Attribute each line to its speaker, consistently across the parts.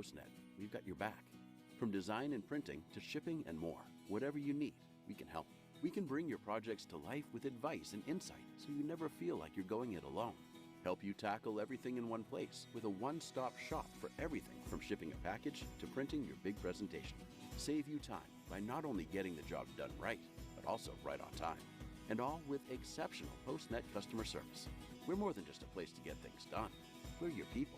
Speaker 1: PostNet, we've got your back. From design and printing to shipping and more, whatever you need, we can help. We can bring your projects to life with advice and insight so you never feel like you're going it alone. Help you tackle everything in one place with a one-stop shop for everything from shipping a package to printing your big presentation. Save you time by not only getting the job done right, but also right on time. And all with exceptional PostNet customer service. We're more than just a place to get things done. We're your people.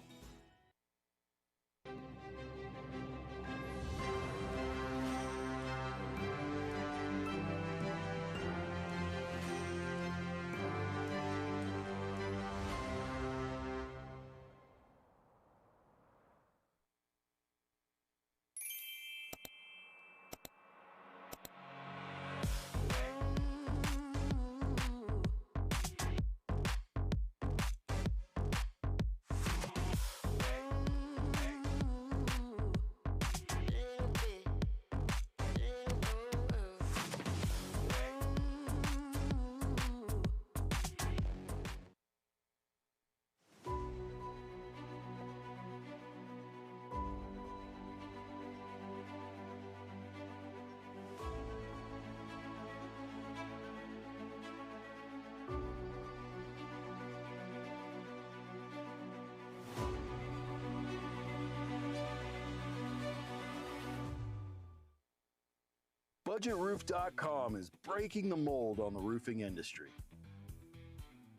Speaker 2: BudgetRoof.com is breaking the mold on the roofing industry.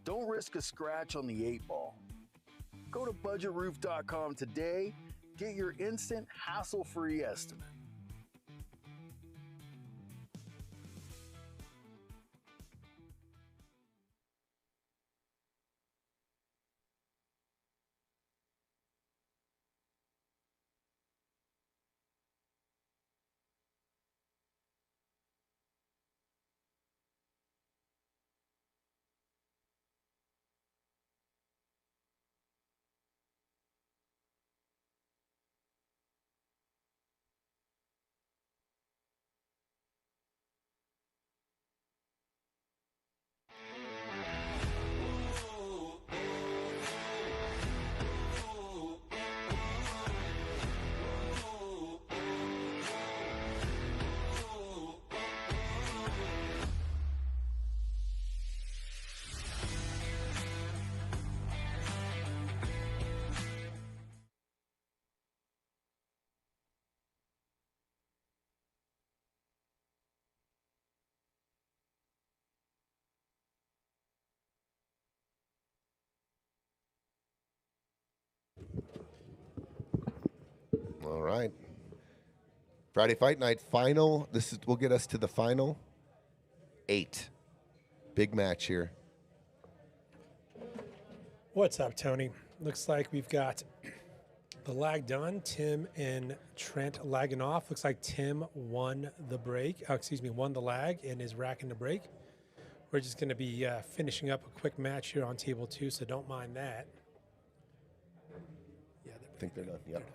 Speaker 2: Don't risk a scratch on the 8-ball. Go to BudgetRoof.com today, get your instant hassle-free estimate.
Speaker 3: All right. Friday Fight Night final. This will get us to the final 8. Big match here.
Speaker 4: What's up, Tony? Looks like we've got the lag done. Tim and Trent lagging off. Looks like Tim won the break. Won the lag and is racking the break. We're just going to be finishing up a quick match here on table 2, so don't mind that. Yeah,
Speaker 3: I think they're done. Yep.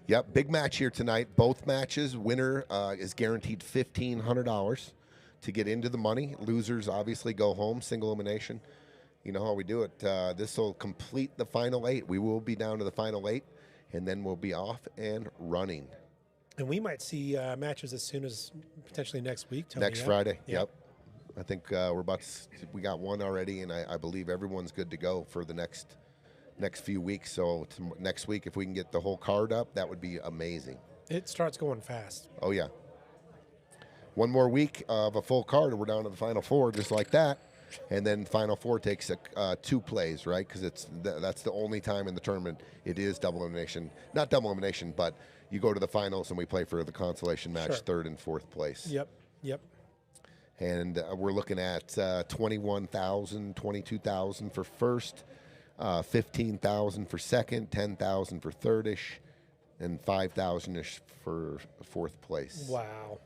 Speaker 3: Yep, big match here tonight. Both matches, winner is guaranteed $1,500 to get into the money. Losers obviously go home, single elimination. You know how we do it. This will complete the final 8. We will be down to the final 8, and then we'll be off and running.
Speaker 4: And we might see matches as soon as potentially next week, Tony.
Speaker 3: Next Friday, yep. I think we got one already, and I believe everyone's good to go for the next few weeks. So next week, if we can get the whole card up, that would be amazing.
Speaker 4: It starts going fast.
Speaker 3: Oh, yeah. One more week of a full card, and we're down to the Final 4, just like that. And then Final 4 takes 2 plays, right? Because that's the only time in the tournament it is double elimination. Not double elimination, but you go to the finals, and we play for the consolation match, 3rd and 4th place.
Speaker 4: Yep.
Speaker 3: And we're looking at $21,000, $22,000 for first, $15,000 for second, $10,000 for third-ish, and $5,000-ish for 4th place.
Speaker 4: Wow.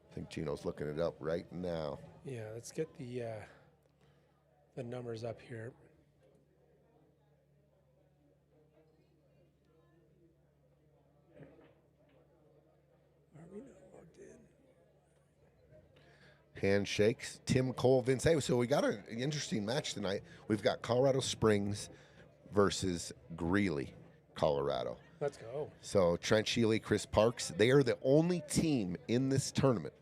Speaker 3: I think Gino's looking it up right now.
Speaker 4: Yeah, let's get the numbers up here. Are we not logged in?
Speaker 3: Handshakes. Tim Cole, Vince. Hey, so we got an interesting match tonight. We've got Colorado Springs versus Greeley, Colorado.
Speaker 4: Let's go.
Speaker 3: So Trent, Scheele, Chris Parks, they are the only team in this tournament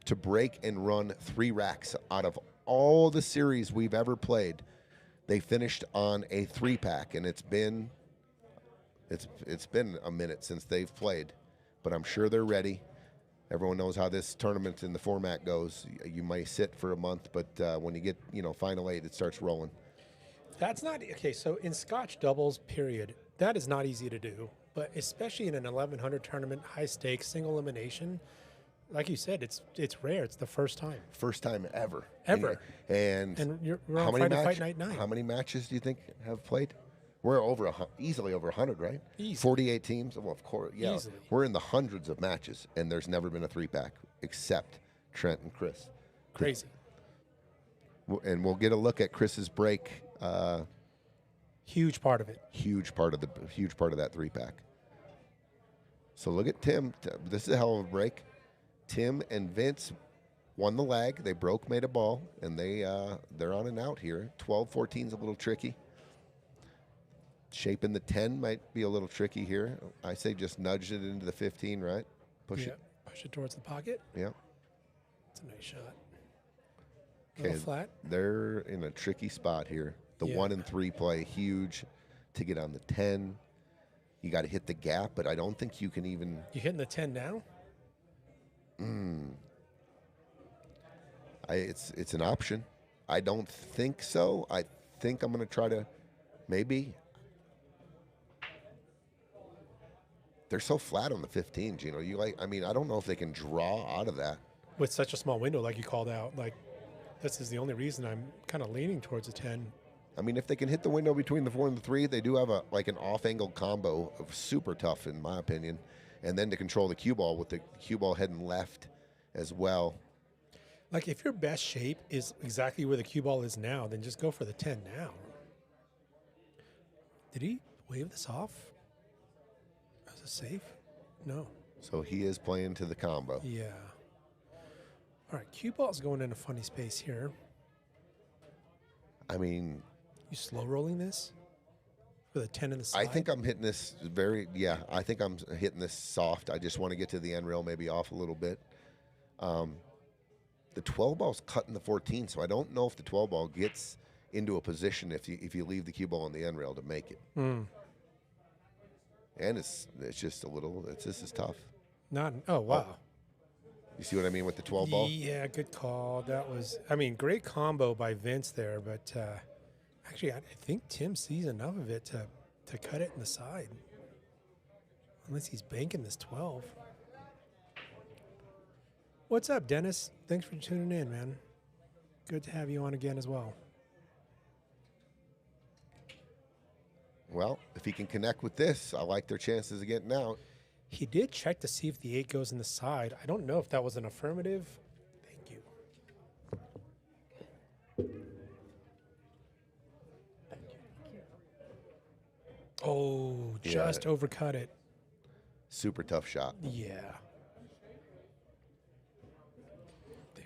Speaker 3: to break and run 3 racks out of all the series we've ever played. They finished on a 3-pack, and it's been a minute since they've played, but I'm sure they're ready. Everyone knows how this tournament and the format goes. You may sit for a month, but when you get final 8, it starts rolling.
Speaker 4: That's not okay. So in Scotch doubles, period, that is not easy to do. But especially in an 1100 tournament, high stakes, single elimination, like you said, it's rare. It's the first time.
Speaker 3: First time ever.
Speaker 4: Ever.
Speaker 3: And
Speaker 4: we're on fight night 9.
Speaker 3: How many matches do you think have played? We're easily over 100, right?
Speaker 4: Easy.
Speaker 3: 48 teams. Well, of course, yeah.
Speaker 4: Easily.
Speaker 3: We're in the hundreds of matches, and there's never been a 3-pack except Trent and Chris.
Speaker 4: Crazy.
Speaker 3: And we'll get a look at Chris's break.
Speaker 4: Huge part of it.
Speaker 3: Huge part of that 3-pack. So look at Tim. This is a hell of a break. Tim and Vince won the lag. They broke, made a ball, and they're on and out here. 12-14 is a little tricky. Shaping the 10 might be a little tricky here. I say just nudge it into the 15, right? Push it.
Speaker 4: Push it towards the pocket.
Speaker 3: Yeah.
Speaker 4: It's a nice shot.
Speaker 3: Okay.
Speaker 4: Little flat.
Speaker 3: They're in a tricky spot here. The 1 and 3 play huge to get on the 10. You got to hit the gap, but I don't think you can even.
Speaker 4: You hitting the 10 now?
Speaker 3: It's an option. I don't think so. I think I'm going to try to maybe. They're so flat on the 15s, I don't know if they can draw out of that.
Speaker 4: With such a small window, like you called out, like this is the only reason I'm kind of leaning towards a 10.
Speaker 3: I mean, if they can hit the window between the 4 and the 3, they do have an off-angle combo of super tough, in my opinion. And then to control the cue ball with the cue ball heading left as well.
Speaker 4: Like if your best shape is exactly where the cue ball is now, then just go for the 10 now. Did he wave this off? As a safe? No.
Speaker 3: So he is playing to the combo.
Speaker 4: Yeah. All right, cue ball's going in a funny space here.
Speaker 3: I mean,
Speaker 4: you slow rolling this with a 10 in the side?
Speaker 3: I think I'm hitting this I think I'm hitting this soft. I just want to get to the end rail, maybe off a little bit. The 12 ball's cutting the 14, so I don't know if the 12 ball gets into a position if you leave the cue ball on the end rail to make it. And it's just a little, this is tough.
Speaker 4: Oh, wow.
Speaker 3: Oh. You see what I mean with the 12 ball?
Speaker 4: Yeah, good call. That was, great combo by Vince there, but actually I think Tim sees enough of it to cut it in the side. Unless he's banking this 12. What's up, Dennis? Thanks for tuning in, man. Good to have you on again as well.
Speaker 3: Well, if he can connect with this, I like their chances of getting out.
Speaker 4: He did check to see if the 8 goes in the side. I don't know if that was an affirmative. Thank you. Oh, just overcut it.
Speaker 3: Super tough shot.
Speaker 4: Yeah.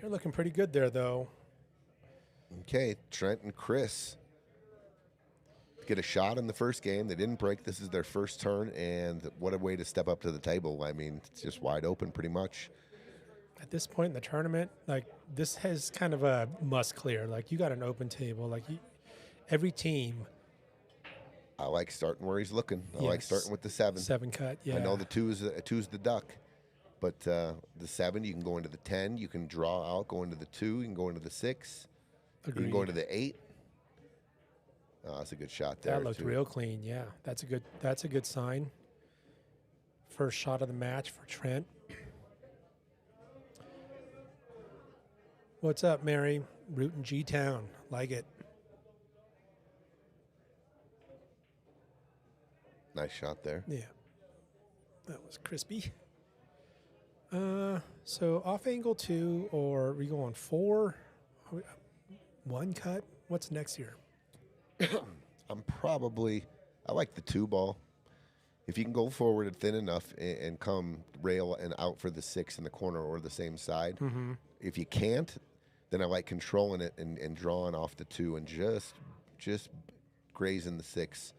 Speaker 4: They're looking pretty good there, though.
Speaker 3: Okay, Trent and Chris get a shot in the first game. They didn't break. This is their first turn, and what a way to step up to the table. I mean, it's just wide open pretty much.
Speaker 4: At this point in the tournament, this has kind of a must clear. You got an open table. Every team.
Speaker 3: I like starting where he's looking. I like starting with the 7.
Speaker 4: 7 cut, yeah.
Speaker 3: I know the 2 is the duck, but the 7, you can go into the 10. You can draw out, go into the 2. You can go into the 6.
Speaker 4: Agreed.
Speaker 3: You can go into the 8. Oh, that's a good shot there.
Speaker 4: That looked real clean. Yeah, that's a good sign. First shot of the match for Trent. What's up, Mary? Rootin' G-Town. Like it.
Speaker 3: Nice shot there.
Speaker 4: Yeah. That was crispy. So off angle 2, or we go on 4? 1 cut? What's next here?
Speaker 3: I like the 2 ball. If you can go forward thin enough and come rail and out for the 6 in the corner or the same side.
Speaker 4: Mm-hmm.
Speaker 3: If you can't, then I like controlling it and drawing off the 2 and just grazing the 6.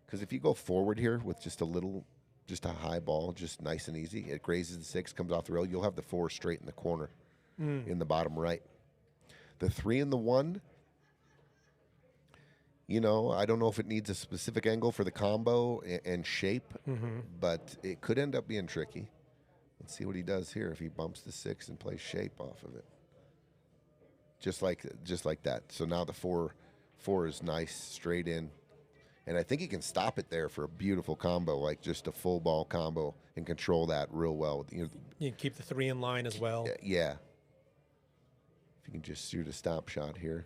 Speaker 3: Because if you go forward here with just a high ball, just nice and easy, it grazes the 6, comes off the rail. You'll have the 4 straight in the corner in the bottom right. The 3 and the 1, you know, I don't know if it needs a specific angle for the combo and shape, but it could end up being tricky. Let's see what he does here if he bumps the 6 and plays shape off of it. Just like that. So now the 4 is nice, straight in. And I think he can stop it there for a beautiful combo, like just a full ball combo, and control that real well. You
Speaker 4: can keep the 3 in line as well.
Speaker 3: Yeah. If you can just shoot a stop shot here.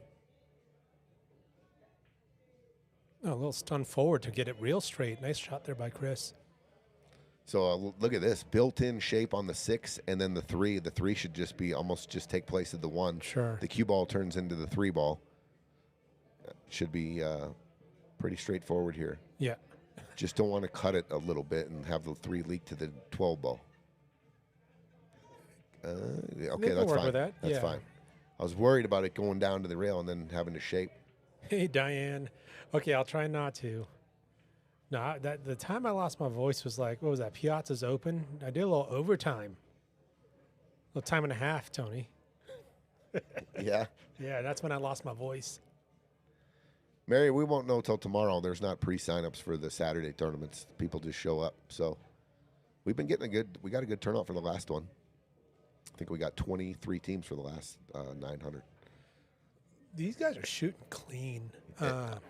Speaker 4: Oh, a little stun forward to get it real straight. Nice shot there by Chris.
Speaker 3: So look at this, built-in shape on the 6, and then the 3. The 3 should just be almost just take place of the 1.
Speaker 4: Sure.
Speaker 3: The cue ball turns into the 3 ball. Should be pretty straightforward here.
Speaker 4: Yeah.
Speaker 3: Just don't want to cut it a little bit and have the 3 leak to the 12 ball. Okay, that's fine. That's fine. I was worried about it going down to the rail and then having to shape.
Speaker 4: Hey, Diane. Okay, I'll try not to. No, the time I lost my voice was like, what was that? Piazza's open. I did a little overtime. A little time and a half, Tony.
Speaker 3: Yeah.
Speaker 4: Yeah, that's when I lost my voice.
Speaker 3: Mary, we won't know till tomorrow. There's not pre-signups for the Saturday tournaments. People just show up. So we've been getting we got a good turnout for the last one. I think we got 23 teams for the last 900.
Speaker 4: These guys are shooting clean.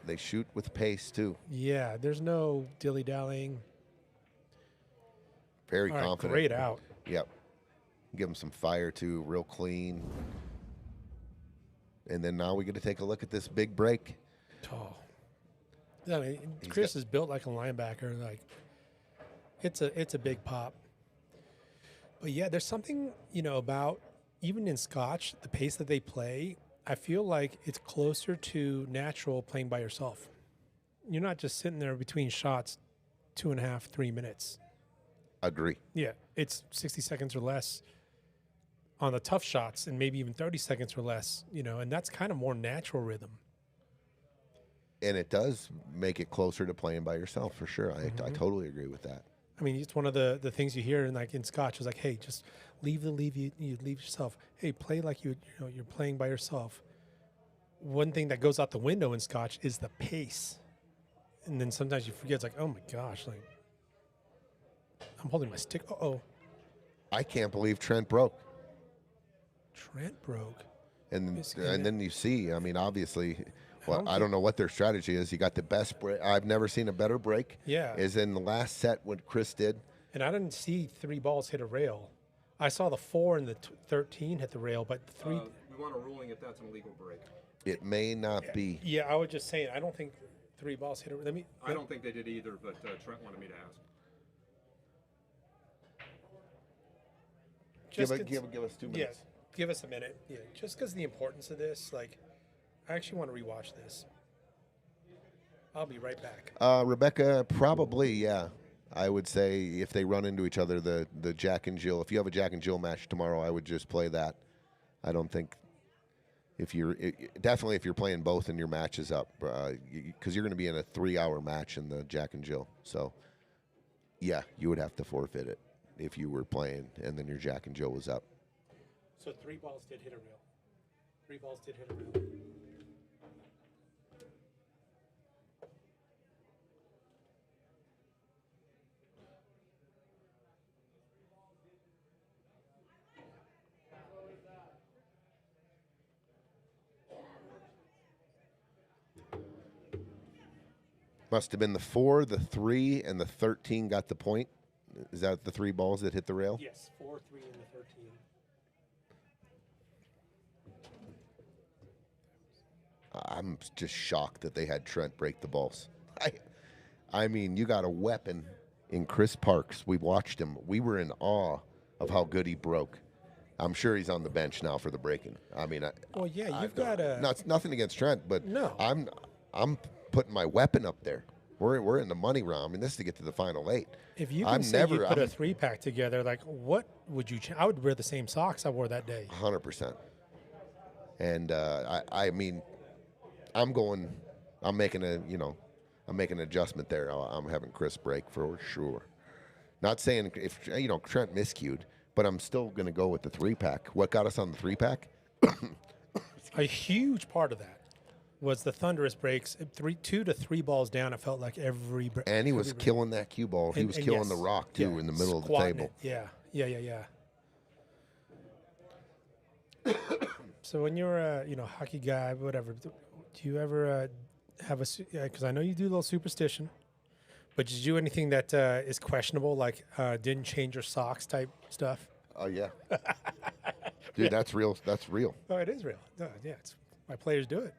Speaker 3: They shoot with pace, too.
Speaker 4: Yeah, there's no dilly-dallying.
Speaker 3: Very confident.
Speaker 4: Great out.
Speaker 3: Yep. Give them some fire, too. Real clean. And then now we get to take a look at this big break.
Speaker 4: Oh. I mean, Chris is built like a linebacker. Like, it's a big pop. But, yeah, there's something, about even in Scotch, the pace that they play, I feel like it's closer to natural playing by yourself. You're not just sitting there between shots 2.5, 3 minutes.
Speaker 3: Agree.
Speaker 4: Yeah, it's 60 seconds or less on the tough shots and maybe even 30 seconds or less, and that's kind of more natural rhythm.
Speaker 3: And it does make it closer to playing by yourself, for sure. I totally agree with that.
Speaker 4: I mean, it's one of the things you hear in Scotch is like, hey, just leave yourself. Hey, play like you're playing by yourself. One thing that goes out the window in Scotch is the pace. And then sometimes you forget, it's like, oh my gosh, like I'm holding my stick. Uh-oh.
Speaker 3: I can't believe Trent broke.
Speaker 4: Trent broke.
Speaker 3: And then you see, I mean, obviously, well, I don't know what their strategy is. You got the best break. I've never seen a better break.
Speaker 4: Yeah.
Speaker 3: Is in the last set what Chris did.
Speaker 4: And I didn't see 3 balls hit a rail. I saw the 4 and the 13 hit the rail, but the 3.
Speaker 5: We want a ruling if that's an illegal break.
Speaker 3: It may not be.
Speaker 4: Yeah, I was just saying, I don't think 3 balls hit a rail.
Speaker 5: I don't think they did either, but Trent wanted me to ask.
Speaker 3: Give us 2 minutes.
Speaker 4: Yeah, give us a minute. Yeah, just because the importance of this, like, I actually want to rewatch this. I'll be right back.
Speaker 3: Rebecca, probably, yeah. I would say if they run into each other, the Jack and Jill. If you have a Jack and Jill match tomorrow, I would just play that. I don't think definitely if you're playing both and your match is up, because you're going to be in a 3-hour match in the Jack and Jill. So, yeah, you would have to forfeit it if you were playing and then your Jack and Jill was up.
Speaker 4: So 3 balls did hit a rail. 3 balls did hit a rail.
Speaker 3: Must have been the 4, the 3, and the 13 got the point. Is that the 3 balls that hit the rail?
Speaker 4: Yes, 4, 3, and the 13.
Speaker 3: I'm just shocked that they had Trent break the balls. I mean, you got a weapon in Chris Parks. We watched him. We were in awe of how good he broke. I'm sure he's on the bench now for the breaking. I mean,
Speaker 4: well, yeah, you've got a.
Speaker 3: No, it's nothing against Trent, but
Speaker 4: no,
Speaker 3: I'm putting my weapon up there. We're in the money round. I mean, this is to get to the final 8.
Speaker 4: If you can say you put a 3-pack together, like, what would you? I would wear the same socks I wore that day.
Speaker 3: 100%. And I mean, I'm going I'm making an adjustment there. I'm having Chris break for sure. Not saying if Trent miscued, but I'm still going to go with the 3-pack. What got us on the 3-pack?
Speaker 4: A huge part of that was the thunderous breaks. 2 to 3 balls down, it felt like every break.
Speaker 3: And he was killing that cue ball. He was killing the rock, too, in the middle of the table.
Speaker 4: Yeah. So when you're a hockey guy, whatever, do you ever have because I know you do a little superstition, but did you do anything that is questionable, like didn't change your socks type stuff?
Speaker 3: Oh, yeah. Dude, that's real. That's real.
Speaker 4: Oh, it is real. No, yeah, my players do it.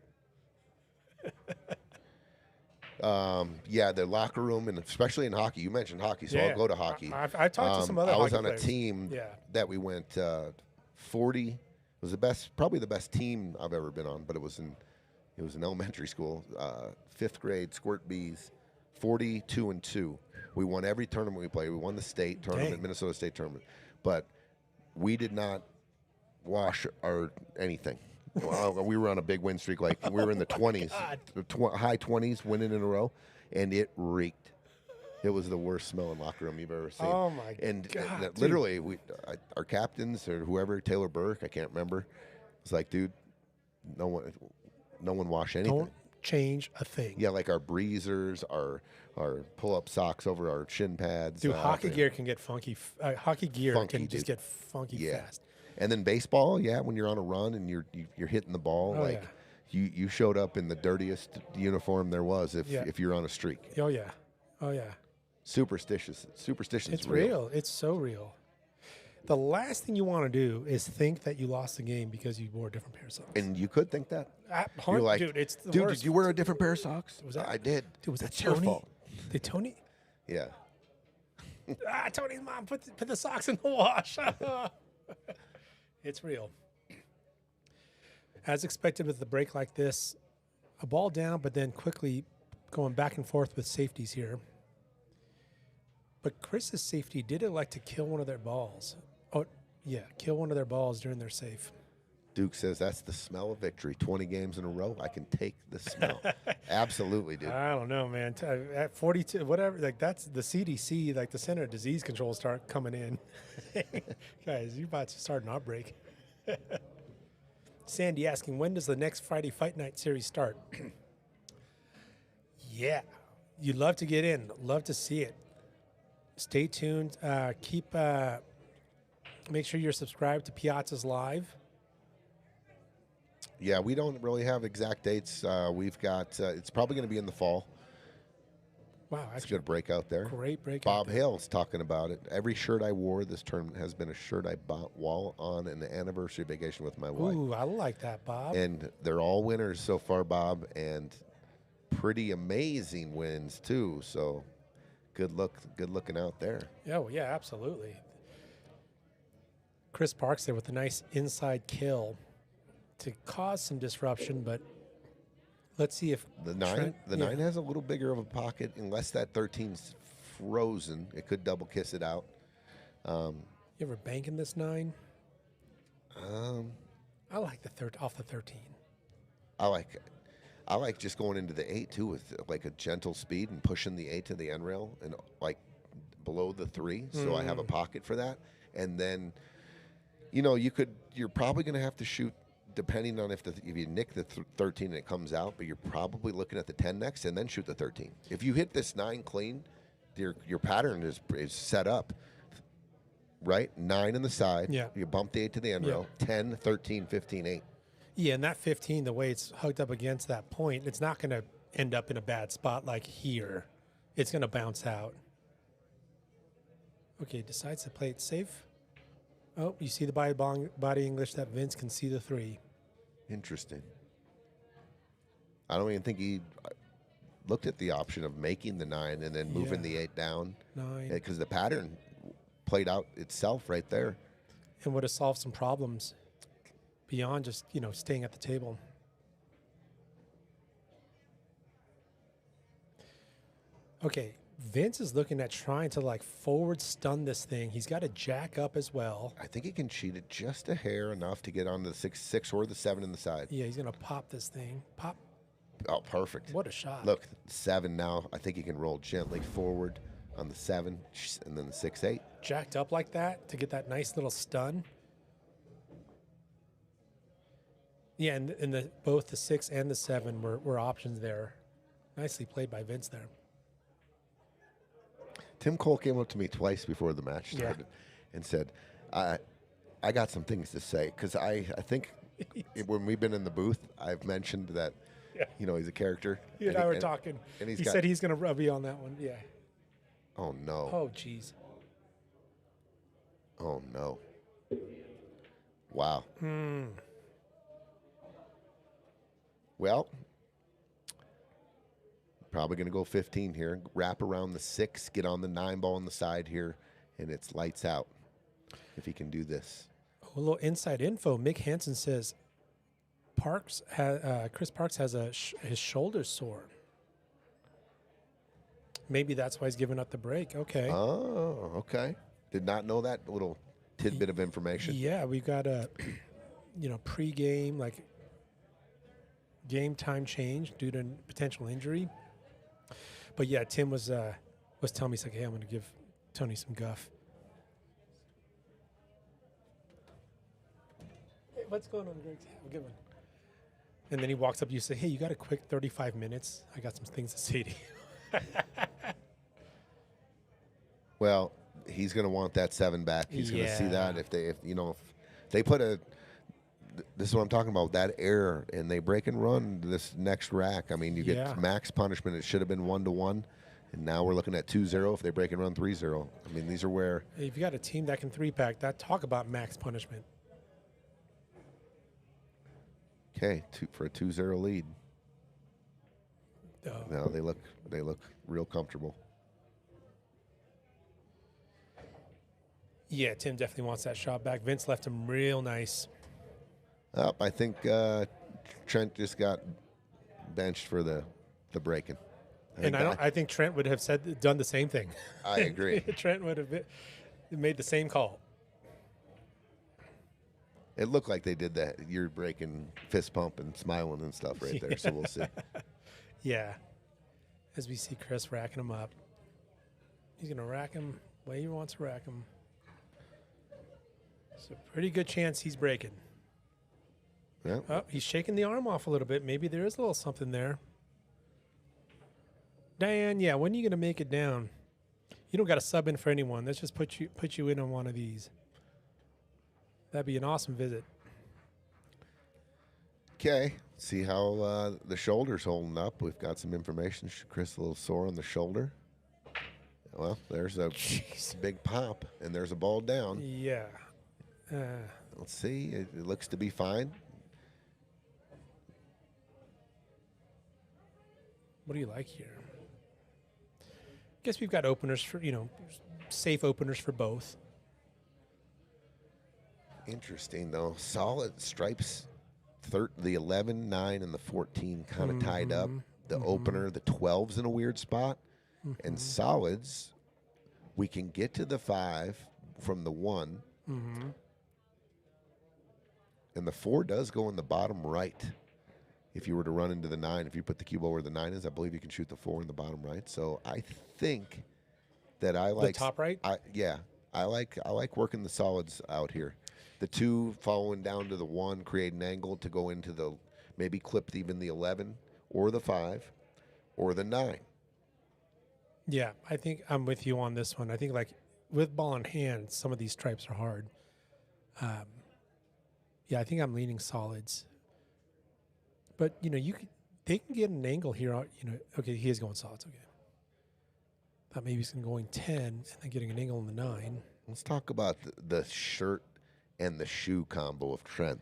Speaker 3: Yeah, the locker room, and especially in hockey. You mentioned hockey, so I'll go to hockey.
Speaker 4: I've talked to some other
Speaker 3: I was
Speaker 4: hockey
Speaker 3: on
Speaker 4: players.
Speaker 3: A team that we went 40. It was probably the best team I've ever been on, but it was in elementary school, 5th grade, Squirt Bees, 42-2. We won every tournament we played. We won the state tournament, Minnesota State tournament, but we did not wash our anything. We were on a big win streak, like we were in the 20s, high 20s, winning in a row, and it reeked. It was the worst smelling locker room you've ever seen.
Speaker 4: Oh my God!
Speaker 3: And literally, our captains or whoever, Taylor Burke, I can't remember, was like, dude, no one wash anything.
Speaker 4: Don't change a thing.
Speaker 3: Yeah, like our breezers, our pull-up socks over our shin pads.
Speaker 4: Dude, hockey gear can get funky. Hockey gear can just get funky fast.
Speaker 3: And then baseball, when you're on a run and you're hitting the ball, you showed up in the dirtiest uniform there was if you're on a streak.
Speaker 4: Oh yeah.
Speaker 3: Superstition.
Speaker 4: It's real. It's so real. The last thing you want to do is think that you lost the game because you wore a different pair of socks.
Speaker 3: And you could think that.
Speaker 4: You're like, dude, it's the worst.
Speaker 3: Did you wear a different pair of socks? I did.
Speaker 4: Dude, was that
Speaker 3: It's your
Speaker 4: Tony?
Speaker 3: fault.
Speaker 4: Did Tony?
Speaker 3: Yeah.
Speaker 4: Tony's mom put the socks in the wash. It's real. As expected with the break like this, a ball down, but then quickly going back and forth with safeties here. But Chris's safety did elect to kill one of their balls. Oh, yeah, kill one of their balls during their save.
Speaker 3: Duke says that's the smell of victory. 20 games in a row, I can take the smell. Absolutely, dude.
Speaker 4: I don't know, man. At 42, whatever, like that's the CDC, like the Center of Disease Control start coming in. Guys, you're about to start an outbreak. Sandy asking, when does the next Friday Fight Night series start? Yeah, you'd love to get in. Love to see it. Stay tuned. Make sure you're subscribed to Piazza's Live.
Speaker 3: Yeah, we don't really have exact dates. We've got, it's probably going to be in the fall.
Speaker 4: Wow.
Speaker 3: It's a good breakout there.
Speaker 4: Great breakout.
Speaker 3: Bob Hale's talking about it. Every shirt I wore this tournament has been a shirt I bought while on an anniversary vacation with my wife.
Speaker 4: Ooh, I like that, Bob.
Speaker 3: And they're all winners so far, Bob, and pretty amazing wins, too. So good looking out there.
Speaker 4: Yeah, well, yeah, absolutely. Chris Parks there with a nice inside kill to cause some disruption, but let's see if
Speaker 3: the nine has a little bigger of a pocket. Unless that 13's frozen, it could double kiss it out.
Speaker 4: You ever banking this 9? I like off the 13.
Speaker 3: I like just going into the 8 too with like a gentle speed and pushing the 8 to the end rail and like below the 3, so I have a pocket for that. And then, you're probably going to have to shoot. Depending on if you nick the 13 and it comes out, but you're probably looking at the 10 next and then shoot the 13. If you hit this 9 clean, your pattern is set up, right? 9 in the side.
Speaker 4: Yeah.
Speaker 3: You bump the 8 to the end rail. 10, 13, 15, 8.
Speaker 4: Yeah, and that 15, the way it's hooked up against that point, it's not going to end up in a bad spot like here. It's going to bounce out. Okay, decides to play it safe. Oh, you see the body English that Vince can see the 3.
Speaker 3: Interesting. I don't even think he looked at the option of making the 9 and then moving the 8 down.
Speaker 4: 9.
Speaker 3: Because the pattern played out itself right there.
Speaker 4: And would have solved some problems beyond just, staying at the table. Okay, Vince is looking at trying to forward stun this thing. He's got a jack up as well.
Speaker 3: I think he can cheat it just a hair enough to get on the 6 or the 7 in the side.
Speaker 4: Yeah, he's going to pop this thing. Pop.
Speaker 3: Oh, perfect.
Speaker 4: What a shot.
Speaker 3: Look, 7 now. I think he can roll gently forward on the 7 and then the 6-8.
Speaker 4: Jacked up like that to get that nice little stun. Yeah, and both the 6 and the 7 were options there. Nicely played by Vince there.
Speaker 3: Tim Cole came up to me twice before the match started and said, I got some things to say, because I think when we've been in the booth, I've mentioned that, he's a character.
Speaker 4: You and I were talking. And he said he's going to rub you on that one. Yeah.
Speaker 3: Oh, no.
Speaker 4: Oh, jeez.
Speaker 3: Oh, no. Wow. Well, probably going to go 15 here. Wrap around the 6, get on the 9 ball on the side here, and it's lights out if he can do this.
Speaker 4: A little inside info. Mick Hansen says Chris Parks has his shoulder sore. Maybe that's why he's giving up the break. Okay.
Speaker 3: Oh, okay. Did not know that little tidbit of information.
Speaker 4: Yeah, we've got a, pre-game, like, game time change due to potential injury. But yeah, Tim was telling me, he's like, hey, I'm going to give Tony some guff. Hey, what's going on, Greg? Have a good one. And then he walks up to you and say, hey, you got a quick 35 minutes? I got some things to say to you.
Speaker 3: Well, he's going to want that 7 back. He's going to see that if they put this is what I'm talking about, that error, and they break and run this next rack. I mean, you get max punishment. It should have been 1-1, and now we're looking at 2-0 if they break and run 3-0. I mean, these are where.
Speaker 4: If you got a team that can 3-pack, talk about max punishment.
Speaker 3: Okay, for a 2-0 lead.
Speaker 4: Oh.
Speaker 3: Now they look real comfortable.
Speaker 4: Yeah, Tim definitely wants that shot back. Vince left him real nice.
Speaker 3: I think Trent just got benched for the breaking.
Speaker 4: I think Trent would have done the same thing.
Speaker 3: I agree.
Speaker 4: Trent would have made the same call.
Speaker 3: It looked like they did that. You're breaking fist pump and smiling and stuff right there. So we'll see.
Speaker 4: Yeah. As we see Chris racking him up. He's going to rack him the way he wants to rack him. It's a pretty good chance he's breaking.
Speaker 3: Yeah.
Speaker 4: Oh, he's shaking the arm off a little bit. Maybe there is a little something there. Diane, yeah, when are you going to make it down? You don't got to sub in for anyone. Let's just put you in on one of these. That'd be an awesome visit.
Speaker 3: Okay. See how the shoulder's holding up. We've got some information. Chris a little sore on the shoulder. Well, there's a big pop, and there's a ball down.
Speaker 4: Yeah.
Speaker 3: Let's see. It looks to be fine.
Speaker 4: What do you like here? Guess we've got openers for, safe openers for both.
Speaker 3: Interesting, though. Solid stripes. The 11, 9, and the 14 kind of tied up. The opener, the 12's in a weird spot. And solids, we can get to the 5 from the 1. And the 4 does go in the bottom right. If you were to run into the 9, if you put the cube over where the 9 is, I believe you can shoot the 4 in the bottom right. So I think that I like
Speaker 4: the top right.
Speaker 3: I like working the solids out here. The 2 following down to the 1, create an angle to go into the maybe clip even the 11 or the 5 or the 9.
Speaker 4: Yeah, I think I'm with you on this one. I think like with ball in hand, some of these stripes are hard. Yeah, I think I'm leaning solids. But they can get an angle here. Okay, he is going solids. Okay, thought maybe he's going 10 and then getting an angle on the 9.
Speaker 3: Let's talk about the shirt and the shoe combo of Trent.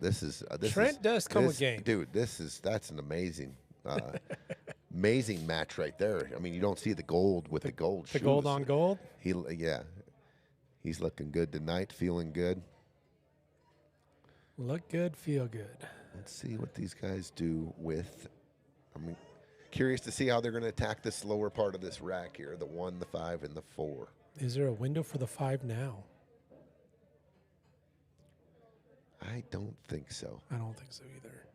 Speaker 4: Trent does come with game,
Speaker 3: dude. That's an amazing, amazing match right there. I mean, you don't see the gold with the gold shoes.
Speaker 4: The gold on gold.
Speaker 3: He's looking good tonight, feeling good.
Speaker 4: Look good, feel good.
Speaker 3: Let's see what these guys do with. I'm curious to see how they're going to attack this lower part of this rack here, the 1, the 5, and the 4.
Speaker 4: Is there a window for the 5 now?
Speaker 3: I don't think so.
Speaker 4: I don't think so either.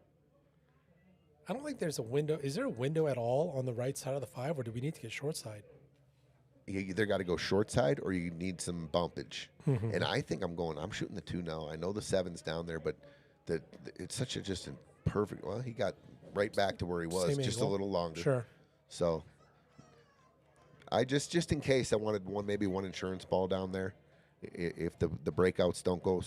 Speaker 4: I don't think there's a window. Is there a window at all on the right side of the 5, or do we need to get short side?
Speaker 3: You either got to go short side or you need some bumpage. And I think I'm shooting the 2 now. I know the 7's down there, but it's such a just a perfect. Well, he got right back to where he was,
Speaker 4: Same
Speaker 3: just
Speaker 4: angle.
Speaker 3: a little longer.
Speaker 4: Sure.
Speaker 3: So I just in case I wanted maybe one insurance ball down there, if the breakouts don't go,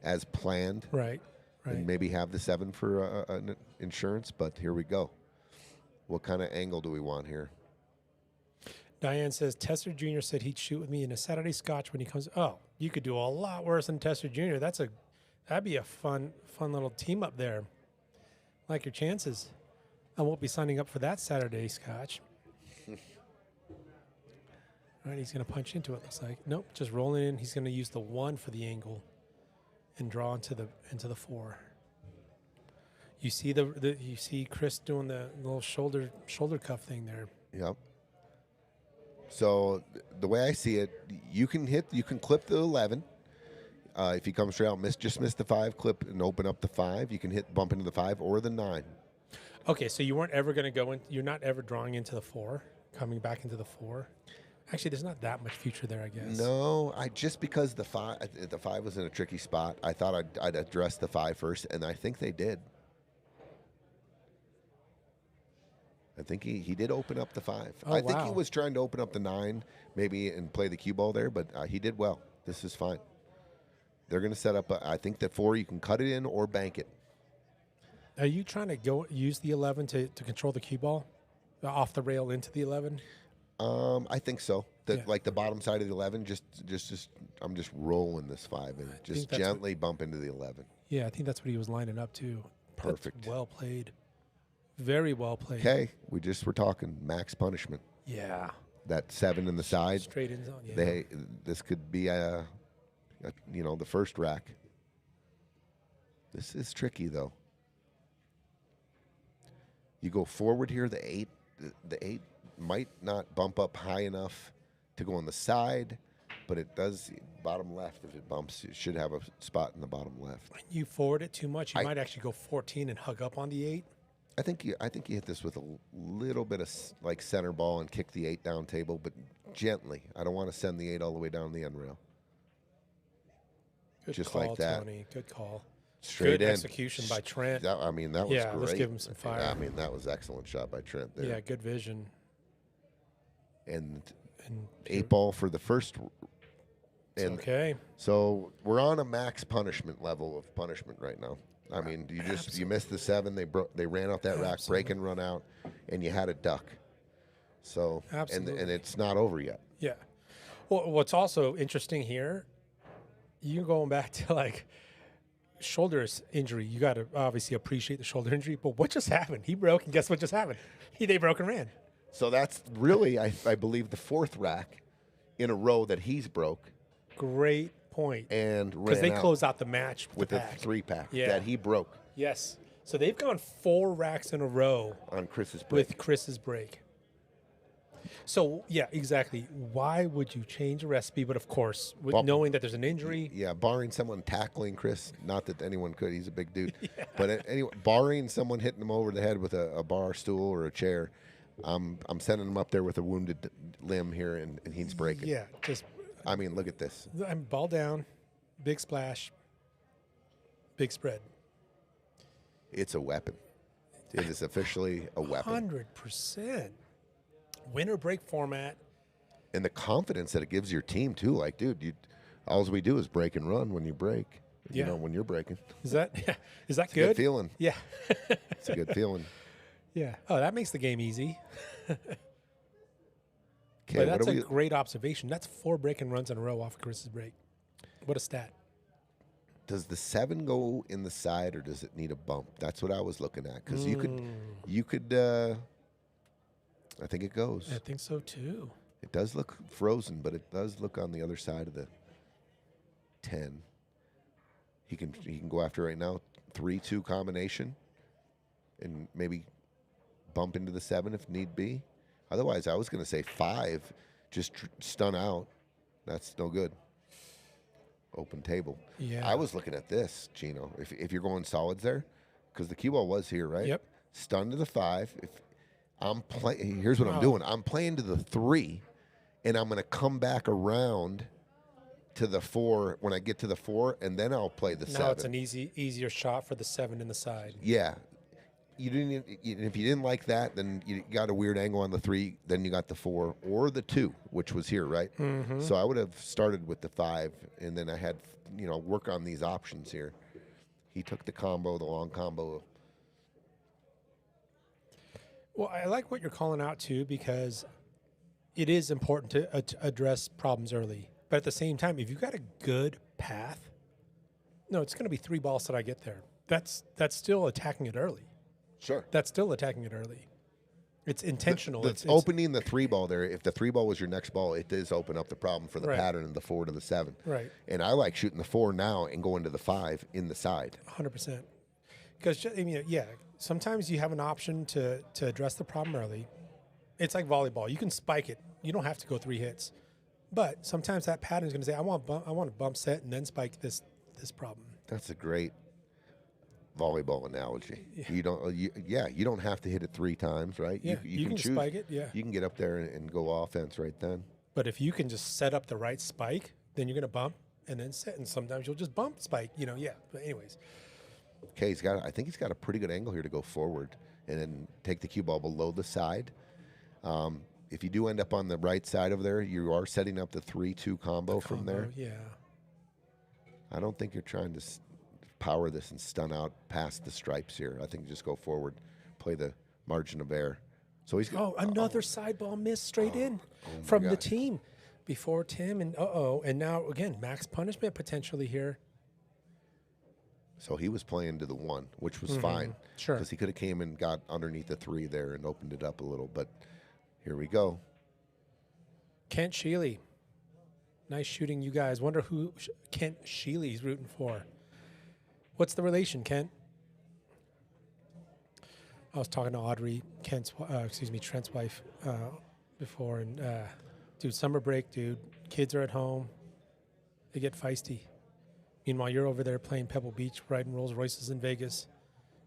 Speaker 3: as planned.
Speaker 4: Right.
Speaker 3: And maybe have the 7 for an insurance. But here we go. What kind of angle do we want here?
Speaker 4: Diane says, Tester Jr. said he'd shoot with me in a Saturday Scotch when he comes. Oh, you could do a lot worse than Tester Jr. That'd be a fun little team up there. Like your chances. I won't be signing up for that Saturday Scotch. All right, he's going to punch into it, looks like. Nope, just rolling in. He's going to use the 1 for the angle and draw into the 4. You see you see Chris doing the little shoulder cuff thing there.
Speaker 3: Yep. So the way I see it, you can clip the 11. If he comes straight out, just miss the 5, clip and open up the 5. You can bump into the 5 or the 9.
Speaker 4: Okay, so you weren't ever going to go in. You're not ever drawing into the 4, coming back into the 4. Actually, there's not that much future there, I guess.
Speaker 3: No, just because the 5 was in a tricky spot, I thought I'd address the 5 first, and I think they did. I think he did open up the 5.
Speaker 4: Oh,
Speaker 3: I think he
Speaker 4: wow.
Speaker 3: was trying to open up the 9, maybe, and play the cue ball there, but he did well. This is fine. They're going to set up, I think that 4, you can cut it in or bank it.
Speaker 4: Are you trying to use the 11 to control the cue ball? Off the rail into the 11?
Speaker 3: I think so. Like the bottom side of the 11, just I'm just rolling this 5 and just gently bump into the 11.
Speaker 4: Yeah, I think that's what he was lining up to.
Speaker 3: Perfect.
Speaker 4: That's well played. Very well played.
Speaker 3: Okay, we're talking max punishment.
Speaker 4: Yeah.
Speaker 3: That 7 in the side.
Speaker 4: Straight in zone. Yeah.
Speaker 3: This could be the first rack. This is tricky though. You go forward here, the 8 might not bump up high enough to go on the side, but it does bottom left. If it bumps, it should have a spot in the bottom left.
Speaker 4: When you forward it too much, you might actually go 14 and hug up on the 8.
Speaker 3: I think you hit this with a little bit of like center ball and kick the 8 down table, but gently. I don't want to send the 8 all the way down the end rail.
Speaker 4: Good
Speaker 3: just
Speaker 4: call,
Speaker 3: like that.
Speaker 4: Tony. Good call.
Speaker 3: Straight
Speaker 4: Good
Speaker 3: in.
Speaker 4: execution by Trent.
Speaker 3: That was
Speaker 4: Yeah,
Speaker 3: great.
Speaker 4: let's give him some fire.
Speaker 3: I mean, that was excellent shot by Trent there.
Speaker 4: Yeah, good vision.
Speaker 3: And
Speaker 4: And
Speaker 3: 8 ball for the first. And
Speaker 4: okay.
Speaker 3: so we're on a max punishment level of punishment right now. I mean, you missed the 7. They ran off that rack, break and run out, and you had a duck. So and it's not over yet.
Speaker 4: Yeah. Well, what's also interesting here, you going back to like shoulder injury. You got to obviously appreciate the shoulder injury. But what just happened? He broke, and guess what just happened? They broke and ran.
Speaker 3: So that's really, I believe, the 4th rack in a row that he's broke.
Speaker 4: Great point.
Speaker 3: And
Speaker 4: because they close out the match
Speaker 3: with
Speaker 4: the
Speaker 3: a 3-pack
Speaker 4: Yeah.
Speaker 3: that he broke.
Speaker 4: Yes. So they've gone 4 racks in a row
Speaker 3: on Chris's break.
Speaker 4: With Chris's break. So, yeah, exactly. Why would you change a recipe? But, of course, knowing that there's an injury.
Speaker 3: Yeah, barring someone tackling Chris. Not that anyone could. He's a big dude. Yeah. But anyway, barring someone hitting him over the head with a bar stool or a chair, I'm sending him up there with a wounded limb here, and he's breaking.
Speaker 4: Yeah, just...
Speaker 3: I mean, look at this.
Speaker 4: I'm ball down, big splash, big spread.
Speaker 3: It's a weapon. It is officially a weapon.
Speaker 4: 100%. Winner break format.
Speaker 3: And the confidence that it gives your team, too. Like, dude, all we do is break and run when you break.
Speaker 4: Yeah.
Speaker 3: You know, when you're breaking.
Speaker 4: Is that good?
Speaker 3: A good feeling.
Speaker 4: Yeah.
Speaker 3: It's a good feeling.
Speaker 4: Yeah. Oh, that makes the game easy.
Speaker 3: Okay,
Speaker 4: but that's a great observation. That's 4 break and runs in a row off of Chris's break. What a stat.
Speaker 3: Does the 7 go in the side or does it need a bump? That's what I was looking at. Because you could, I think it goes.
Speaker 4: I think so too.
Speaker 3: It does look frozen, but it does look on the other side of the 10. He can go after right now 3-2 combination and maybe bump into the 7 if need be. Otherwise, I was going to say 5, just stun out. That's no good. Open table.
Speaker 4: Yeah.
Speaker 3: I was looking at this, Gino. If you're going solids there, because the cue ball was here, right?
Speaker 4: Yep.
Speaker 3: Stun to the 5. If I'm playing, here's what I'm doing. I'm playing to the 3, and I'm going to come back around to the 4 when I get to the 4, and then I'll play the 7.
Speaker 4: Now it's an easier shot for the 7 in the side.
Speaker 3: Yeah. If you didn't like that, then you got a weird angle on the 3. Then you got the 4 or the 2, which was here, right?
Speaker 4: Mm-hmm.
Speaker 3: So I would have started with the 5, and then I had work on these options here. He took the combo, the long combo.
Speaker 4: Well, I like what you're calling out too, because it is important to address problems early. But at the same time, if you've got a good path, no, it's going to be 3 balls that I get there. That's still attacking it early.
Speaker 3: Sure.
Speaker 4: That's still attacking it early. It's intentional.
Speaker 3: It's opening the 3 ball there. If the 3 ball was your next ball, it does open up the problem for the pattern of the 4 to the 7.
Speaker 4: Right.
Speaker 3: And I like shooting the 4 now and going to the 5 in the side.
Speaker 4: 100%. Because, sometimes you have an option to address the problem early. It's like volleyball. You can spike it. You don't have to go 3 hits. But sometimes that pattern is going to say, I want a bump set and then spike this problem.
Speaker 3: That's a great volleyball analogy.
Speaker 4: Yeah.
Speaker 3: You don't have to hit it 3 times, right?
Speaker 4: Yeah, you can
Speaker 3: choose.
Speaker 4: spike it, yeah.
Speaker 3: You can get up there and go offense right then.
Speaker 4: But if you can just set up the right spike, then you're going to bump and then set. And sometimes you'll just bump spike, yeah. But anyways.
Speaker 3: Okay, I think he's got a pretty good angle here to go forward and then take the cue ball below the side. If you do end up on the right side of there, you are setting up the 3-2 combo from there.
Speaker 4: Yeah.
Speaker 3: I don't think you're trying to power this and stun out past the stripes here. I think just go forward, play the margin of error. So he's
Speaker 4: another side ball miss straight in from the team before Tim, and and now again max punishment potentially here.
Speaker 3: So he was playing to the 1, which was fine.
Speaker 4: Sure.
Speaker 3: Because he could have came and got underneath the 3 there and opened it up a little. But here we go.
Speaker 4: Kent Scheele. Nice shooting, you guys. Wonder who Kent Scheele's rooting for. What's the relation, Kent? I was talking to Audrey, Trent's wife, before, and dude, summer break, dude. Kids are at home. They get feisty. Meanwhile, you're over there playing Pebble Beach, riding Rolls Royces in Vegas,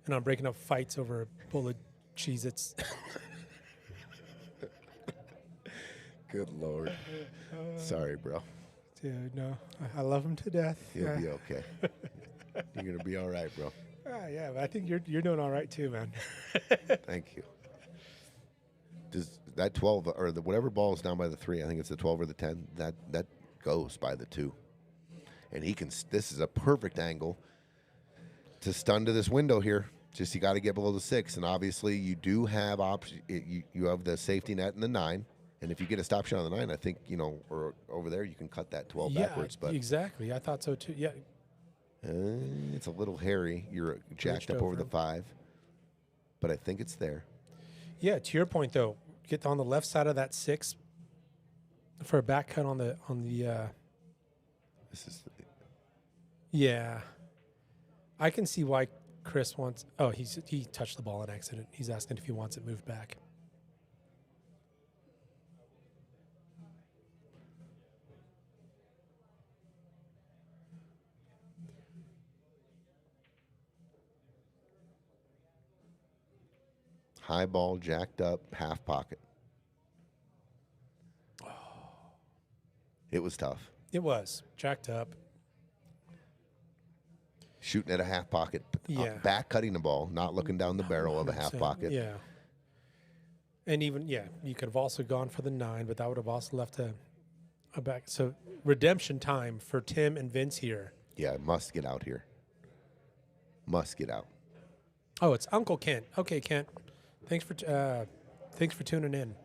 Speaker 4: and I'm breaking up fights over a bowl of Cheez-Its.
Speaker 3: Good Lord. Sorry, bro.
Speaker 4: Dude, no. I love him to death.
Speaker 3: You'll be okay. You're going to be all right, bro.
Speaker 4: Yeah, but I think you're doing all right too, man.
Speaker 3: Thank you. Does that 12 or whatever ball is down by the 3, I think it's the 12 or the 10, that goes by the 2. And this is a perfect angle to stun to this window here. Just you got to get below the 6, and obviously you do have you have the safety net in the 9. And if you get a stop shot on the 9, I think, or over there, you can cut that 12 backwards. But
Speaker 4: exactly. I thought so too. Yeah.
Speaker 3: It's a little hairy. You're jacked up over the 5. But I think it's there.
Speaker 4: Yeah, to your point, though, get on the left side of that 6 for a back cut on the
Speaker 3: This is...
Speaker 4: Yeah. I can see why Chris wants... Oh, he touched the ball on accident. He's asking if he wants it moved back.
Speaker 3: High ball, jacked up, half pocket. It was tough.
Speaker 4: It was. Jacked up.
Speaker 3: Shooting at a half pocket.
Speaker 4: Yeah.
Speaker 3: Back cutting the ball, not looking down the barrel of a half pocket.
Speaker 4: Yeah. And even, you could have also gone for the 9, but that would have also left a back. So redemption time for Tim and Vince here.
Speaker 3: Yeah, must get out here. Must get out.
Speaker 4: Oh, it's Uncle Kent. Okay, Kent. Thanks for tuning in.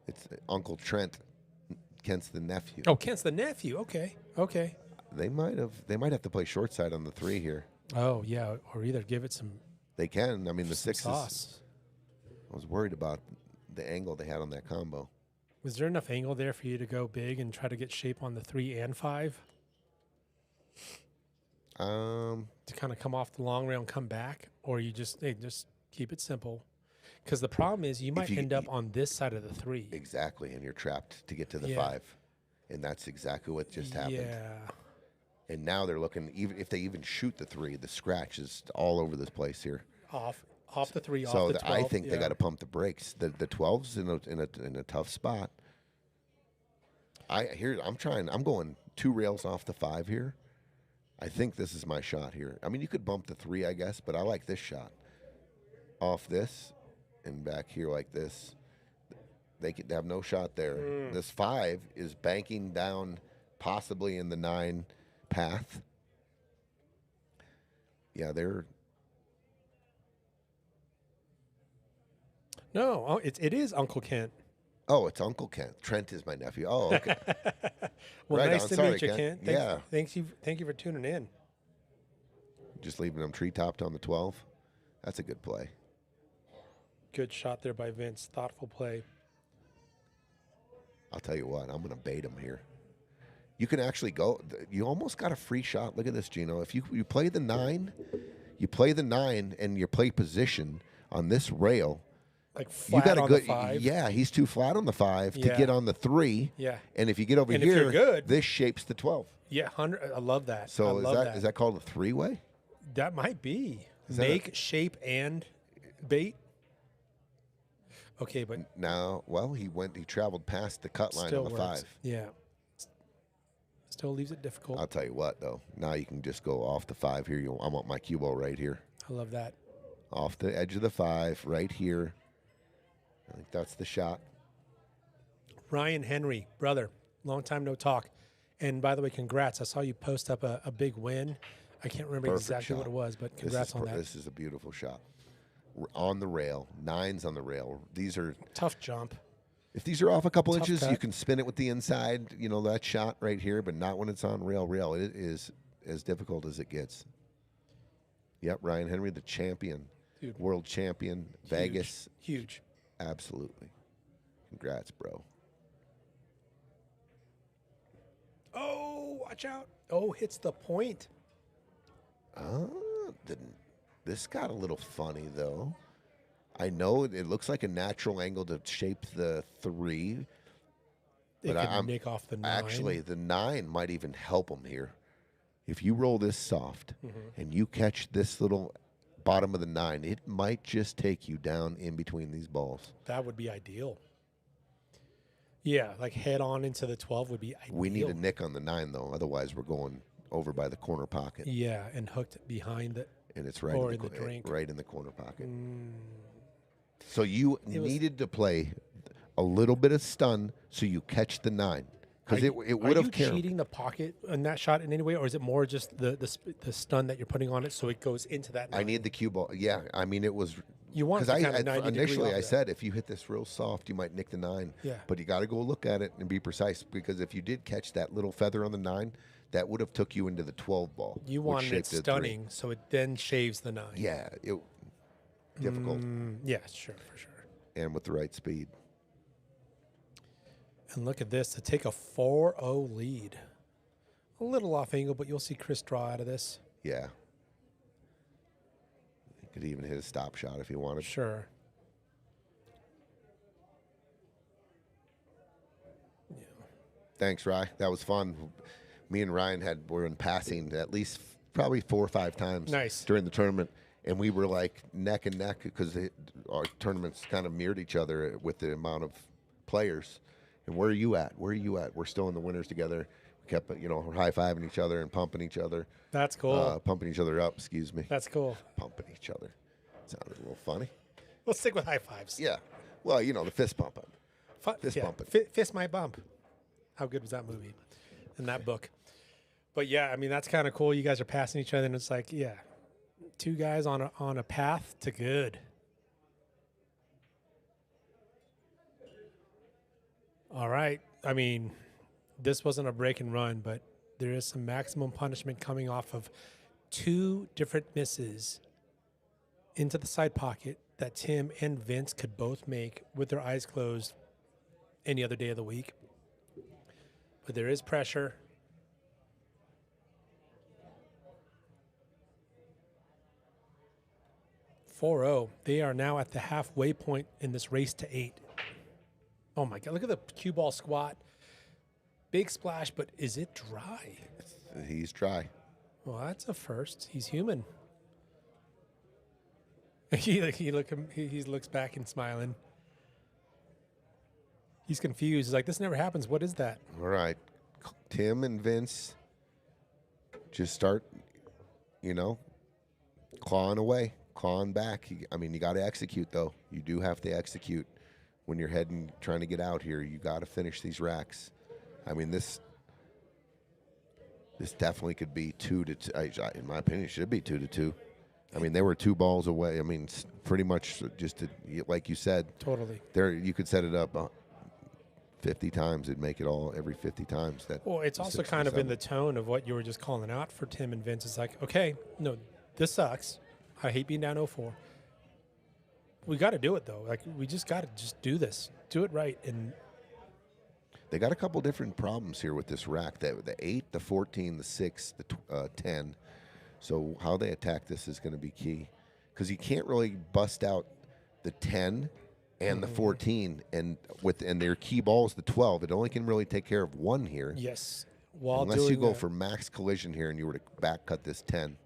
Speaker 3: It's Uncle Trent. Kent's the nephew.
Speaker 4: Oh, Kent's the nephew. Okay.
Speaker 3: They might have to play short side on the 3 here.
Speaker 4: Oh yeah, or either give it some.
Speaker 3: They can. I mean, the 6
Speaker 4: sauce.
Speaker 3: I was worried about the angle they had on that combo.
Speaker 4: Was there enough angle there for you to go big and try to get shape on the 3 and 5? To kind of come off the long rail and come back, or you just keep it simple. Because the problem is you might end up on this side of the 3.
Speaker 3: Exactly, and you're trapped to get to the 5. And that's exactly what just happened.
Speaker 4: Yeah.
Speaker 3: And now they're looking, even if they even shoot the 3, the scratch is all over this place here.
Speaker 4: Off the 3,
Speaker 3: So
Speaker 4: off the 12.
Speaker 3: I think they got to pump the brakes. The 12's in a tough spot. I'm going 2 rails off the 5 here. I think this is my shot here. I mean, you could bump the 3, I guess, but I like this shot. Off this and back here like this. They could have no shot there. This 5 is banking down possibly in the 9 path. Yeah, they're...
Speaker 4: No, it is Uncle Kent.
Speaker 3: Oh, it's Uncle Kent. Trent is my nephew. Oh, okay.
Speaker 4: Well,
Speaker 3: right
Speaker 4: nice
Speaker 3: on.
Speaker 4: to
Speaker 3: Sorry,
Speaker 4: meet you, Kent.
Speaker 3: Yeah.
Speaker 4: Thank you for tuning in.
Speaker 3: Just leaving them tree-topped on the 12. That's a good play.
Speaker 4: Good shot there by Vince. Thoughtful play.
Speaker 3: I'll tell you what, I'm going to bait him here. You can actually go. You almost got a free shot. Look at this, Gino. If you play the 9, and you play position on this rail.
Speaker 4: Like flat
Speaker 3: you got a
Speaker 4: on
Speaker 3: good,
Speaker 4: the 5.
Speaker 3: Yeah, he's too flat on the 5 to
Speaker 4: Yeah.
Speaker 3: get on the 3.
Speaker 4: Yeah.
Speaker 3: And if you get over
Speaker 4: And if
Speaker 3: here,
Speaker 4: you're good-
Speaker 3: this shapes the 12.
Speaker 4: Yeah, 100. I love that.
Speaker 3: So
Speaker 4: I love
Speaker 3: is that called a 3-way?
Speaker 4: That might be.
Speaker 3: Is that
Speaker 4: Make, shape, and bait. Okay, but
Speaker 3: No, well, he traveled past the cut line
Speaker 4: still
Speaker 3: on the
Speaker 4: works.
Speaker 3: 5.
Speaker 4: Yeah. Still leaves it difficult.
Speaker 3: I'll tell you what, though. Now you can just go off the 5 here. I want my cue ball right here.
Speaker 4: I love that.
Speaker 3: Off the edge of the 5, right here. I think that's the shot.
Speaker 4: Ryan Henry, brother, long time no talk. And by the way, congrats. I saw you post up a big win. I can't remember
Speaker 3: Perfect
Speaker 4: exactly what
Speaker 3: shot.
Speaker 4: it was, but congrats on that.
Speaker 3: This is a beautiful shot. On the rail, 9's on the rail. These are
Speaker 4: Tough jump.
Speaker 3: if these are off a couple
Speaker 4: Tough
Speaker 3: inches,
Speaker 4: cut.
Speaker 3: you can spin it with the inside. You know that shot right here, but not when it's on rail. It is as difficult as it gets. Yep, Ryan Henry, the champion,
Speaker 4: Dude.
Speaker 3: world champion, Vegas.
Speaker 4: Huge.
Speaker 3: Absolutely. Congrats, bro.
Speaker 4: Oh, watch out. Oh, hits the point.
Speaker 3: This got a little funny, though. I know it looks like a natural angle to shape the 3.
Speaker 4: It
Speaker 3: But
Speaker 4: could nick off the 9.
Speaker 3: Actually, the 9 might even help him here. If you roll this soft and you catch this little bottom of the 9, it might just take you down in between these balls.
Speaker 4: That would be ideal. Yeah, like head on into the 12 would be ideal.
Speaker 3: We need a nick on the 9, though. Otherwise, we're going over by the corner pocket.
Speaker 4: Yeah, and hooked behind it.
Speaker 3: And it's right
Speaker 4: Or
Speaker 3: in the,
Speaker 4: in the drink.
Speaker 3: right in the corner pocket. So you needed to play a little bit of stun so you catch the 9. Because it would have
Speaker 4: Are you
Speaker 3: carried.
Speaker 4: cheating the pocket in that shot in any way, or is it more just the stun that you're putting on it so it goes into that 9?
Speaker 3: I need the cue ball. Yeah, I mean, it was.
Speaker 4: You want it to kind of 90 degree
Speaker 3: initially
Speaker 4: off
Speaker 3: I
Speaker 4: that.
Speaker 3: said if you hit this real soft, you might nick the 9.
Speaker 4: Yeah.
Speaker 3: But you got to go look at it and be precise, because if you did catch that little feather on the 9, that would have took you into the 12 ball.
Speaker 4: You
Speaker 3: which
Speaker 4: wanted it
Speaker 3: shaped the 3.
Speaker 4: stunning, so it then shaves the 9.
Speaker 3: Yeah, difficult,
Speaker 4: Yeah, sure, for sure.
Speaker 3: and with the right speed.
Speaker 4: And look at this, to take a 4-0 lead. A little off angle, but you'll see Chris draw out of this.
Speaker 3: Yeah. You could even hit a stop shot if you wanted.
Speaker 4: Sure.
Speaker 3: Thanks, Rye. That was fun. Me and Ryan were in passing at least probably 4 or 5 times
Speaker 4: Nice.
Speaker 3: during the tournament, and we were like neck and neck because our tournaments kind of mirrored each other with the amount of players. And where are you at? Where are you at? We're still in the winners together. We kept, high-fiving each other and pumping each other.
Speaker 4: That's cool.
Speaker 3: Pumping each other up, excuse me.
Speaker 4: That's cool.
Speaker 3: Pumping each other. Sounded a little funny.
Speaker 4: We'll stick with high fives.
Speaker 3: Yeah. Well, the fist pumping. Fist
Speaker 4: yeah.
Speaker 3: bumping.
Speaker 4: Fist my bump. How good was that movie and that book? But yeah, I mean, that's kind of cool. You guys are passing each other, and it's like, yeah, 2 guys on a path to good. All right. I mean, this wasn't a break and run, but there is some maximum punishment coming off of 2 different misses into the side pocket that Tim and Vince could both make with their eyes closed any other day of the week. But there is pressure. They are now at the halfway point in this race to 8. Oh my God, look at the cue ball squat. Big splash, but is it dry?
Speaker 3: He's dry.
Speaker 4: Well, that's a first. He's human. He looks back and smiling. He's confused. He's like, this never happens. What is that?
Speaker 3: All right. Tim and Vince just start, clawing away, clawing back. I mean, you got to execute, though. You do have to execute when you're trying to get out here. You got to finish these racks. I mean, this definitely could be 2-2. In my opinion, it should be 2-2. I mean, they were 2 balls away. I mean, pretty much like you said.
Speaker 4: Totally.
Speaker 3: There, you could set it up 50 times. It'd make it all every 50 times.
Speaker 4: Well, it's also kind of in the tone of what you were just calling out for Tim and Vince. It's like, okay, no, this sucks. I hate being down 0-4. We got to do it, though. Like, we just got to just do this. Do it right. And
Speaker 3: they got a couple different problems here with this rack. The 8, the 14, the 6, the 10. So how they attack this is going to be key. Because you can't really bust out the 10 and the 14, and their key ball is the 12. It only can really take care of one here.
Speaker 4: yes.
Speaker 3: Unless you go for max collision here and you were to back cut this 10.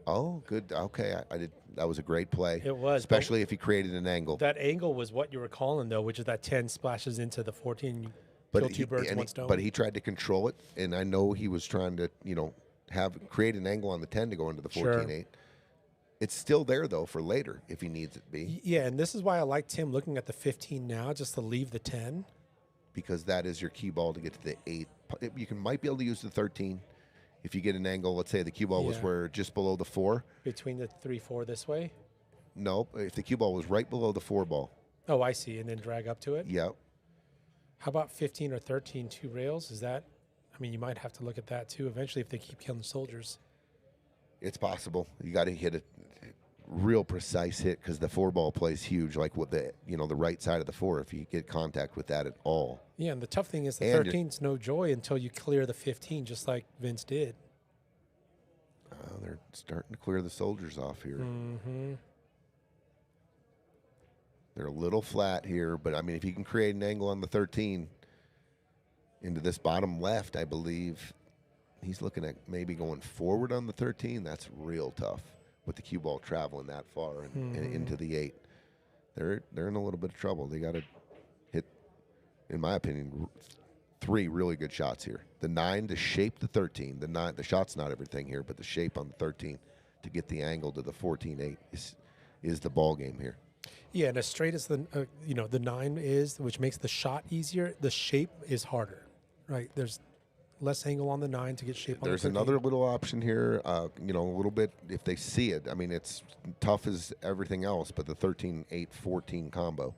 Speaker 3: Oh, good. Okay, I did. That was a great play.
Speaker 4: It was,
Speaker 3: especially if he created an angle.
Speaker 4: That angle was what you were calling, though, which is that 10 splashes into the 14. You
Speaker 3: But
Speaker 4: kill 2 birds, 1 stone.
Speaker 3: But he tried to control it, and I know he was trying to, create an angle on the 10 to go into the 14-8.
Speaker 4: Sure.
Speaker 3: It's still there, though, for later if he needs it to be.
Speaker 4: Yeah, and this is why I like Tim looking at the 15 now, just to leave the 10.
Speaker 3: Because that is your key ball to get to the 8. You might be able to use the 13 if you get an angle. Let's say the cue ball was where just below the 4.
Speaker 4: Between the 3-4 this way?
Speaker 3: No, if the cue ball was right below the 4 ball.
Speaker 4: Oh, I see, and then drag up to it?
Speaker 3: Yep.
Speaker 4: How about 15 or 13, 2 rails? Is that, I mean, you might have to look at that, too, eventually if they keep killing soldiers.
Speaker 3: It's possible. You got to hit a real precise hit because the 4 ball plays huge, like with the the right side of the 4. If you get contact with that at all.
Speaker 4: Yeah, and the tough thing is the 13's no joy until you clear the 15, just like Vince did.
Speaker 3: They're starting to clear the soldiers off here.
Speaker 4: Mm-hmm.
Speaker 3: They're a little flat here, but I mean, if you can create an angle on the 13 into this bottom left, I believe he's looking at maybe going forward on the 13. That's real tough with the cue ball traveling that far and into the 8. They're in a little bit of trouble. They got to hit, in my opinion, 3 really good shots here. The 9 to shape the 13. The shot's not everything here, but the shape on the 13 to get the angle to the 14-8 is the ball game here.
Speaker 4: Yeah, and as straight as the the 9 is, which makes the shot easier, the shape is harder, right? There's less angle on the 9 to get shape on the 13.
Speaker 3: There's another little option here, a little bit if they see it. I mean, it's tough as everything else, but the 13-8-14 combo.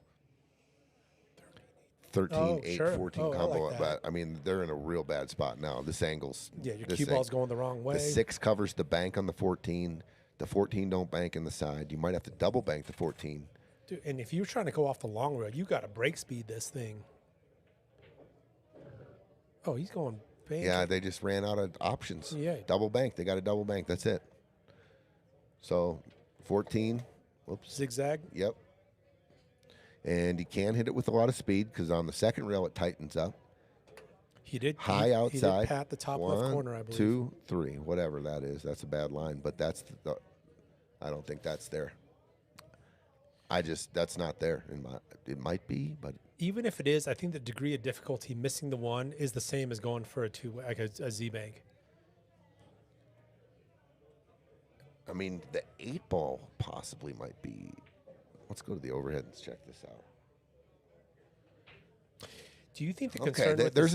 Speaker 3: 13-8-14 combo.
Speaker 4: like
Speaker 3: But I mean, they're in a real bad spot now. This angle's
Speaker 4: your cue ball's going the wrong way.
Speaker 3: The 6 covers the bank on the 14. The 14 don't bank in the side. You might have to double bank the 14.
Speaker 4: Dude, and if you're trying to go off the long rail, you got to break speed this thing. Oh, he's going bank.
Speaker 3: Yeah, they just ran out of options.
Speaker 4: Yeah.
Speaker 3: Double bank. They got a double bank. That's it. So 14. Whoops.
Speaker 4: Zigzag.
Speaker 3: Yep. And you can hit it with a lot of speed because on the second rail it tightens up.
Speaker 4: He did
Speaker 3: high outside.
Speaker 4: He did pat the top left corner, I believe.
Speaker 3: 2, 3, whatever that is. That's a bad line, but that's I don't think that's there. That's not there. It might be, but
Speaker 4: even if it is, I think the degree of difficulty missing the 1 is the same as going for a Z bank.
Speaker 3: I mean, the 8 ball possibly might be. Let's go to the overhead and check this out.
Speaker 4: Do you think the concern with
Speaker 3: there's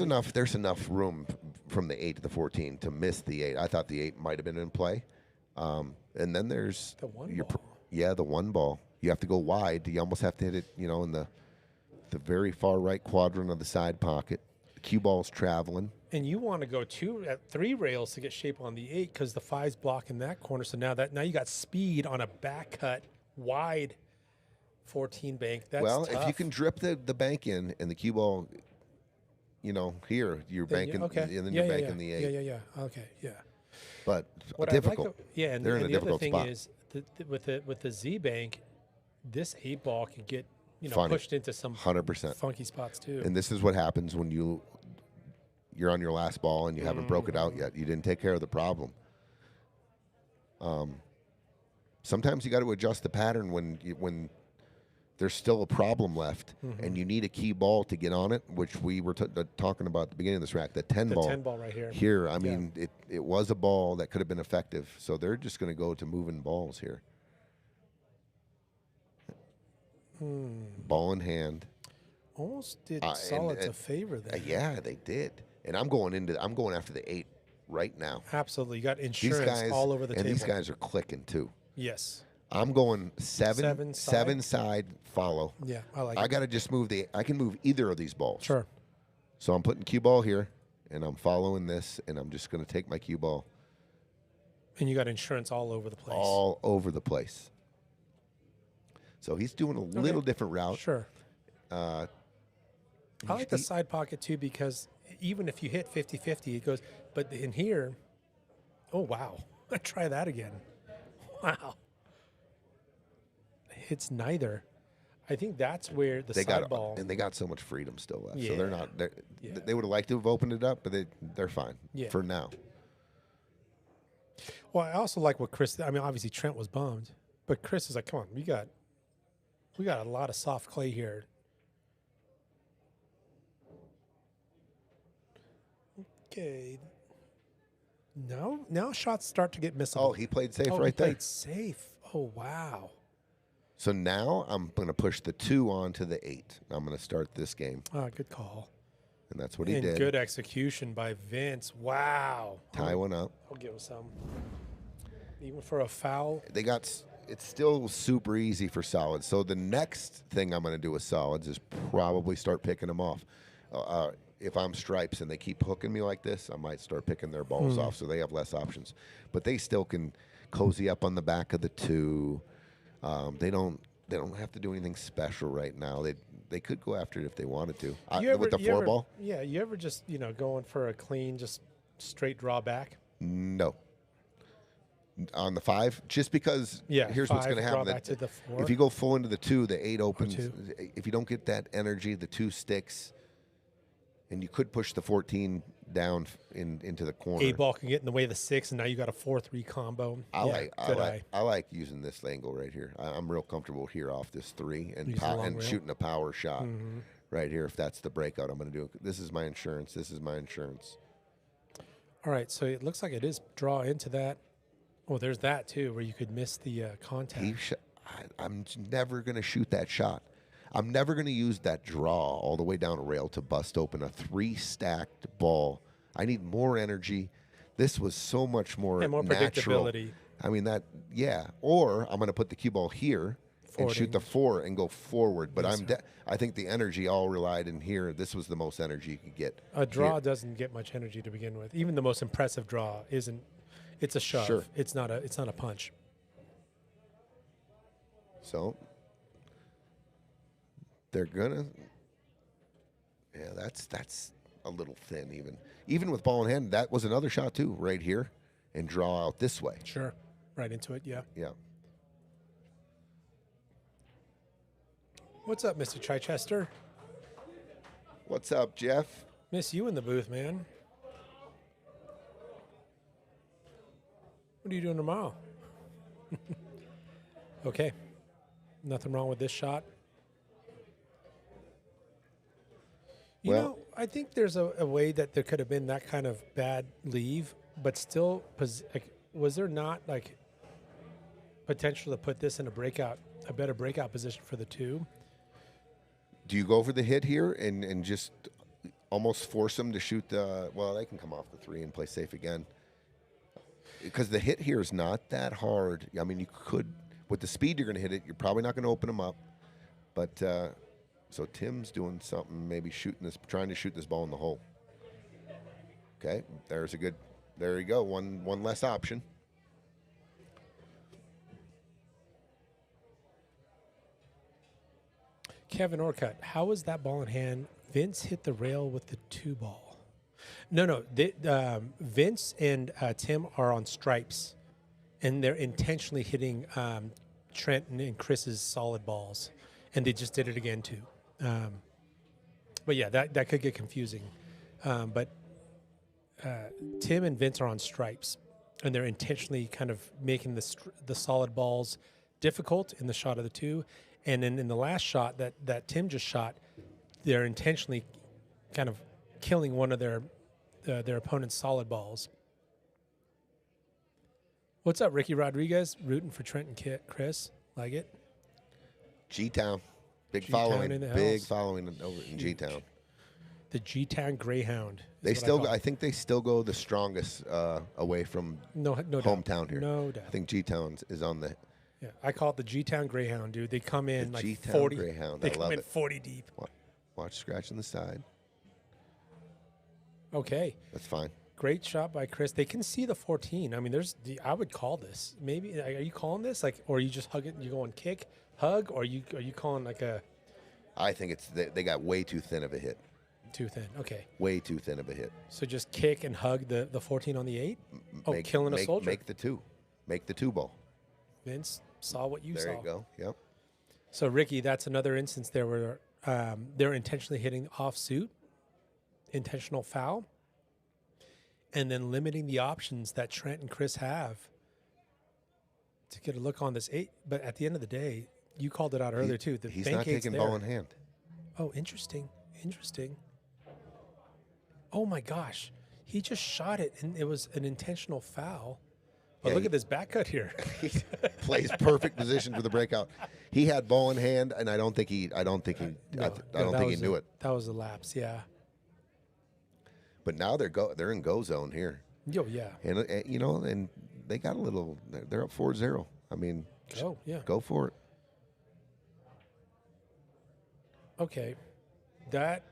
Speaker 3: enough room from the 8 to the 14 to miss the 8. I thought the 8 might have been in play. And then there's
Speaker 4: the 1 ball.
Speaker 3: Yeah, the 1 ball. You have to go wide. You almost have to hit it, in the very far right quadrant of the side pocket. The cue ball's traveling.
Speaker 4: And you want to go 3 rails to get shape on the 8 because the 5's blocking that corner. So now you got speed on a back cut wide 14 bank. That's tough.
Speaker 3: If you can drip the bank in and the cue ball, here you're banking, and then you're banking the 8.
Speaker 4: Yeah. Okay, yeah.
Speaker 3: But
Speaker 4: what
Speaker 3: difficult.
Speaker 4: And
Speaker 3: they're in a
Speaker 4: the
Speaker 3: difficult
Speaker 4: other thing
Speaker 3: spot.
Speaker 4: is with the Z bank, this 8 ball can get
Speaker 3: Funny.
Speaker 4: pushed into some
Speaker 3: 100%
Speaker 4: funky spots too.
Speaker 3: And this is what happens when you you're on your last ball and you haven't broke it out yet. You didn't take care of the problem. Sometimes you got to adjust the pattern when there's still a problem left and you need a key ball to get on it, which we were talking about at the beginning of this rack, the 10 ball.
Speaker 4: The 10 ball right here.
Speaker 3: Here, I mean, it was a ball that could have been effective. So they're just going to go to moving balls here. Ball in hand.
Speaker 4: Almost did Solids a favor there.
Speaker 3: Yeah, they did. And I'm going after the 8 right now.
Speaker 4: Absolutely. You got insurance all over the table.
Speaker 3: And these guys are clicking too.
Speaker 4: Yes.
Speaker 3: I'm going seven side follow.
Speaker 4: Yeah, I like
Speaker 3: it. I got to just move I can move either of these balls.
Speaker 4: Sure.
Speaker 3: So I'm putting cue ball here, and I'm following this, and I'm just going to take my cue ball.
Speaker 4: And you got insurance all over the place.
Speaker 3: All over the place. So he's doing a little different route.
Speaker 4: Sure. I like the side pocket too, because even if you hit 50-50, it goes, but in here, oh, wow. Try that again. Wow. Hits neither. I think that's where the side ball.
Speaker 3: And they got so much freedom still left. Yeah. So they're not. They would have liked to have opened it up, but they're fine for now.
Speaker 4: Well, I also like what Chris. I mean, obviously Trent was bummed, but Chris is like, "Come on, we got a lot of soft clay here." Okay. Now shots start to get missable.
Speaker 3: Oh, he played safe right there.
Speaker 4: He played safe. Oh, wow.
Speaker 3: So now I'm going to push the 2 onto the 8. I'm going to start this game.
Speaker 4: Oh, good call.
Speaker 3: And that's what he did.
Speaker 4: Good execution by Vince. Wow.
Speaker 3: Tie one up.
Speaker 4: I'll give him some. Even for a foul.
Speaker 3: It's still super easy for Solids. So the next thing I'm going to do with Solids is probably start picking them off. If I'm Stripes and they keep hooking me like this, I might start picking their balls off so they have less options. But they still can cozy up on the back of the 2. They don't have to do anything special right now. They could go after it if they wanted to. With the 4 ball?
Speaker 4: Yeah, you ever just, going for a clean, just straight draw back?
Speaker 3: No. On the 5, just because here's what's going to happen.
Speaker 4: Back to the 4.
Speaker 3: If you go full into the 2, the 8 opens. If you don't get that energy, the 2 sticks. And you could push the 14 down into the corner.
Speaker 4: 8 ball can get in the way of the 6, and now you got a 4-3 combo.
Speaker 3: I like using this angle right here. I'm real comfortable here off this 3 and shooting a power shot right here. If that's the breakout, I'm going to do it. This is my insurance.
Speaker 4: All right, so it looks like it is draw into that. Oh, there's that too, where you could miss the contact.
Speaker 3: I'm never going to shoot that shot. I'm never going to use that draw all the way down a rail to bust open a 3-stacked ball. I need more energy. This was so much more
Speaker 4: and more
Speaker 3: natural.
Speaker 4: Predictability.
Speaker 3: I mean, or I'm going to put the cue ball here and shoot the 4 and go forward. But I think the energy all relied in here. This was the most energy you could get.
Speaker 4: A draw doesn't get much energy to begin with. Even the most impressive draw isn't. It's a shove.
Speaker 3: Sure.
Speaker 4: It's not a punch.
Speaker 3: So they're gonna. Yeah, that's a little thin even with ball in hand. That was another shot too, right here, and draw out this way.
Speaker 4: Sure, right into it. Yeah.
Speaker 3: Yeah.
Speaker 4: What's up, Mr. Chichester?
Speaker 3: What's up, Jeff?
Speaker 4: Miss you in the booth, man. What are you doing tomorrow? Okay. Nothing wrong with this shot. You know, I think there's a way that there could have been that kind of bad leave, but still, was there not potential to put this in a better breakout position for the 2?
Speaker 3: Do you go for the hit here and just almost force them to shoot they can come off the 3 and play safe again? Because the hit here is not that hard. I mean, you could, with the speed you're going to hit it, you're probably not going to open them up. But, so Tim's doing something, maybe trying to shoot this ball in the hole. Okay, there you go, one less option.
Speaker 4: Kevin Orcutt, how was that ball in hand? Vince hit the rail with the 2 ball. No. Vince and Tim are on stripes, and they're intentionally hitting Trent and Chris's solid balls, and they just did it again too. But yeah, that could get confusing. But Tim and Vince are on stripes, and they're intentionally kind of making the solid balls difficult in the shot of the two. And then in the last shot that Tim just shot, they're intentionally kind of killing one of their opponent's solid balls. What's up, Ricky Rodriguez? Rooting for Trent and Chris. Like it?
Speaker 3: G-Town. Big
Speaker 4: G-Town
Speaker 3: following.
Speaker 4: in the
Speaker 3: Big
Speaker 4: house.
Speaker 3: following over in G-Town.
Speaker 4: The G-Town Greyhound.
Speaker 3: They still, I think they still go the strongest away from
Speaker 4: no
Speaker 3: hometown
Speaker 4: doubt.
Speaker 3: here.
Speaker 4: No doubt.
Speaker 3: I think G-Town is on the
Speaker 4: Yeah, I call it the G-Town Greyhound, dude. They come in like
Speaker 3: G-Town
Speaker 4: 40.
Speaker 3: Greyhound.
Speaker 4: They
Speaker 3: I
Speaker 4: come
Speaker 3: love
Speaker 4: in
Speaker 3: it.
Speaker 4: 40 deep.
Speaker 3: Watch scratching the side.
Speaker 4: Okay.
Speaker 3: That's fine.
Speaker 4: Great shot by Chris. They can see the 14. I mean, I would call this. Maybe are you calling this like, or are you just hugging? You going kick, hug, or are you calling like a
Speaker 3: I think it's they got way too thin of a hit.
Speaker 4: too thin? Okay.
Speaker 3: Way too thin of a hit.
Speaker 4: So just kick and hug the 14 on the 8. Killing a soldier.
Speaker 3: Make the 2. Make the 2 ball.
Speaker 4: Vince saw what you saw.
Speaker 3: There you go. Yep.
Speaker 4: So Ricky, that's another instance there where they're intentionally hitting off suit, intentional foul, and then limiting the options that Trent and Chris have to get a look on this 8. But at the end of the day, you called it out earlier too. The
Speaker 3: He's
Speaker 4: bank
Speaker 3: not
Speaker 4: eight's
Speaker 3: taking
Speaker 4: there.
Speaker 3: ball in hand.
Speaker 4: Oh, interesting. Oh my gosh, he just shot it, and it was an intentional foul. But
Speaker 3: Yeah,
Speaker 4: look at this back cut here.
Speaker 3: He plays perfect position for the breakout. He had ball in hand, and I don't think he
Speaker 4: No,
Speaker 3: knew it.
Speaker 4: That was a lapse, yeah.
Speaker 3: But now they're in go zone here,
Speaker 4: Yo, yeah.
Speaker 3: and and they got a little. They're up 4-0. I mean,
Speaker 4: Oh, yeah.
Speaker 3: go for it.
Speaker 4: Okay, that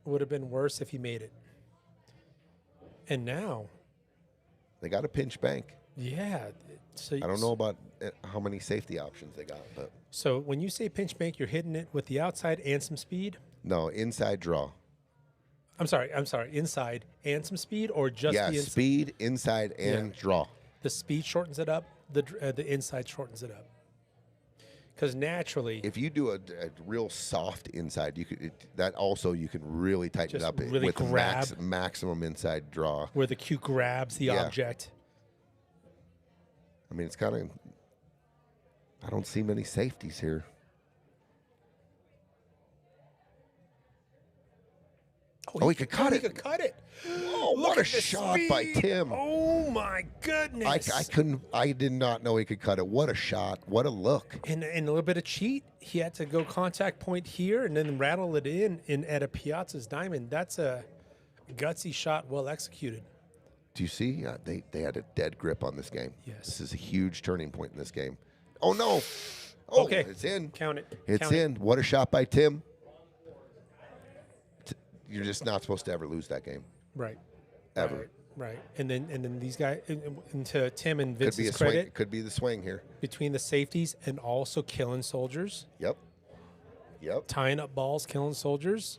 Speaker 4: would have been worse if he made it. And now,
Speaker 3: They got a pinch bank.
Speaker 4: yeah. So
Speaker 3: I don't know about how many safety options they got, but
Speaker 4: So when you say pinch bank, you're hitting it with the outside and some speed.
Speaker 3: no, inside draw.
Speaker 4: I'm sorry. Inside and some speed, or just
Speaker 3: Yeah,
Speaker 4: the inside?
Speaker 3: speed, inside, and draw.
Speaker 4: The speed shortens it up. The inside shortens it up. Because naturally,
Speaker 3: If you do a real soft inside, you could you can really tighten
Speaker 4: Just
Speaker 3: it up
Speaker 4: really
Speaker 3: with
Speaker 4: grab.
Speaker 3: maximum inside draw.
Speaker 4: where the cue grabs the
Speaker 3: Yeah.
Speaker 4: object.
Speaker 3: I mean, it's kind of. I don't see many safeties here. Oh, he could cut it.
Speaker 4: He could cut it.
Speaker 3: Oh,
Speaker 4: Look
Speaker 3: what a
Speaker 4: at the
Speaker 3: shot by
Speaker 4: speed.
Speaker 3: Tim!
Speaker 4: Oh my goodness!
Speaker 3: I did not know he could cut it. What a shot! What a look!
Speaker 4: And a little bit of cheat. He had to go contact point here and then rattle it in at a Piazza's diamond. That's a gutsy shot, well executed.
Speaker 3: Do you see? They had a dead grip on this game.
Speaker 4: Yes.
Speaker 3: This is a huge turning point in this game. Oh no! Oh,
Speaker 4: Okay.
Speaker 3: it's in.
Speaker 4: Count it.
Speaker 3: It's
Speaker 4: Count it.
Speaker 3: in. What a shot by Tim! You're just not supposed to ever lose that game.
Speaker 4: Right.
Speaker 3: Ever.
Speaker 4: Right. And then these guys, and to Tim and
Speaker 3: Could be a
Speaker 4: Vince's
Speaker 3: swing.
Speaker 4: credit,
Speaker 3: Could be the swing here.
Speaker 4: between the safeties and also killing soldiers,
Speaker 3: Yep.
Speaker 4: tying up balls, killing soldiers.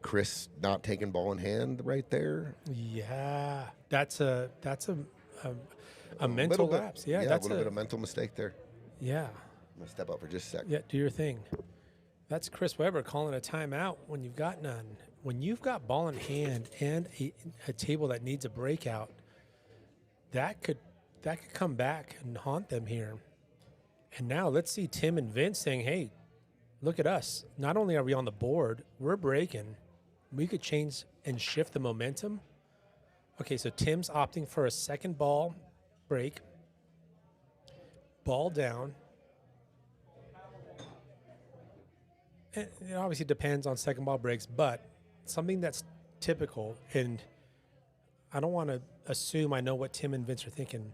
Speaker 3: Chris not taking ball in hand right there.
Speaker 4: Yeah, that's a mental
Speaker 3: Little bit.
Speaker 4: lapse. Yeah,
Speaker 3: a
Speaker 4: that's
Speaker 3: little bit of mental mistake there.
Speaker 4: yeah.
Speaker 3: I'm gonna step up for just a sec.
Speaker 4: Yeah, do your thing. That's Chris Webber calling a timeout when you've got none. When you've got ball in hand and a table that needs a breakout, that could come back and haunt them here. And now let's see Tim and Vince saying, "Hey, look at us. Not only are we on the board, we're breaking. We could change and shift the momentum." Okay, so Tim's opting for a second ball break. Ball down. It obviously depends on second ball breaks, but something that's typical, and I don't want to assume I know what Tim and Vince are thinking,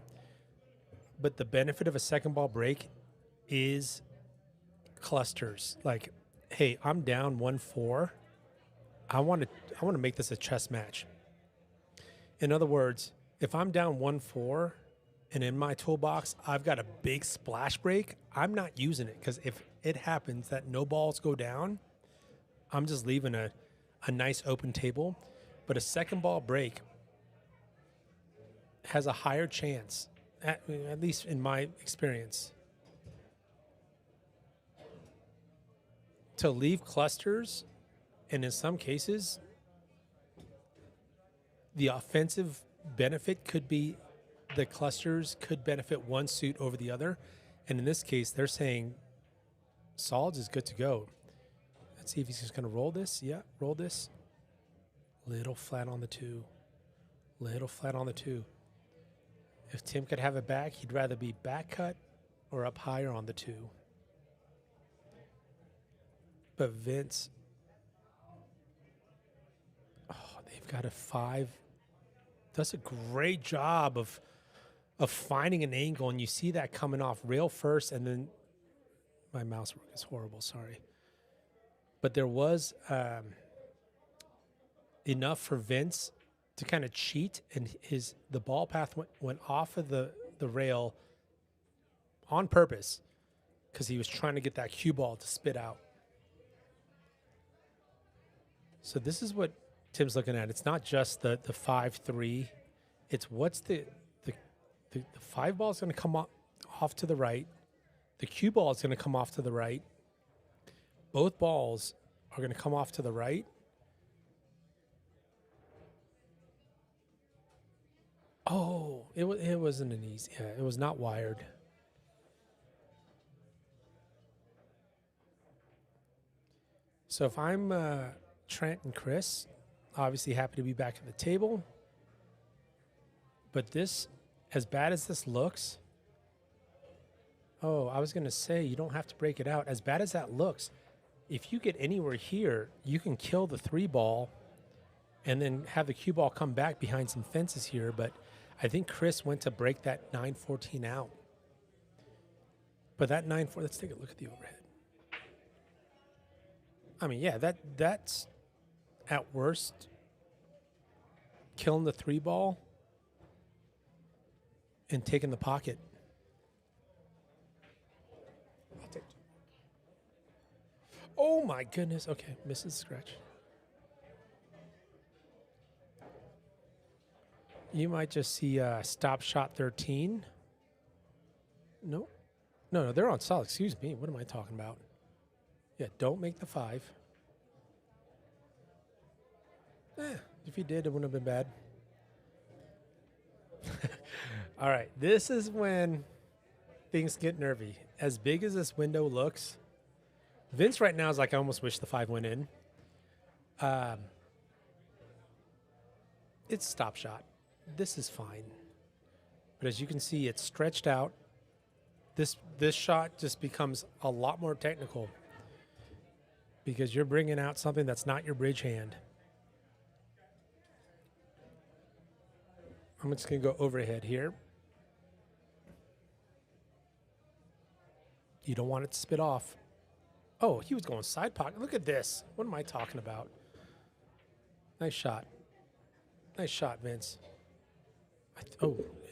Speaker 4: but the benefit of a second ball break is clusters. Like, hey, I'm down 1-4. I want to make this a chess match. In other words, if I'm down 1-4 and in my toolbox I've got a big splash break, I'm not using it, because if it happens that no balls go down, I'm just leaving a nice open table. But a second ball break has a higher chance, at least in my experience, to leave clusters, and in some cases, the offensive benefit could be the clusters could benefit one suit over the other. And in this case, they're saying solids is good to go. Let's see if he's just going to roll this. Yeah, roll this. Little flat on the 2. Little flat on the 2. If Tim could have it back, he'd rather be back cut or up higher on the 2. But Vince, they've got a 5. Does a great job of finding an angle, and you see that coming off rail first, and then my mouse work is horrible, sorry. But there was enough for Vince to kind of cheat, and the ball path went off of the rail on purpose because he was trying to get that cue ball to spit out. So this is what Tim's looking at. It's not just the 5-3. It's what's the 5 ball is going to come off to the right. The cue ball is going to come off to the right. Both balls are going to come off to the right. Oh, it wasn't an easy. Yeah, it was not wired. So if I'm Trent and Chris, obviously happy to be back at the table. But this, as bad as this looks, I was going to say you don't have to break it out. As bad as that looks, if you get anywhere here, you can kill the 3 ball and then have the cue ball come back behind some fences here. But I think Chris went to break that 9-14 out. But that 9-4, let's take a look at the overhead. I mean, yeah, that's at worst killing the 3 ball and taking the pocket. I'll take 2. Oh my goodness. Okay, misses scratch. You might just see stop shot 13. No, they're on solid. Excuse me. What am I talking about? Yeah, don't make the 5. If you did, it wouldn't have been bad. All right, this is when things get nervy. As big as this window looks, Vince right now is like, I almost wish the 5 went in. It's stop shot. This is fine. But as you can see, it's stretched out. This shot just becomes a lot more technical because you're bringing out something that's not your bridge hand. I'm just going to go overhead here. You don't want it to spit off. Oh, he was going side pocket. Look at this. What am I talking about? Nice shot. Nice shot, Vince.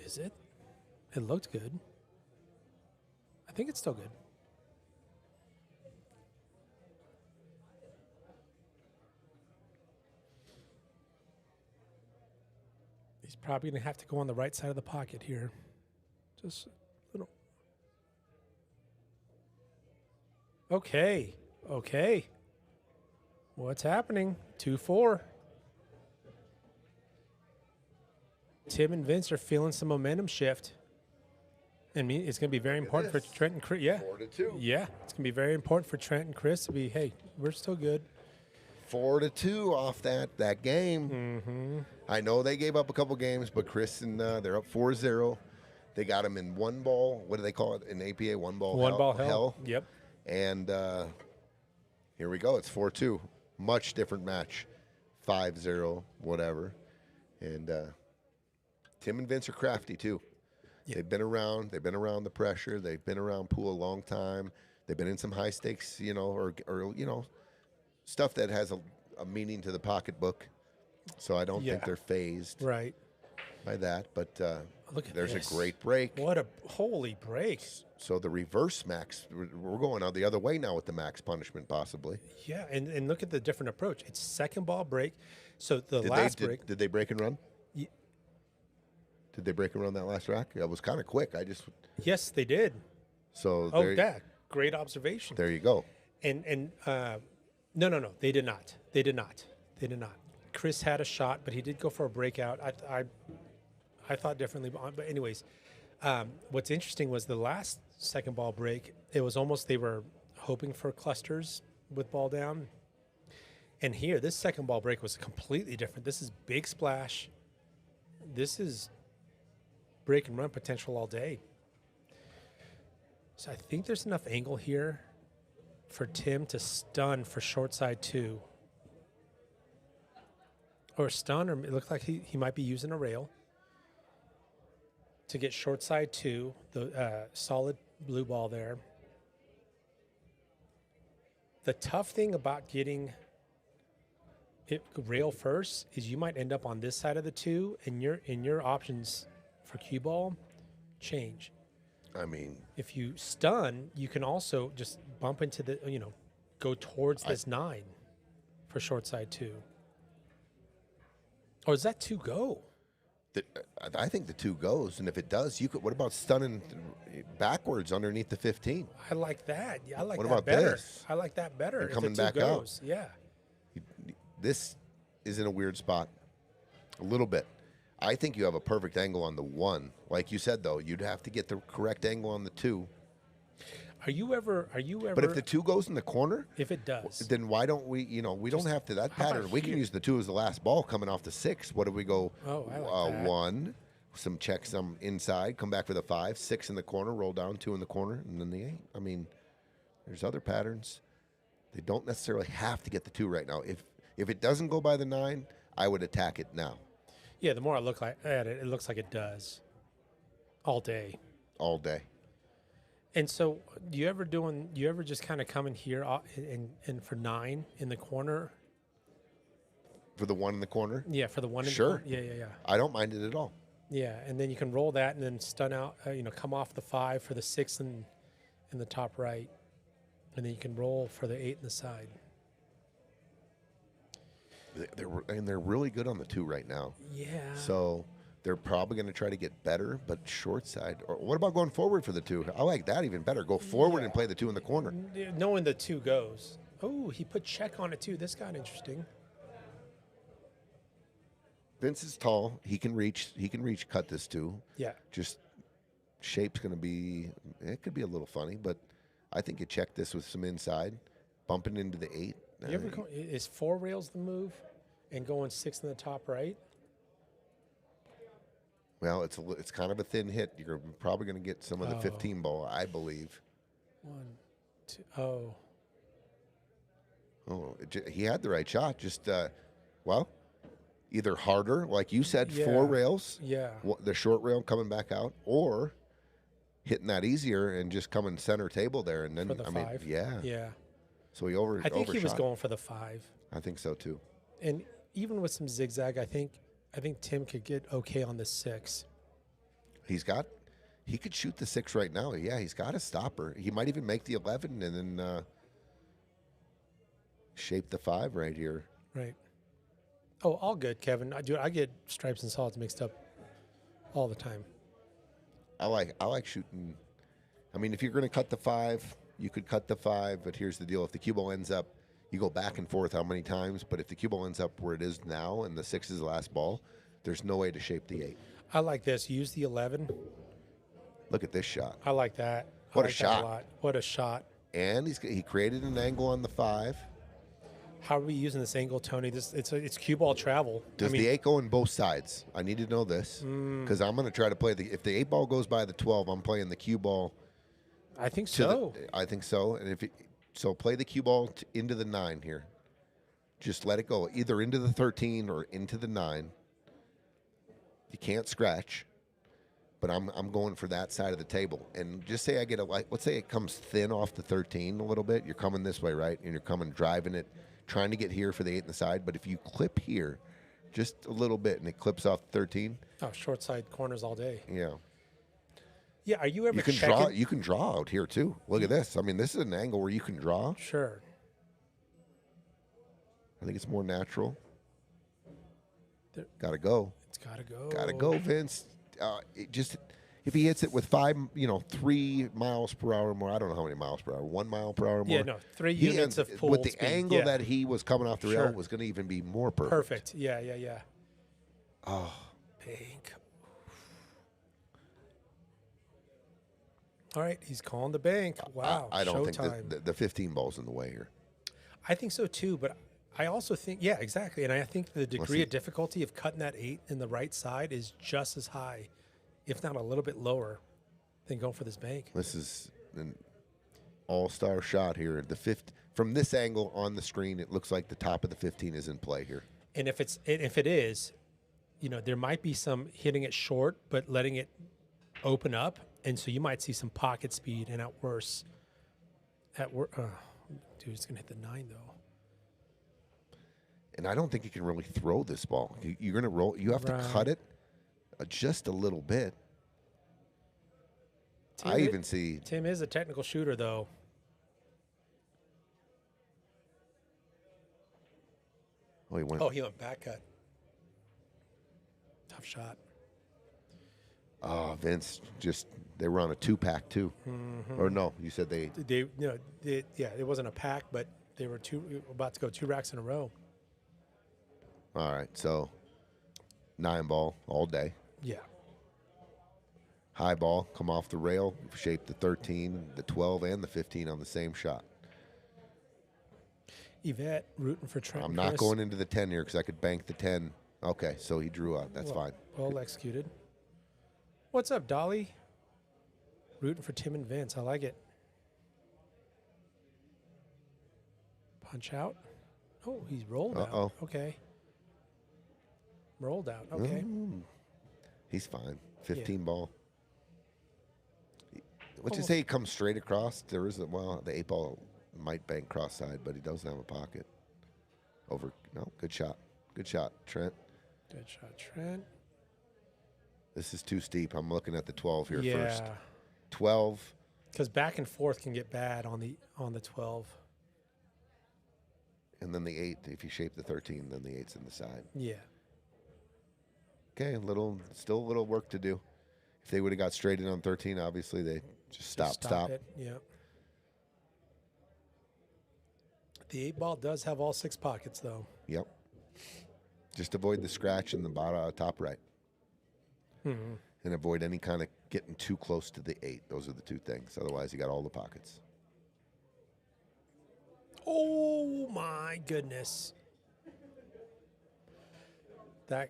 Speaker 4: Is it? It looked good. I think it's still good. He's probably going to have to go on the right side of the pocket here. Just a little. Okay. What's happening? 2-4. Tim and Vince are feeling some momentum shift. And it's going to be very important for Trent and Chris. Yeah.
Speaker 3: 4-2.
Speaker 4: Yeah. It's going to be very important for Trent and Chris to be, hey, we're still good.
Speaker 3: 4-2 off that game.
Speaker 4: Mm-hmm.
Speaker 3: I know they gave up a couple games, but Chris and they're up 4-0. They got them in 1 ball. What do they call it in APA? 1 ball.
Speaker 4: 1 ball hell. Yep.
Speaker 3: And here we go. It's 4-2. Much different match. 5-0, whatever. And Tim and Vince are crafty too. Yep. They've been around the pressure. They've been around pool a long time. They've been in some high stakes, or stuff that has a meaning to the pocketbook. So I don't think they're phased by that. But
Speaker 4: look at
Speaker 3: there's
Speaker 4: this.
Speaker 3: a great break.
Speaker 4: What a holy break.
Speaker 3: So the reverse max, we're going out the other way now with the max punishment possibly.
Speaker 4: Yeah, and look at the different approach. It's second ball break. So the last break.
Speaker 3: Did they break and run? Did they break and run that last rack? That was kind of quick.
Speaker 4: Yes, they did.
Speaker 3: So
Speaker 4: great observation.
Speaker 3: There you go.
Speaker 4: And no, they did not. They did not. Chris had a shot, but he did go for a breakout. I thought differently, but anyways, what's interesting was the last second ball break. It was almost they were hoping for clusters with ball down, and here this second ball break was completely different. This is big splash. This is break and run potential all day. So I think there's enough angle here for Tim to stun for short side 2. Or stun, or it looks like he might be using a rail to get short side 2, the solid blue ball there. The tough thing about getting it rail first is you might end up on this side of the 2, and your options for cue ball change.
Speaker 3: I mean,
Speaker 4: if you stun, you can also just bump into the, go towards this 9 for short side 2. Or does that 2 go?
Speaker 3: I think the 2 goes, and if it does, you could. What about stunning backwards underneath the 15?
Speaker 4: I like that. Yeah, I like
Speaker 3: what
Speaker 4: that
Speaker 3: about
Speaker 4: better.
Speaker 3: This?
Speaker 4: I like that better.
Speaker 3: And
Speaker 4: if
Speaker 3: coming
Speaker 4: the 2
Speaker 3: back
Speaker 4: goes.
Speaker 3: out.
Speaker 4: Yeah.
Speaker 3: This is in a weird spot, a little bit. I think you have a perfect angle on the 1. Like you said, though, you'd have to get the correct angle on the 2.
Speaker 4: Are you ever?
Speaker 3: But if the 2 goes in the corner,
Speaker 4: if it does,
Speaker 3: then why don't we? We don't have to that pattern. We can use the 2 as the last ball coming off the 6. What do we go?
Speaker 4: Oh, I like that.
Speaker 3: 1, some checks, some inside, come back for the 5, 6 in the corner, roll down 2 in the corner, and then the 8. I mean, there's other patterns. They don't necessarily have to get the 2 right now. If it doesn't go by the 9, I would attack it now.
Speaker 4: Yeah, the more I look at it, it looks like it does. All day.
Speaker 3: All day.
Speaker 4: And so, you ever just kind of come in here and for 9 in the corner?
Speaker 3: For the 1 in the corner?
Speaker 4: Yeah, for the 1 in
Speaker 3: sure.
Speaker 4: the corner. Yeah.
Speaker 3: I don't mind it at all.
Speaker 4: Yeah, and then you can roll that and then stun out, come off the 5 for the 6 in the top right. And then you can roll for the 8 in the side.
Speaker 3: They're really good on the 2 right now.
Speaker 4: Yeah.
Speaker 3: So they're probably going to try to get better, but short side. Or what about going forward for the 2? I like that even better. Go forward and play the 2 in the corner.
Speaker 4: Knowing the 2 goes. Oh, he put check on it too. This got interesting.
Speaker 3: Vince is tall. He can reach. Cut this 2.
Speaker 4: Yeah.
Speaker 3: Just shape's going to be. It could be a little funny, but I think you check this with some inside, bumping into the 8.
Speaker 4: Is 4 rails the move, and going 6 in the top right?
Speaker 3: Well, it's kind of a thin hit. You're probably going to get some of the 15 ball, I believe.
Speaker 4: 1, 2. Oh.
Speaker 3: Oh, he had the right shot. Just either harder, like you said, 4 rails.
Speaker 4: Yeah.
Speaker 3: The short rail coming back out, or hitting that easier and just coming center table there, and then
Speaker 4: for the 5.
Speaker 3: Yeah. So he
Speaker 4: I think he was
Speaker 3: overshot.
Speaker 4: going for the 5.
Speaker 3: I think so too.
Speaker 4: And even with some zigzag, I think Tim could get okay on the 6.
Speaker 3: He could shoot the 6 right now. Yeah, he's got a stopper. He might even make the 11 and then shape the 5 right here.
Speaker 4: Right. Oh, all good, Kevin. I get stripes and solids mixed up all the time.
Speaker 3: I like shooting. I mean, if you're going to cut the 5, you could cut the 5, but here's the deal. If the cue ball ends up, you go back and forth how many times, but if the cue ball ends up where it is now and the 6 is the last ball, there's no way to shape the 8.
Speaker 4: I like this. Use the 11.
Speaker 3: Look at this shot.
Speaker 4: I like that.
Speaker 3: What
Speaker 4: I
Speaker 3: a
Speaker 4: like
Speaker 3: shot.
Speaker 4: that a lot. What a shot.
Speaker 3: And he created an angle on the 5.
Speaker 4: How are we using this angle, Tony? It's cue ball travel.
Speaker 3: Does the 8 go in both sides? I need to know this because I'm going to try to play if the 8 ball goes by the 12, I'm playing the cue ball.
Speaker 4: I think so.
Speaker 3: I think so. And so play the cue ball into the 9 here. Just let it go either into the 13 or into the 9. You can't scratch, but I'm going for that side of the table. And just say I get let's say it comes thin off the 13 a little bit. You're coming this way, right? And you're coming driving it, trying to get here for the 8 in the side. But if you clip here just a little bit and it clips off the 13.
Speaker 4: Oh, short side corners all day.
Speaker 3: Yeah.
Speaker 4: Yeah, are you ever
Speaker 3: You can
Speaker 4: checking?
Speaker 3: draw. You can draw out here too. Look at this. I mean, this is an angle where you can draw.
Speaker 4: Sure.
Speaker 3: I think it's more natural. Got to go.
Speaker 4: It's got to go.
Speaker 3: Got to go, Vince. if he hits it with 3 miles per hour more, I don't know how many miles per hour, 1 mile per hour more.
Speaker 4: Yeah, no, 3
Speaker 3: he
Speaker 4: units of pull
Speaker 3: with the
Speaker 4: speed.
Speaker 3: angle
Speaker 4: Yeah.
Speaker 3: that he was coming off the rail
Speaker 4: Sure.
Speaker 3: was going to even be more perfect.
Speaker 4: Perfect. Yeah.
Speaker 3: Oh,
Speaker 4: Bank. All right, he's calling the bank. Wow.
Speaker 3: I don't
Speaker 4: Showtime.
Speaker 3: think the 15 ball's in the way here.
Speaker 4: I think so too, but I also think, yeah, exactly. And I think the degree
Speaker 3: see.
Speaker 4: of difficulty of cutting that 8 in the right side is just as high, if not a little bit lower, than going for this bank.
Speaker 3: This is an all-star shot here. From this angle on the screen, it looks like the top of the 15 is in play here.
Speaker 4: And if it is, there might be some hitting it short, but letting it open up. And so you might see some pocket speed, and at worst, dude, it's going to hit the 9, though.
Speaker 3: And I don't think you can really throw this ball. You're going to roll. You have to cut it just a little bit.
Speaker 4: Tim is a technical shooter, though.
Speaker 3: Oh,
Speaker 4: he went back cut. Tough shot.
Speaker 3: Oh, Vince, they were on a 2-pack too.
Speaker 4: Mm-hmm.
Speaker 3: Or no, you said they.
Speaker 4: It wasn't a pack, but they were about to go 2 racks in a row.
Speaker 3: All right, so 9 ball all day.
Speaker 4: Yeah.
Speaker 3: High ball, come off the rail, shape the 13, the 12, and the 15 on the same shot.
Speaker 4: Yvette rooting for Trent.
Speaker 3: I'm not going into the 10 here because I could bank the 10. Okay, so he drew out. That's fine.
Speaker 4: Well executed. What's up, Dolly? Rooting for Tim and Vince. I like it. Punch out. Oh, he's rolled out. Okay. Rolled out. Okay.
Speaker 3: He's fine. 15 ball. Let's
Speaker 4: Almost.
Speaker 3: just say he comes straight across. The 8 ball might bank cross side, but he doesn't have a pocket. Good shot. Good shot, Trent.
Speaker 4: Good shot, Trent.
Speaker 3: This is too steep. I'm looking at the 12 here
Speaker 4: Yeah.
Speaker 3: first. 12.
Speaker 4: Because back and forth can get bad on the 12.
Speaker 3: And then the 8. If you shape the 13, then the 8's in the side.
Speaker 4: Yeah.
Speaker 3: Okay, still a little work to do. If they would have got straight in on 13, obviously they just stop.
Speaker 4: It. Yeah. The 8 ball does have all 6 pockets, though.
Speaker 3: Yep. Just avoid the scratch in the top right.
Speaker 4: Mm-hmm.
Speaker 3: And avoid any kind of getting too close to the 8. Those are the 2 things. Otherwise, you got all the pockets.
Speaker 4: Oh, my goodness. That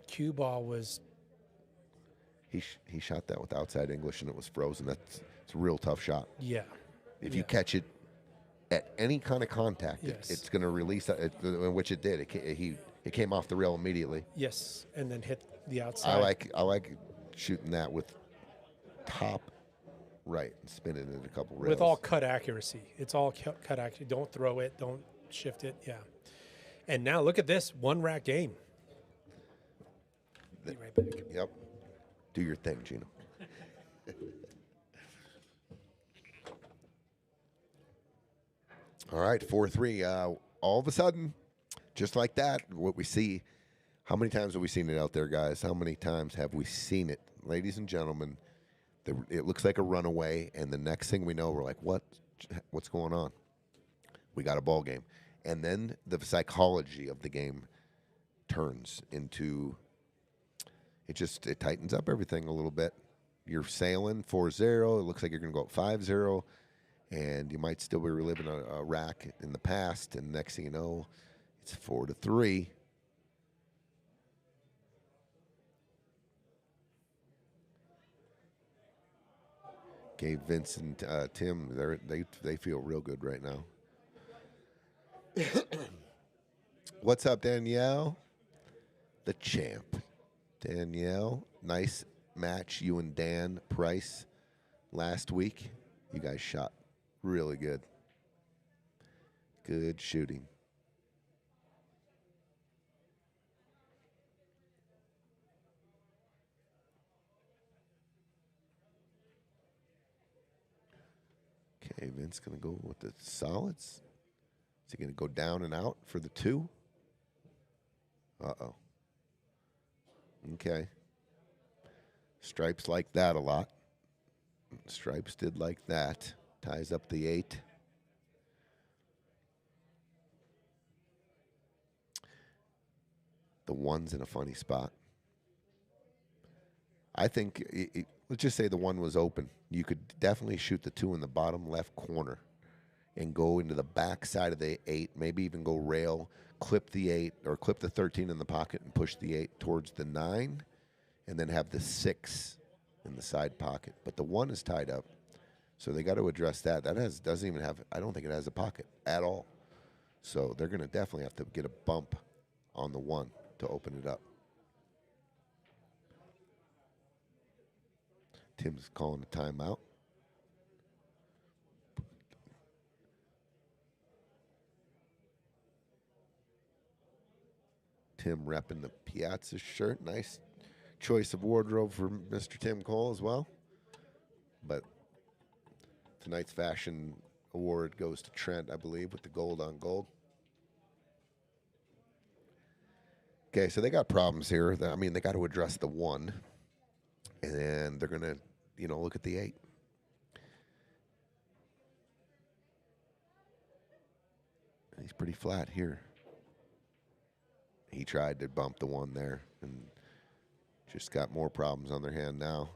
Speaker 4: cue ball was...
Speaker 3: He shot that with outside English, and it was frozen. It's a real tough shot.
Speaker 4: Yeah.
Speaker 3: If you catch it at any kind of contact,
Speaker 4: Yes.
Speaker 3: it's going to release, which it did. It came off the rail immediately.
Speaker 4: Yes, and then hit the outside.
Speaker 3: I like shooting that with top right and spinning it a couple rails.
Speaker 4: With all cut accuracy. It's all cut accuracy. Don't throw it. Don't shift it. Yeah. And now look at this 1 rack game. Be right back.
Speaker 3: Yep. Do your thing, Gino. All right, 4-3. All of a sudden, just like that, what we see, how many times have we seen it out there, guys? How many times have we seen it? Ladies and gentlemen, it looks like a runaway, and the next thing we know, we're like, what's going on? We got a ball game. And then the psychology of the game turns into, it tightens up everything a little bit. You're sailing 4-0. It looks like you're going to go up 5-0. And you might still be reliving a rack in the past. And next thing you know, it's 4-3. Okay, Vince and Tim, they feel real good right now. What's up, Danielle? The champ. Danielle, nice match, you and Dan Price last week. You guys shot really good. Good shooting. Okay, Vince going to go with the solids. Is he going to go down and out for the 2? Uh-oh. Okay. Stripes like that a lot. Stripes did like that. Ties up the 8. The 1's in a funny spot. I think, let's just say the 1 was open. You could definitely shoot the 2 in the bottom left corner and go into the back side of the 8, maybe even go rail, clip the 8, or clip the 13 in the pocket and push the 8 towards the 9, and then have the 6 in the side pocket. But the 1 is tied up, so they got to address that. That doesn't even have, I don't think it has a pocket at all. So they're going to definitely have to get a bump on the 1 to open it up. Tim's calling a timeout. Tim repping the Piazza shirt. Nice choice of wardrobe for Mr. Tim Cole as well. But tonight's fashion award goes to Trent, I believe, with the gold on gold. Okay, so they got problems here. I mean, they got to address the 1, and then they're going to, look at the 8. He's pretty flat here. He tried to bump the 1 there and just got more problems on their hand now.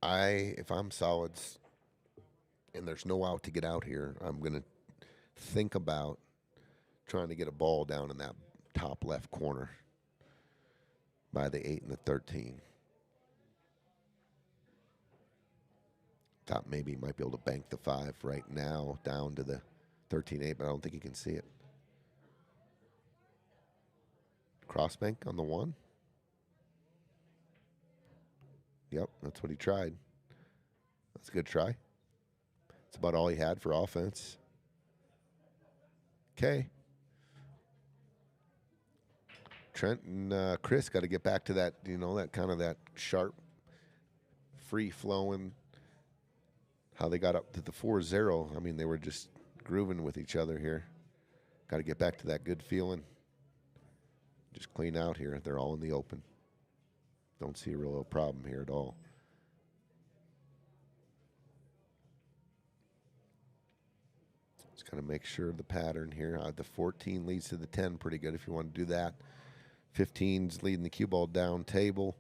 Speaker 3: If I'm solids and there's no out to get out here, I'm going to think about trying to get a ball down in that top left corner by the 8 and the 13. Top maybe might be able to bank the 5 right now down to the 13-8, but I don't think he can see it. Cross bank on the 1. Yep, that's what he tried. That's a good try. It's about all he had for offense. Okay. Trent and Chris got to get back to that, that kind of that sharp, free-flowing, how they got up to the 4-0. I mean, they were just grooving with each other here. Got to get back to that good feeling. Just clean out here. They're all in the open. Don't see a real problem here at all. Just got to make sure the pattern here. The 14 leads to the 10. Pretty good if you want to do that. 15's leading the cue ball down table.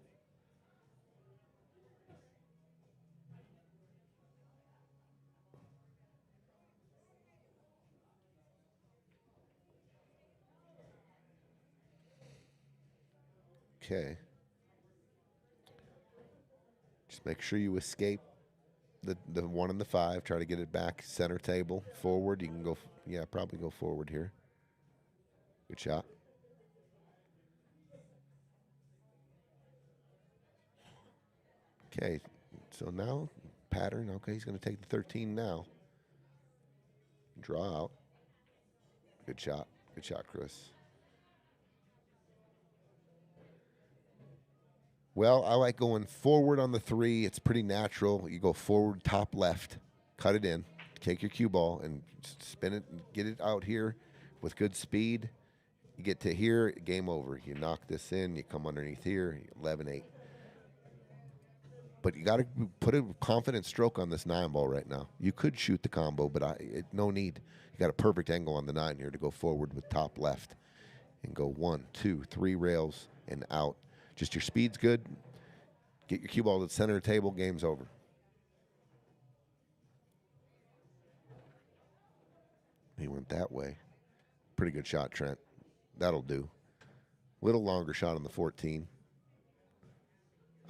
Speaker 3: Okay. Just make sure you escape the 1 and the 5. Try to get it back center table. Forward. You can go, probably go forward here. Good shot. Okay. So now, pattern. Okay, he's going to take the 13 now. Draw out. Good shot. Good shot, Chris. Well, I like going forward on the 3. It's pretty natural. You go forward, top left, cut it in, take your cue ball, and spin it, and get it out here with good speed. You get to here, game over. You knock this in, you come underneath here, 11-8. But you got to put a confident stroke on this 9 ball right now. You could shoot the combo, but no need. You got a perfect angle on the 9 here to go forward with top left and go 1, 2, 3 rails and out. Just your speed's good. Get your cue ball to the center of the table. Game's over. He went that way. Pretty good shot, Trent. That'll do. Little longer shot on the 14.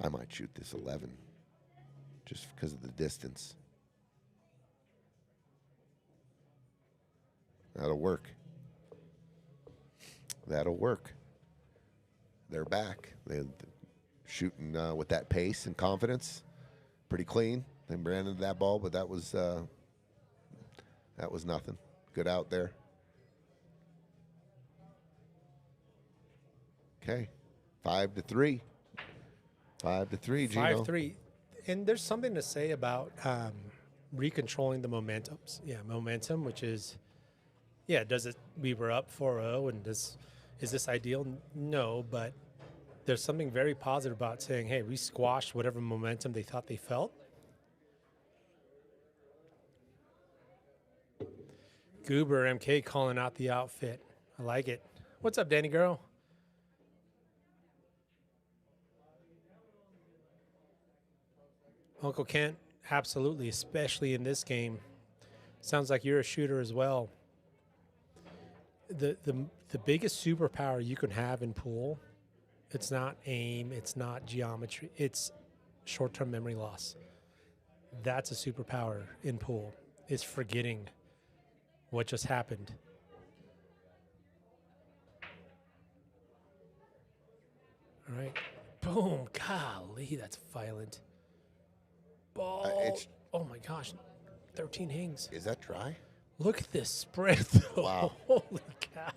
Speaker 3: I might shoot this 11 just because of the distance. That'll work. That'll work. They're back. They're shooting with that pace and confidence. Pretty clean. They ran into that ball, but that was nothing. Good out there. Okay, 5-3. 5-3, Gino.
Speaker 4: 5-3. And there's something to say about recontrolling the momentums. Yeah, momentum, which is, does it, we were up 4-0, and does, Is this ideal? No, but there's something very positive about saying, hey, we squashed whatever momentum they thought they felt. Goober MK calling out the outfit. I like it. What's up, Danny girl? Uncle Kent, absolutely, especially in this game. Sounds like you're a shooter as well. The biggest superpower you can have in pool, it's not aim, it's not geometry, it's short-term memory loss. That's a superpower in pool, is forgetting what just happened. All right. Boom. Golly, that's violent. Ball. Oh, my gosh. 13 hangs.
Speaker 3: Is that dry?
Speaker 4: Look at this spread, though.
Speaker 3: Wow.
Speaker 4: Holy cow.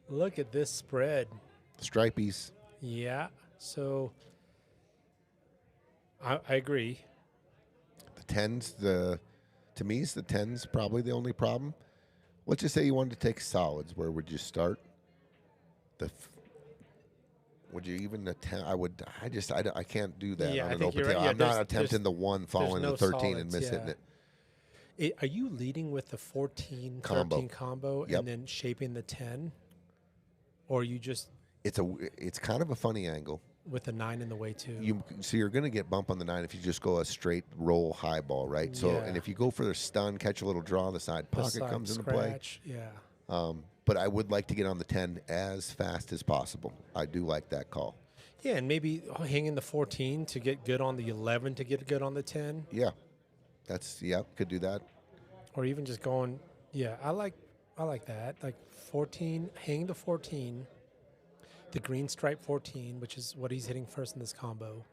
Speaker 4: Look at this spread.
Speaker 3: Stripies.
Speaker 4: Yeah. So I agree.
Speaker 3: The 10s, to me, the 10s probably the only problem. Let's just say you wanted to take solids. Where would you start? Would you even attempt? I can't do that
Speaker 4: Yeah,
Speaker 3: on
Speaker 4: I
Speaker 3: an
Speaker 4: think
Speaker 3: open
Speaker 4: you're right.
Speaker 3: table.
Speaker 4: Yeah,
Speaker 3: I'm not
Speaker 4: there's
Speaker 3: attempting the one falling
Speaker 4: no
Speaker 3: to 13 and
Speaker 4: solids,
Speaker 3: miss hitting it.
Speaker 4: Are you leading with the 14,
Speaker 3: Combo.
Speaker 4: 13 combo
Speaker 3: Yep.
Speaker 4: and then shaping the 10? Or are you just
Speaker 3: It's kind of a funny angle.
Speaker 4: with the 9 in the way, too?
Speaker 3: So you're going to get bump on the 9 if you just go a straight roll high ball, right? So
Speaker 4: Yeah.
Speaker 3: and if you go for the stun, catch a little draw, the side pocket
Speaker 4: Beside
Speaker 3: comes into play.
Speaker 4: scratch, yeah.
Speaker 3: But I would like to get on the 10 as fast as possible. I do like that call.
Speaker 4: Yeah, and maybe hanging the 14 to get good on the 11 to get good on the 10.
Speaker 3: Yeah, could do that.
Speaker 4: Or even just going, yeah, I like that. Like 14, hang the 14, the green stripe 14, which is what he's hitting first in this combo.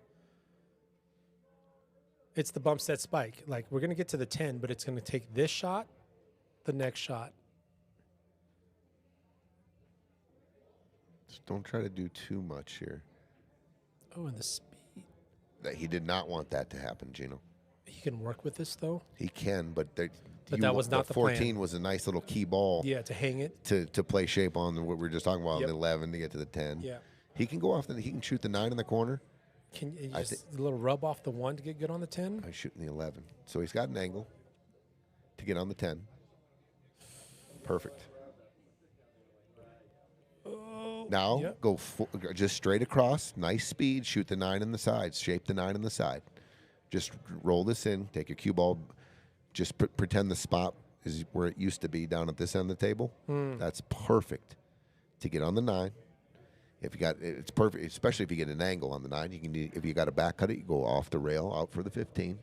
Speaker 4: It's the bump set spike. Like, we're going to get to the 10, but it's going to take this shot, the next shot.
Speaker 3: Just don't try to do too much here.
Speaker 4: Oh, and the speed.
Speaker 3: He did not want that to happen, Gino.
Speaker 4: He can work with this, though.
Speaker 3: He can, but
Speaker 4: that was not the
Speaker 3: 14
Speaker 4: plan.
Speaker 3: was a nice little key ball.
Speaker 4: Yeah, to hang it.
Speaker 3: To play shape on what we were just talking about,
Speaker 4: Yep.
Speaker 3: the 11 to get to the 10.
Speaker 4: Yeah.
Speaker 3: He can go off, he can shoot the 9 in the corner.
Speaker 4: Can you just a little rub off the 1 to get good on the 10?
Speaker 3: I'm shooting the 11. So he's got an angle to get on the 10. Perfect. Now,
Speaker 4: Yep.
Speaker 3: go just straight across, nice speed, shoot the 9 in the sides, shape the 9 in the side. Just roll this in, take your cue ball, just pretend the spot is where it used to be down at this end of the table. That's perfect to get on the 9. It's perfect, especially if you get an angle on the 9. If you got a back cut it, you go off the rail out for the 15.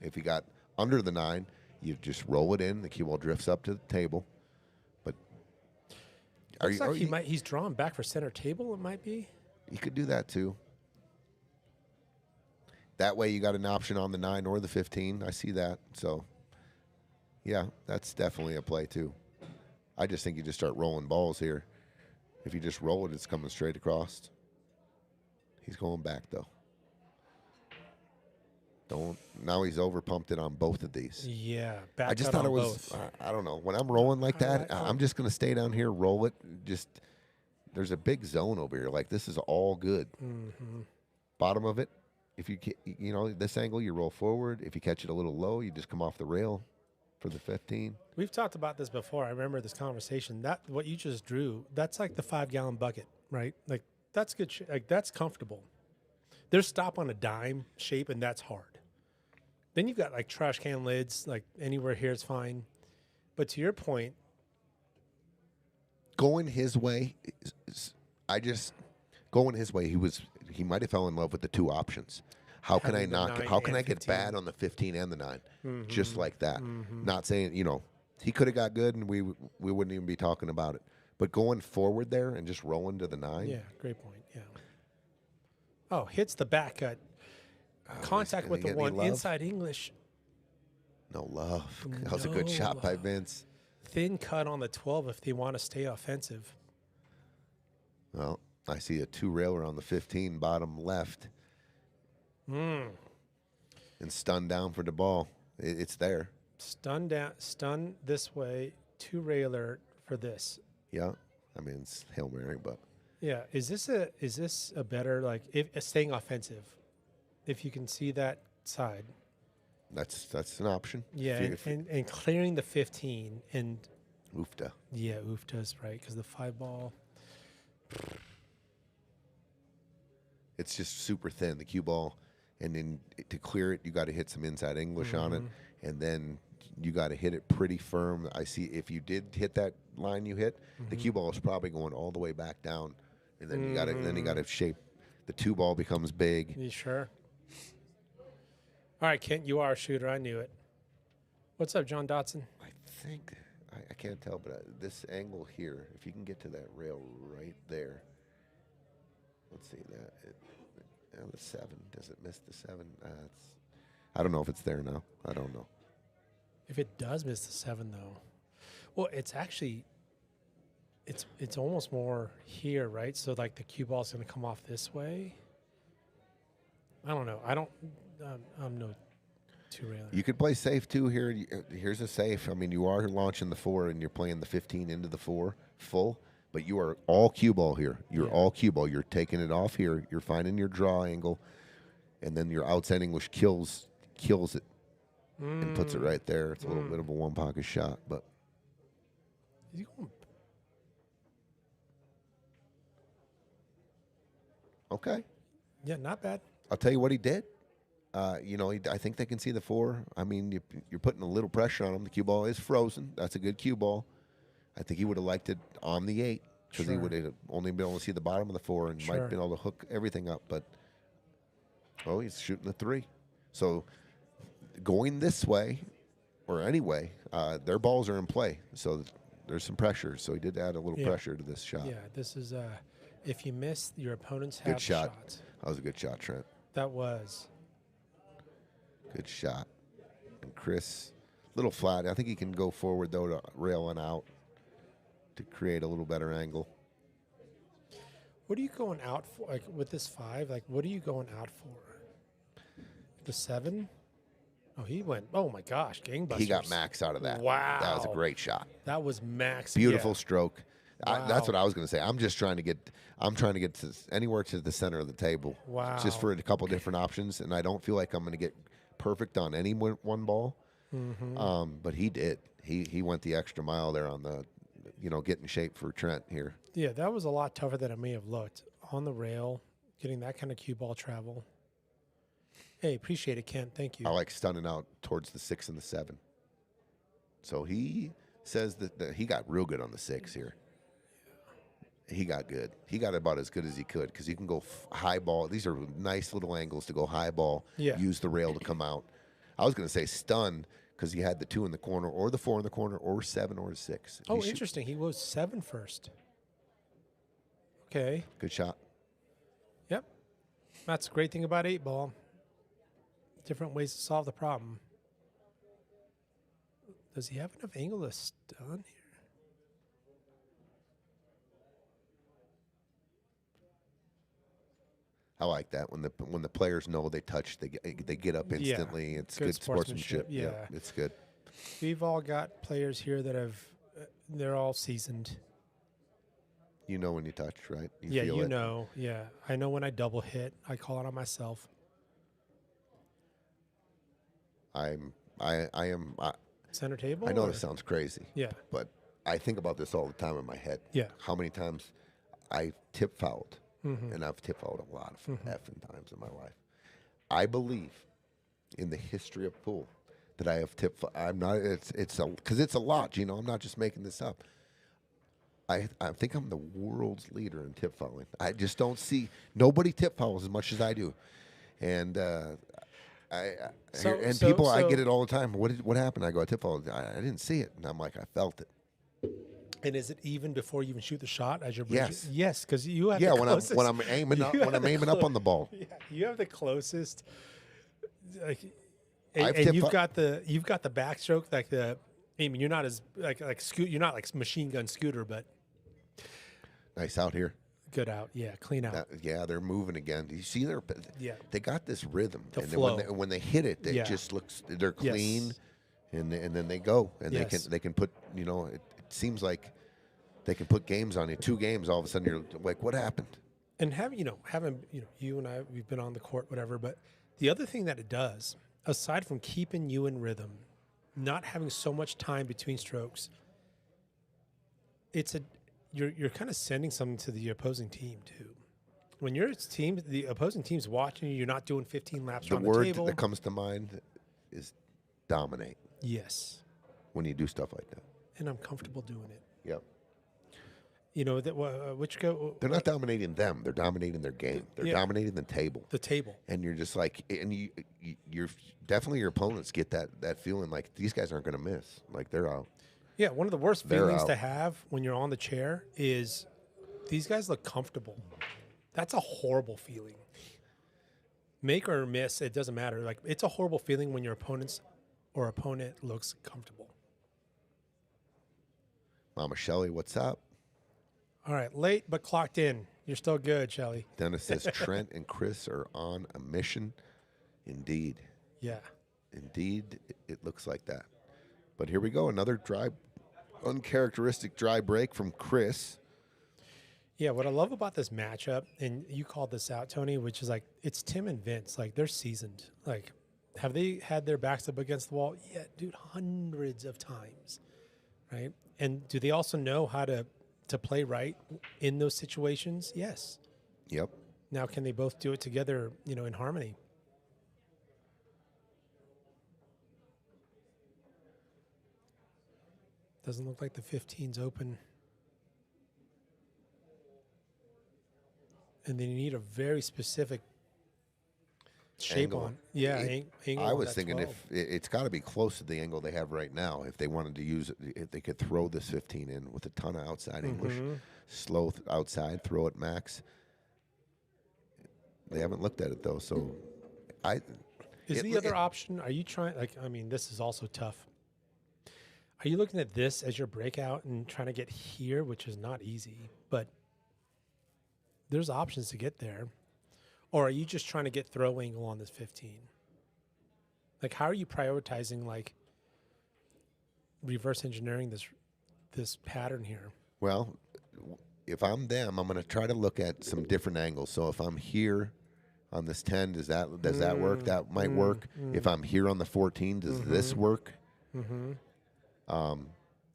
Speaker 3: If you got under the 9, you just roll it in. The cue ball drifts up to the table. But
Speaker 4: He's drawn back for center table, it might be.
Speaker 3: You could do that too. That way you got an option on the 9 or the 15. I see that. So, yeah, that's definitely a play too. I just think you just start rolling balls here. If you just roll it, it's coming straight across. He's going back, though. Now he's over pumped it on both of these.
Speaker 4: Yeah, back
Speaker 3: I just
Speaker 4: cut
Speaker 3: thought it
Speaker 4: on
Speaker 3: was,
Speaker 4: both.
Speaker 3: I don't know. When I'm rolling like that, I'm just going to stay down here, roll it. There's a big zone over here. Like, this is all good.
Speaker 4: Mm-hmm.
Speaker 3: Bottom of it, if this angle, you roll forward. If you catch it a little low, you just come off the rail for the 15.
Speaker 4: We've talked about this before. I remember this conversation. That what you just drew, that's like the 5-gallon bucket, right? Like, that's good. Like, that's comfortable. There's stop on a dime shape, and that's hard. Then you've got like trash can lids, like anywhere here is fine. But to your point,
Speaker 3: going his way, going his way. He might have fell in love with the two options. How can I
Speaker 4: Having the
Speaker 3: not?
Speaker 4: 9
Speaker 3: How can
Speaker 4: and
Speaker 3: I get
Speaker 4: 15.
Speaker 3: bad on the 15 and the 9,
Speaker 4: Mm-hmm.
Speaker 3: just like that? Not saying he could have got good and we wouldn't even be talking about it. But going forward there and just rolling to the 9.
Speaker 4: yeah, great point. Yeah. Oh, hits the back cut. Contact
Speaker 3: gonna
Speaker 4: with the
Speaker 3: get any
Speaker 4: 1
Speaker 3: love?
Speaker 4: inside English.
Speaker 3: No love. That was a good shot by Vince.
Speaker 4: Thin cut on the 12 if they want to stay offensive.
Speaker 3: Well, I see a 2-railer on the 15 bottom left. And stun down for the ball. It's there.
Speaker 4: Stun this way, 2-railer for this.
Speaker 3: Yeah. I mean, it's Hail Mary, but
Speaker 4: Yeah. Is this a better, like, if staying offensive? If you can see that side.
Speaker 3: that's an option.
Speaker 4: Yeah.
Speaker 3: If you-
Speaker 4: And clearing the 15 and
Speaker 3: Oofta.
Speaker 4: yeah, Oofta's right, because the 5 ball.
Speaker 3: It's just super thin, the cue ball, and then to clear it, you got to hit some inside English on it, and then you got to hit it pretty firm. I see if you did hit that line you hit, the cue ball is probably going all the way back down, and then you got to shape. The 2 ball becomes big.
Speaker 4: You sure? All right, Kent, you are a shooter. I knew it. What's up, John Dotson?
Speaker 3: I think I can't tell, but this angle here, if you can get to that rail right there. Let's see that. The 7. Does it miss the 7? I don't know if it's there now. I don't know.
Speaker 4: If it does miss the 7, though, well, it's actually it's almost more here, right? So like the cue ball is going to come off this way. I don't know. I'm no two railer.
Speaker 3: You could play safe too here. Here's a safe. I mean, you are launching the 4 and you're playing the 15 into the 4 full, but you are all cue ball here. You're all cue ball. You're taking it off here. You're finding your draw angle, and then your outside English kills it and puts it right there. It's a little bit of a one pocket shot, but
Speaker 4: Is he going?
Speaker 3: okay.
Speaker 4: Yeah, not bad.
Speaker 3: I'll tell you what he did. I think they can see the 4. I mean, you're putting a little pressure on him. The cue ball is frozen. That's a good cue ball. I think he would have liked it on the 8 because he would have only been able to see the bottom of the 4 and might have been able to hook everything up. But, he's shooting the 3. So going this way or any way, their balls are in play. So there's some pressure. So he did add a little pressure to this shot.
Speaker 4: Yeah, this is if you miss, your opponents have
Speaker 3: Good shot.
Speaker 4: shots.
Speaker 3: That was a good shot, Trent.
Speaker 4: That was.
Speaker 3: Good shot. And Chris, a little flat. I think he can go forward, though, to rail and out to create a little better angle.
Speaker 4: What are you going out for? Like with this 5, like what are you going out for? The 7? Oh, he went. Oh my gosh, gangbusters.
Speaker 3: He got max out of that.
Speaker 4: Wow.
Speaker 3: That was a great shot.
Speaker 4: That was max.
Speaker 3: Beautiful
Speaker 4: yeah.
Speaker 3: stroke.
Speaker 4: Wow.
Speaker 3: That's what I was going to say. I'm trying to get to anywhere to the center of the table.
Speaker 4: Wow.
Speaker 3: Just for a couple different options, and I don't feel like I'm going to get perfect on any one ball.
Speaker 4: Mm-hmm.
Speaker 3: But he did. He went the extra mile there on the, getting shape for Trent here.
Speaker 4: Yeah, that was a lot tougher than it may have looked. On the rail, getting that kind of cue ball travel. Hey, appreciate it, Kent. Thank you.
Speaker 3: I like stunning out towards the 6 and the 7. So he says that he got real good on the 6 here. He got good. He got about as good as he could because he can go high ball. These are nice little angles to go high ball, use the rail to come out. I was going to say stun because he had the 2 in the corner or the 4 in the corner or 7 or 6.
Speaker 4: Oh, interesting. He was 7 first. Okay.
Speaker 3: Good shot.
Speaker 4: Yep. That's a great thing about 8-ball. Different ways to solve the problem. Does he have enough angle to stun here?
Speaker 3: I like that when the players know they touch, they get up instantly.
Speaker 4: Yeah.
Speaker 3: It's good sportsmanship.
Speaker 4: Yeah,
Speaker 3: it's good.
Speaker 4: We've all got players here that have, they're all seasoned.
Speaker 3: You know when you touch, right?
Speaker 4: You
Speaker 3: feel it.
Speaker 4: know. Yeah, I know when I double hit. I call it on myself.
Speaker 3: I am.
Speaker 4: Center table.
Speaker 3: I know this sounds crazy.
Speaker 4: Yeah.
Speaker 3: But I think about this all the time in my head.
Speaker 4: Yeah.
Speaker 3: How many times I tip fouled,
Speaker 4: Mm-hmm.
Speaker 3: and I've tip fouled a lot of effing times in my life. I believe in the history of pool that I have tip. I'm not. Because it's a lot. I'm not just making this up. I think I'm the world's leader in tip fouling. I just don't see nobody tip fouls as much as I do, and I get it all the time. What happened? I go, I tip foul. I didn't see it, and I'm like, I felt it.
Speaker 4: And is it even before you even shoot the shot as you're
Speaker 3: Yes,
Speaker 4: because you have the closest.
Speaker 3: when I'm aiming up on the ball.
Speaker 4: Yeah, you have the closest. Like,
Speaker 3: I've
Speaker 4: and
Speaker 3: tip
Speaker 4: you've
Speaker 3: fou-
Speaker 4: got the backstroke like the. I mean, you're not as like scoot. You're not like machine gun scooter, but
Speaker 3: Nice out here.
Speaker 4: good out. Yeah, clean out.
Speaker 3: They're moving again. You see, they got this rhythm,
Speaker 4: The
Speaker 3: and
Speaker 4: flow.
Speaker 3: then when they hit it, they just looks they're clean, and then they go, and they can put. It seems like They can put games on you. 2 games, all of a sudden you're like, what happened?
Speaker 4: And having you and I, we've been on the court, whatever. But the other thing that it does, aside from keeping you in rhythm, not having so much time between strokes, you're kind of sending something to the opposing team too. When the opposing team's watching you, you're not doing 15 laps around the table.
Speaker 3: The word that comes to mind is dominate.
Speaker 4: Yes.
Speaker 3: When you do stuff like that.
Speaker 4: And I'm comfortable doing it.
Speaker 3: Yep.
Speaker 4: You know,
Speaker 3: They're not dominating them. They're dominating their game. They're dominating the table.
Speaker 4: The table.
Speaker 3: And you're just like, and you're definitely, your opponents get that feeling like these guys aren't going to miss. Like they're out.
Speaker 4: Yeah, one of the worst feelings to have when you're on the chair is these guys look comfortable. That's a horrible feeling. Make or miss, it doesn't matter. Like it's a horrible feeling when your opponent looks comfortable.
Speaker 3: Mama Shelly, what's up?
Speaker 4: All right, late but clocked in. You're still good, Shelly.
Speaker 3: Dennis says Trent and Chris are on a mission. Indeed.
Speaker 4: Yeah.
Speaker 3: Indeed, it looks like that. But here we go, another uncharacteristic dry break from Chris.
Speaker 4: Yeah, what I love about this matchup, and you called this out, Tony, which is like it's Tim and Vince. Like they're seasoned. Like, have they had their backs up against the wall? Yeah, dude, hundreds of times, right? And do they also know how to play right in those situations? Yes.
Speaker 3: Yep.
Speaker 4: Now, can they both do it together, in harmony? Doesn't look like the 15's open. And then you need a very specific shape
Speaker 3: Angle.
Speaker 4: on. Yeah, angle.
Speaker 3: I
Speaker 4: on
Speaker 3: was
Speaker 4: that
Speaker 3: thinking
Speaker 4: 12.
Speaker 3: if it's got to be close to the angle they have right now. If they wanted to use it, if they could throw this 15 in with a ton of outside English, slow outside, throw it max. They haven't looked at it though, so
Speaker 4: the other option? Are you trying? This is also tough. Are you looking at this as your breakout and trying to get here, which is not easy, but there's options to get there? Or are you just trying to get throw angle on this 15? Like, how are you prioritizing, like, reverse engineering this pattern here?
Speaker 3: Well, if I'm them, I'm going to try to look at some different angles. So if I'm here on this 10, does that work? That might work. If I'm here on the 14, does this work?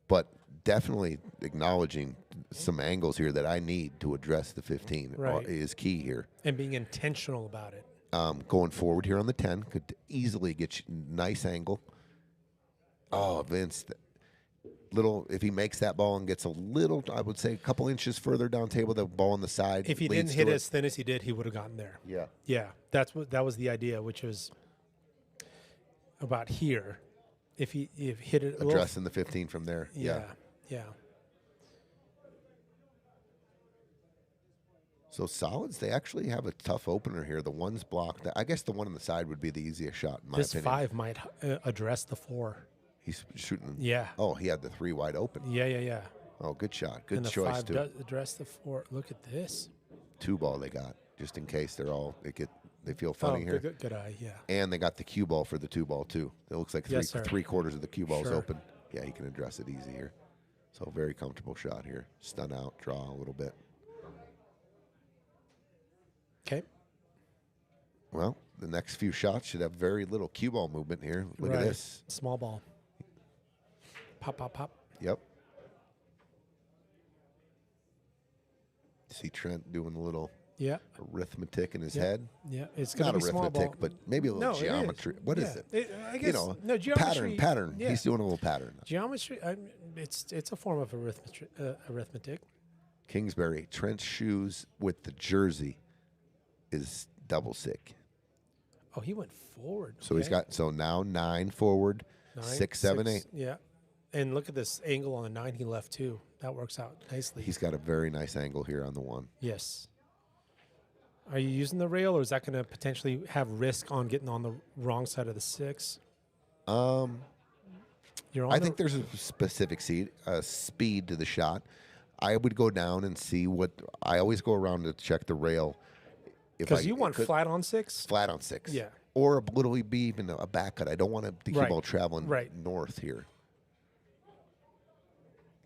Speaker 3: But definitely acknowledging some angles here that I need to address the 15 is key here.
Speaker 4: And being intentional about it.
Speaker 3: Going forward here on the 10 could easily get you nice angle. Oh, Vince, if he makes that ball and gets a little, I would say a couple inches further down table, the ball on the side.
Speaker 4: If he didn't hit as thin as he did, he would have gotten there.
Speaker 3: Yeah.
Speaker 4: Yeah, that was the idea, which was about here. If he hit it
Speaker 3: addressing the 15 from there.
Speaker 4: Yeah.
Speaker 3: So solids, they actually have a tough opener here. The one's blocked. I guess the one on the side would be the easiest shot, in my opinion.
Speaker 4: This 5 might address the 4.
Speaker 3: He's shooting.
Speaker 4: Yeah.
Speaker 3: Oh, he had the 3 wide open.
Speaker 4: Yeah.
Speaker 3: Oh, good shot. Good
Speaker 4: and the
Speaker 3: choice,
Speaker 4: 5
Speaker 3: too.
Speaker 4: does address the 4. Look at this.
Speaker 3: 2 ball they got, just in case they feel funny here.
Speaker 4: Good eye, yeah.
Speaker 3: And they got the cue ball for the 2 ball, too. It looks like three quarters of the cue ball is open. Yeah, he can address it easy here. So very comfortable shot here. Stun out, draw a little bit.
Speaker 4: Okay.
Speaker 3: Well, the next few shots should have very little cue ball movement here. Look at this.
Speaker 4: Small ball. Pop, pop, pop.
Speaker 3: Yep. See Trent doing a little arithmetic in his head.
Speaker 4: Yeah, it's going to be small ball.
Speaker 3: But maybe a little geometry. What is it?
Speaker 4: I guess, geometry.
Speaker 3: Pattern.
Speaker 4: Yeah.
Speaker 3: He's doing a little pattern.
Speaker 4: Geometry, it's a form of arithmetic.
Speaker 3: Kingsbury, Trent's shoes with the jersey is double sick.
Speaker 4: Oh, he went forward.
Speaker 3: So he's got, now 9 forward, 6, 7, 8.
Speaker 4: Yeah. And look at this angle on the 9 he left too. That works out nicely.
Speaker 3: He's got a very nice angle here on the 1.
Speaker 4: Yes. Are you using the rail, or is that going to potentially have risk on getting on the wrong side of the 6?
Speaker 3: I think there's a specific speed to the shot. I would go down and see I always go around to check the rail.
Speaker 4: Because you want flat on 6?
Speaker 3: Flat on 6.
Speaker 4: Yeah.
Speaker 3: Or a little be even a back cut. I don't want the cue ball traveling north here.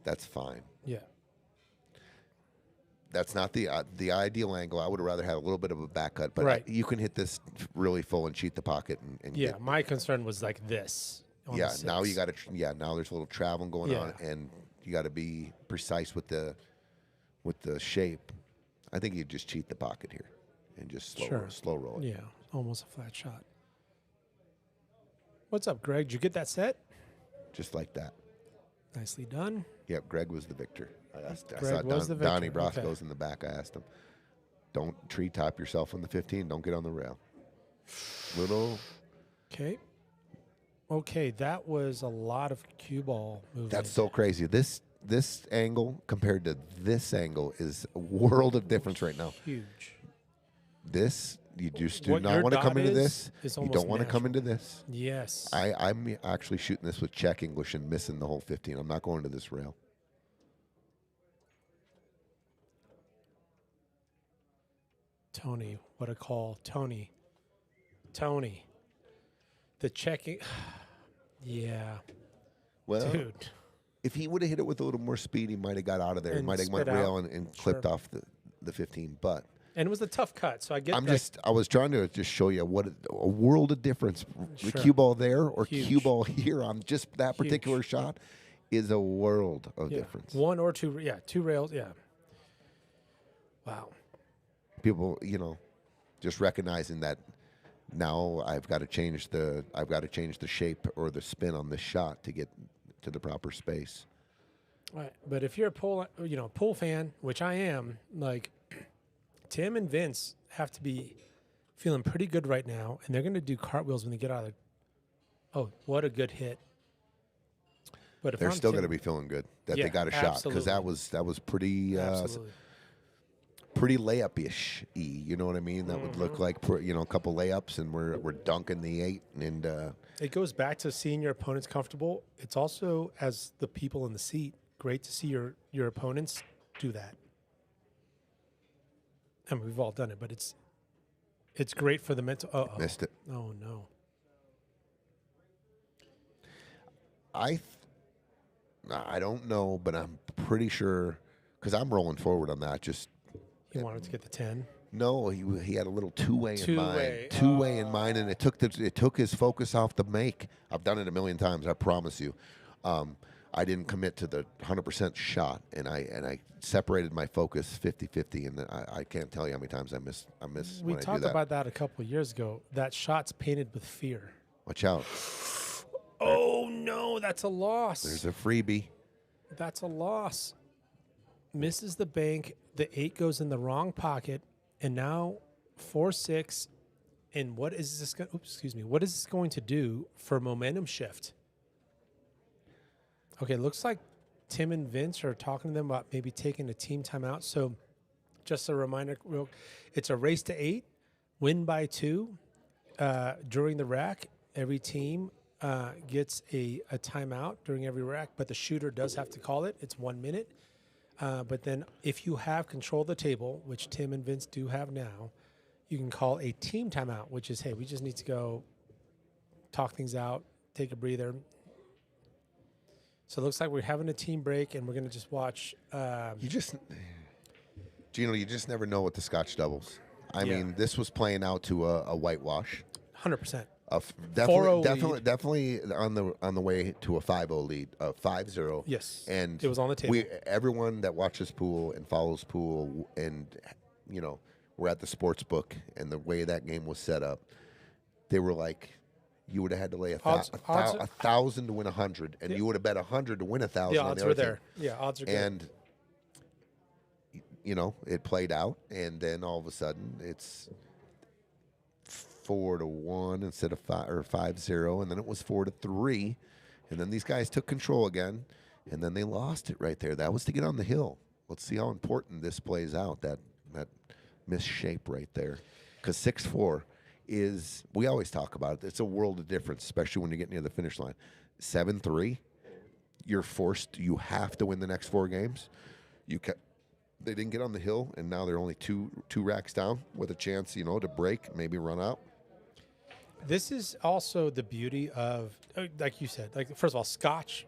Speaker 3: That's fine.
Speaker 4: Yeah.
Speaker 3: That's not the ideal angle. I would have rather had a little bit of a back cut, but
Speaker 4: Right.
Speaker 3: you can hit this really full and cheat the pocket. And
Speaker 4: Yeah,
Speaker 3: get,
Speaker 4: my concern was like this. On
Speaker 3: yeah.
Speaker 4: the
Speaker 3: Now you
Speaker 4: 6.
Speaker 3: got to. Yeah. Now there's a little traveling going on, and you got to be precise with the shape. I think you just cheat the pocket here, and just slow roll it.
Speaker 4: Yeah, almost a flat shot. What's up, Greg? Did you get that set?
Speaker 3: Just like that.
Speaker 4: Nicely done.
Speaker 3: Yep. Greg was the victor. I
Speaker 4: Greg was the victor.
Speaker 3: Donnie Brosco's
Speaker 4: Okay.
Speaker 3: in the back. I asked him, "Don't tree top yourself on the 15. Don't get on the rail." Little.
Speaker 4: Okay. Okay, that was a lot of cue ball movement.
Speaker 3: That's so crazy. This angle compared to this angle is a world of difference right now.
Speaker 4: Huge.
Speaker 3: This you just do
Speaker 4: What
Speaker 3: not
Speaker 4: your
Speaker 3: want to come
Speaker 4: dot
Speaker 3: into
Speaker 4: is
Speaker 3: this. You
Speaker 4: almost
Speaker 3: don't want to come
Speaker 4: natural.
Speaker 3: into this.
Speaker 4: Yes.
Speaker 3: I'm actually shooting this with check English and missing the whole 15. I'm not going to this rail.
Speaker 4: Tony, what a call. Tony. The checking. Yeah.
Speaker 3: Well,
Speaker 4: Dude.
Speaker 3: if he would have hit it with a little more speed, he might have got out of there. He
Speaker 4: And
Speaker 3: might have went
Speaker 4: spit out.
Speaker 3: rail and clipped
Speaker 4: Sure.
Speaker 3: off the 15. But
Speaker 4: And it was a tough cut, so I get
Speaker 3: I was trying to just show you what a world of difference. The
Speaker 4: Sure.
Speaker 3: cue ball there or
Speaker 4: Huge.
Speaker 3: cue ball here on just that
Speaker 4: Huge.
Speaker 3: particular shot is a world of
Speaker 4: yeah,
Speaker 3: difference.
Speaker 4: one or two. Yeah, two rails. Yeah. Wow.
Speaker 3: People, just recognizing that now I've got to change the shape or the spin on this shot to get to the proper space.
Speaker 4: Right. But if you're a pool fan, which I am, like Tim and Vince have to be feeling pretty good right now, and they're going to do cartwheels when they get out of the. Oh, what a good hit! But if
Speaker 3: They're
Speaker 4: I'm
Speaker 3: still
Speaker 4: Tim-
Speaker 3: going to be feeling good that they
Speaker 4: Yeah,
Speaker 3: got a shot because that
Speaker 4: absolutely.
Speaker 3: was pretty
Speaker 4: absolutely.
Speaker 3: pretty layup-ish. You know what I mean? That would look like a couple layups and we're dunking the 8 and
Speaker 4: It goes back to seeing your opponents comfortable. It's also, as the people in the seat, great to see your opponents do that. I mean, we've all done it, but it's great for the mental.
Speaker 3: missed it.
Speaker 4: Oh no.
Speaker 3: I don't know, but I'm pretty sure because I'm rolling forward on that. Just
Speaker 4: He wanted to get the 10.
Speaker 3: no, he had a little two-way in mind,
Speaker 4: Two-way.
Speaker 3: in mind, and it took his focus off the make. I've done it a million times. I promise you. I didn't commit to the 100% shot, and I separated my focus 50-50, and I can't tell you how many times I miss
Speaker 4: We
Speaker 3: when I do
Speaker 4: talked
Speaker 3: that.
Speaker 4: about that a couple of years ago. That shot's painted with fear.
Speaker 3: Watch out.
Speaker 4: Oh no, that's a loss.
Speaker 3: There's a freebie.
Speaker 4: That's a loss. Misses the bank. The 8 goes in the wrong pocket, and now 4-6. And what is this? What is this going to do for momentum shift? Okay, looks like Tim and Vince are talking to them about maybe taking a team timeout. So, just a reminder: it's a race to 8, win by 2. During the rack, every team gets a timeout during every rack, but the shooter does have to call it. It's 1 minute. But then if you have control of the table, which Tim and Vince do have now, you can call a team timeout, which is, hey, we just need to go talk things out, take a breather. So it looks like we're having a team break, and we're going to just watch.
Speaker 3: Gino, you just never know with the Scotch doubles. I
Speaker 4: Yeah.
Speaker 3: mean, this was playing out to a whitewash.
Speaker 4: 100%.
Speaker 3: Definitely on the way to a 5-0 lead, a 5-0.
Speaker 4: Yes,
Speaker 3: and
Speaker 4: it was on the table.
Speaker 3: Everyone that watches pool and follows pool, and we're at the sports book, and the way that game was set up, they were like, you would have had to lay
Speaker 4: Odds-
Speaker 3: 1,000 to win 100, and you would have bet 100 to win 1,000.
Speaker 4: The
Speaker 3: on
Speaker 4: odds
Speaker 3: the
Speaker 4: were
Speaker 3: other
Speaker 4: there.
Speaker 3: team.
Speaker 4: Yeah, odds are good.
Speaker 3: And it played out, and then all of a sudden it's 4-1 instead of 5-0, and then it was 4-3, and then these guys took control again, and then they lost it right there. That was to get on the hill. Let's see how important this plays out. That misshape right there, because 6-4 is, we always talk about it. It's a world of difference, especially when you get near the finish line. 7-3, you're forced. You have to win the next 4 games. They didn't get on the hill, and now they're only two racks down with a chance, to break, maybe run out.
Speaker 4: This is also the beauty of, like you said, like, first of all, Scotch.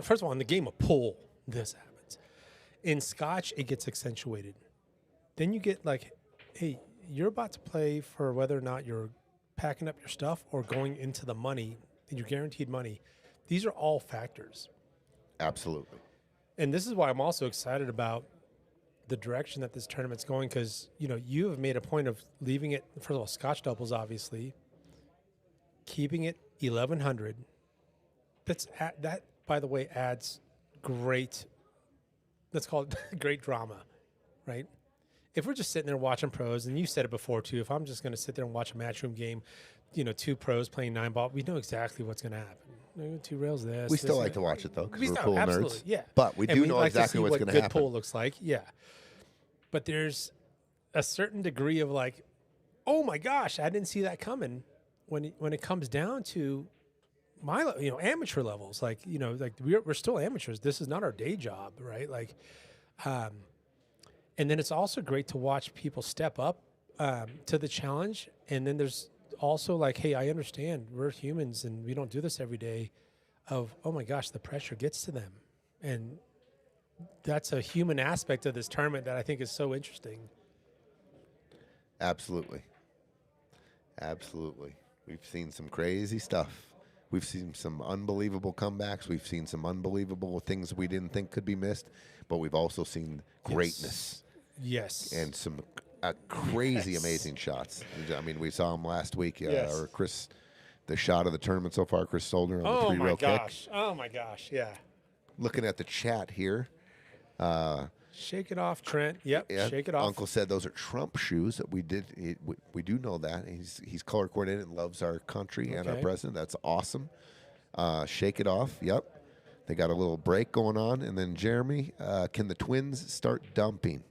Speaker 4: First of all, in the game of pool, this happens. In Scotch, it gets accentuated. Then you get like, hey, you're about to play for whether or not you're packing up your stuff or going into the money, your guaranteed money. These are all factors.
Speaker 3: Absolutely.
Speaker 4: And this is why I'm also excited about the direction that this tournament's going, because, you know, you have made a point of leaving it, first of all, Scotch doubles, obviously, keeping it 1,100. That, by the way, adds great, let's call it great drama, right? If we're just sitting there watching pros, and you said it before too, if I'm just going to sit there and watch a matchroom game, you know, 2 pros playing 9-ball, we know exactly what's going to happen. 2 rails this.
Speaker 3: We still
Speaker 4: this,
Speaker 3: like to watch it, though, because we're
Speaker 4: still,
Speaker 3: pool
Speaker 4: absolutely,
Speaker 3: nerds.
Speaker 4: Yeah.
Speaker 3: But we do know
Speaker 4: like
Speaker 3: exactly what's going to happen.
Speaker 4: Good pool looks like, yeah. But there's a certain degree of like, oh my gosh, I didn't see that coming. When it comes down to my, you know, amateur levels, like, you know, like we're still amateurs. This is not our day job, right? Like, and then it's also great to watch people step up to the challenge. And then there's also like, hey, I understand we're humans and we don't do this every day. Of, oh my gosh, the pressure gets to them. And that's a human aspect of this tournament that I think is so interesting.
Speaker 3: Absolutely. Absolutely. We've seen some crazy stuff. We've seen some unbelievable comebacks. We've seen some unbelievable things we didn't think could be missed, but we've also seen greatness.
Speaker 4: Yes.
Speaker 3: And some crazy, amazing shots. I mean, we saw them last week, or Chris, the shot of the tournament so far, Chris Solder on the 3-rail kick.
Speaker 4: Oh my gosh, yeah.
Speaker 3: Looking at the chat here.
Speaker 4: Shake it off, Trent. Yep, shake it off.
Speaker 3: Uncle said those are Trump shoes. We do know that. He's color coordinated and loves our country and our president. That's awesome. Shake it off. Yep. They got a little break going on. And then Jeremy, can the Twins start dumping?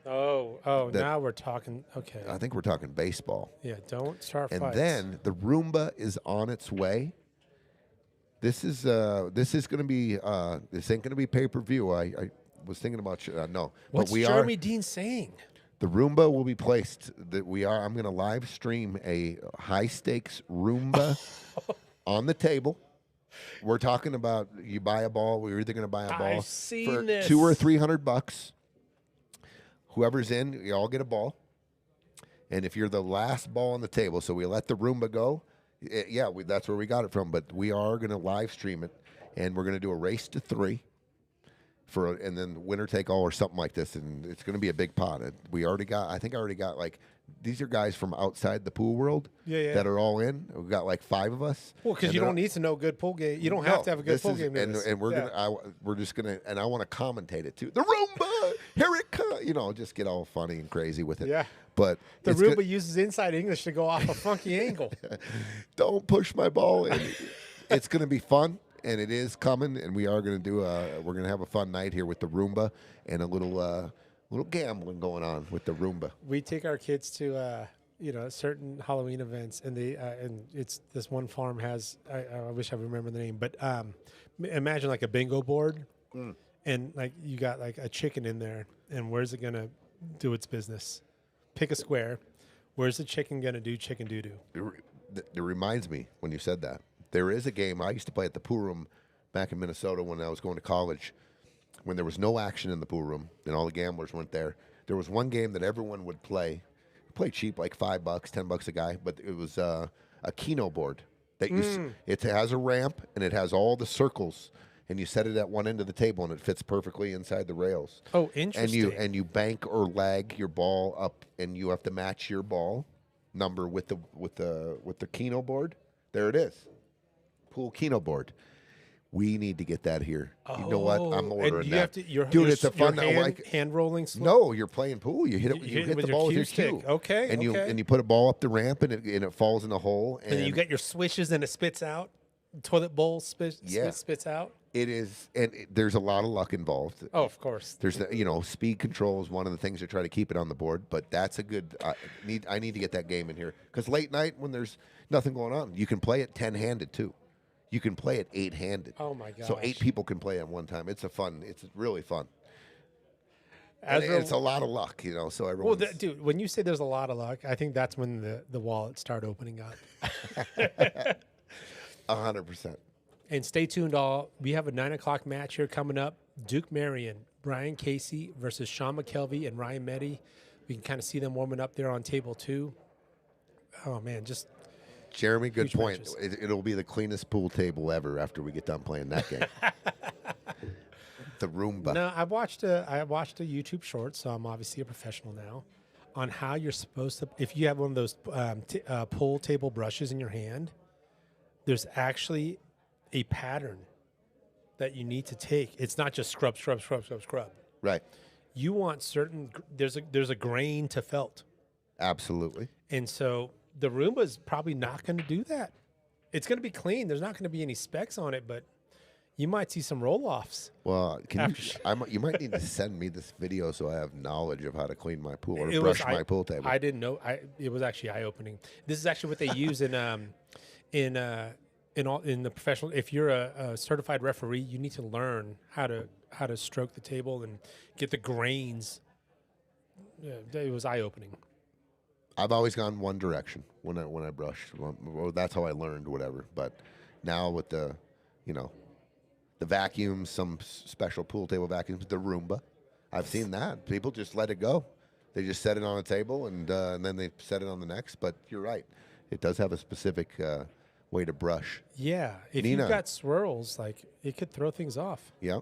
Speaker 4: Now we're talking. Okay.
Speaker 3: I think we're talking baseball.
Speaker 4: Yeah, don't start
Speaker 3: And
Speaker 4: fights.
Speaker 3: then the Roomba is on its way. This is going to be this ain't going to be pay-per-view. I was thinking about no.
Speaker 4: What's
Speaker 3: but we
Speaker 4: Jeremy
Speaker 3: are,
Speaker 4: Dean saying?
Speaker 3: The Roomba will be placed. I'm going to live stream a high stakes Roomba on the table. We're talking about you buy a ball. We're either going to buy a ball
Speaker 4: I've seen
Speaker 3: for
Speaker 4: this.
Speaker 3: $200 or $300. Whoever's in, you all get a ball. And if you're the last ball on the table, so we let the Roomba go. That's where we got it from. But we are going to live stream it, and we're going to do a race to 3 and then winner take all or something like this, and it's going to be a big pot. I think I already got like, these are guys from outside the pool world that are all in. We've got like 5 of us.
Speaker 4: Well, because you don't need to know good pool game. You don't have to have a good pool game.
Speaker 3: And we're just gonna, and I want to commentate it too. The Roomba, here it comes. Just get all funny and crazy with it.
Speaker 4: Yeah.
Speaker 3: But
Speaker 4: the Roomba uses inside English to go off a funky angle.
Speaker 3: Don't push my ball in. It's going to be fun. And it is coming, and we are going to we're going to have a fun night here with the Roomba and a little gambling going on with the Roomba.
Speaker 4: We take our kids to certain Halloween events, and and it's this one farm has I wish I remember the name, but imagine like a bingo board, and like you got like a chicken in there, and where's it going to do its business? Pick a square. Where's the chicken going to do chicken doo-doo?
Speaker 3: It reminds me when you said that. There is a game I used to play at the pool room back in Minnesota when I was going to college, when there was no action in the pool room and all the gamblers weren't there. There was one game that everyone would play cheap, like $5, $10 a guy, but it was a Keno board that it has a ramp and it has all the circles, and you set it at one end of the table and it fits perfectly inside the rails.
Speaker 4: Oh, interesting.
Speaker 3: And you bank or lag your ball up, and you have to match your ball number with the Keno board. There it is. Pool Keno board. We need to get that here. You know what? I'm ordering that. Dude, it's a fun
Speaker 4: hand rolling.
Speaker 3: No, you're playing pool. You hit it. You hit the ball with your cue.
Speaker 4: Okay.
Speaker 3: And you put a ball up the ramp, and it falls in the hole.
Speaker 4: And then you get your swishes, and it spits out. Toilet bowl spits out.
Speaker 3: It is, and there's a lot of luck involved.
Speaker 4: Oh, of course.
Speaker 3: There's speed control is one of the things to try to keep it on the board. But that's a good. I need to get that game in here, because late night when there's nothing going on, you can play it 10-handed too. You can play it 8-handed.
Speaker 4: Oh my gosh!
Speaker 3: So 8 people can play at one time. It's really fun. And it's a lot of luck, So everyone.
Speaker 4: Well, dude, when you say there's a lot of luck, I think that's when the wallets start opening up.
Speaker 3: 100%.
Speaker 4: And stay tuned, all. We have a 9:00 match here coming up. Duke Marion Ryan Casey versus Shawn McKelvy and Ryan Mette. We can kind of see them warming up there on table 2. Oh, man, just
Speaker 3: Jeremy, good
Speaker 4: huge
Speaker 3: point.
Speaker 4: matches.
Speaker 3: It'll be the cleanest pool table ever after we get done playing that game. The Roomba.
Speaker 4: No, I watched a YouTube short, so I'm obviously a professional now, on how you're supposed to, if you have one of those pool table brushes in your hand, there's actually a pattern that you need to take. It's not just scrub.
Speaker 3: Right.
Speaker 4: You want certain, there's a grain to felt.
Speaker 3: Absolutely.
Speaker 4: And so the Roomba's probably not going to do that. It's going to be clean. There's not going to be any specks on it, but you might see some roll-offs.
Speaker 3: Well, you might need to send me this video so I have knowledge of how to clean my pool or my pool table.
Speaker 4: I didn't know. It was actually eye-opening. This is actually what they use in the professional. If you're a certified referee, you need to learn how to stroke the table and get the grains. Yeah, it was eye-opening.
Speaker 3: I've always gone one direction when I brush. Well, that's how I learned, whatever. But now with the vacuums, some special pool table vacuums, the Roomba, I've seen that. People just let it go. They just set it on a table and then they set it on the next. But you're right. It does have a specific way to brush.
Speaker 4: Yeah. If
Speaker 3: Nina.
Speaker 4: you've got swirls, like, it could throw things off.
Speaker 3: Yeah.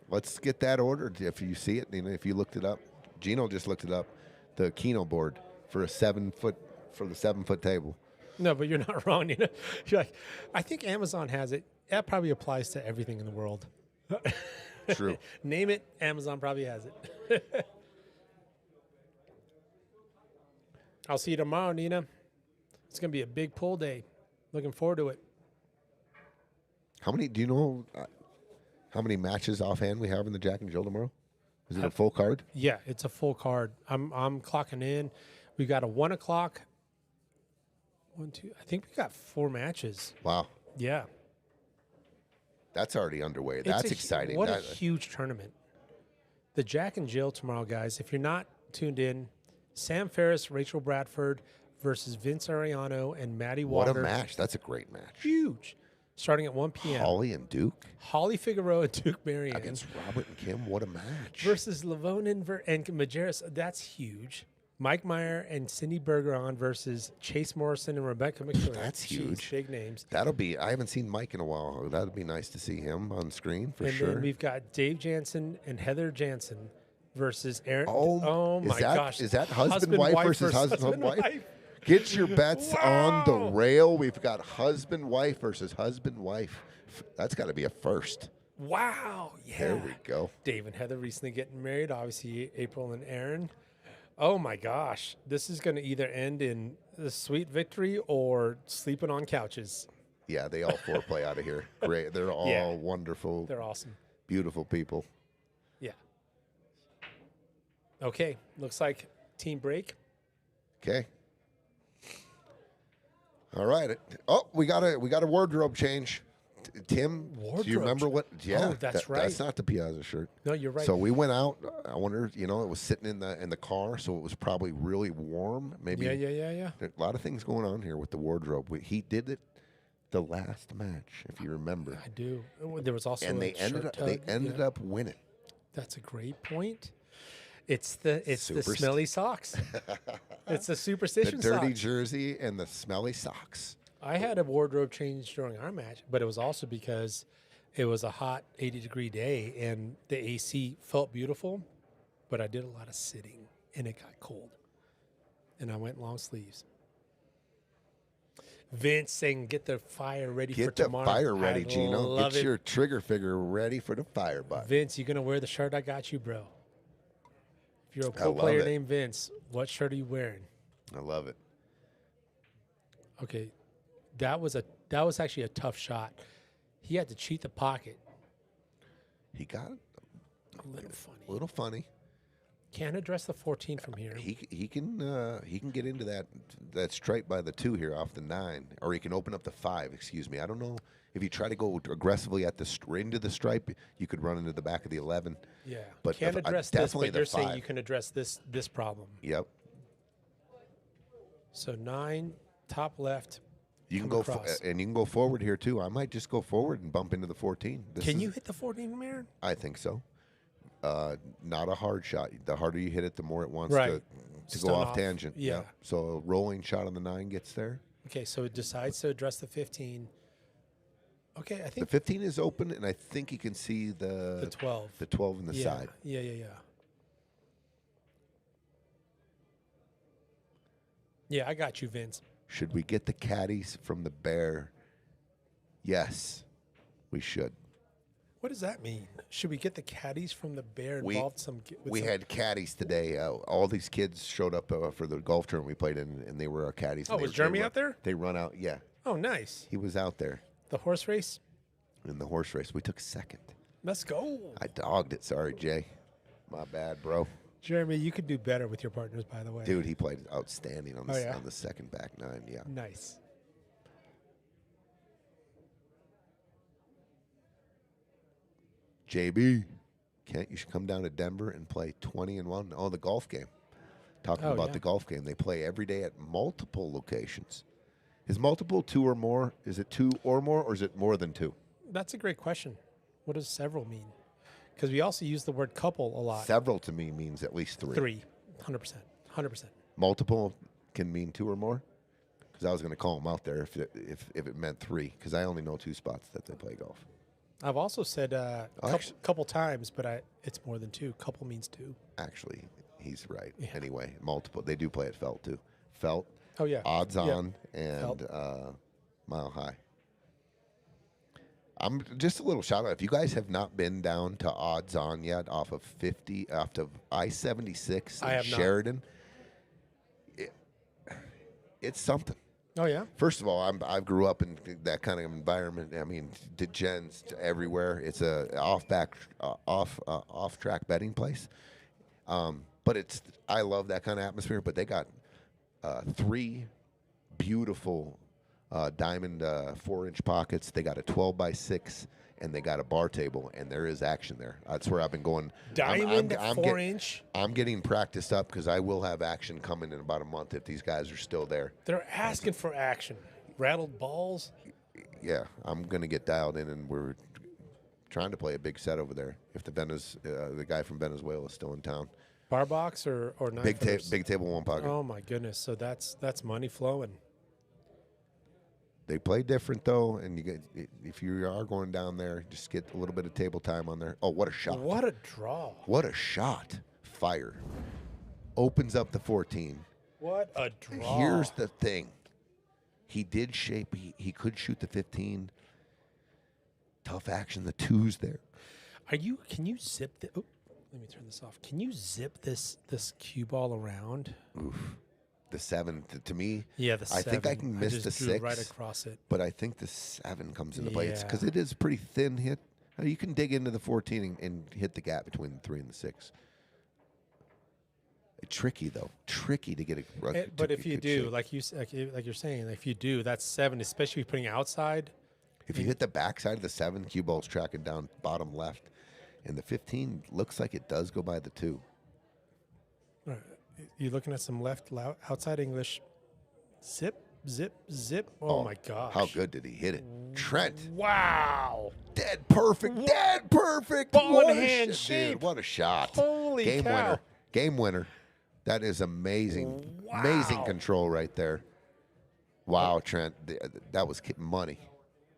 Speaker 3: Let's get that ordered if you see it. Nina, if you looked it up. Gino just looked it up. The Keno board for the 7-foot table.
Speaker 4: No, but you're not wrong. You're like, I think Amazon has it. That probably applies to everything in the world.
Speaker 3: True.
Speaker 4: Name it, Amazon probably has it. I'll see you tomorrow, Nina. It's going to be a big pool day. Looking forward to it.
Speaker 3: Do you know how many matches offhand we have in the Jack and Jill tomorrow? Is it a full card?
Speaker 4: Yeah, it's a full card. I'm clocking in. We got a 1 o'clock. 1, 2. I think we got 4 matches.
Speaker 3: Wow.
Speaker 4: Yeah.
Speaker 3: That's already underway. That's exciting.
Speaker 4: What a huge tournament. The Jack and Jill tomorrow, guys. If you're not tuned in, Sam Ferris, Rachel Bradford versus Vince Ariano and Maddie Walker.
Speaker 3: What a match. That's a great match.
Speaker 4: Huge. Starting at 1 p.m.
Speaker 3: Holly and Duke.
Speaker 4: Holly Figueroa and Duke Marion.
Speaker 3: Against Robert and Kim. What a match.
Speaker 4: Versus Lavonin and Majerus. That's huge. Mike Meyer and Cindy Bergeron versus Chase Morrison and Rebecca McClure.
Speaker 3: That's huge.
Speaker 4: Jeez, big names.
Speaker 3: I haven't seen Mike in a while. That'll be nice to see him on screen for sure.
Speaker 4: And then we've got Dave Jansen and Heather Jansen versus Aaron.
Speaker 3: Oh
Speaker 4: my gosh.
Speaker 3: Is that husband-wife versus husband-wife? Get your bets on the rail. We've got husband-wife versus husband-wife. That's got to be a first.
Speaker 4: Wow. Yeah.
Speaker 3: There we go.
Speaker 4: Dave and Heather recently getting married. Obviously, April and Aaron. Oh, my gosh. This is going to either end in a sweet victory or sleeping on couches.
Speaker 3: Yeah, they all foreplay out of here. Great. They're all wonderful.
Speaker 4: They're awesome.
Speaker 3: Beautiful people.
Speaker 4: Yeah. Okay. Looks like team break.
Speaker 3: Okay. All right. Oh, we got a wardrobe change. Tim, do you remember what? Yeah,
Speaker 4: oh, that's right.
Speaker 3: That's not the Piazza shirt.
Speaker 4: No, you're right.
Speaker 3: So we went out. I wonder, it was sitting in the car, so it was probably really warm. Maybe.
Speaker 4: Yeah.
Speaker 3: A lot of things going on here with the wardrobe. He did it the last match, if you remember.
Speaker 4: I do. There was also
Speaker 3: they ended up winning.
Speaker 4: That's a great point. It's the smelly socks. It's the superstition
Speaker 3: socks. The dirty
Speaker 4: socks.
Speaker 3: jersey and the smelly socks.
Speaker 4: I had a wardrobe change during our match, but it was also because it was a hot 80-degree day and the AC felt beautiful, but I did a lot of sitting and it got cold. And I went long sleeves. Vince saying, get the fire ready for tomorrow.
Speaker 3: Get the fire ready, Gino. Get
Speaker 4: it.
Speaker 3: your trigger figure ready for the fire button.
Speaker 4: Vince, you going to wear the shirt I got you, bro? If you're a pro player named Vince, what shirt are you wearing?
Speaker 3: I love it.
Speaker 4: Okay. That was actually a tough shot. He had to cheat the pocket.
Speaker 3: He got it.
Speaker 4: A little funny. Can't address the 14 from here.
Speaker 3: He can get into that stripe by the 2 here off the 9, or he can open up the 5. Excuse me. I don't know if you try to go aggressively at into the stripe, you could run into the back of the 11.
Speaker 4: Yeah,
Speaker 3: but
Speaker 4: can't address this. But you're saying you can address this problem.
Speaker 3: Yep.
Speaker 4: So 9 top left.
Speaker 3: You can go and you can go forward here too. I might just go forward and bump into the 14.
Speaker 4: Can you hit the 14, Marion?
Speaker 3: I think so. not a hard shot. The harder you hit it, the more it wants
Speaker 4: Right.
Speaker 3: to
Speaker 4: Stun
Speaker 3: go off
Speaker 4: off.
Speaker 3: tangent.
Speaker 4: Yeah.
Speaker 3: Yep. So a rolling shot on the 9 gets there.
Speaker 4: Okay, so it decides to address the 15. Okay, I
Speaker 3: The
Speaker 4: think
Speaker 3: 15 is open, and I think you can see
Speaker 4: the 12.
Speaker 3: the 12 in the
Speaker 4: yeah.
Speaker 3: side.
Speaker 4: Yeah. Yeah, I got you, Vince.
Speaker 3: Should we get the caddies from the bear? Yes, we should.
Speaker 4: What does that mean? Should we get the caddies from the bear
Speaker 3: We-
Speaker 4: involved?
Speaker 3: We had caddies today. All these kids showed up for the golf tournament we played in, and they were our caddies.
Speaker 4: Oh,
Speaker 3: and
Speaker 4: was
Speaker 3: they
Speaker 4: Jeremy
Speaker 3: run-
Speaker 4: out there?
Speaker 3: They run out. Yeah,
Speaker 4: Oh, nice.
Speaker 3: he was out there
Speaker 4: The horse race.
Speaker 3: in the horse race. We took second.
Speaker 4: Let's go.
Speaker 3: I dogged it. Sorry, Jay. My bad, bro.
Speaker 4: Jeremy, you could do better with your partners, by the way.
Speaker 3: Dude, he played outstanding on the,
Speaker 4: Oh, yeah?
Speaker 3: on the second back 9. Yeah.
Speaker 4: Nice.
Speaker 3: JB, Kent, you should come down to Denver and play 20-1. Oh, the golf game. Talking
Speaker 4: Oh,
Speaker 3: about
Speaker 4: yeah.
Speaker 3: the golf game. They play every day at multiple locations. Is multiple 2 or more? Is it 2 or more, or is it more than 2?
Speaker 4: That's a great question. What does several mean? Because we also use the word couple a lot.
Speaker 3: Several to me means at least 3.
Speaker 4: 3. 100%. 100%.
Speaker 3: Multiple can mean 2 or more? Because I was going to call them out there if it meant 3, because I only know 2 spots that they play golf.
Speaker 4: I've also said
Speaker 3: actually-
Speaker 4: couple times, but it's more than 2. Couple means 2.
Speaker 3: Actually, he's right.
Speaker 4: Yeah.
Speaker 3: Anyway, multiple. They do play at Felt, too. Felt,
Speaker 4: Oh, yeah.
Speaker 3: odds
Speaker 4: Yeah.
Speaker 3: on, and Mile High. I'm just a little shout out. If you guys have not been down to odds on yet off of I-76
Speaker 4: I
Speaker 3: in
Speaker 4: have not.
Speaker 3: Sheridan, it's something.
Speaker 4: Oh, yeah?
Speaker 3: First of all, I grew up in that kind of environment. I mean, degens everywhere. It's a off track betting place, but I love that kind of atmosphere. But they got 3 beautiful diamond 4-inch pockets. They got a 12x6, and they got a bar table, and there is action there. That's where I've been going.
Speaker 4: Diamond
Speaker 3: I'm
Speaker 4: 4-inch?
Speaker 3: I'm getting practiced up because I will have action coming in about a month if these guys are still there.
Speaker 4: They're asking for action. Rattled balls?
Speaker 3: Yeah, I'm gonna get dialed in, and we're trying to play a big set over there. If the guy from Venezuela is still in town,
Speaker 4: Bar box or nine
Speaker 3: big
Speaker 4: footers?
Speaker 3: table, 1 pocket.
Speaker 4: Oh, my goodness. So that's money flowing.
Speaker 3: They play different though, and if you are going down there, just get a little bit of table time on there. Oh, what a shot!
Speaker 4: What a draw.
Speaker 3: What a shot! Fire opens up the 14.
Speaker 4: What a draw.
Speaker 3: Here's the thing: he did shape. He could shoot the 15. Tough action. The 2's there.
Speaker 4: Can you zip the let me turn this off. Can you zip this cue ball around?
Speaker 3: Oof. The 7 to me.
Speaker 4: Yeah, the 7.
Speaker 3: I think I can miss
Speaker 4: just
Speaker 3: the
Speaker 4: drew
Speaker 3: 6
Speaker 4: right across it.
Speaker 3: but I think the 7 comes into play. It's
Speaker 4: Yeah.
Speaker 3: because it is a pretty thin hit. You can dig into the 14 and hit the gap between the 3 and the 6. Tricky though, tricky to get a.
Speaker 4: But if you do, like you're saying, if you do, that's 7, especially if you're putting outside.
Speaker 3: if you hit the backside of the 7, cue ball's tracking down bottom left, and the 15 looks like it does go by the 2.
Speaker 4: You're looking at some outside English. Zip, zip, zip. Oh my gosh.
Speaker 3: How good did he hit it, Trent?
Speaker 4: Wow.
Speaker 3: Dead perfect, dead perfect.
Speaker 4: Ball
Speaker 3: What
Speaker 4: in
Speaker 3: a
Speaker 4: hand
Speaker 3: dude,
Speaker 4: shape.
Speaker 3: what a shot!
Speaker 4: Holy
Speaker 3: Game
Speaker 4: cow.
Speaker 3: winner, game winner. That is amazing, amazing
Speaker 4: Wow.
Speaker 3: control right there. Wow, Trent, that was money.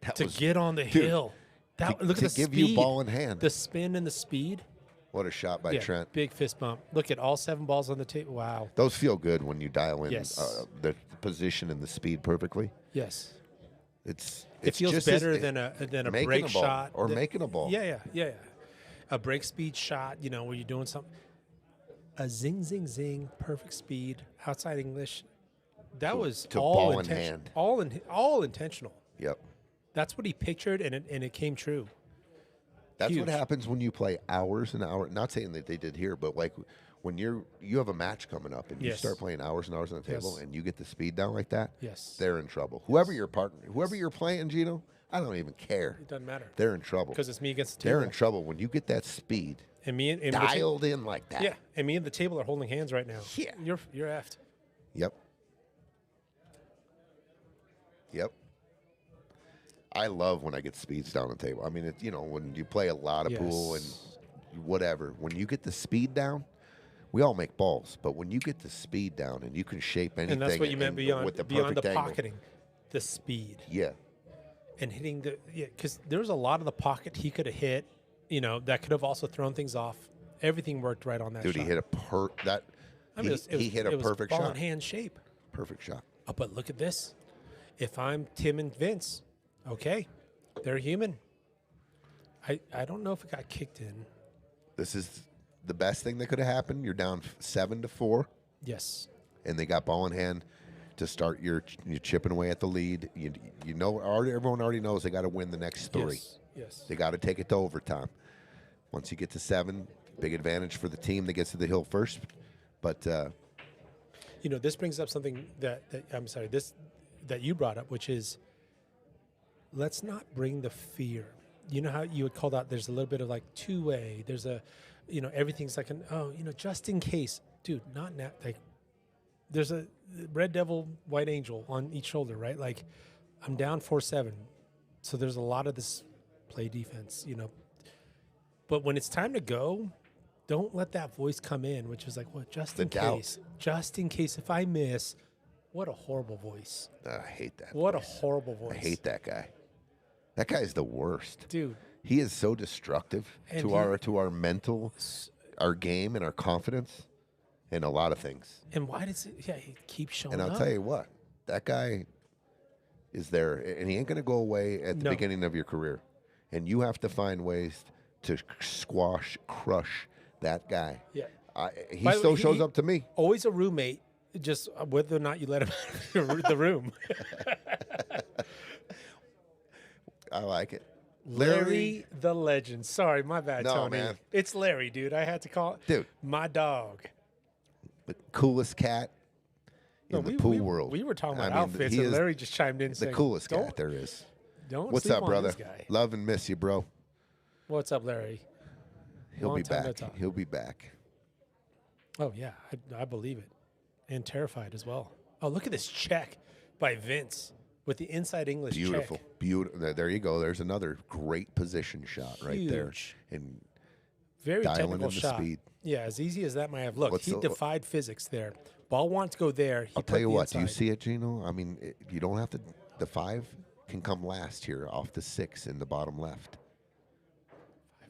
Speaker 3: That
Speaker 4: To
Speaker 3: was,
Speaker 4: get on the
Speaker 3: dude,
Speaker 4: hill. Look
Speaker 3: to
Speaker 4: at the
Speaker 3: give
Speaker 4: speed.
Speaker 3: you ball in hand.
Speaker 4: The spin and the speed.
Speaker 3: What a shot by
Speaker 4: Yeah,
Speaker 3: Trent.
Speaker 4: big fist bump. Look at all 7 balls on the table. Wow.
Speaker 3: Those feel good when you dial in
Speaker 4: Yes.
Speaker 3: the position and the speed perfectly.
Speaker 4: Yes.
Speaker 3: It
Speaker 4: It feels
Speaker 3: just
Speaker 4: better
Speaker 3: as-
Speaker 4: than a
Speaker 3: making
Speaker 4: break
Speaker 3: a ball
Speaker 4: shot
Speaker 3: or making a ball.
Speaker 4: Yeah. A break speed shot. Where you're doing something. A zing, zing, zing. Perfect speed. Outside English. That was
Speaker 3: to
Speaker 4: all
Speaker 3: ball in
Speaker 4: intentional.
Speaker 3: hand.
Speaker 4: All intentional.
Speaker 3: Yep.
Speaker 4: That's what he pictured, and it came true.
Speaker 3: That's
Speaker 4: Huge.
Speaker 3: what happens when you play hours and hours. Not saying that they did here, but like when you have a match coming up and you
Speaker 4: Yes.
Speaker 3: start playing hours and hours on the table
Speaker 4: Yes.
Speaker 3: and you get the speed down like that,
Speaker 4: Yes.
Speaker 3: they're in trouble. Whoever your partner, whoever you're playing, Gino, I don't even care.
Speaker 4: It doesn't matter
Speaker 3: They're in trouble.
Speaker 4: because it's me against the table.
Speaker 3: They're in trouble when you get that speed
Speaker 4: And me and the
Speaker 3: dialed in like that.
Speaker 4: yeah, and me and the table are holding hands right now.
Speaker 3: Yeah.
Speaker 4: You're effed.
Speaker 3: Yep. Yep. I love when I get speeds down the table. I mean, when you play a lot of pool and whatever. When you get the speed down, we all make balls, but when you get the speed down and you can shape anything,
Speaker 4: And that's what you meant beyond
Speaker 3: with the
Speaker 4: beyond the
Speaker 3: perfect angle.
Speaker 4: pocketing, the speed.
Speaker 3: Yeah,
Speaker 4: And hitting because there was a lot of the pocket he could have hit, that could have also thrown things off. Everything worked right on that
Speaker 3: dude,
Speaker 4: shot.
Speaker 3: he hit he hit a perfect
Speaker 4: ball
Speaker 3: shot.
Speaker 4: in hand shape.
Speaker 3: Perfect shot.
Speaker 4: Oh, but look at this. If I'm Tim and Vince, okay, they're human. I don't know if it got kicked in.
Speaker 3: This is the best thing that could have happened. You're down 7-4,
Speaker 4: Yes.
Speaker 3: and they got ball in hand to start you're chipping away at the lead. Everyone already knows they got to win the next 3.
Speaker 4: Yes.
Speaker 3: They got to take it to overtime. Once you get to 7, big advantage for the team that gets to the hill first. But
Speaker 4: This brings up something that you brought up, which is let's not bring the fear. You know how you had called out there's a little bit of like two-way. There's a, everything's like just in case. Dude, not now. Like there's a red devil, white angel on each shoulder, right? Like I'm down 4-7. So there's a lot of this play defense, But when it's time to go, don't let that voice come in, which is like, well, just in case. Just in case if I miss. What a horrible voice.
Speaker 3: I hate that.
Speaker 4: What a horrible voice.
Speaker 3: I hate that guy. That guy's the worst.
Speaker 4: Dude.
Speaker 3: He is so destructive to our mental, our game, and our confidence, and a lot of things.
Speaker 4: And why does he keep showing up?
Speaker 3: And I'll tell you what, that guy is there, and he ain't going to go away at the beginning of your career. And you have to find ways to crush that guy.
Speaker 4: Yeah.
Speaker 3: He still shows up to me.
Speaker 4: Always a roommate, just whether or not you let him out of the room.
Speaker 3: I like it.
Speaker 4: Larry the legend. Sorry, my bad,
Speaker 3: No,
Speaker 4: Tony.
Speaker 3: man.
Speaker 4: It's Larry, dude. I had to call it.
Speaker 3: Dude.
Speaker 4: My dog.
Speaker 3: The coolest cat in the pool world.
Speaker 4: We were talking about
Speaker 3: I mean,
Speaker 4: outfits,
Speaker 3: he
Speaker 4: and
Speaker 3: is
Speaker 4: Larry just chimed in
Speaker 3: the
Speaker 4: saying,
Speaker 3: coolest cat there is.
Speaker 4: Don't
Speaker 3: What's
Speaker 4: sleep
Speaker 3: up,
Speaker 4: on
Speaker 3: brother?
Speaker 4: this guy.
Speaker 3: Love and miss you, bro.
Speaker 4: What's up, Larry?
Speaker 3: He'll
Speaker 4: Long
Speaker 3: be
Speaker 4: time no
Speaker 3: back.
Speaker 4: talk.
Speaker 3: He'll be back.
Speaker 4: Oh, yeah. I believe it. And terrified as well. Oh, look at this check by Vince with the inside English
Speaker 3: Beautiful.
Speaker 4: check.
Speaker 3: Beautiful. There you go. There's another great position shot right there.
Speaker 4: Huge.
Speaker 3: And
Speaker 4: Very
Speaker 3: dialing
Speaker 4: technical
Speaker 3: in the
Speaker 4: shot.
Speaker 3: speed.
Speaker 4: Yeah, as easy as that might have looked.
Speaker 3: What's
Speaker 4: He
Speaker 3: the-
Speaker 4: defied physics there. Ball wanted to go there. He
Speaker 3: I'll
Speaker 4: put
Speaker 3: tell you
Speaker 4: the
Speaker 3: what. Do you
Speaker 4: inside.
Speaker 3: see it, Gino? I mean, you don't have to. The 5 can come last here off the 6 in the bottom left.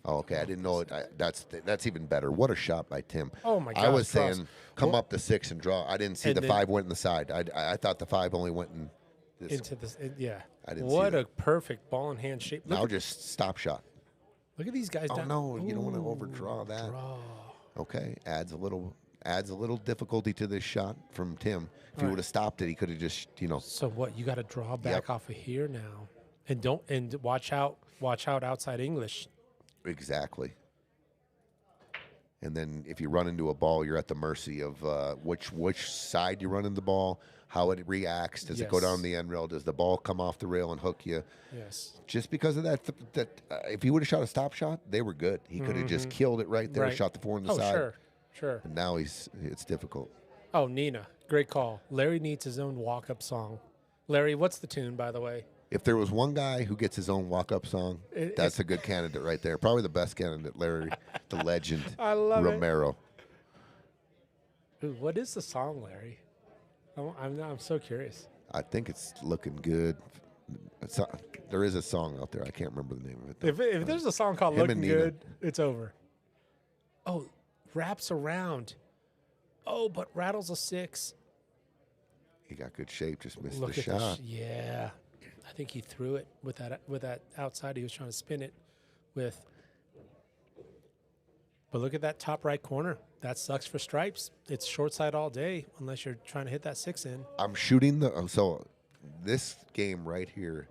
Speaker 3: Oh, okay. I didn't know it. That's even better. What a shot by Tim.
Speaker 4: Oh, my
Speaker 3: I was
Speaker 4: gosh, cross.
Speaker 3: saying come up the 6 and draw. I didn't see
Speaker 4: And
Speaker 3: the
Speaker 4: then-
Speaker 3: 5 went in the side. I thought the 5 only went in this.
Speaker 4: Into this. Yeah.
Speaker 3: I didn't see
Speaker 4: What
Speaker 3: that.
Speaker 4: a perfect ball in hand shape. Look,
Speaker 3: Now just stop shot.
Speaker 4: look at these guys
Speaker 3: Oh
Speaker 4: down.
Speaker 3: no, you don't want to
Speaker 4: Ooh,
Speaker 3: overdraw that.
Speaker 4: draw.
Speaker 3: Okay, adds a little difficulty to this shot from Tim. If he
Speaker 4: All
Speaker 3: would have stopped it, he could have just
Speaker 4: So what? You got to draw back
Speaker 3: Yep.
Speaker 4: off of here now, and watch out outside English.
Speaker 3: Exactly. And then if you run into a ball, you're at the mercy of which side you run into the ball, how it reacts. Does it go
Speaker 4: Yes.
Speaker 3: down the end rail? Does the ball come off the rail and hook you?
Speaker 4: Yes.
Speaker 3: Just because of that, if he would have shot a stop shot, they were good. He could have just killed it right there,
Speaker 4: Right.
Speaker 3: shot the 4 on the
Speaker 4: Oh,
Speaker 3: side.
Speaker 4: sure.
Speaker 3: And now it's difficult.
Speaker 4: Oh, Nina, great call. Larry needs his own walk-up song. Larry, what's the tune, by the way?
Speaker 3: If there was one guy who gets his own walk-up song, that's a good candidate right there. Probably the best candidate, Larry, the legend,
Speaker 4: I love it.
Speaker 3: Romero.
Speaker 4: Ooh, what is the song, Larry? I'm so curious.
Speaker 3: I think it's looking good. There is a song out there. I can't remember the name of it. though.
Speaker 4: If there's a song called
Speaker 3: Him and
Speaker 4: "Looking
Speaker 3: Nina.
Speaker 4: Good," it's over. Oh, wraps around. Oh, but rattles a 6.
Speaker 3: He got good shape, just missed
Speaker 4: Look
Speaker 3: the
Speaker 4: at
Speaker 3: shot.
Speaker 4: yeah. I think he threw it with that outside. He was trying to spin it with. But look at that top right corner. That sucks for stripes. It's short side all day unless you're trying to hit that 6 in.
Speaker 3: I'm shooting so this game right here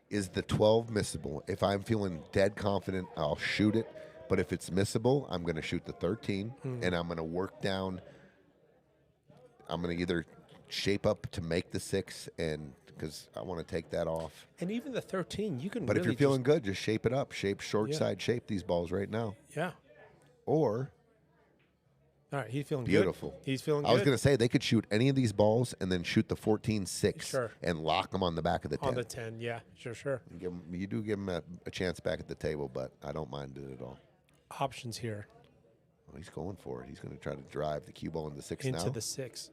Speaker 3: is the 12 missable. If I'm feeling dead confident, I'll shoot it. But if it's missable, I'm going to shoot the 13, and I'm going to work down. I'm going to either shape up to make the 6, and because I want to take that off.
Speaker 4: And even the 13, you can.
Speaker 3: But if
Speaker 4: really
Speaker 3: you're feeling good, just shape it up. Shape short
Speaker 4: Yeah.
Speaker 3: side, shape these balls right now.
Speaker 4: yeah.
Speaker 3: Or
Speaker 4: All right, he's feeling
Speaker 3: beautiful.
Speaker 4: good. He's feeling
Speaker 3: I was
Speaker 4: good.
Speaker 3: going to say they could shoot any of these balls and then shoot the 14-6
Speaker 4: Sure.
Speaker 3: and lock them on the back of the 10.
Speaker 4: On the 10, yeah, sure.
Speaker 3: You do give them a chance back at the table, but I don't mind it at all.
Speaker 4: options here
Speaker 3: Oh, he's going for it. He's going to try to drive the cue ball into 6
Speaker 4: into
Speaker 3: now.
Speaker 4: the 6.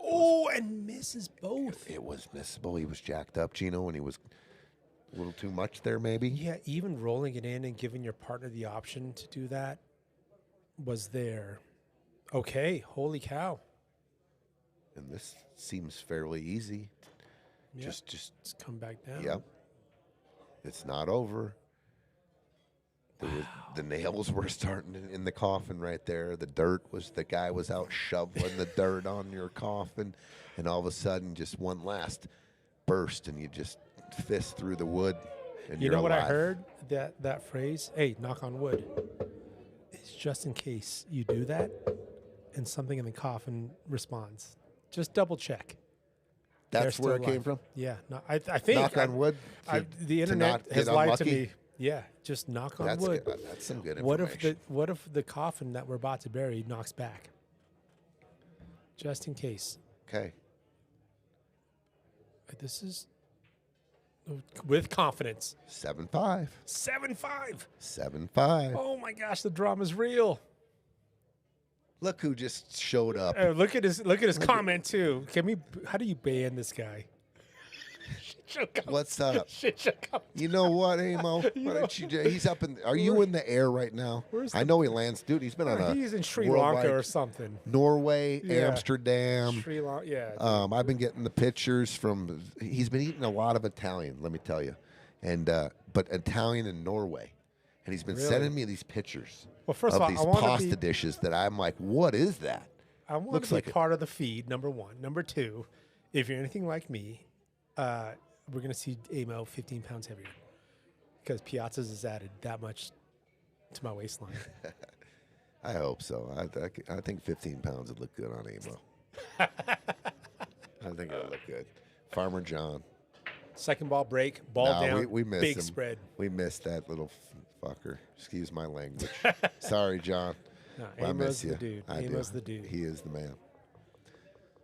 Speaker 4: Oh, and misses both.
Speaker 3: It was missable. He was jacked up, Gino, and he was a little too much there, maybe.
Speaker 4: Yeah, even rolling it in and giving your partner the option to do that was there. Okay, holy cow.
Speaker 3: And this seems fairly easy.
Speaker 4: Yep.
Speaker 3: Just
Speaker 4: come back down.
Speaker 3: Yep. It's not over. The nails were starting in the coffin right there. The guy was out shoveling the dirt on your coffin, and all of a sudden, just one last burst, and you just fist through the wood. And
Speaker 4: You
Speaker 3: you're
Speaker 4: know what I
Speaker 3: alive.
Speaker 4: heard? That phrase, hey, knock on wood. It's just in case you do that and something in the coffin responds. Just double check.
Speaker 3: That's
Speaker 4: They're
Speaker 3: where
Speaker 4: still
Speaker 3: it came
Speaker 4: alive.
Speaker 3: from.
Speaker 4: Yeah, no, I think
Speaker 3: Knock on wood.
Speaker 4: the
Speaker 3: to
Speaker 4: internet
Speaker 3: not
Speaker 4: has
Speaker 3: get
Speaker 4: lied to
Speaker 3: unlucky?
Speaker 4: me. Yeah, just knock on
Speaker 3: That's
Speaker 4: wood.
Speaker 3: that's some good
Speaker 4: What
Speaker 3: information.
Speaker 4: if the coffin that we're about to bury knocks back? Just in case.
Speaker 3: Okay.
Speaker 4: This is with confidence.
Speaker 3: 7-5.
Speaker 4: 7-5.
Speaker 3: 7-5.
Speaker 4: Oh my gosh, the drama's real.
Speaker 3: Look who just showed up.
Speaker 4: Look at his comment too. How do you ban this guy?
Speaker 3: What's up?
Speaker 4: Shit show comment.
Speaker 3: You know what, Amo? Why don't you? He's up in. Are you in the air right now?
Speaker 4: Where's
Speaker 3: I know he lands, dude. He's been on a.
Speaker 4: He's in Sri
Speaker 3: worldwide-
Speaker 4: Lanka or something.
Speaker 3: Norway,
Speaker 4: Yeah.
Speaker 3: Amsterdam.
Speaker 4: Sri Lanka, yeah.
Speaker 3: I've been getting the pictures from. He's been eating a lot of Italian, let me tell you, and but Italian in Norway, and he's been
Speaker 4: Really?
Speaker 3: sending me these pictures
Speaker 4: Well, first
Speaker 3: of
Speaker 4: of all,
Speaker 3: these
Speaker 4: I wanna
Speaker 3: pasta
Speaker 4: be-
Speaker 3: dishes that I'm like, what is that?
Speaker 4: I want
Speaker 3: looks
Speaker 4: to be
Speaker 3: like it.
Speaker 4: part of the feed, number one. Number two, if you're anything like me, we're going to see Amo 15 pounds heavier because Piazza's has added that much to my waistline.
Speaker 3: I hope so. I think 15 pounds would look good on Amo. I think it'll look good. Farmer John.
Speaker 4: Second ball break, ball
Speaker 3: No,
Speaker 4: down,
Speaker 3: we missed
Speaker 4: big
Speaker 3: him.
Speaker 4: spread.
Speaker 3: We missed that little fucker. Excuse my language. Sorry, John.
Speaker 4: No,
Speaker 3: Well, I
Speaker 4: Amo's
Speaker 3: miss
Speaker 4: the
Speaker 3: you.
Speaker 4: dude.
Speaker 3: I do.
Speaker 4: Amo's the dude.
Speaker 3: He is the man.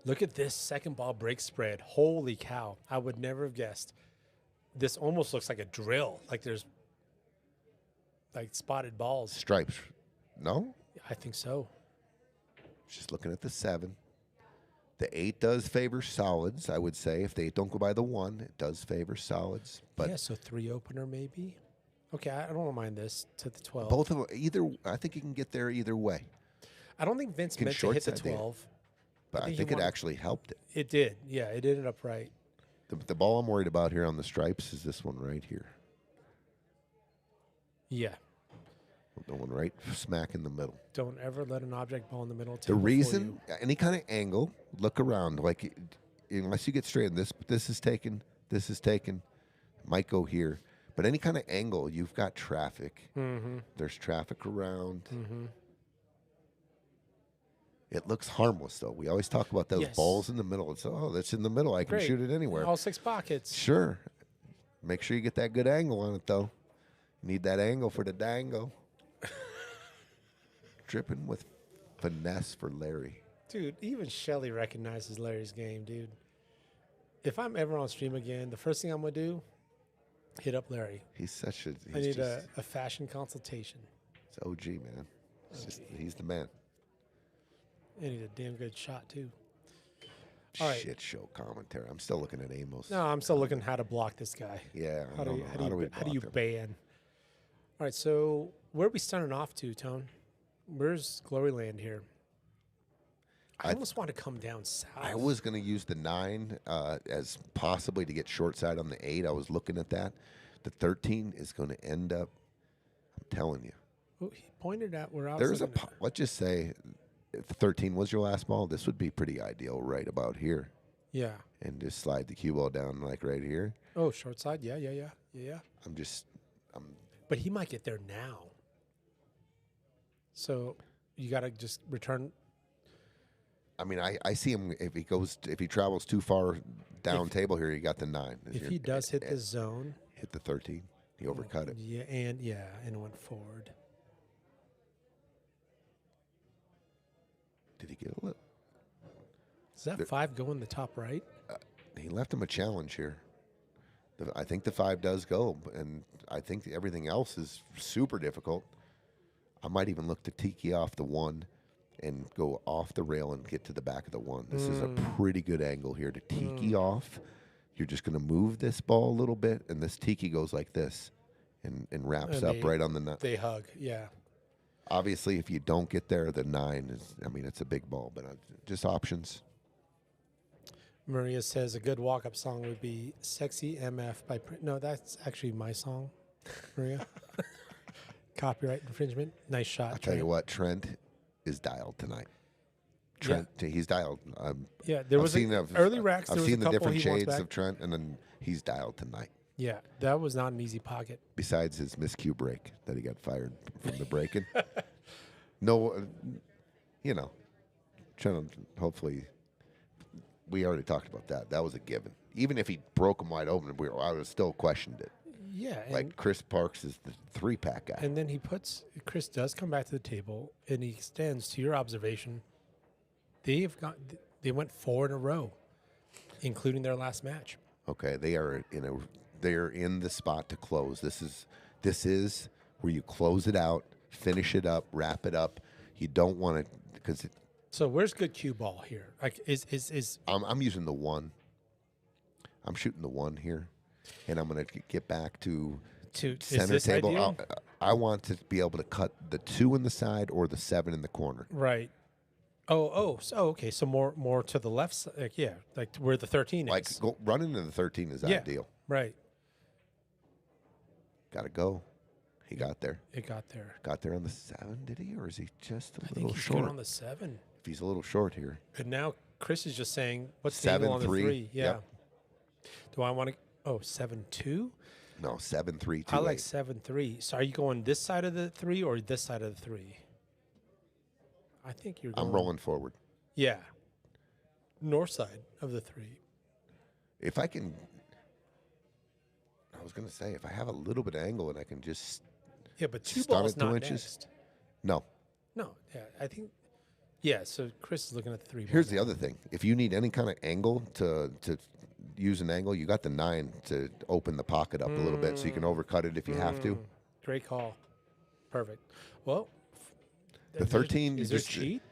Speaker 4: Look at this second ball break spread. Holy cow. I would never have guessed. This almost looks like a drill. Like there's like spotted balls.
Speaker 3: Stripes. No?
Speaker 4: I think so.
Speaker 3: Just looking at the 7. The 8 does favor solids, I would say. If the 8 don't go by the 1, it does favor solids. But
Speaker 4: yeah, so 3 opener maybe. Okay, I don't mind this to the 12.
Speaker 3: both of them, I think you can get there either way.
Speaker 4: I don't think Vince
Speaker 3: Can
Speaker 4: meant to
Speaker 3: short
Speaker 4: hit the
Speaker 3: side there.
Speaker 4: 12.
Speaker 3: But I
Speaker 4: think he
Speaker 3: think it
Speaker 4: wanted-
Speaker 3: actually helped it.
Speaker 4: It did. Yeah, it ended up right.
Speaker 3: The ball I'm worried about here on the stripes is this one right here.
Speaker 4: Yeah.
Speaker 3: The one right smack in the middle.
Speaker 4: Don't ever let an object ball in the middle.
Speaker 3: The reason, any kind of angle, look around. Like, unless you get straight, and this is taken, might go here. But any kind of angle, you've got traffic.
Speaker 4: Mm-hmm.
Speaker 3: There's traffic around.
Speaker 4: Mm-hmm.
Speaker 3: It looks harmless, though. We always talk about those
Speaker 4: Yes.
Speaker 3: balls in the middle. It's, that's in the middle. I can
Speaker 4: Great.
Speaker 3: shoot it anywhere.
Speaker 4: All 6 pockets.
Speaker 3: Sure. Make sure you get that good angle on it, though. Need that angle for the dango. Dripping with finesse for Larry.
Speaker 4: Dude, even Shelly recognizes Larry's game, dude. If I'm ever on stream again, the first thing I'm going to do, hit up Larry.
Speaker 3: He's such a.
Speaker 4: I
Speaker 3: He's
Speaker 4: need
Speaker 3: just,
Speaker 4: a fashion consultation.
Speaker 3: it's OG, man. It's just, he's the man.
Speaker 4: I need a damn good shot, too. All right.
Speaker 3: Shit show commentary. I'm still looking at Amos.
Speaker 4: No, I'm still looking how to block this guy.
Speaker 3: Yeah. I
Speaker 4: How do
Speaker 3: don't
Speaker 4: you,
Speaker 3: know.
Speaker 4: how do
Speaker 3: we
Speaker 4: you, how do
Speaker 3: block
Speaker 4: you
Speaker 3: him?
Speaker 4: ban? All right, so where are we starting off to, Tone? Where's Gloryland here? I
Speaker 3: I-
Speaker 4: almost want to come down south.
Speaker 3: I was going to use the 9 as possibly to get short side on the 8. I was looking at that. The 13 is going to end up, I'm telling you.
Speaker 4: Oh, he pointed out where I was.
Speaker 3: There's a,
Speaker 4: looking at.
Speaker 3: let's just say, if the 13 was your last ball, this would be pretty ideal right about here.
Speaker 4: Yeah.
Speaker 3: And just slide the cue ball down like right here.
Speaker 4: Oh, short side. Yeah.
Speaker 3: I'm
Speaker 4: But he might get there now. So you got to just return.
Speaker 3: I mean, I see him if he travels too far down table here, you got the 9.
Speaker 4: If he does hit the zone.
Speaker 3: hit the 13, he overcut it.
Speaker 4: Yeah, and it went forward.
Speaker 3: Did he get a look?
Speaker 4: Does that 5 go in the top right?
Speaker 3: He left him a challenge here. I think the 5 does go, and I think everything else is super difficult. I might even look to tiki off the 1 and go off the rail and get to the back of the 1. This is a pretty good angle here to tiki off. You're just going to move this ball a little bit, and this tiki goes like this and wraps
Speaker 4: And
Speaker 3: up right on the nut.
Speaker 4: They hug, yeah.
Speaker 3: Obviously, if you don't get there, the 9 is, I mean, it's a big ball, but just options.
Speaker 4: Maria says a good walk-up song would be Sexy MF by Prince. No, that's actually my song, Maria. Copyright infringement. Nice shot.
Speaker 3: I'll tell you what, Trent is dialed tonight. Trent, he's dialed.
Speaker 4: Yeah, there was early racks.
Speaker 3: I've
Speaker 4: There was
Speaker 3: seen
Speaker 4: a
Speaker 3: the
Speaker 4: couple
Speaker 3: different
Speaker 4: he wants
Speaker 3: shades
Speaker 4: back.
Speaker 3: of Trent, and then he's dialed tonight.
Speaker 4: Yeah, that was not an easy pocket.
Speaker 3: Besides his miscue break that he got fired from the break-in. No, you know, Trent, hopefully, we already talked about that. That was a given. Even if he broke him wide open, I would have still questioned it.
Speaker 4: Yeah,
Speaker 3: Like Chris Parks is the 3-pack guy.
Speaker 4: and then Chris does come back to the table, and he extends to your observation. They went 4 in a row, including their last match.
Speaker 3: Okay, they're in the spot to close. This is where you close it out, finish it up, wrap it up. You don't want it because
Speaker 4: So where's good cue ball here? Like is
Speaker 3: I'm using the 1. I'm shooting the 1 here, and I'm going to get back to
Speaker 4: is
Speaker 3: center
Speaker 4: this
Speaker 3: table.
Speaker 4: ideal?
Speaker 3: I want to be able to cut the 2 in the side or the 7 in the corner.
Speaker 4: Right. Okay. So more to the left side. Like where the 13
Speaker 3: Like
Speaker 4: is.
Speaker 3: running into the 13 is
Speaker 4: Yeah.
Speaker 3: ideal.
Speaker 4: Right.
Speaker 3: Got to go. He got there.
Speaker 4: It got there.
Speaker 3: Got there on the 7, did he? Or is he just a
Speaker 4: I think
Speaker 3: little
Speaker 4: he's
Speaker 3: short?
Speaker 4: good on the 7.
Speaker 3: If he's a little short here.
Speaker 4: And now Chris is just saying, what's the
Speaker 3: 7,
Speaker 4: angle on the
Speaker 3: 3.
Speaker 4: 3? Yeah.
Speaker 3: Yep.
Speaker 4: Do I want to? 7-2?
Speaker 3: No, 7-3, 2.
Speaker 4: I like 7-3. So are you going this side of the 3 or this side of the 3? I think you're going.
Speaker 3: I'm rolling forward.
Speaker 4: Yeah. North side of the 3.
Speaker 3: If I can, I was going to say, if I have a little bit of angle and I can just,
Speaker 4: Yeah, but 2
Speaker 3: Start
Speaker 4: balls
Speaker 3: at 2
Speaker 4: not
Speaker 3: inches?
Speaker 4: next.
Speaker 3: no.
Speaker 4: No, yeah, I think. Yeah, so Chris is looking at the 3 ball.
Speaker 3: Here's the other thing. If you need any kind of angle to use an angle, you got the 9 to open the pocket up a little bit so you can overcut it if you have to.
Speaker 4: Great call. Perfect. Well,
Speaker 3: The 13,
Speaker 4: is
Speaker 3: you
Speaker 4: there
Speaker 3: just-
Speaker 4: cheat?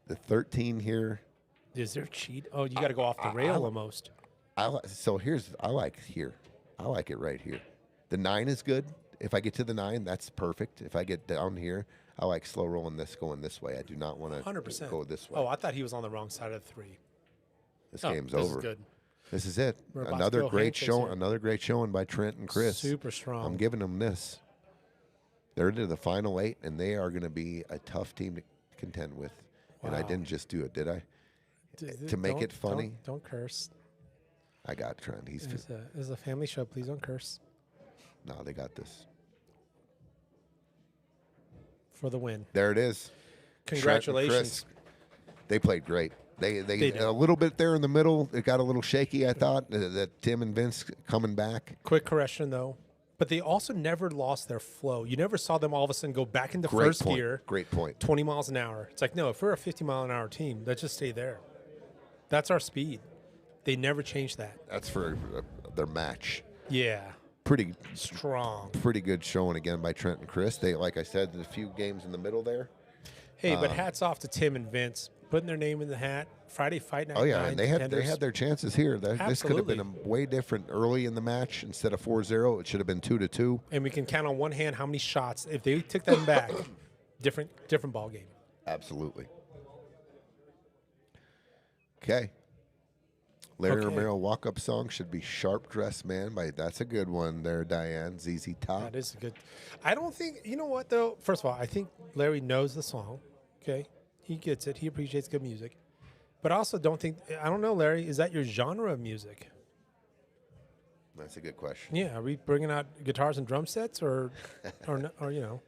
Speaker 3: The 13 here,
Speaker 4: Is there cheat? Oh, you got to go off the rail almost.
Speaker 3: I like here. I like it right here. The 9 is good. If I get to the 9, that's perfect. If I get down here, I like slow rolling this going this way. I do not want to
Speaker 4: 100%.
Speaker 3: go this way.
Speaker 4: Oh, I thought he was on the wrong side of the 3.
Speaker 3: This
Speaker 4: Oh,
Speaker 3: game's
Speaker 4: this
Speaker 3: over.
Speaker 4: is good.
Speaker 3: This is it.
Speaker 4: We're about to
Speaker 3: Another
Speaker 4: go
Speaker 3: great
Speaker 4: handshakes
Speaker 3: show.
Speaker 4: here.
Speaker 3: Another great showing by Trent and Chris.
Speaker 4: Super strong.
Speaker 3: I'm giving them this. They're into the final 8, and they are going to be a tough team to contend with. And I
Speaker 4: Wow.
Speaker 3: didn't just do it, did I?
Speaker 4: D-
Speaker 3: to make
Speaker 4: don't-
Speaker 3: it funny.
Speaker 4: Don't curse.
Speaker 3: I got Trent. He's
Speaker 4: This is a family show. Please don't curse.
Speaker 3: no, they got this.
Speaker 4: For the win.
Speaker 3: There it is. Trent and
Speaker 4: Congratulations.
Speaker 3: Chris. They played great. They
Speaker 4: did.
Speaker 3: a little bit there in the middle. It got a little shaky. I thought that Tim and Vince coming back.
Speaker 4: Quick correction, though. But they also never lost their flow. You never saw them all of a sudden go back into
Speaker 3: Great
Speaker 4: first
Speaker 3: point.
Speaker 4: gear,
Speaker 3: Great point.
Speaker 4: 20 miles an hour. It's like, no, if we're a 50-mile-an-hour team, let's just stay there. That's our speed. They never changed that.
Speaker 3: That's for their match.
Speaker 4: Yeah.
Speaker 3: Pretty
Speaker 4: Strong.
Speaker 3: good showing again by Trent and Chris. They, like I said, a few games in the middle there.
Speaker 4: Hey, but hats off to Tim and Vince. Putting their name in the hat. Friday Fight Night.
Speaker 3: Oh yeah,
Speaker 4: 9
Speaker 3: and they had
Speaker 4: contenders.
Speaker 3: their chances here. This could have been
Speaker 4: Absolutely.
Speaker 3: a way different early in the match. Instead of 4-0, it should have been 2-2.
Speaker 4: And we can count on one hand how many shots. If they took them back, different ball game.
Speaker 3: Absolutely. Okay. Larry
Speaker 4: Okay.
Speaker 3: Romero walk-up song should be "Sharp Dressed Man" by. That's a good one there, Diane. ZZ Top.
Speaker 4: That is a good. I don't think, you know what, though? First of all, I think Larry knows the song. Okay. He gets it. He appreciates good music. But I also don't think, I don't know, Larry, is that your genre of music?
Speaker 3: That's a good question.
Speaker 4: Yeah. Are we bringing out guitars and drum sets or you know?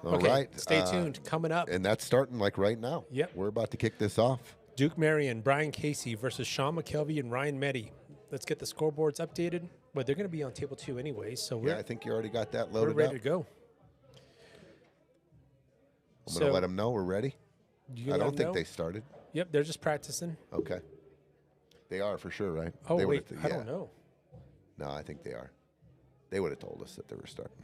Speaker 3: All right.
Speaker 4: Okay. Stay tuned. Coming up.
Speaker 3: And that's starting like right now.
Speaker 4: Yep.
Speaker 3: We're about to kick this off.
Speaker 4: Duke Marion, Brian Casey versus Shawn McKelvy and Ryan Mette. Let's get the scoreboards updated. But they're going to be on table 2 anyway, so
Speaker 3: Yeah, I think you already got that
Speaker 4: we're
Speaker 3: loaded
Speaker 4: ready
Speaker 3: up.
Speaker 4: to go.
Speaker 3: I'm going to let them know we're ready.
Speaker 4: You
Speaker 3: I
Speaker 4: let
Speaker 3: don't
Speaker 4: 'em
Speaker 3: think
Speaker 4: know?
Speaker 3: they started.
Speaker 4: Yep, they're just practicing.
Speaker 3: Okay. They are for sure, right?
Speaker 4: Oh,
Speaker 3: They
Speaker 4: wait,
Speaker 3: would've-
Speaker 4: I don't know.
Speaker 3: No, I think they are. They would have told us that they were starting.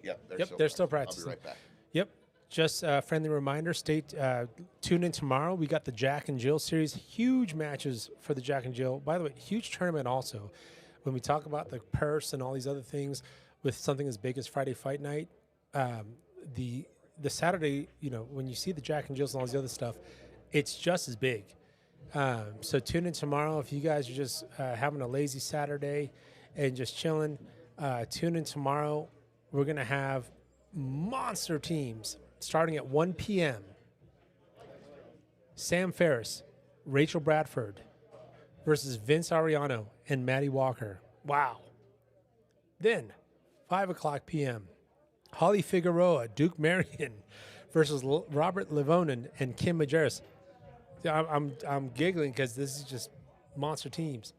Speaker 3: Yep,
Speaker 4: they're still practicing.
Speaker 3: I'll be right back.
Speaker 4: Yep. Just a friendly reminder, tune in tomorrow. We got the Jack and Jill series. Huge matches for the Jack and Jill. By the way, huge tournament also. When we talk about the purse and all these other things with something as big as Friday Fight Night, the Saturday, when you see the Jack and Jills and all this other stuff, it's just as big. So tune in tomorrow. If you guys are just having a lazy Saturday and just chilling, tune in tomorrow. We're going to have monster teams starting at 1 p.m. Sam Ferris, Rachel Bradford versus Vince Ariano and Maddie Walker. Wow. Then, 5 o'clock p.m., Holly Figueroa, Duke Marion versus Robert Livonen and Kim Majerus. I'm giggling because this is just monster teams.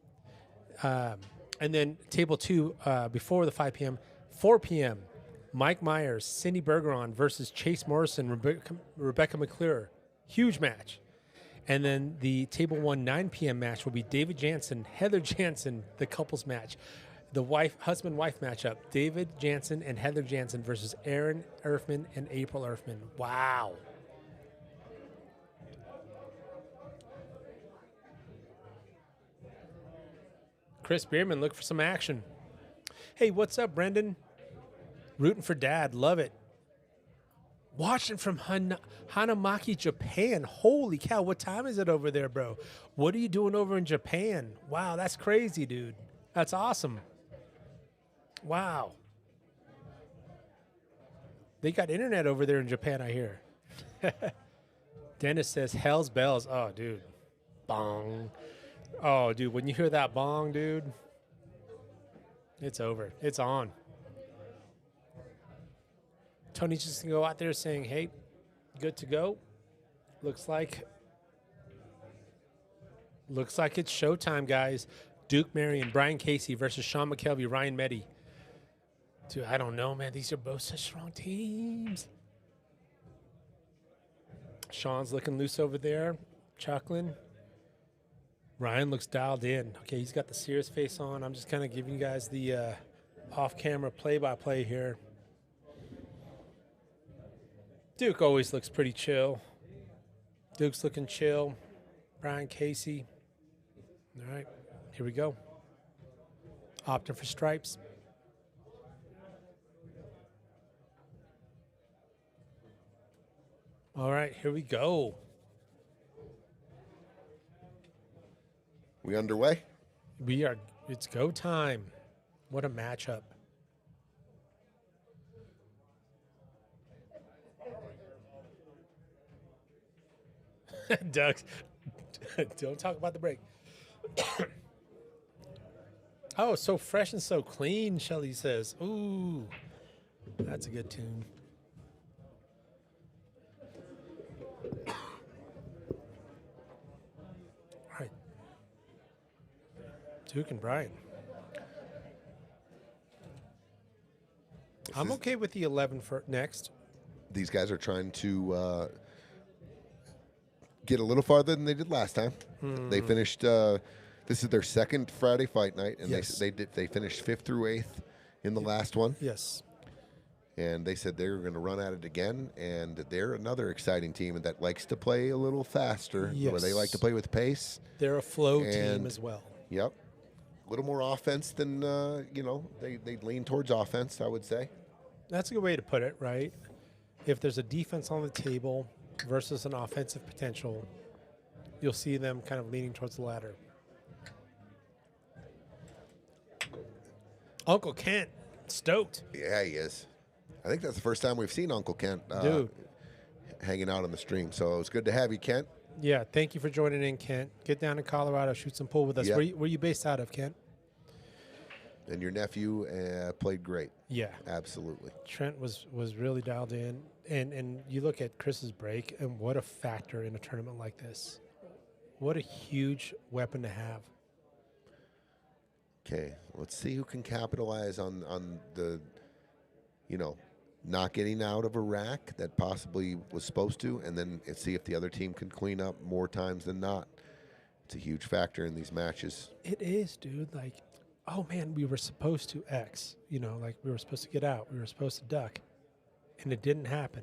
Speaker 4: And then table 2 before the 5 p.m., 4 p.m., Mike Myers, Cindy Bergeron versus Chase Morrison, Rebecca McClure. Huge match. And then the table 1 9 p.m. match will be David Jansen, Heather Jansen, the couples match. The husband-wife matchup, David Jansen and Heather Jansen versus Aaron Erfman and April Erfman. Wow. Chris Bierman, look for some action. Hey, what's up, Brendan? Rooting for Dad. Love it. Watching from Hanamaki, Japan. Holy cow, what time is it over there, bro? What are you doing over in Japan? Wow, that's crazy, dude. That's awesome. Wow. They got internet over there in Japan, I hear. Dennis says, Hell's Bells. Oh, dude. Bong. Oh, dude, when you hear that bong, dude, it's over. It's on. Tony's just going to go out there saying, hey, good to go. Looks like it's showtime, guys. Duke Marion, Brian Casey versus Shawn McKelvy, Ryan Mette. Dude, I don't know, man. These are both such strong teams. Shawn's looking loose over there, chuckling. Ryan looks dialed in. Okay, he's got the serious face on. I'm just kind of giving you guys the off-camera play-by-play here. Duke always looks pretty chill. Duke's looking chill. Brian Casey. All right, here we go. Opting for stripes. All right, here we go.
Speaker 3: We underway?
Speaker 4: We are. It's go time. What a matchup. Doug, don't talk about the break. Oh, so fresh and so clean, Shelly says. Ooh, that's a good tune. All right. Duke and Brian. I'm okay with the 11 for next.
Speaker 3: These guys are trying to get a little farther than they did last time. They finished. This is their second Friday Fight Night, and
Speaker 4: yes.
Speaker 3: they finished 5th through 8th in the last one.
Speaker 4: Yes.
Speaker 3: And they said they were going to run at it again, and they're another exciting team that likes to play a little faster,
Speaker 4: yes.
Speaker 3: where they like to play with pace.
Speaker 4: They're a flow team as well.
Speaker 3: Yep. A little more offense than, they lean towards offense, I would say.
Speaker 4: That's a good way to put it, right? If there's a defense on the table versus an offensive potential, you'll see them kind of leaning towards the latter. Uncle Kent, stoked.
Speaker 3: Yeah, he is. I think that's the first time we've seen Uncle Kent hanging out on the stream. So it was good to have you, Kent.
Speaker 4: Yeah, thank you for joining in, Kent. Get down to Colorado, shoot some pool with us.
Speaker 3: Yep.
Speaker 4: Where you based out of, Kent?
Speaker 3: And your nephew played great.
Speaker 4: Yeah.
Speaker 3: Absolutely.
Speaker 4: Trent was really dialed in. And you look at Chris's break, and what a factor in a tournament like this. What a huge weapon to have.
Speaker 3: Okay, let's see who can capitalize on the, not getting out of a rack that possibly was supposed to, and then see if the other team can clean up more times than not. It's a huge factor in these matches.
Speaker 4: It is, dude. Like, oh man, we were supposed to X, you know, like we were supposed to get out, we were supposed to duck, and it didn't happen.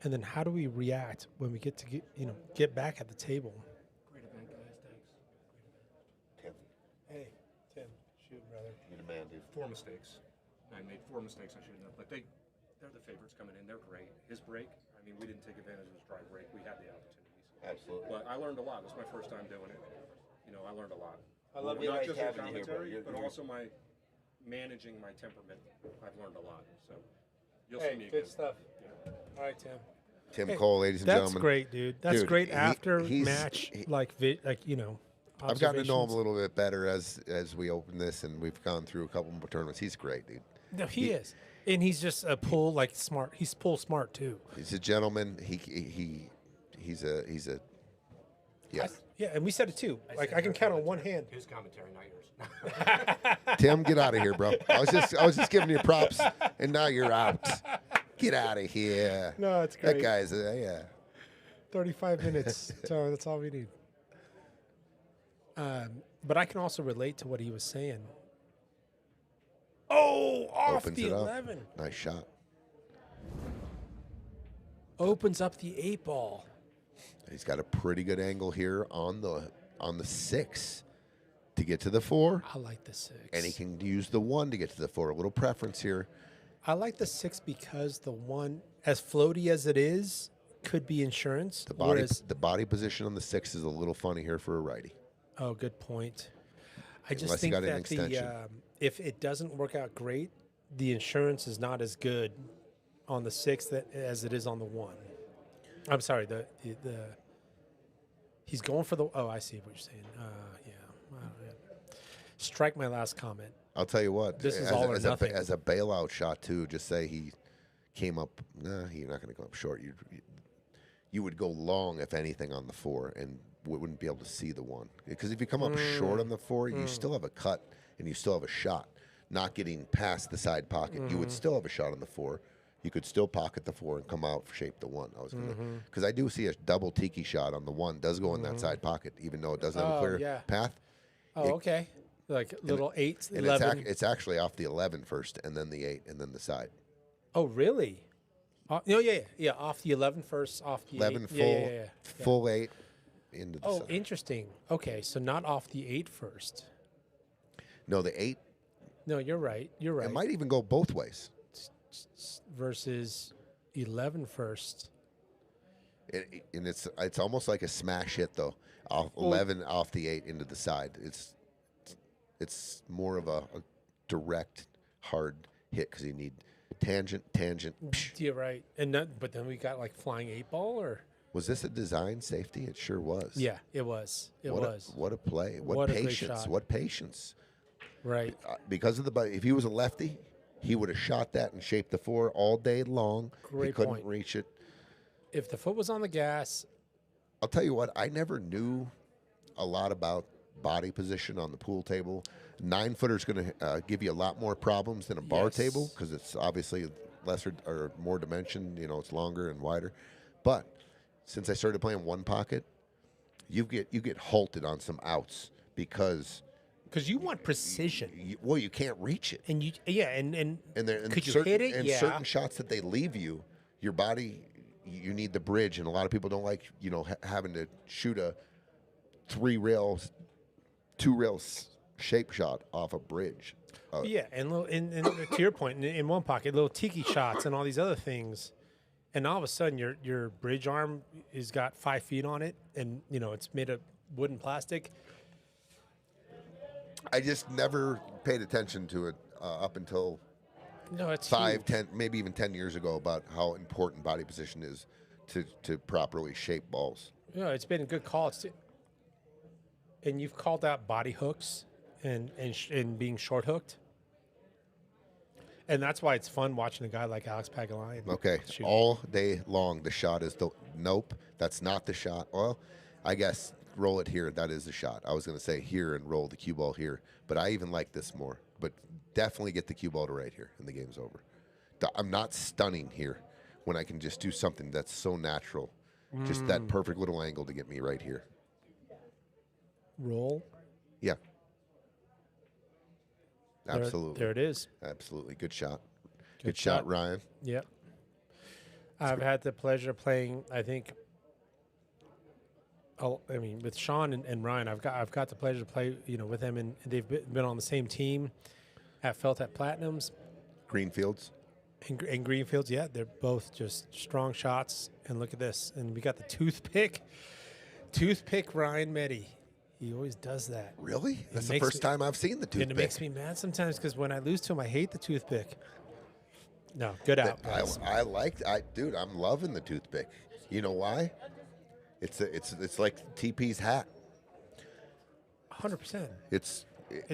Speaker 4: And then how do we react when we get back at the table?
Speaker 5: Great event, guys. Thanks.
Speaker 3: Tim,
Speaker 4: Hey, Tim, shoot, brother.
Speaker 3: you're the man, dude.
Speaker 5: 4 mistakes. I made 4 mistakes I shouldn't have, but they're the favorites coming in. They're great. His break, I mean, we didn't take advantage of his dry break. We had the opportunities.
Speaker 3: Absolutely.
Speaker 5: But I learned a lot. It was my first time doing it. You know, I learned a lot.
Speaker 4: I love
Speaker 5: Not just in
Speaker 3: having you here, bro.
Speaker 5: commentary, but also my managing my temperament. I've learned a lot. So you'll see me
Speaker 4: good
Speaker 5: again.
Speaker 4: stuff.
Speaker 5: Yeah.
Speaker 4: All right, Tim.
Speaker 3: Tim
Speaker 4: Hey,
Speaker 3: Cole, ladies and
Speaker 4: That's
Speaker 3: gentlemen.
Speaker 4: great, dude. That's
Speaker 3: Dude,
Speaker 4: great after
Speaker 3: he's-
Speaker 4: match,
Speaker 3: he-
Speaker 4: observations.
Speaker 3: I've gotten to know him a little bit better as we open this, and we've gone through a couple more tournaments. He's great, dude.
Speaker 4: No, he is, and he's just a pull like smart. He's pull smart too.
Speaker 3: He's a gentleman. He's a yeah.
Speaker 4: Yeah, and we said it too. Like I can count on one hand.
Speaker 5: His commentary, not yours.
Speaker 3: Tim, get out of here, bro. I was just giving you props, and now you're out. Get out of here.
Speaker 4: No, it's great.
Speaker 3: That guy's yeah.
Speaker 4: 35 minutes. So that's all we need. But I can also relate to what he was saying. Oh, off
Speaker 3: Opens
Speaker 4: the
Speaker 3: it up.
Speaker 4: 11.
Speaker 3: Nice shot.
Speaker 4: Opens up the 8 ball.
Speaker 3: He's got a pretty good angle here on the 6 to get to the 4,
Speaker 4: I like the 6.
Speaker 3: and he can use the 1 to get to the 4. A little preference here.
Speaker 4: I like the 6 because the 1, as floaty as it is, could be insurance.
Speaker 3: The body position on the 6 is a little funny here for a righty.
Speaker 4: Oh, good point. I just
Speaker 3: Unless you
Speaker 4: think
Speaker 3: got an
Speaker 4: that
Speaker 3: extension.
Speaker 4: if it doesn't work out great, the insurance is not as good on the 6 as it is on the 1. I'm sorry, the he's going for the. Oh, I see what you're saying. Yeah. Strike my last comment.
Speaker 3: I'll tell you what.
Speaker 4: This is
Speaker 3: as
Speaker 4: all
Speaker 3: a,
Speaker 4: or
Speaker 3: as
Speaker 4: nothing.
Speaker 3: as a bailout shot too. Just say he came up. Nah, you're not going to come up short. You would go long if anything on the 4, and wouldn't be able to see the 1. Because if you come up short on the 4, you still have a cut and you still have a shot. Not getting past the side pocket, you would still have a shot on the 4. You could still pocket the 4 and come out for shape the 1. I was gonna because I do see a double tiki shot on the 1 does go in that side pocket, even though it doesn't have a clear path.
Speaker 4: Oh, okay. Like little 8,
Speaker 3: And
Speaker 4: 11.
Speaker 3: it's actually off the 11 first, and then the 8, and then the side.
Speaker 4: Oh, really? Yeah. Off the 11 first, off the
Speaker 3: 11
Speaker 4: 8.
Speaker 3: full,
Speaker 4: Yeah.
Speaker 3: full 8 into the
Speaker 4: Oh,
Speaker 3: side.
Speaker 4: interesting. Okay, so not off the 8 first.
Speaker 3: No, the 8.
Speaker 4: No, you're right. You're right.
Speaker 3: It might even go both ways.
Speaker 4: Versus 11 first.
Speaker 3: And it's almost like a smash hit though. 11 off the 8 into the side. It's more of a direct hard hit because you need tangent. Psh.
Speaker 4: You're right. But then we got like flying 8 ball or.
Speaker 3: Was this a design safety? It sure was.
Speaker 4: Yeah, it was. It was.
Speaker 3: What a play.
Speaker 4: What a great
Speaker 3: patience.
Speaker 4: shot.
Speaker 3: What patience.
Speaker 4: Right.
Speaker 3: Because of if he was a lefty, he would have shot that and shaped the 4 all day long. He
Speaker 4: Great
Speaker 3: couldn't
Speaker 4: point.
Speaker 3: reach it.
Speaker 4: If the foot was on the gas,
Speaker 3: I'll tell you what, I never knew a lot about body position on the pool table. 9-footer's going to give you a lot more problems than a bar
Speaker 4: Yes.
Speaker 3: table because it's obviously lesser or more dimension. You know, it's longer and wider. But since I started playing 1 pocket, you get halted on some outs because
Speaker 4: you want precision,
Speaker 3: you can't reach it.
Speaker 4: and and could you
Speaker 3: certain,
Speaker 4: hit it?
Speaker 3: And
Speaker 4: Yeah.
Speaker 3: certain shots that they leave you, your body, you need the bridge, and a lot of people don't like having to shoot a 2 rails shape shot off a bridge.
Speaker 4: Yeah, and to your point, in 1 pocket, little tiki shots and all these other things, and all of a sudden your bridge arm has got 5 feet on it, and it's made of wood and plastic.
Speaker 3: I just never paid attention to it up until
Speaker 4: No, it's
Speaker 3: 5,
Speaker 4: huge.
Speaker 3: 10, maybe even 10 years ago about how important body position is to properly shape balls.
Speaker 4: Yeah, it's been a good call. And you've called out body hooks and being short hooked. And that's why it's fun watching a guy like Alex Pagulayan.
Speaker 3: Okay,
Speaker 4: shoot.
Speaker 3: all day long the shot is nope, that's not the shot. Well, I guess roll it here, that is the shot. I was going to say here and roll the cue ball here, but I even like this more. But definitely get the cue ball to right here and the game's over. I'm not stunning here when I can just do something that's so natural. Just that perfect little angle to get me right here.
Speaker 4: Roll.
Speaker 3: Yeah. Absolutely.
Speaker 4: There it is.
Speaker 3: Absolutely. Good shot.
Speaker 4: Good
Speaker 3: shot,
Speaker 4: shot.
Speaker 3: Ryan.
Speaker 4: Yep. I've had the pleasure of playing, I think, with Shawn and Ryan, I've got the pleasure to play, with them, and they've been on the same team at Felt at Platinums
Speaker 3: Greenfields.
Speaker 4: and Greenfields. Yeah, they're both just strong shots. And look at this. And we got the toothpick Ryan Mette. He always does that.
Speaker 3: Really? That's the
Speaker 4: makes
Speaker 3: first
Speaker 4: me-
Speaker 3: time I've seen the toothpick.
Speaker 4: And it makes me mad sometimes because when I lose to him, I hate the toothpick. No, good out, guys.
Speaker 3: Dude, I'm loving the toothpick. You know why? It's like TP's hat.
Speaker 4: 100%.
Speaker 3: It's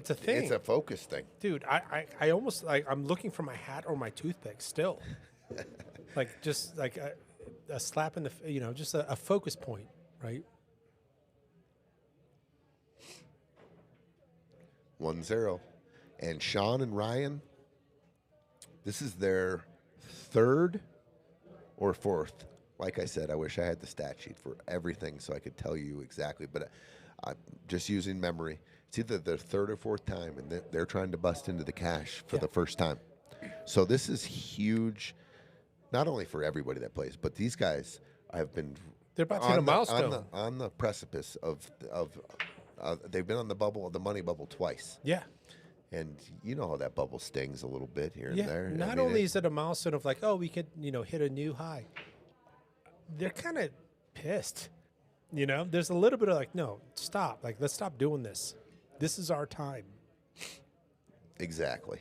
Speaker 4: a thing.
Speaker 3: It's a focus thing.
Speaker 4: Dude, I almost I'm looking for my hat or my toothpick still. just like a slap in the, just a focus point, right?
Speaker 3: 1-0. And Shawn and Ryan, this is their third or fourth. Like I said, I wish I had the stat sheet for everything so I could tell you exactly, but I'm just using memory. It's either their third or fourth time, and they're trying to bust into the cash for the first time. So this is huge, not only for everybody that plays, but these guys have been
Speaker 4: They're about to hit a milestone.
Speaker 3: on the precipice of they've been on the money bubble twice.
Speaker 4: Yeah.
Speaker 3: And you know how that bubble stings a little bit here and there.
Speaker 4: Not only is it a milestone of like, oh, we could, hit a new high. They're kind of pissed. There's a little bit of like, no, stop. Like, let's stop doing this. This is our time.
Speaker 3: Exactly.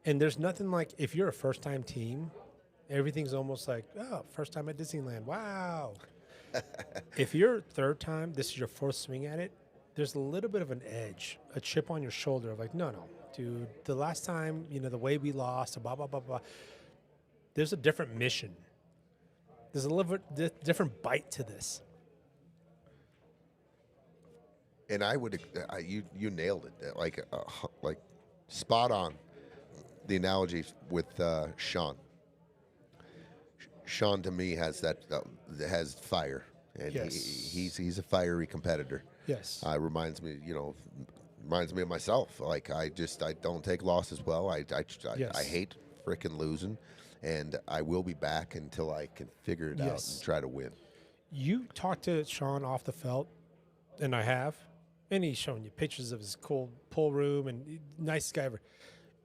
Speaker 4: And there's nothing like, if you're a first-time team, everything's almost like, oh, first time at Disneyland. Wow. If you're third time, this is your fourth swing at it, there's a little bit of an edge, a chip on your shoulder of like, no, dude, the last time, the way we lost, blah, blah, blah, blah. There's a different mission. There's a little different bite to this.
Speaker 3: And you nailed it, like spot on. The analogy with Shawn. Shawn to me has has fire, and
Speaker 4: Yes.
Speaker 3: he's a fiery competitor.
Speaker 4: Yes.
Speaker 3: Reminds me of myself. Like I don't take losses well. I
Speaker 4: Yes.
Speaker 3: hate freaking losing, and I will be back until I can figure it out
Speaker 4: Yes.
Speaker 3: and try to win.
Speaker 4: You talked to Shawn off the felt, and I have, and he's showing you pictures of his cool pool room and nicest guy ever.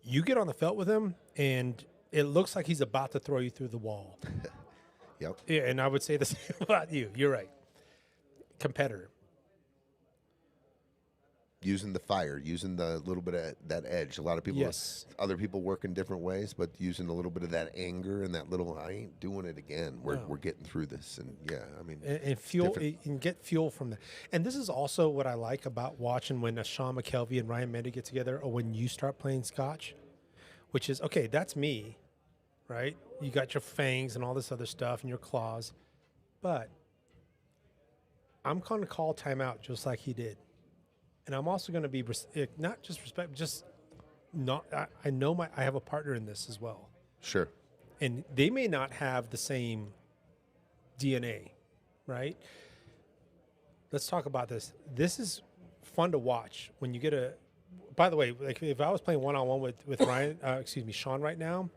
Speaker 4: You get on the felt with him, and it looks like he's about to throw you through the wall.
Speaker 3: Yep.
Speaker 4: Yeah, and I would say the same about you. You're right. Competitor.
Speaker 3: Using the fire, using the little bit of that edge. A lot of people,
Speaker 4: Yes.
Speaker 3: other people work in different ways, but using a little bit of that anger and that little, I ain't doing it again. We're getting through this, and
Speaker 4: And fuel, and get fuel from that. And this is also what I like about watching when Shawn McKelvy and Ryan Mette get together, or when you start playing Scotch, which is, okay, that's me, right? You got your fangs and all this other stuff and your claws, but I'm going to call timeout just like he did. And I'm also going to be not just respect, just not. I know I have a partner in this as well,
Speaker 3: sure.
Speaker 4: and they may not have the same DNA, right? Let's talk about this. This is fun to watch when you get a. By the way, like if I was playing one-on-one with Ryan, Shawn right now,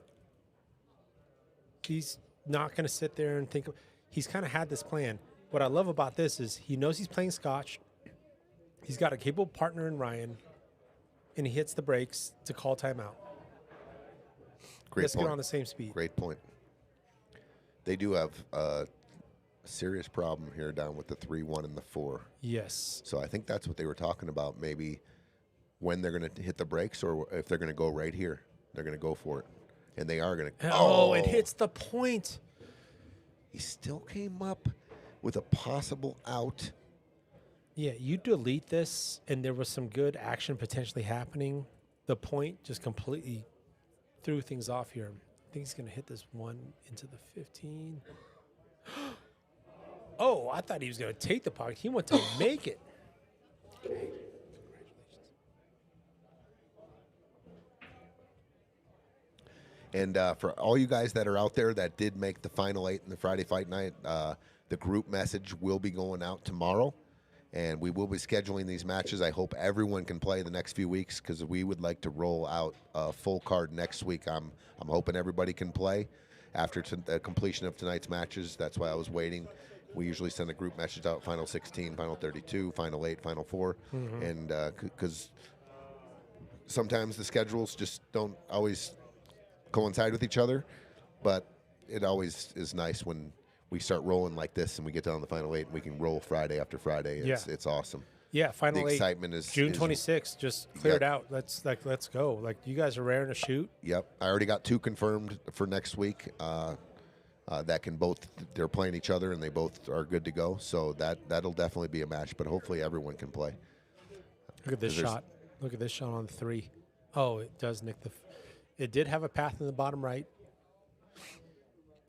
Speaker 4: he's not going to sit there and think. He's kind of had this plan. What I love about this is he knows he's playing Scotch. He's got a capable partner in Ryan, and he hits the brakes to call timeout.
Speaker 3: Great
Speaker 4: Let's
Speaker 3: point.
Speaker 4: get on the same speed.
Speaker 3: Great point. They do have a serious problem here down with the 3-1 and the 4.
Speaker 4: Yes.
Speaker 3: So I think that's what they were talking about. Maybe when they're going to hit the brakes, or if they're going to go right here, they're going to go for it, and they are going to.
Speaker 4: Oh, it hits the point.
Speaker 3: He still came up with a possible out.
Speaker 4: Yeah, you delete this, and there was some good action potentially happening. The point just completely threw things off here. I think he's going to hit this one into the 15. Oh, I thought he was going to take the puck. He went to make it. Okay, congratulations.
Speaker 3: And for all you guys that are out there that did make the final 8 in the Friday Fight Night, the group message will be going out tomorrow. And we will be scheduling these matches. I hope everyone can play the next few weeks because we would like to roll out a full card next week. I'm hoping everybody can play after the completion of tonight's matches. That's why I was waiting. We usually send a group message out, Final 16, Final 32, Final 8, Final 4. And because sometimes the schedules just don't always coincide with each other. But it always is nice when we start rolling like this and we get down to the Final 8 and we can roll Friday after Friday. It's awesome.
Speaker 4: Yeah, Final 8.
Speaker 3: The excitement is
Speaker 4: June 26th. Just cleared out. Let's go. Like, you guys are raring to shoot.
Speaker 3: Yep. I already got 2 confirmed for next week. That can both, they're playing each other and they both are good to go. So that'll definitely be a match, but hopefully everyone can play.
Speaker 4: Look at this shot. Look at this shot on the 3. Oh, it does nick it did have a path in the bottom right.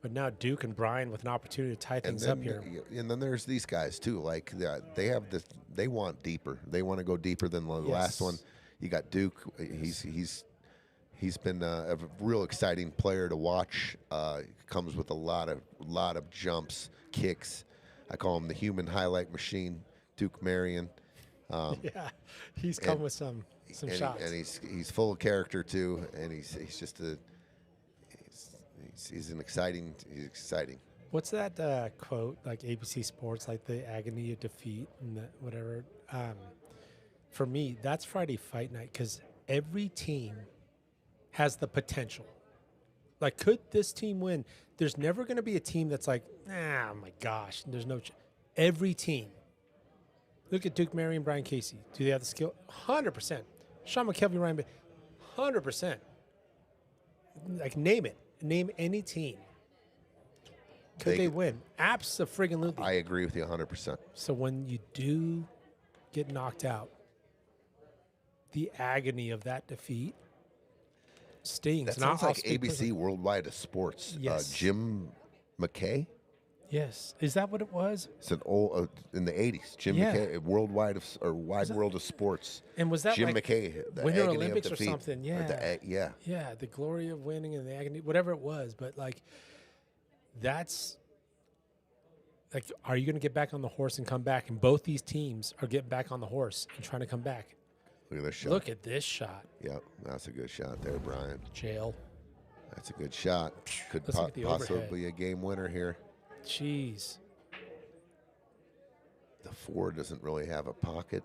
Speaker 4: But now Duke and Brian with an opportunity to tie things up here.
Speaker 3: And then there's these guys too. Like they have this, they want deeper. They want to go deeper than the last one. You got Duke. He's been a real exciting player to watch. Comes with a lot of jumps, kicks. I call him the human highlight machine, Duke Marion.
Speaker 4: Yeah, he's come with some shots.
Speaker 3: And he's full of character too. And he's just he's exciting.
Speaker 4: What's that quote, like ABC Sports, like the agony of defeat and whatever? For me, that's Friday Fight Night because every team has the potential. Like, could this team win? There's never going to be a team that's like, oh my gosh, there's no. Every team. Look at Duke, Marion, Brian Casey. Do they have the skill? 100%. Shawn, McKelvy, Ryan, 100%. Like, name it. Name any team. Could they win? Abso-friggin-lutely.
Speaker 3: I agree with you 100%.
Speaker 4: So when you do get knocked out, the agony of that defeat stings.
Speaker 3: That sounds like ABC Worldwide of Sports.
Speaker 4: Yes.
Speaker 3: Jim McKay?
Speaker 4: Yes. Is that what it was?
Speaker 3: It's an old, in the 80s. Jim McKay, Wide World of Sports.
Speaker 4: And was that
Speaker 3: Jim
Speaker 4: like
Speaker 3: McKay, the
Speaker 4: Winter
Speaker 3: agony
Speaker 4: Olympics
Speaker 3: of
Speaker 4: or
Speaker 3: defeat,
Speaker 4: something? Yeah. Yeah, the glory of winning and the agony, whatever it was. But, like, that's, like, are you going to get back on the horse and come back? And both these teams are getting back on the horse and trying to come back.
Speaker 3: Look at this shot.
Speaker 4: Look at this shot.
Speaker 3: Yep, that's a good shot there, Brian.
Speaker 4: Jail.
Speaker 3: That's a good shot. Could possibly a game winner here.
Speaker 4: Jeez.
Speaker 3: The 4 doesn't really have a pocket.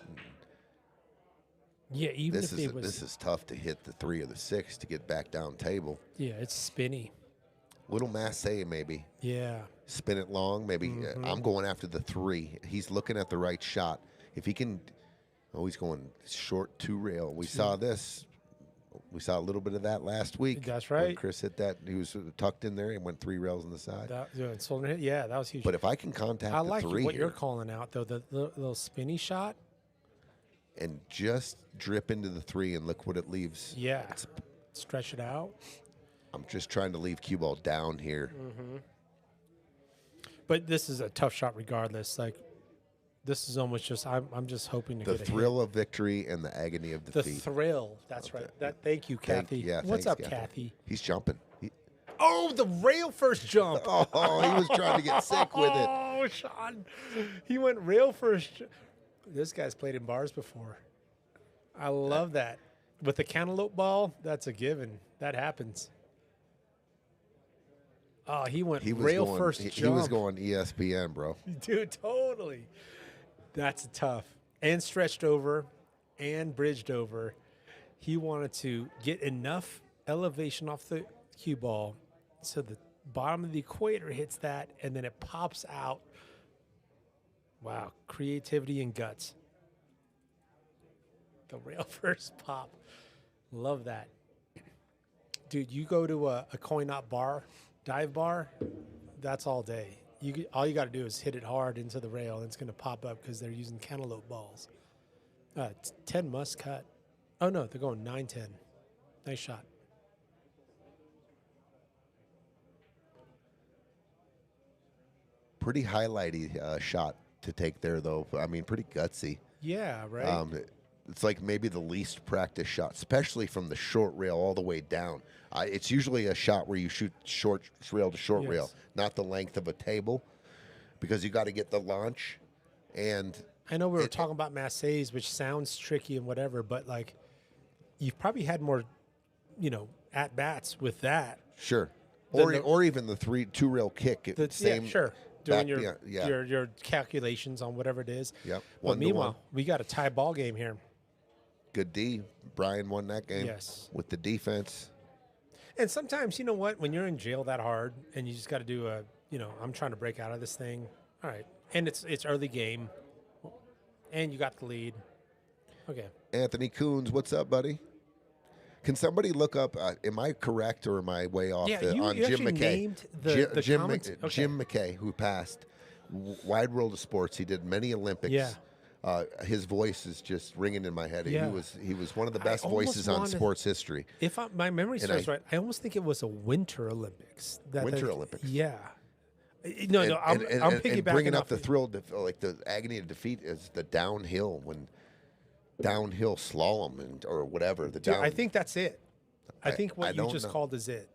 Speaker 4: Yeah, even if it was.
Speaker 3: This is tough to hit the 3 or the 6 to get back down table.
Speaker 4: Yeah, it's spinny.
Speaker 3: Little Massey maybe.
Speaker 4: Yeah.
Speaker 3: Spin it long, maybe. I'm going after the 3. He's looking at the right shot. If he can, he's going short 2 rail. We saw this. We saw a little bit of that last week.
Speaker 4: That's right.
Speaker 3: When Chris hit that. He was tucked in there and went 3 rails on the side.
Speaker 4: Yeah, that was huge.
Speaker 3: But if I can contact
Speaker 4: I
Speaker 3: the
Speaker 4: like
Speaker 3: 3
Speaker 4: what
Speaker 3: here,
Speaker 4: you're calling out, though, the little spinny shot.
Speaker 3: And just drip into the 3 and look what it leaves.
Speaker 4: Yeah. Stretch it out.
Speaker 3: I'm just trying to leave cue ball down here.
Speaker 4: But this is a tough shot regardless. Like, this is almost just, I'm just hoping to
Speaker 3: The
Speaker 4: get a
Speaker 3: thrill of victory and the agony of defeat.
Speaker 4: The thrill. That's right. Thank you, Kathy. What's
Speaker 3: thanks,
Speaker 4: up, Kathy?
Speaker 3: He's jumping.
Speaker 4: Oh, the rail first jump.
Speaker 3: Oh, he was trying to get sick with it.
Speaker 4: Oh, Shawn. He went rail first. This guy's played in bars before. I love that. With the cantaloupe ball, that's a given. That happens. Oh, he went rail first jump.
Speaker 3: He was going ESPN, bro.
Speaker 4: Dude, totally. That's tough. And stretched over and bridged over. He wanted to get enough elevation off the cue ball so the bottom of the equator hits that, and then it pops out. Wow, creativity and guts. The rail first pop. Love that. Dude, you go to a coin-op bar, dive bar, that's all day. All you got to do is hit it hard into the rail, and it's going to pop up because they're using cantaloupe balls. 10 must cut. Oh, no, they're going 9-10. Nice shot.
Speaker 3: Pretty highlighty shot to take there, though. I mean, pretty gutsy.
Speaker 4: Yeah, right.
Speaker 3: It's like maybe the least practiced shot, especially from the short rail all the way down. It's usually a shot where you shoot short rail to short rail, not the length of a table, because you got to get the launch and
Speaker 4: I know we were talking about Marseilles, which sounds tricky and whatever, but like you've probably had more, at bats with that.
Speaker 3: Sure.
Speaker 4: The-
Speaker 3: Or even the 2 rail kick. Same.
Speaker 4: Yeah, sure. Doing
Speaker 3: back- yeah.
Speaker 4: your calculations on whatever it is.
Speaker 3: Yep.
Speaker 4: But
Speaker 3: 1 to 1.
Speaker 4: meanwhile, we got a tie ball game here.
Speaker 3: Good D. Brian won that game.
Speaker 4: Yes.
Speaker 3: With the defense.
Speaker 4: And sometimes, you know what? When you're in jail that hard and you just got to do I'm trying to break out of this thing. All right. And it's early game. And you got the lead. Okay.
Speaker 3: Anthony Coons, what's up, buddy? Can somebody look up? Am I correct or am I way off
Speaker 4: Yeah,
Speaker 3: on
Speaker 4: you
Speaker 3: Jim
Speaker 4: actually
Speaker 3: McKay?
Speaker 4: named the
Speaker 3: Jim,
Speaker 4: comments. Okay.
Speaker 3: Jim McKay, who passed, Wide World of Sports. He did many Olympics.
Speaker 4: Yeah.
Speaker 3: His voice is just ringing in my head.
Speaker 4: Yeah.
Speaker 3: He was one of the best
Speaker 4: almost
Speaker 3: voices on
Speaker 4: wanted-
Speaker 3: sports history.
Speaker 4: If my memory serves right, I almost think it was a Winter Olympics.
Speaker 3: Olympics.
Speaker 4: Yeah. No, I'm piggybacking
Speaker 3: and bringing up
Speaker 4: off
Speaker 3: the
Speaker 4: of-
Speaker 3: thrill, like the agony of defeat, is the downhill slalom or whatever. The
Speaker 4: Dude,
Speaker 3: down.
Speaker 4: I think that's it. I think what
Speaker 3: I
Speaker 4: you
Speaker 3: don't
Speaker 4: just
Speaker 3: know.
Speaker 4: called is it.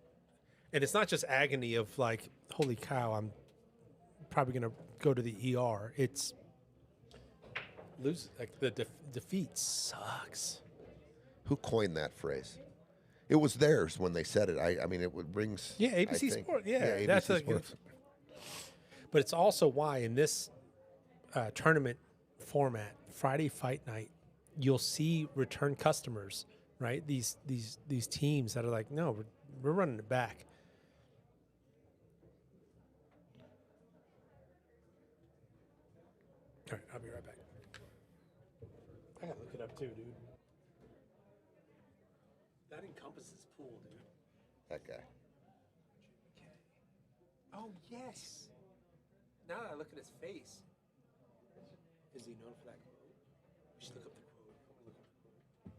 Speaker 4: And it's not just agony of like, holy cow, I'm probably going to go to the ER. It's lose, like the defeat sucks.
Speaker 3: Who coined that phrase? It was theirs when they said it. I mean, it brings.
Speaker 4: Yeah,
Speaker 3: I
Speaker 4: ABC
Speaker 3: think-
Speaker 4: Sport. Yeah,
Speaker 3: ABC
Speaker 4: that's
Speaker 3: Sports.
Speaker 4: But it's also why in this tournament format, Friday Fight Night, you'll see return customers, right? These teams that are like, no, we're running it back. All right, I'll be right back. I gotta look it up too, dude. That encompasses pool, dude.
Speaker 3: That guy.
Speaker 4: Oh yes. Now that I look at his face, is he known for that quote? We should look up the quote. I'm gonna look up the quote.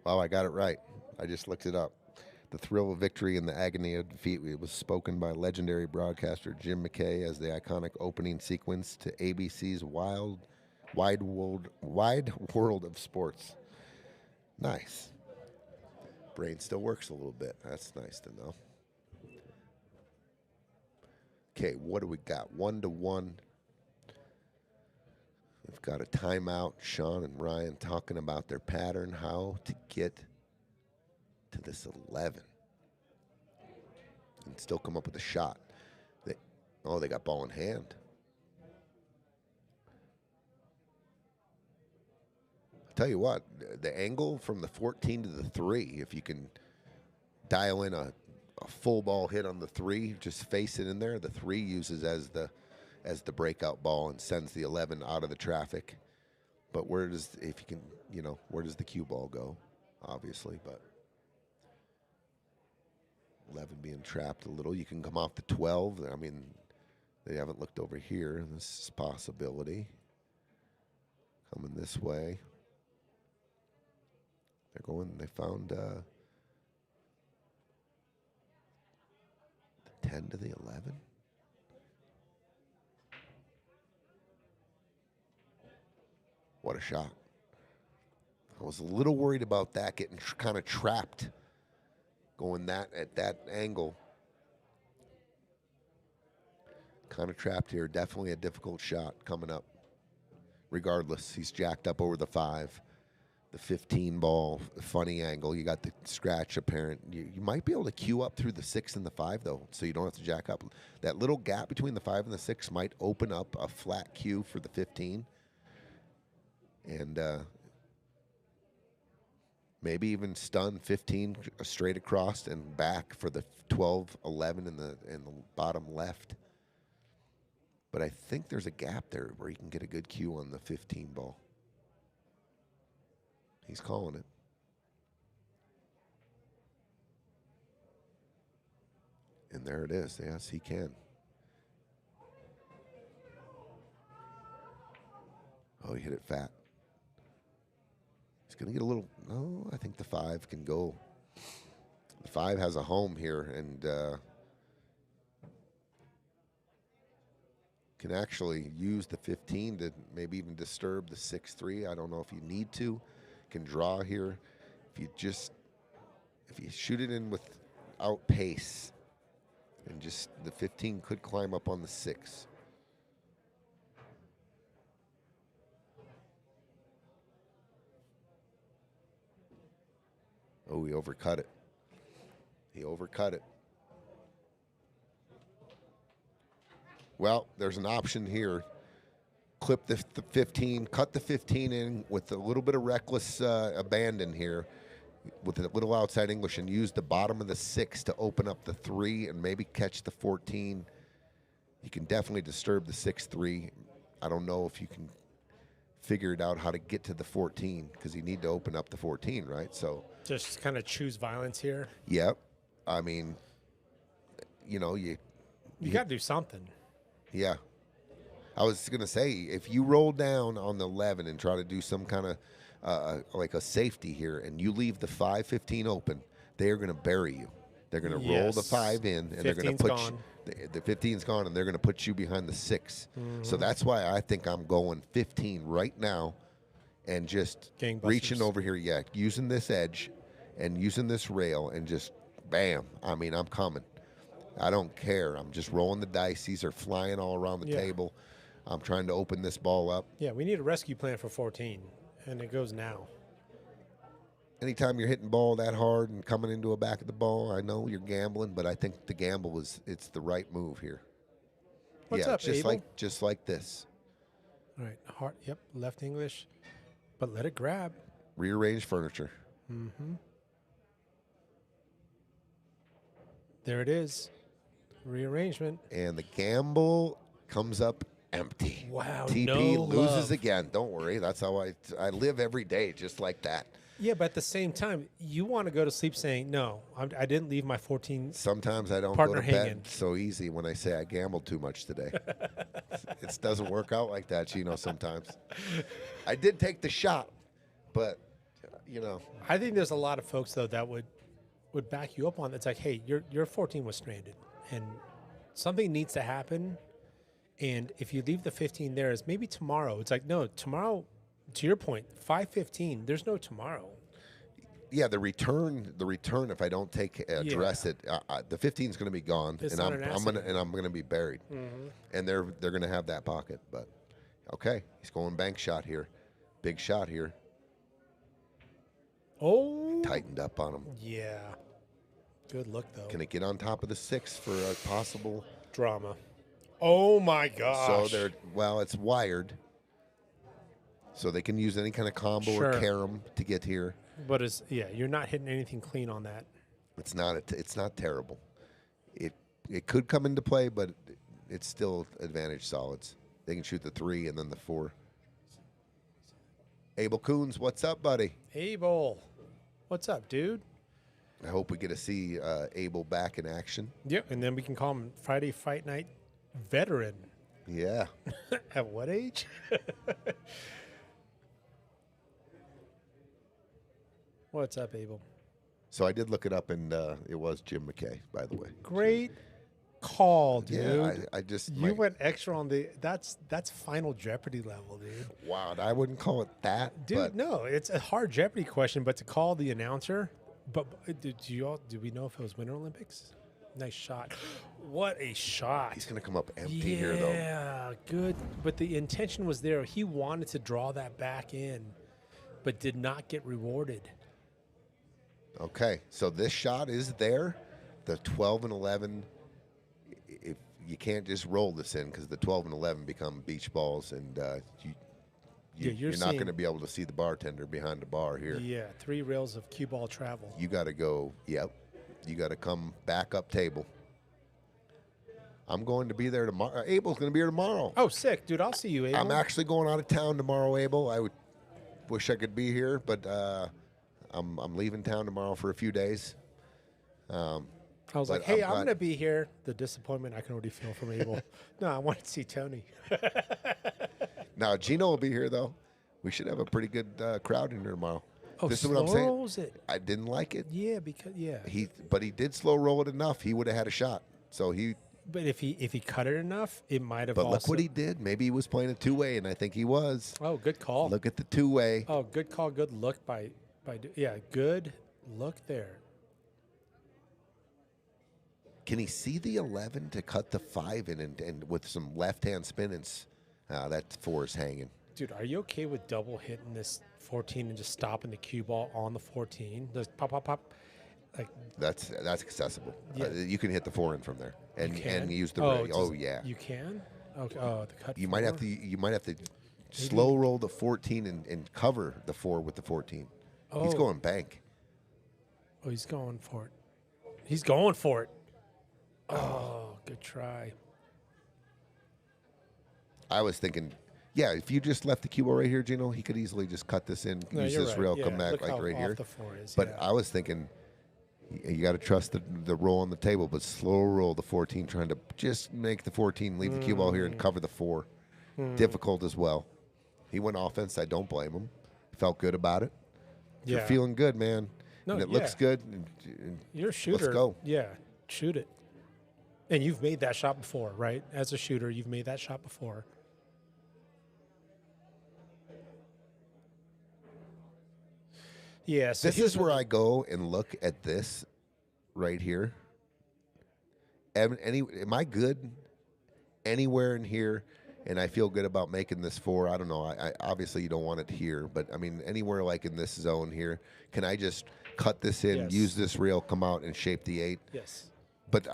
Speaker 3: Wow, I got it right. I just looked it up. The thrill of victory and the agony of defeat. It was spoken by legendary broadcaster Jim McKay as the iconic opening sequence to ABC's Wide World of Sports. Nice. Brain still works a little bit. That's nice to know. Okay, what do we got? 1-1. We've got a timeout. Shawn and Ryan talking about their pattern, how to get to this 11 and still come up with a shot. They got ball in hand. I'll tell you what, the angle from the 14 to the 3, if you can dial in a full ball hit on the 3, just face it in there. The 3 uses as the breakout ball and sends the 11 out of the traffic. But where does the cue ball go? Obviously, but 11 being trapped a little. You can come off the 12. I mean, they haven't looked over here. This is a possibility. Coming this way. They found the 10 to the 11. What a shot. I was a little worried about that getting kind of trapped going at that angle. Kind of trapped here. Definitely a difficult shot coming up. Regardless, he's jacked up over the 5. The 15 ball, funny angle. You got the scratch apparent. You might be able to cue up through the 6 and the 5, though, so you don't have to jack up. That little gap between the 5 and the 6 might open up a flat cue for the 15. And maybe even stun 15 straight across and back for the 12, 11 in the bottom left. But I think there's a gap there where you can get a good cue on the 15 ball. He's calling it. And there it is. Yes, he can. Oh, he hit it fat. He's going to get a little... No, I think the 5 can go. The 5 has a home here and can actually use the 15 to maybe even disturb the 6-3. I don't know if you need to. Can draw here. If you shoot it in without pace, and just the 15 could climb up on the 6. Oh, he overcut it. He overcut it. Well, there's an option here. Clip the 15, cut the 15 in with a little bit of reckless abandon here with a little outside English and use the bottom of the 6 to open up the 3 and maybe catch the 14. You can definitely disturb the 6-3. I don't know if you can figure it out how to get to the 14 because you need to open up the 14, right? So
Speaker 4: just kind of choose violence here.
Speaker 3: Yep. I mean, you
Speaker 4: got to do something.
Speaker 3: Yeah. I was going to say, if you roll down on the 11 and try to do some kind of like a safety here and you leave the 5-15 open, they are going to bury you. They're going to roll the 5 in and they're going to put the 15's gone and they're going to put you behind the 6. So that's why I think I'm going 15 right now and just reaching over here. Yeah, using this edge and using this rail and just bam. I mean, I'm coming. I don't care. I'm just rolling the dice. These are flying all around the table. I'm trying to open this ball up.
Speaker 4: Yeah, we need a rescue plan for 14, and it goes now.
Speaker 3: Anytime you're hitting ball that hard and coming into a back of the ball, I know you're gambling, but I think the gamble it's the right move here.
Speaker 4: What's up, Abel?
Speaker 3: Just like this.
Speaker 4: All right, hard. Yep, left English, but let it grab.
Speaker 3: Rearrange furniture.
Speaker 4: Mm-hmm. There it is. Rearrangement.
Speaker 3: And the gamble comes up empty.
Speaker 4: Wow,
Speaker 3: TP
Speaker 4: no
Speaker 3: loses
Speaker 4: love.
Speaker 3: again. Don't worry. That's how I live every day just like that.
Speaker 4: Yeah, but at the same time, you want to go to sleep saying, no, I didn't leave my 14
Speaker 3: Sometimes I don't
Speaker 4: partner
Speaker 3: go to bed
Speaker 4: hanging.
Speaker 3: so easy when I say I gambled too much today. It doesn't work out like that, sometimes. I did take the shot, but,
Speaker 4: I think there's a lot of folks, though, that would back you up on it. It's like, hey, your 14 was stranded, and something needs to happen. And if you leave the 15 there, is maybe tomorrow. It's like, no, tomorrow, to your point, 5:15, there's no tomorrow.
Speaker 3: Yeah, the return. If I don't address it, the 15 is going to be gone,
Speaker 4: It's
Speaker 3: and
Speaker 4: not
Speaker 3: I'm going to be buried, and they're going to have that pocket. But okay, he's going bank shot here, big shot here.
Speaker 4: Oh,
Speaker 3: Tightened up on him.
Speaker 4: Yeah, good look though.
Speaker 3: Can it get on top of the 6 for a possible
Speaker 4: Drama. Oh my gosh.
Speaker 3: So it's wired, so they can use any kind of combo
Speaker 4: Sure.
Speaker 3: or carom to get here.
Speaker 4: But you're not hitting anything clean on that.
Speaker 3: It's not terrible. It could come into play, but it's still advantage solids. They can shoot the 3 and then the 4. Abel Coons, what's up, buddy?
Speaker 4: Abel, what's up, dude?
Speaker 3: I hope we get to see Abel back in action.
Speaker 4: Yep, and then we can call him Friday Fight Night Veteran.
Speaker 3: Yeah.
Speaker 4: At what age? What's up, Abel?
Speaker 3: So I did look it up, and it was Jim McKay, by the way.
Speaker 4: Great call, dude.
Speaker 3: Yeah, I just
Speaker 4: you went extra on that's Final Jeopardy level, dude.
Speaker 3: Wow, I wouldn't call it that,
Speaker 4: dude.
Speaker 3: But
Speaker 4: No, it's a hard Jeopardy question, but to call the announcer. But did we know if it was Winter Olympics? Nice shot. What a shot.
Speaker 3: He's going to come up empty here, though.
Speaker 4: Yeah, good. But the intention was there. He wanted to draw that back in, but did not get rewarded.
Speaker 3: Okay, so this shot is there. The 12 and 11, if you can't just roll this in because the 12 and 11 become beach balls, and you're not going to be able to see the bartender behind the bar here.
Speaker 4: Yeah, 3 rails of cue ball travel.
Speaker 3: You got to go, yep. You got to come back up table. I'm going to be there tomorrow. Abel's going to be here tomorrow.
Speaker 4: Oh, sick, dude. I'll see you, Abel.
Speaker 3: I'm actually going out of town tomorrow, Abel. wish I could be here, but I'm leaving town tomorrow for a few days.
Speaker 4: I was like,
Speaker 3: but
Speaker 4: hey,
Speaker 3: I'm
Speaker 4: I'm
Speaker 3: glad-
Speaker 4: going to be here. The disappointment I can already feel from Abel. No, I want to see Tony.
Speaker 3: Now, Gino will be here, though. We should have a pretty good crowd in here tomorrow.
Speaker 4: Oh,
Speaker 3: This is what I'm saying.
Speaker 4: rolls it.
Speaker 3: I didn't like it.
Speaker 4: Yeah, because
Speaker 3: But he did slow roll it enough. He would have had a shot. So
Speaker 4: But if he cut it enough, it might have.
Speaker 3: But
Speaker 4: also,
Speaker 3: look what he did. Maybe he was playing a two-way, and I think he was.
Speaker 4: Oh, good call.
Speaker 3: Look at the two-way.
Speaker 4: Oh, good call. Good look good look there.
Speaker 3: Can he see the 11 to cut the 5 in and with some left-hand spin that 4 is hanging?
Speaker 4: Dude, are you okay with double hitting this 14 and just stopping the cue ball on the 14? Just pop, pop, pop. Like
Speaker 3: That's accessible.
Speaker 4: Yeah.
Speaker 3: You can hit the 4 in from there and
Speaker 4: can?
Speaker 3: use the
Speaker 4: Oh,
Speaker 3: ray. Oh yeah.
Speaker 4: You can? Okay. Oh, the cut.
Speaker 3: You might have to slow roll the 14 and cover the 4 with the 14. He's
Speaker 4: Oh.
Speaker 3: going bank.
Speaker 4: Oh, he's going for it. He's going for it. Oh, good try.
Speaker 3: I was thinking, yeah, if you just left the cue ball right here, Gino, he could easily just cut this in,
Speaker 4: No,
Speaker 3: use
Speaker 4: you're
Speaker 3: this
Speaker 4: right.
Speaker 3: rail,
Speaker 4: Yeah,
Speaker 3: come back
Speaker 4: look
Speaker 3: like
Speaker 4: how
Speaker 3: right
Speaker 4: off
Speaker 3: here.
Speaker 4: the 4 is.
Speaker 3: But
Speaker 4: yeah.
Speaker 3: I was thinking, you got to trust the roll on the table, but slow roll the 14, trying to just make the 14 leave the cue ball here and cover the 4. Difficult as well. He went offense. I don't blame him. Felt good about it. If You're feeling good, man.
Speaker 4: No,
Speaker 3: and it looks
Speaker 4: yeah.
Speaker 3: good. And
Speaker 4: You're a shooter.
Speaker 3: Let's go.
Speaker 4: Yeah, shoot it. And you've made that shot before, right? As a shooter, you've made that shot before. Yeah, so
Speaker 3: This
Speaker 4: here's
Speaker 3: is where I go and look at this right here. Am I good anywhere in here? And I feel good about making this 4. I don't know. I obviously you don't want it here, but I mean anywhere like in this zone here, can I just cut this in,
Speaker 4: Yes.
Speaker 3: use this rail, come out and shape the 8?
Speaker 4: Yes.
Speaker 3: But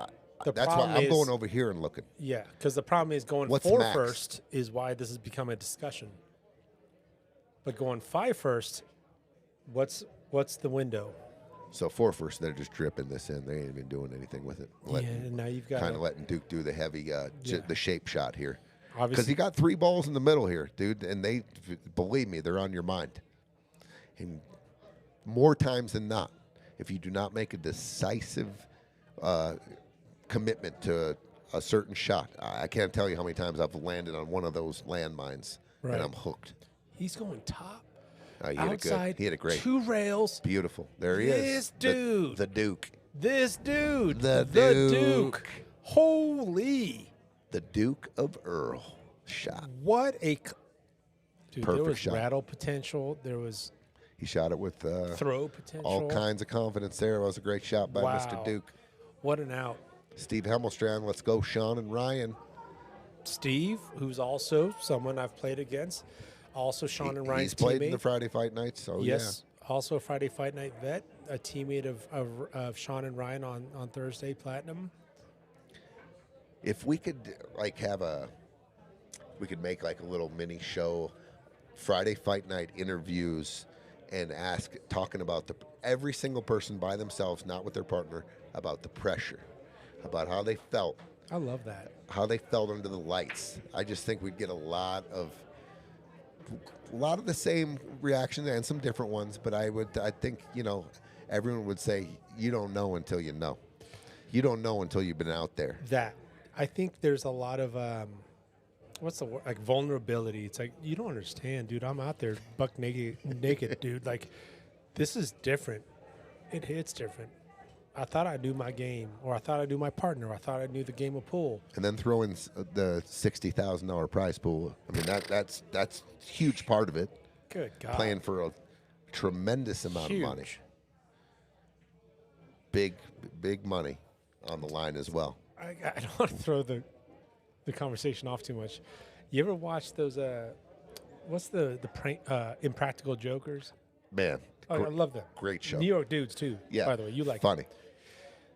Speaker 4: The
Speaker 3: that's why
Speaker 4: problem
Speaker 3: I'm
Speaker 4: is-
Speaker 3: going over here and looking.
Speaker 4: Yeah, because the problem is going
Speaker 3: What's
Speaker 4: 4
Speaker 3: max?
Speaker 4: first is why this has become a discussion. But going 5 first, what's the window?
Speaker 3: So 4 first, they're just dripping this in. They ain't even doing anything with it.
Speaker 4: Yeah, and now you've got
Speaker 3: Kind of letting Duke do the heavy, the shape shot here. Because
Speaker 4: obviously
Speaker 3: he got 3 balls in the middle here, dude, and they, believe me, they're on your mind. And more times than not, if you do not make a decisive commitment to a certain shot, I can't tell you how many times I've landed on one of those landmines,
Speaker 4: Right.
Speaker 3: and I'm hooked.
Speaker 4: he's going top.
Speaker 3: He hit it good.
Speaker 4: Outside,
Speaker 3: He hit it great.
Speaker 4: 2 rails.
Speaker 3: Beautiful. There he
Speaker 4: This
Speaker 3: is.
Speaker 4: dude.
Speaker 3: The Duke.
Speaker 4: This dude.
Speaker 3: The
Speaker 4: Duke.
Speaker 3: Duke.
Speaker 4: Holy.
Speaker 3: The Duke of Earl shot.
Speaker 4: What a. Dude, there
Speaker 3: Perfect
Speaker 4: was
Speaker 3: shot.
Speaker 4: rattle potential. There was
Speaker 3: He shot it with
Speaker 4: throw potential.
Speaker 3: all kinds of confidence there. It was a great shot by Mr.
Speaker 4: Wow.
Speaker 3: Duke.
Speaker 4: What an out.
Speaker 3: Steve Hemmelstrand, let's go. Shawn and Ryan.
Speaker 4: Steve, who's also someone I've played against, also Shawn and Ryan's
Speaker 3: He's played
Speaker 4: teammate.
Speaker 3: in the Friday Fight Nights, so
Speaker 4: Yes, also a Friday Fight Night vet, a teammate of Shawn and Ryan on Thursday Platinum.
Speaker 3: If we could we could make like a little mini show, Friday Fight Night interviews, and talking about every single person by themselves, not with their partner, about the pressure, about how they felt,
Speaker 4: I love that.
Speaker 3: how they felt under the lights. I just think we'd get a lot of the same reaction and some different ones, but I think, everyone would say, you don't know until you know. You don't know until you've been out there.
Speaker 4: That I think there's a lot of what's the word, like vulnerability. It's like, you don't understand, dude. I'm out there buck naked, dude. Like, this is different. It hits different. I thought I knew my game, or I thought I knew my partner, or I thought I knew the game of pool.
Speaker 3: And then throw in the $60,000 prize pool. I mean, that's a huge part of it.
Speaker 4: Good God.
Speaker 3: Playing for a tremendous amount of money. Big money on the line as well.
Speaker 4: I don't want to throw the conversation off too much. You ever watch those? What's the prank? Impractical Jokers.
Speaker 3: Man,
Speaker 4: Oh, I love them.
Speaker 3: great show.
Speaker 4: New York dudes too.
Speaker 3: Yeah,
Speaker 4: By the way, you like
Speaker 3: funny.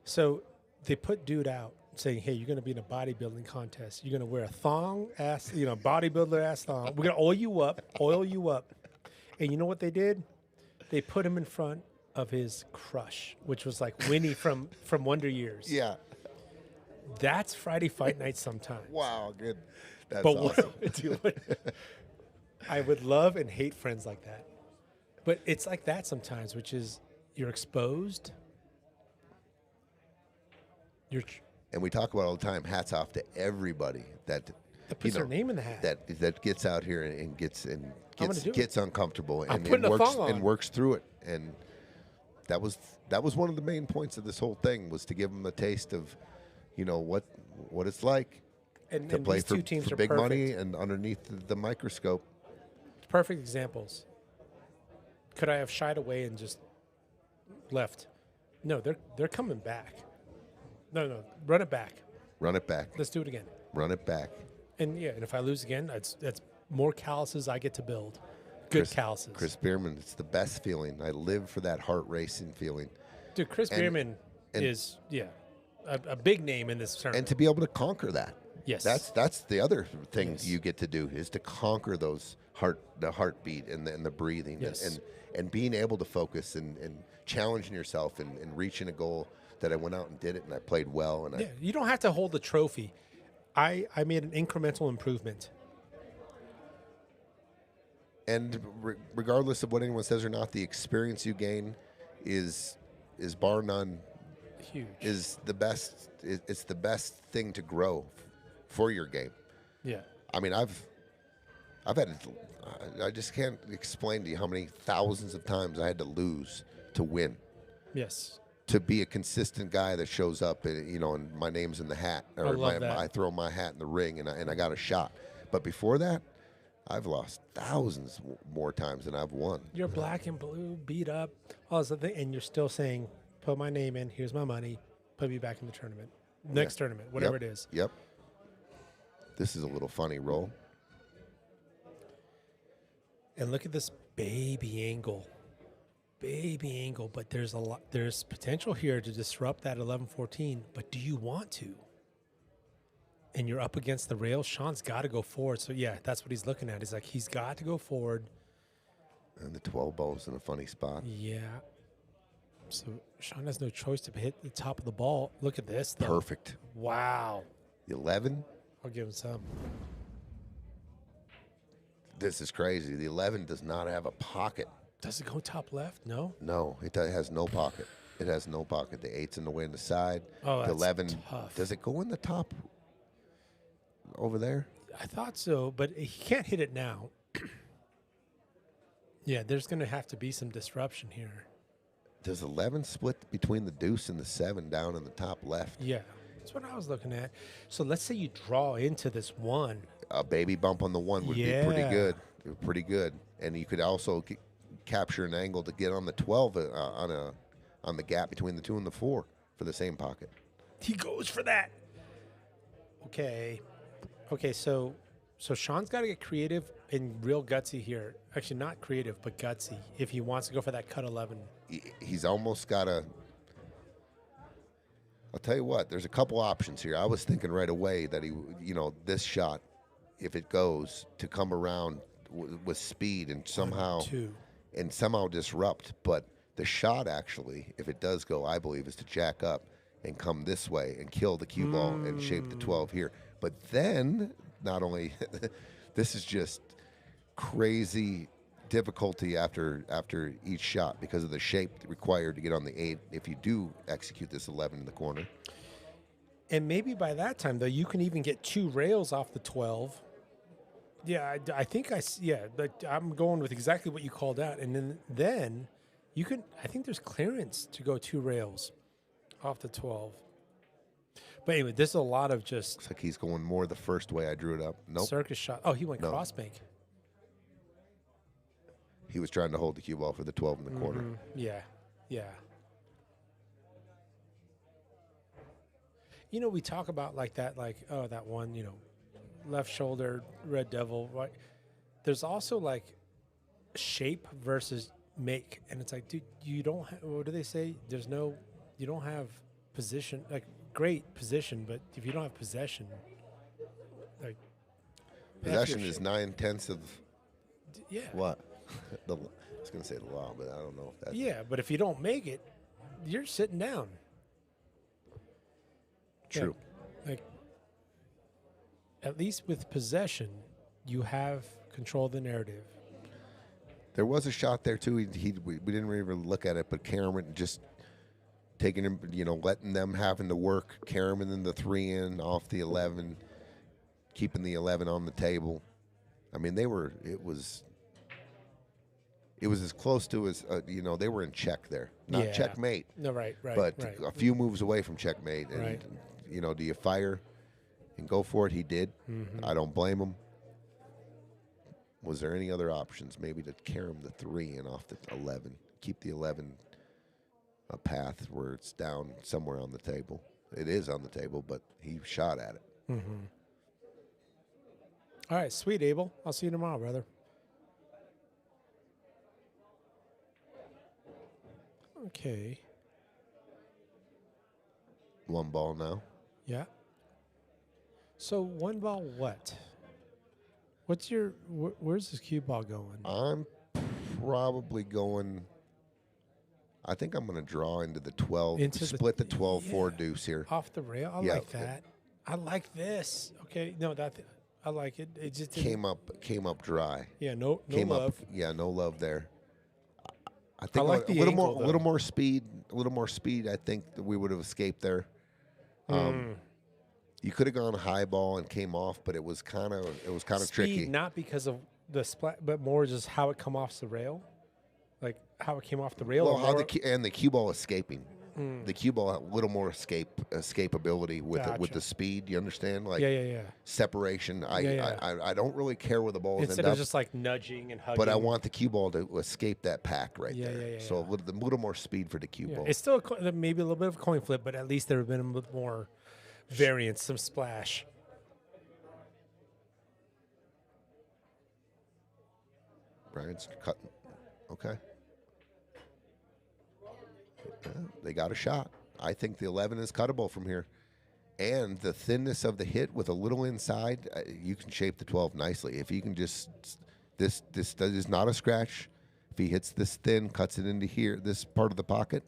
Speaker 4: So they put dude out saying, "Hey, you're going to be in a bodybuilding contest. You're going to wear a thong ass, bodybuilder ass thong. We're going to oil you up." And you know what they did? They put him in front of his crush, which was like Winnie from Wonder Years.
Speaker 3: Yeah.
Speaker 4: That's Friday Fight Night sometimes.
Speaker 3: Wow, good. That's
Speaker 4: But
Speaker 3: awesome.
Speaker 4: I would love and hate friends like that. But it's like that sometimes, which is you're exposed.
Speaker 3: And we talk about all the time. Hats off to everybody that
Speaker 4: puts their name in the hat.
Speaker 3: That gets out here and gets uncomfortable and works through it. And that was one of the main points of this whole thing, was to give them a taste of, what it's like to play for big money and underneath the microscope.
Speaker 4: Perfect examples. Could I have shied away and just left? No, they're coming back. No, run it back.
Speaker 3: Run it back.
Speaker 4: Let's do it again.
Speaker 3: Run it back.
Speaker 4: And if I lose again, that's more calluses I get to build. Good calluses.
Speaker 3: Chris Bierman, it's the best feeling. I live for that heart racing feeling.
Speaker 4: Dude, Chris Bierman is a big name in this tournament.
Speaker 3: And to be able to conquer that.
Speaker 4: Yes.
Speaker 3: That's the other thing you get to do, is to conquer the heartbeat and the breathing.
Speaker 4: Yes.
Speaker 3: And being able to focus and challenging yourself and reaching a goal that I went out and did it and I played well. And
Speaker 4: you don't have to hold the trophy. I made an incremental improvement.
Speaker 3: And regardless of what anyone says or not, the experience you gain is bar none
Speaker 4: huge.
Speaker 3: Is the best. It's the best thing to grow for your game.
Speaker 4: Yeah.
Speaker 3: I mean, I've had. I just can't explain to you how many thousands of times I had to lose to win.
Speaker 4: Yes.
Speaker 3: To be a consistent guy that shows up, and my name's in the hat, or I throw my hat in the ring, and I got a shot. But before that, I've lost thousands more times than I've won.
Speaker 4: You're black and blue, beat up, all this other thing, and you're still saying, "Put my name in. Here's my money. Put me back in the tournament, next tournament, whatever it is."
Speaker 3: Yep. This is a little funny roll.
Speaker 4: And look at this baby angle. But there's potential here to disrupt that 11-14, but do you want to? And you're up against the rail. Shawn's got to go forward. So, that's what he's looking at. He's like, he's got to go forward.
Speaker 3: And the 12 ball's in a funny spot.
Speaker 4: Yeah. So, Shawn has no choice to hit the top of the ball. Look at this, though.
Speaker 3: Perfect.
Speaker 4: Wow.
Speaker 3: The 11?
Speaker 4: I'll give him some.
Speaker 3: This is crazy. The 11 does not have a pocket.
Speaker 4: Does it go top left? No?
Speaker 3: No, it has no pocket. It has no pocket. The 8's in the way in the side.
Speaker 4: Oh,
Speaker 3: the
Speaker 4: that's
Speaker 3: 11.
Speaker 4: tough.
Speaker 3: Does it go in the top over there?
Speaker 4: I thought so, but he can't hit it now. There's going to have to be some disruption here.
Speaker 3: Does 11 split between the deuce and the 7 down in the top left?
Speaker 4: Yeah, that's what I was looking at. So let's say you draw into this 1.
Speaker 3: A baby bump on the 1 would be pretty good. Pretty good. And you could also capture an angle to get on the 12 on the gap between the 2 and the 4 for the same pocket.
Speaker 4: He goes for that. Okay, so Shawn's got to get creative and real gutsy here. Actually, not creative, but gutsy if he wants to go for that cut 11.
Speaker 3: He's almost got to. I'll tell you what, there's a couple options here. I was thinking right away that this shot, if it goes, to come around with speed and somehow disrupt. But the shot, actually, if it does go, I believe, is to jack up and come this way and kill the cue ball and shape the 12 here. But then, not only, this is just crazy difficulty after each shot because of the shape required to get on the 8 if you do execute this 11 in the corner.
Speaker 4: And maybe by that time, though, you can even get 2 rails off the 12. Yeah, I think but I'm going with exactly what you called out. And then you can, I think there's clearance to go 2 rails off the 12. But anyway, this is a lot of just.
Speaker 3: Looks like he's going more the first way I drew it up. Nope.
Speaker 4: Circus shot. Oh, he went crossbank.
Speaker 3: He was trying to hold the cue ball for the 12 in the corner.
Speaker 4: Yeah. We talk about that one, left shoulder, Red Devil, right? There's also shape versus make. And it's like, dude, you don't have, what do they say? You don't have position, great position, but if you don't have possession,
Speaker 3: possession is 9/10 of what? I was going to say the law, but I don't know if that's.
Speaker 4: Yeah, but if you don't make it, you're sitting down.
Speaker 3: True.
Speaker 4: At least with possession, you have control of the narrative.
Speaker 3: There was a shot there too. We didn't even look at it, but Cameron just taking him, letting them having to work. Cameron in the 3 in off the 11, keeping the 11 on the table. I mean, it was as close to as they were in check there, not checkmate.
Speaker 4: No, right,
Speaker 3: but
Speaker 4: right.
Speaker 3: a few moves away from checkmate. And
Speaker 4: Right.
Speaker 3: do you fire and go for it? He did.
Speaker 4: Mm-hmm.
Speaker 3: I don't blame him. Was there any other options? Maybe to carry him the 3 in off the 11, keep the 11 a path where it's down somewhere on the table. It is on the table, but he shot at it.
Speaker 4: Mm-hmm. All right, sweet, Abel. I'll see you tomorrow, brother. Okay.
Speaker 3: 1 ball now.
Speaker 4: Yeah. So 1 ball what? What's your, where's this cue ball going?
Speaker 3: I'm probably going, I think I'm going to draw into the 12, split the 12-4 deuce here.
Speaker 4: Off the rail? I like that. I like this. Okay, no, I like it. It just
Speaker 3: came up dry.
Speaker 4: Yeah, no love.
Speaker 3: No love there. I
Speaker 4: I
Speaker 3: think
Speaker 4: like the
Speaker 3: a
Speaker 4: angle,
Speaker 3: little more speed. I think that we would have escaped there. You could have gone high ball and came off, but it was kind of tricky.
Speaker 4: Not because of the splat, but more just how it come off the rail, like how it came off the rail.
Speaker 3: Well, how the cue ball escaping. The cue ball had a little more escapability with the speed. You understand? Like separation. I don't really care where the ball is.
Speaker 4: Instead of just like nudging and hugging.
Speaker 3: But I want the cue ball to escape that pack right there. So a little more speed for the cue ball.
Speaker 4: It's still maybe a little bit of a coin flip, but at least there have been a bit more variance, some splash.
Speaker 3: Brian's cutting. Okay. They got a shot. I think the 11 is cuttable from here. And the thinness of the hit with a little inside, you can shape the 12 nicely. If you can just, this is not a scratch. If he hits this thin, cuts it into here, this part of the pocket,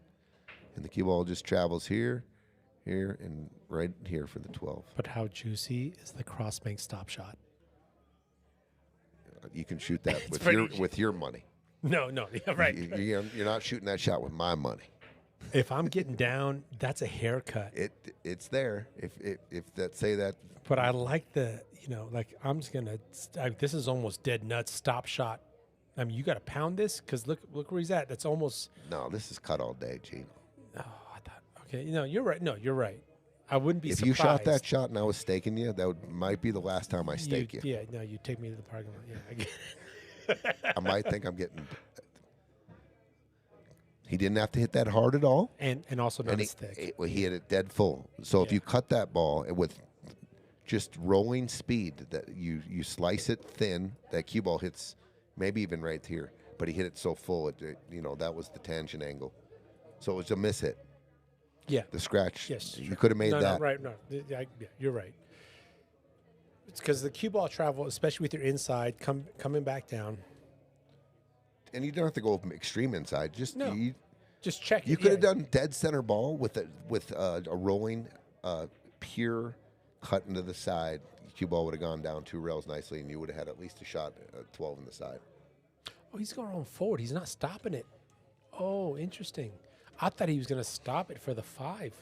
Speaker 3: and the cue ball just travels here, and right here for the 12.
Speaker 4: But how juicy is the crossbank stop shot?
Speaker 3: You can shoot that with your money.
Speaker 4: No, yeah, right.
Speaker 3: You're not shooting that shot with my money.
Speaker 4: If I'm getting down, that's a haircut.
Speaker 3: It's there. If that say that.
Speaker 4: But I like the, like I'm just gonna. This is almost dead nuts. Stop shot. I mean, you got to pound this because look where he's at. That's almost.
Speaker 3: No, this is cut all day, Gene.
Speaker 4: Oh, I thought. Okay, you're right. No, you're right. I wouldn't be
Speaker 3: if
Speaker 4: surprised.
Speaker 3: you shot that shot and I was staking you, might be the last time I stake you.
Speaker 4: Yeah, no, you take me to the parking lot. Yeah, I get it.
Speaker 3: I might think I'm getting. He didn't have to hit that hard at all,
Speaker 4: and also not as thick.
Speaker 3: He hit it dead full. So if you cut that ball with just rolling speed, that you slice it thin, that cue ball hits maybe even right here, but he hit it so full, that was the tangent angle. So it was a miss hit.
Speaker 4: Yeah,
Speaker 3: the scratch.
Speaker 4: Yes,
Speaker 3: you could have made that.
Speaker 4: No, right? No, you're right. It's because the cue ball travel, especially with your inside, coming back down.
Speaker 3: And you don't have to go extreme inside. Just
Speaker 4: just check.
Speaker 3: You could have done dead center ball with a rolling, pure cut into the side. Cue ball would have gone down 2 rails nicely, and you would have had at least a shot at 12 in the side.
Speaker 4: Oh, he's going on forward. He's not stopping it. Oh, interesting. I thought he was going to stop it for the 5.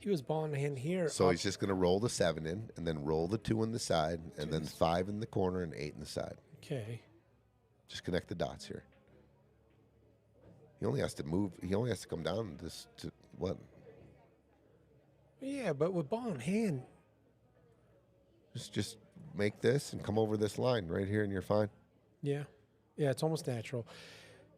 Speaker 4: He was ball in hand here.
Speaker 3: So he's just going to roll the 7 in, and then roll the 2 in the side, and then 5 in the corner and 8 in the side.
Speaker 4: Okay.
Speaker 3: Just connect the dots here. He only has to move. He only has to come down this to what?
Speaker 4: Yeah, but with ball in hand.
Speaker 3: Just make this and come over this line right here, and you're fine.
Speaker 4: Yeah. Yeah, it's almost natural.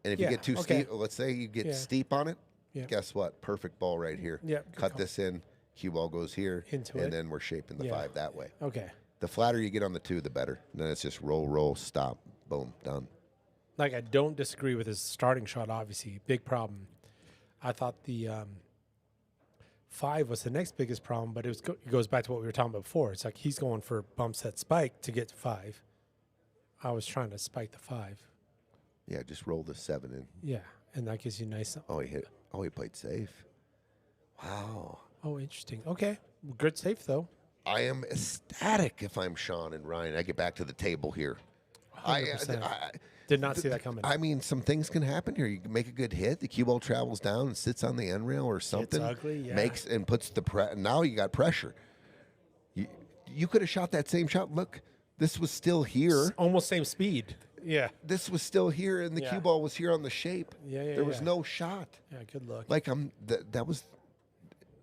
Speaker 3: And if you get too steep, let's say you get steep on it, guess what? Perfect ball right here.
Speaker 4: Yeah.
Speaker 3: Cut this in. Cue ball goes here. And then we're shaping the 5 that way.
Speaker 4: Okay.
Speaker 3: The flatter you get on the 2, the better. And then it's just roll, stop, boom, done.
Speaker 4: Like, I don't disagree with his starting shot, obviously. Big problem. I thought the 5 was the next biggest problem, but it goes back to what we were talking about before. It's like he's going for bump set spike to get to 5. I was trying to spike the 5.
Speaker 3: Yeah, just roll the 7 in.
Speaker 4: Yeah, and that gives you nice.
Speaker 3: Oh, he hit. Oh, he played safe. Wow.
Speaker 4: Oh, interesting. Okay, good safe though.
Speaker 3: I am ecstatic if I'm Shawn and Ryan. I get back to the table here.
Speaker 4: Did not see that coming.
Speaker 3: I mean, some things can happen here. You can make a good hit. The cue ball travels down and sits on the end rail or something.
Speaker 4: It's ugly, yeah.
Speaker 3: Makes and puts the now you got pressure. You could have shot that same shot. Look, this was still here.
Speaker 4: Almost same speed. Yeah.
Speaker 3: This was still here, and the cue ball was here on the shape.
Speaker 4: Yeah.
Speaker 3: There was no shot.
Speaker 4: Yeah, good look.
Speaker 3: Like that was.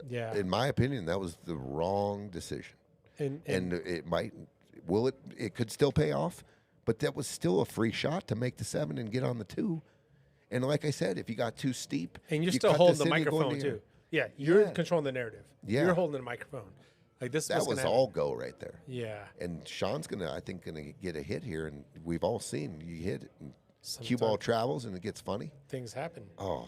Speaker 4: Yeah.
Speaker 3: In my opinion, that was the wrong decision. And it might. It could still pay off. But that was still a free shot to make the 7 and get on the 2. And like I said, if you got too steep,
Speaker 4: and you're
Speaker 3: you
Speaker 4: still
Speaker 3: cut
Speaker 4: holding
Speaker 3: this
Speaker 4: the
Speaker 3: in, you go
Speaker 4: microphone
Speaker 3: into
Speaker 4: too. Yeah, you're controlling the narrative.
Speaker 3: Yeah.
Speaker 4: You're holding the microphone. Like this.
Speaker 3: That was all go right there.
Speaker 4: Yeah.
Speaker 3: And Shawn's gonna get a hit here, and we've all seen you hit it, and cue ball
Speaker 4: Sometimes
Speaker 3: travels, and it gets funny.
Speaker 4: things happen,
Speaker 3: Oh,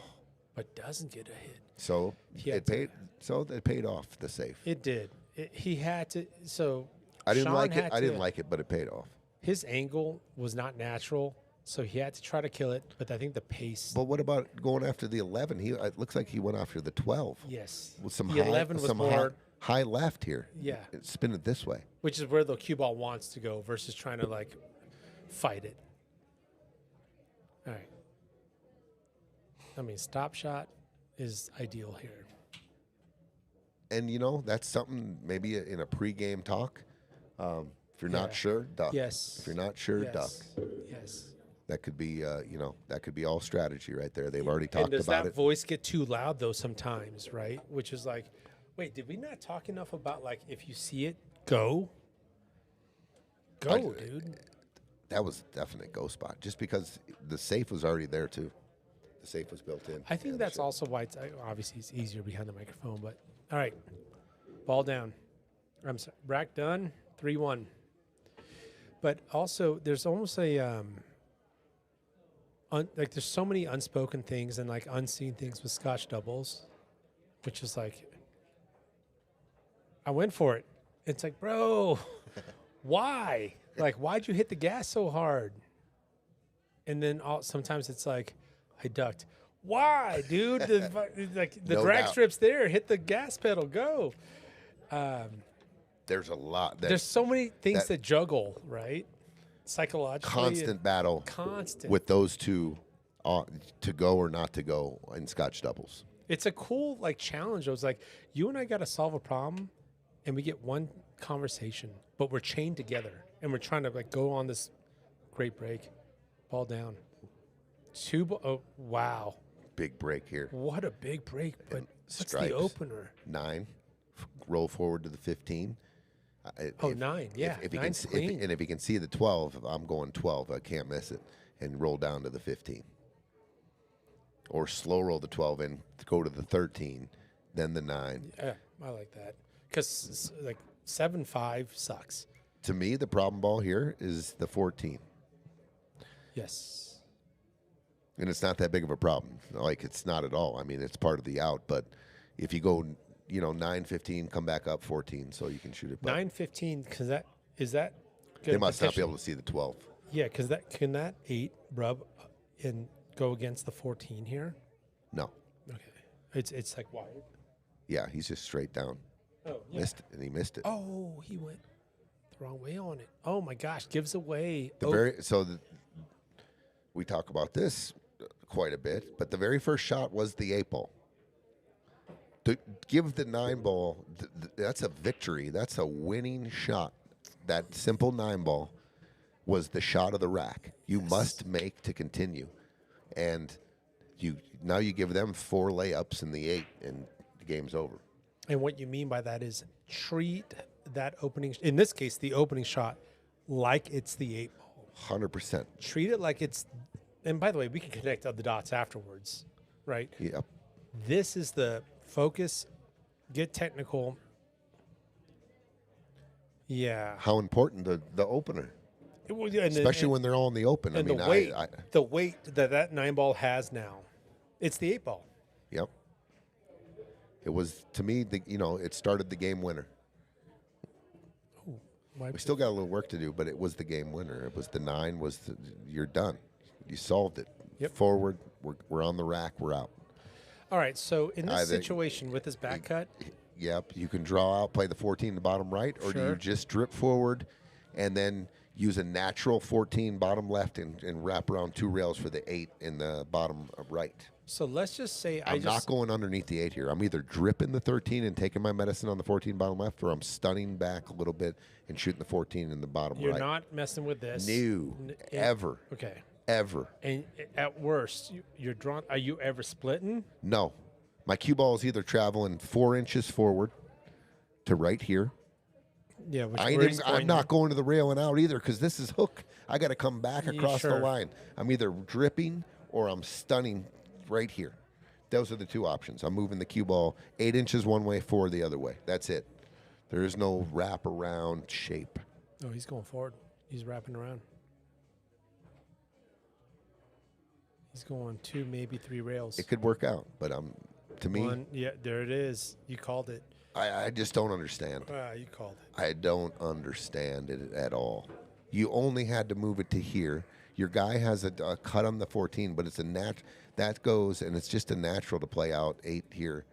Speaker 4: but doesn't get a hit.
Speaker 3: so it paid. So it paid off the safe.
Speaker 4: It did. He had to. So
Speaker 3: I didn't
Speaker 4: Shawn
Speaker 3: like it.
Speaker 4: had
Speaker 3: I didn't
Speaker 4: to-
Speaker 3: like it, but it paid off.
Speaker 4: His angle was not natural, so he had to try to kill it. But I think the pace.
Speaker 3: But what about going after the 11? It looks like he went after the 12.
Speaker 4: Yes.
Speaker 3: With some
Speaker 4: The
Speaker 3: high,
Speaker 4: 11 was
Speaker 3: some
Speaker 4: more.
Speaker 3: high left here.
Speaker 4: Yeah.
Speaker 3: Spin it this way.
Speaker 4: Which is where the cue ball wants to go versus trying to like fight it. All right. I mean, stop shot is ideal here.
Speaker 3: And that's something maybe in a pregame talk. If you're not sure, duck.
Speaker 4: Yes.
Speaker 3: If you're not sure, duck.
Speaker 4: Yes.
Speaker 3: That could be, that could be all strategy right there. They've already
Speaker 4: And
Speaker 3: talked
Speaker 4: does
Speaker 3: about
Speaker 4: that
Speaker 3: it.
Speaker 4: voice get too loud though sometimes, right? Which is like, wait, did we not talk enough about like if you see it, go? Go, dude.
Speaker 3: That was a definite go spot, just because the safe was already there too. The safe was built in.
Speaker 4: I think that's also why it's obviously it's easier behind the microphone. But all right, ball down. I'm sorry, rack done. 3-1. But also, there's almost a like there's so many unspoken things and like unseen things with Scotch doubles, which is like I went for it. It's like, bro, why? Like, why'd you hit the gas so hard? And then sometimes it's like, I ducked. Why, dude? The
Speaker 3: No
Speaker 4: drag
Speaker 3: doubt.
Speaker 4: strip's there. Hit the gas pedal. Go.
Speaker 3: There's a lot.
Speaker 4: There's so many things
Speaker 3: that-
Speaker 4: that juggle, right? Psychologically.
Speaker 3: constant battle
Speaker 4: Constant.
Speaker 3: with those two to go or not to go in Scotch doubles.
Speaker 4: It's a cool like challenge. I was like, you and I got to solve a problem, and we get one conversation, but we're chained together, and we're trying to like go on this great break. Ball down. Oh, wow.
Speaker 3: Big break here.
Speaker 4: What a big break, but what's
Speaker 3: stripes.
Speaker 4: the opener?
Speaker 3: 9, roll forward to the 15.
Speaker 4: Oh, 9, yeah.
Speaker 3: If he can,
Speaker 4: Nine's clean.
Speaker 3: and if he can see the 12, I'm going 12. I can't miss it, and roll down to the 15. Or slow roll the 12 and go to the 13, then the 9.
Speaker 4: Yeah, I like that because like 7-5 sucks.
Speaker 3: To me, the problem ball here is the 14.
Speaker 4: Yes.
Speaker 3: And it's not that big of a problem. Like, it's not at all. I mean, it's part of the out. But if you go, 9-15, come back up 14 so you can shoot it.
Speaker 4: 9-15, because is that good?
Speaker 3: They must not be able to see the 12.
Speaker 4: Yeah, because can that 8 rub and go against the 14 here?
Speaker 3: No.
Speaker 4: Okay. It's like wide.
Speaker 3: Yeah, he's just straight down.
Speaker 4: Oh, yeah.
Speaker 3: Missed it, and he missed it.
Speaker 4: Oh, he went the wrong way on it. Oh, my gosh. Gives away.
Speaker 3: We talk about this quite a bit, but the very first shot was the 8 ball. To give the 9 ball, that's a victory. That's a winning shot. That simple 9 ball was the shot of the rack. You must make to continue. And now you give them 4 layups in the 8, and the game's over.
Speaker 4: And what you mean by that is treat that opening, in this case, the opening shot, like it's the 8 ball.
Speaker 3: 100%.
Speaker 4: Treat it like it's, and by the way, we can connect the dots afterwards, right?
Speaker 3: Yep.
Speaker 4: This is the focus, get technical. Yeah.
Speaker 3: How important the opener, especially when they're all in the open.
Speaker 4: And the weight that 9 ball has now, it's the 8 ball.
Speaker 3: Yep. It was, to me, it started the game winner. We still got a little work to do, but it was the game winner. It was the 9. You're done. You solved it.
Speaker 4: Yep.
Speaker 3: Forward. We're on the rack. We're out.
Speaker 4: All right. So in this situation with this back cut,
Speaker 3: yep, you can draw out, play the 14 in the bottom right, or do
Speaker 4: Sure.
Speaker 3: you just drip forward, and then use a natural 14 bottom left and wrap around 2 rails for the 8 in the bottom right.
Speaker 4: So let's just say
Speaker 3: I'm not going underneath the 8 here. I'm either dripping the 13 and taking my medicine on the 14 bottom left, or I'm stunning back a little bit and shooting the 14 in the bottom
Speaker 4: You're
Speaker 3: right.
Speaker 4: not messing with this.
Speaker 3: No, ever.
Speaker 4: Okay.
Speaker 3: Ever.
Speaker 4: And at worst, you're drawn. Are you ever splitting?
Speaker 3: No. My cue ball is either traveling 4 inches forward to right here.
Speaker 4: Yeah, which
Speaker 3: I'm not going to the rail and out either, because this is hook. I got to come back across the line. I'm either dripping or I'm stunning right here. Those are the 2 options. I'm moving the cue ball 8 inches one way, 4 the other way. That's it. There is no wrap around shape.
Speaker 4: Oh, he's going forward. He's wrapping around. He's going 2, maybe 3 rails.
Speaker 3: It could work out, but to me,
Speaker 4: 1, yeah, there it is. You called it.
Speaker 3: I just don't understand.
Speaker 4: You called it.
Speaker 3: I don't understand it at all. You only had to move it to here. Your guy has a cut on the 14, but it's a that goes, and it's just a natural to play out 8 here.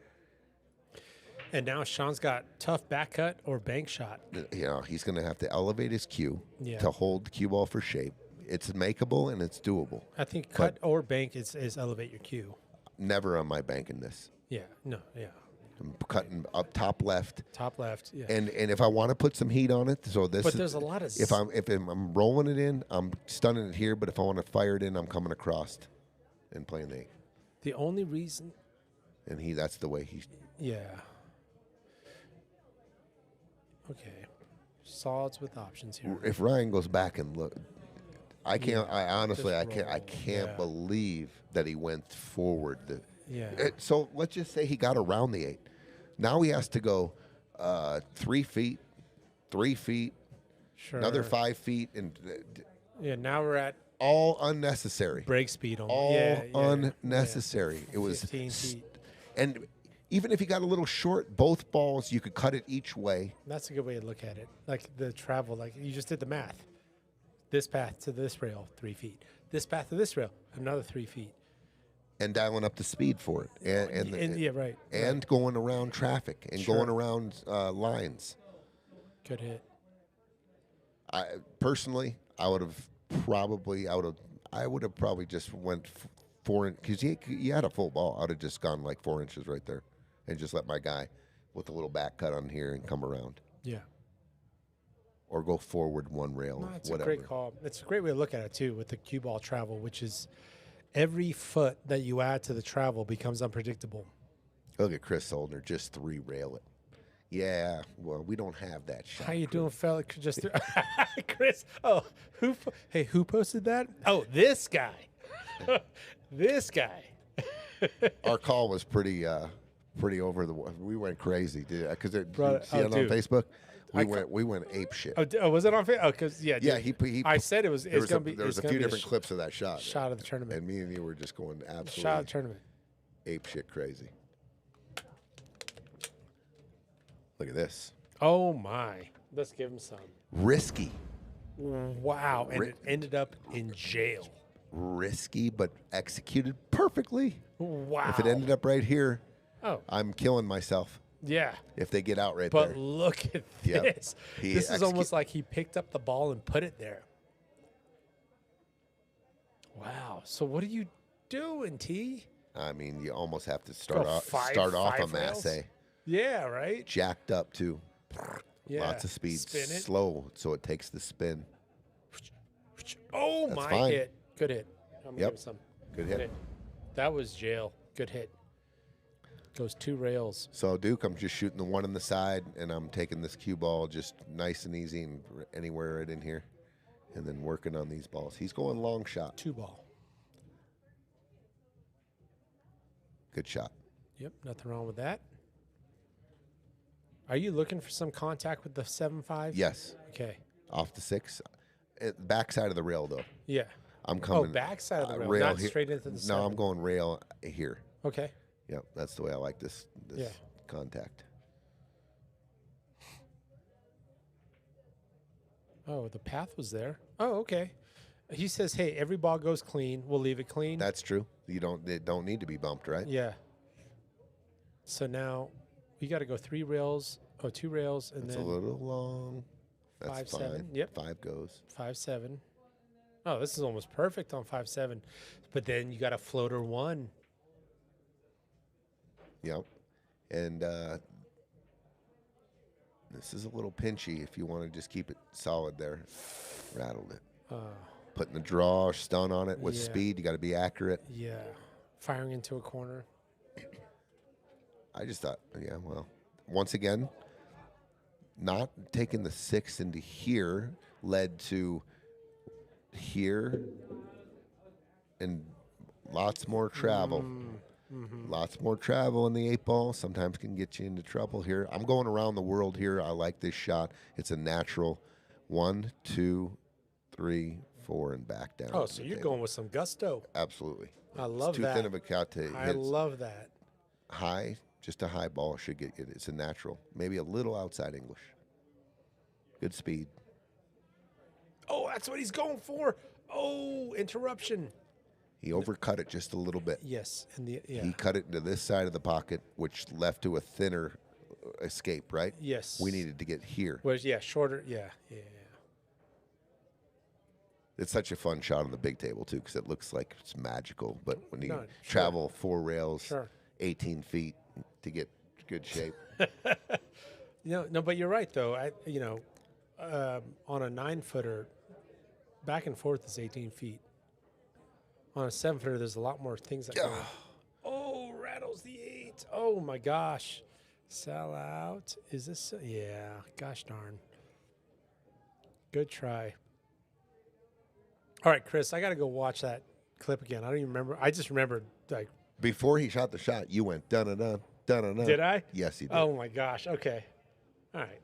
Speaker 4: And now Shawn's got tough back cut or bank shot.
Speaker 3: You know, he's going to have to elevate his cue
Speaker 4: Yeah.
Speaker 3: to hold the cue ball for shape. It's makeable and it's doable.
Speaker 4: I think cut or bank is elevate your cue.
Speaker 3: Never on my banking this.
Speaker 4: Yeah. No. Yeah.
Speaker 3: I'm cutting up top left.
Speaker 4: Top left. Yeah.
Speaker 3: And if I want to put some heat on it, so this.
Speaker 4: But there's a lot of.
Speaker 3: If I'm rolling it in, I'm stunning it here. But if I want to fire it in, I'm coming across, and playing the 8.
Speaker 4: The only reason.
Speaker 3: And that's the way he.
Speaker 4: Yeah. Okay. Solids with options here.
Speaker 3: If Ryan goes back and look, I can't.
Speaker 4: Yeah,
Speaker 3: I honestly, I
Speaker 4: just
Speaker 3: can't. I
Speaker 4: roll.
Speaker 3: can't
Speaker 4: Yeah.
Speaker 3: believe that he went forward.
Speaker 4: Yeah.
Speaker 3: So let's just say he got around the 8. Now he has to go 3 feet, 3 feet,
Speaker 4: Sure.
Speaker 3: another 5 feet, and
Speaker 4: Yeah. Now we're at
Speaker 3: all unnecessary.
Speaker 4: break speed.
Speaker 3: All
Speaker 4: Yeah,
Speaker 3: unnecessary.
Speaker 4: Yeah.
Speaker 3: It was
Speaker 4: 15 feet.
Speaker 3: And even if he got a little short, both balls, you could cut it each way.
Speaker 4: That's a good way to look at it. Like the travel, like you just did the math. This path to this rail, 3 feet. This path to this rail, another 3 feet.
Speaker 3: And dialing up the speed for it. And
Speaker 4: Yeah, right.
Speaker 3: And going around traffic and
Speaker 4: Sure.
Speaker 3: going around lines.
Speaker 4: Good hit.
Speaker 3: I personally, I would have probably just went 4 because he had a full ball. I would have just gone like 4 inches right there, and just let my guy with a little back cut on here and come around,
Speaker 4: Yeah.
Speaker 3: or go forward 1 rail,
Speaker 4: No, it's
Speaker 3: whatever.
Speaker 4: a great call. It's a great way to look at it too, with the cue ball travel, which is every foot that you add to the travel becomes unpredictable.
Speaker 3: Look at Chris Soldner, just 3 rail it. Yeah, well, we don't have that shot.
Speaker 4: How you
Speaker 3: Chris.
Speaker 4: doing, fella? Just Chris. Oh, who posted that? Oh, this guy. This guy.
Speaker 3: Our call was pretty over the. We went crazy, because see it on
Speaker 4: dude.
Speaker 3: Facebook. We went ape shit.
Speaker 4: Was it on Facebook? Oh, because yeah.
Speaker 3: Yeah,
Speaker 4: dude, I said it was. It's gonna be.
Speaker 3: There was
Speaker 4: it's
Speaker 3: a
Speaker 4: gonna
Speaker 3: few
Speaker 4: be
Speaker 3: different clips of that shot.
Speaker 4: shot of the tournament.
Speaker 3: And me and you were just going absolutely
Speaker 4: Shot of the tournament.
Speaker 3: ape shit crazy. Look at this.
Speaker 4: Oh my! Let's give him some.
Speaker 3: Risky.
Speaker 4: Wow, and it ended up in jail.
Speaker 3: Risky, but executed perfectly.
Speaker 4: Wow.
Speaker 3: If it ended up right here,
Speaker 4: Oh,
Speaker 3: I'm killing myself
Speaker 4: yeah.
Speaker 3: if they get out right
Speaker 4: But
Speaker 3: there.
Speaker 4: look at
Speaker 3: Yep.
Speaker 4: this.
Speaker 3: He
Speaker 4: This is almost like he picked up the ball and put it there. Wow. So what are you doing, T?
Speaker 3: I mean, you almost have to start
Speaker 4: Go
Speaker 3: off
Speaker 4: five
Speaker 3: a
Speaker 4: rails?
Speaker 3: masse.
Speaker 4: Yeah, right?
Speaker 3: Jacked up too.
Speaker 4: Yeah.
Speaker 3: Lots of speed.
Speaker 4: Spin it.
Speaker 3: Slow, so it takes the spin.
Speaker 4: Oh,
Speaker 3: That's
Speaker 4: my
Speaker 3: fine.
Speaker 4: hit. Good hit. I'm going to
Speaker 3: Yep.
Speaker 4: give him some.
Speaker 3: Good hit.
Speaker 4: That was jail. Good hit. Goes 2 rails.
Speaker 3: So, Duke, I'm just shooting the 1 on the side, and I'm taking this cue ball just nice and easy and anywhere right in here, and then working on these balls. He's going long shot.
Speaker 4: 2 ball.
Speaker 3: Good shot.
Speaker 4: Yep, nothing wrong with that. Are you looking for some contact with the 7.5?
Speaker 3: Yes.
Speaker 4: Okay.
Speaker 3: Off the 6. Backside of the rail, though.
Speaker 4: Yeah.
Speaker 3: I'm coming.
Speaker 4: backside of the rail, not
Speaker 3: here.
Speaker 4: straight into the
Speaker 3: No,
Speaker 4: 7.
Speaker 3: I'm going rail here.
Speaker 4: Okay.
Speaker 3: Yep, that's the way I like this
Speaker 4: Yeah.
Speaker 3: contact.
Speaker 4: Oh, the path was there. Oh, okay. He says, "Hey, every ball goes clean. We'll leave it clean."
Speaker 3: That's true. It don't need to be bumped, right?
Speaker 4: Yeah. So now we got to go 3 rails. Oh, 2 rails, and
Speaker 3: It's
Speaker 4: then
Speaker 3: a little long. That's
Speaker 4: 5-7.
Speaker 3: fine.
Speaker 4: Yep.
Speaker 3: 5 goes.
Speaker 4: 5-7. Oh, this is almost perfect on 5-7. But then you got a floater 1.
Speaker 3: Yep. And this is a little pinchy if you want to just keep it solid there. Rattled it. Putting the draw or stun on it with
Speaker 4: Yeah.
Speaker 3: speed. You got to be accurate.
Speaker 4: Yeah. Firing into a corner.
Speaker 3: I just thought, yeah, well, once again, not taking the 6 into here led to here and lots more travel. Lots more travel in the 8 ball. Sometimes can get you into trouble here. I'm going around the world here. I like this shot. It's a natural 1, 2, 3, 4, and back down.
Speaker 4: Oh, so you're going with some gusto.
Speaker 3: Absolutely.
Speaker 4: I love
Speaker 3: it's too
Speaker 4: that.
Speaker 3: thin of a cut to
Speaker 4: I
Speaker 3: hit.
Speaker 4: love that.
Speaker 3: High, just a high ball should get you. It's a natural. Maybe a little outside English. Good speed.
Speaker 4: Oh, that's what he's going for. Oh, interruption.
Speaker 3: He overcut it just a little bit.
Speaker 4: Yes, and
Speaker 3: He cut it into this side of the pocket, which left to a thinner escape, right?
Speaker 4: Yes.
Speaker 3: We needed to get here.
Speaker 4: Was shorter. Yeah.
Speaker 3: It's such a fun shot on the big table, too, because it looks like it's magical. But when you
Speaker 4: No, sure.
Speaker 3: travel 4 rails,
Speaker 4: Sure.
Speaker 3: 18 feet to get good shape.
Speaker 4: No, but you're right though. On a 9-footer, back and forth is 18 feet. On a 7-footer, there's a lot more things that go. Oh, rattles the 8. Oh my gosh. Sell out. Is this? Yeah. Gosh darn. Good try. All right, Chris, I got to go watch that clip again. I don't even remember. I just remembered, like.
Speaker 3: Before he shot the shot, you went dun-dun-dun, dun-dun-dun.
Speaker 4: Did I?
Speaker 3: Yes, he did.
Speaker 4: Oh my gosh. Okay. All right.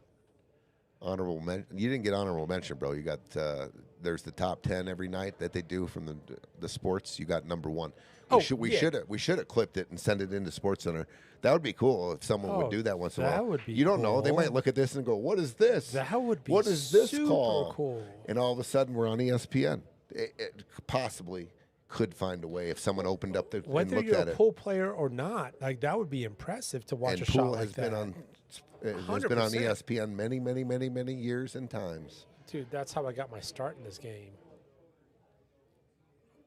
Speaker 3: Honorable mention. You didn't get honorable mention, bro. You got there's the top 10 every night that they do from the sports. You got number 1. We should have clipped it and sent it into Sports Center. That would be cool if someone would do that once in a while.
Speaker 4: That would be
Speaker 3: You don't know. They
Speaker 4: cool.
Speaker 3: might look at this and go, "What is this?
Speaker 4: That would be
Speaker 3: What is this
Speaker 4: super
Speaker 3: call?"
Speaker 4: cool.
Speaker 3: And all of a sudden, we're on ESPN. It possibly could find a way if someone opened up and
Speaker 4: Whether
Speaker 3: looked
Speaker 4: you're
Speaker 3: at
Speaker 4: a
Speaker 3: it.
Speaker 4: pool player or not, like that would be impressive to watch
Speaker 3: And
Speaker 4: a
Speaker 3: Pool
Speaker 4: shot
Speaker 3: has
Speaker 4: like
Speaker 3: been
Speaker 4: that.
Speaker 3: on has been on
Speaker 4: 100%.
Speaker 3: ESPN many years and times.
Speaker 4: Dude, that's how I got my start in this game.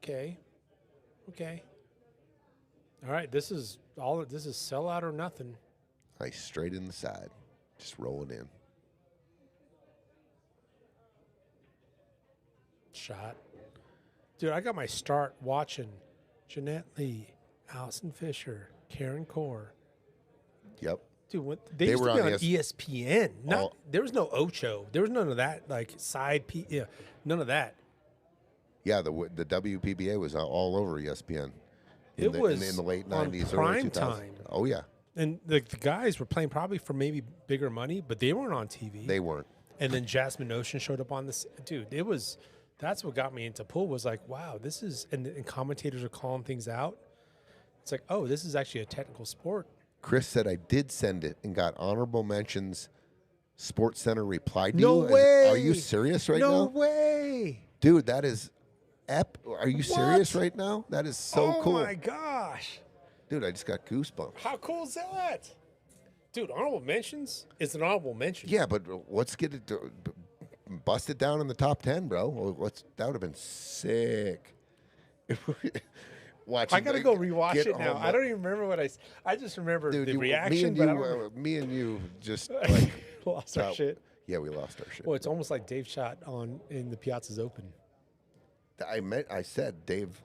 Speaker 4: Okay. All right, this is sell out or nothing.
Speaker 3: Nice straight in the side, just rolling in.
Speaker 4: Shot. Dude, I got my start watching Jeanette Lee, Allison Fisher, Karen Core.
Speaker 3: Yep.
Speaker 4: Dude, they used
Speaker 3: were
Speaker 4: to be
Speaker 3: on
Speaker 4: on ESPN. There was no Ocho. There was none of that, like none of that.
Speaker 3: Yeah, the WPBA was all over ESPN.
Speaker 4: It was
Speaker 3: in the late
Speaker 4: on
Speaker 3: 90s,
Speaker 4: prime
Speaker 3: early 2000s.
Speaker 4: time.
Speaker 3: Oh yeah,
Speaker 4: And the guys were playing probably for maybe bigger money, but they weren't on TV.
Speaker 3: they weren't.
Speaker 4: And then Jasmine Ocean showed up on this. Dude, that's what got me into pool was like, wow, this is, and commentators are calling things out. It's like, oh, this is actually a technical sport.
Speaker 3: Chris said I did send it and got honorable mentions. Sports Center replied to
Speaker 4: No
Speaker 3: you.
Speaker 4: way.
Speaker 3: Are you serious right now?
Speaker 4: No way.
Speaker 3: Dude, that is Are you serious right now? That is so cool.
Speaker 4: Oh my gosh.
Speaker 3: Dude, I just got goosebumps.
Speaker 4: How cool is that? Dude, honorable mentions is an honorable mention.
Speaker 3: Yeah, but let's get it bust it down in the top 10, bro. That would have been sick.
Speaker 4: I gotta go rewatch it now. I don't even remember what I just remember the reaction.
Speaker 3: Me and you just like
Speaker 4: lost our shit.
Speaker 3: Yeah, we lost our shit.
Speaker 4: Well, it's almost like Dave shot in the Piazza's Open.
Speaker 3: I said Dave.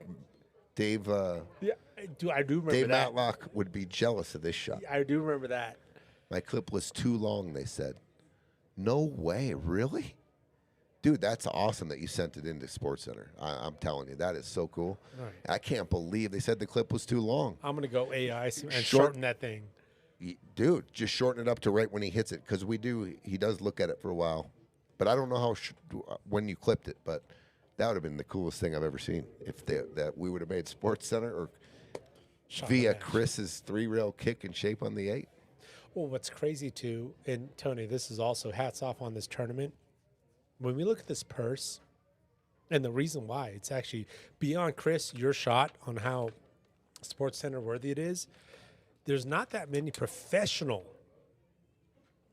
Speaker 4: Yeah, I do remember
Speaker 3: Dave
Speaker 4: that.
Speaker 3: Matlock would be jealous of this shot.
Speaker 4: I do remember that.
Speaker 3: My clip was too long, they said. No way, really? Dude, that's awesome that you sent it into Sports Center. I'm telling you, that is so cool.
Speaker 4: Right.
Speaker 3: I can't believe they said the clip was too long.
Speaker 4: I'm going to go AI and shorten that thing.
Speaker 3: Dude, just shorten it up to right when he hits it, because he does look at it for a while. But I don't know when you clipped it, but that would have been the coolest thing I've ever seen if that we would have made Sports Center or via Chris's 3-rail kick and shape on the 8.
Speaker 4: Well, what's crazy too, and Tony, this is also hats off on this tournament. When we look at this purse, and the reason why, it's actually beyond Chris, your shot on how Sports Center worthy it is. There's not that many professional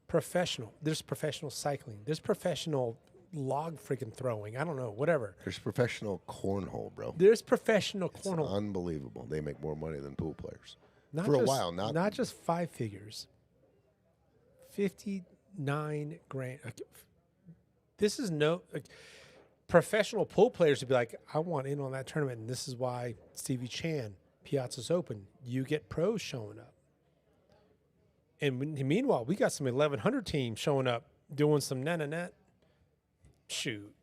Speaker 4: professional. There's professional cycling. There's professional log freaking throwing. I don't know, whatever.
Speaker 3: There's professional cornhole, bro.
Speaker 4: There's professional
Speaker 3: It's
Speaker 4: cornhole.
Speaker 3: unbelievable. They make more money than pool players.
Speaker 4: Not
Speaker 3: For a
Speaker 4: just,
Speaker 3: while, not
Speaker 4: just 5 figures. 59 grand. This is professional pool players would be like, I want in on that tournament, and this is why Stevie Chan, Piazza's Open, you get pros showing up. And meanwhile, we got some 1100 teams showing up doing some net. Shoot.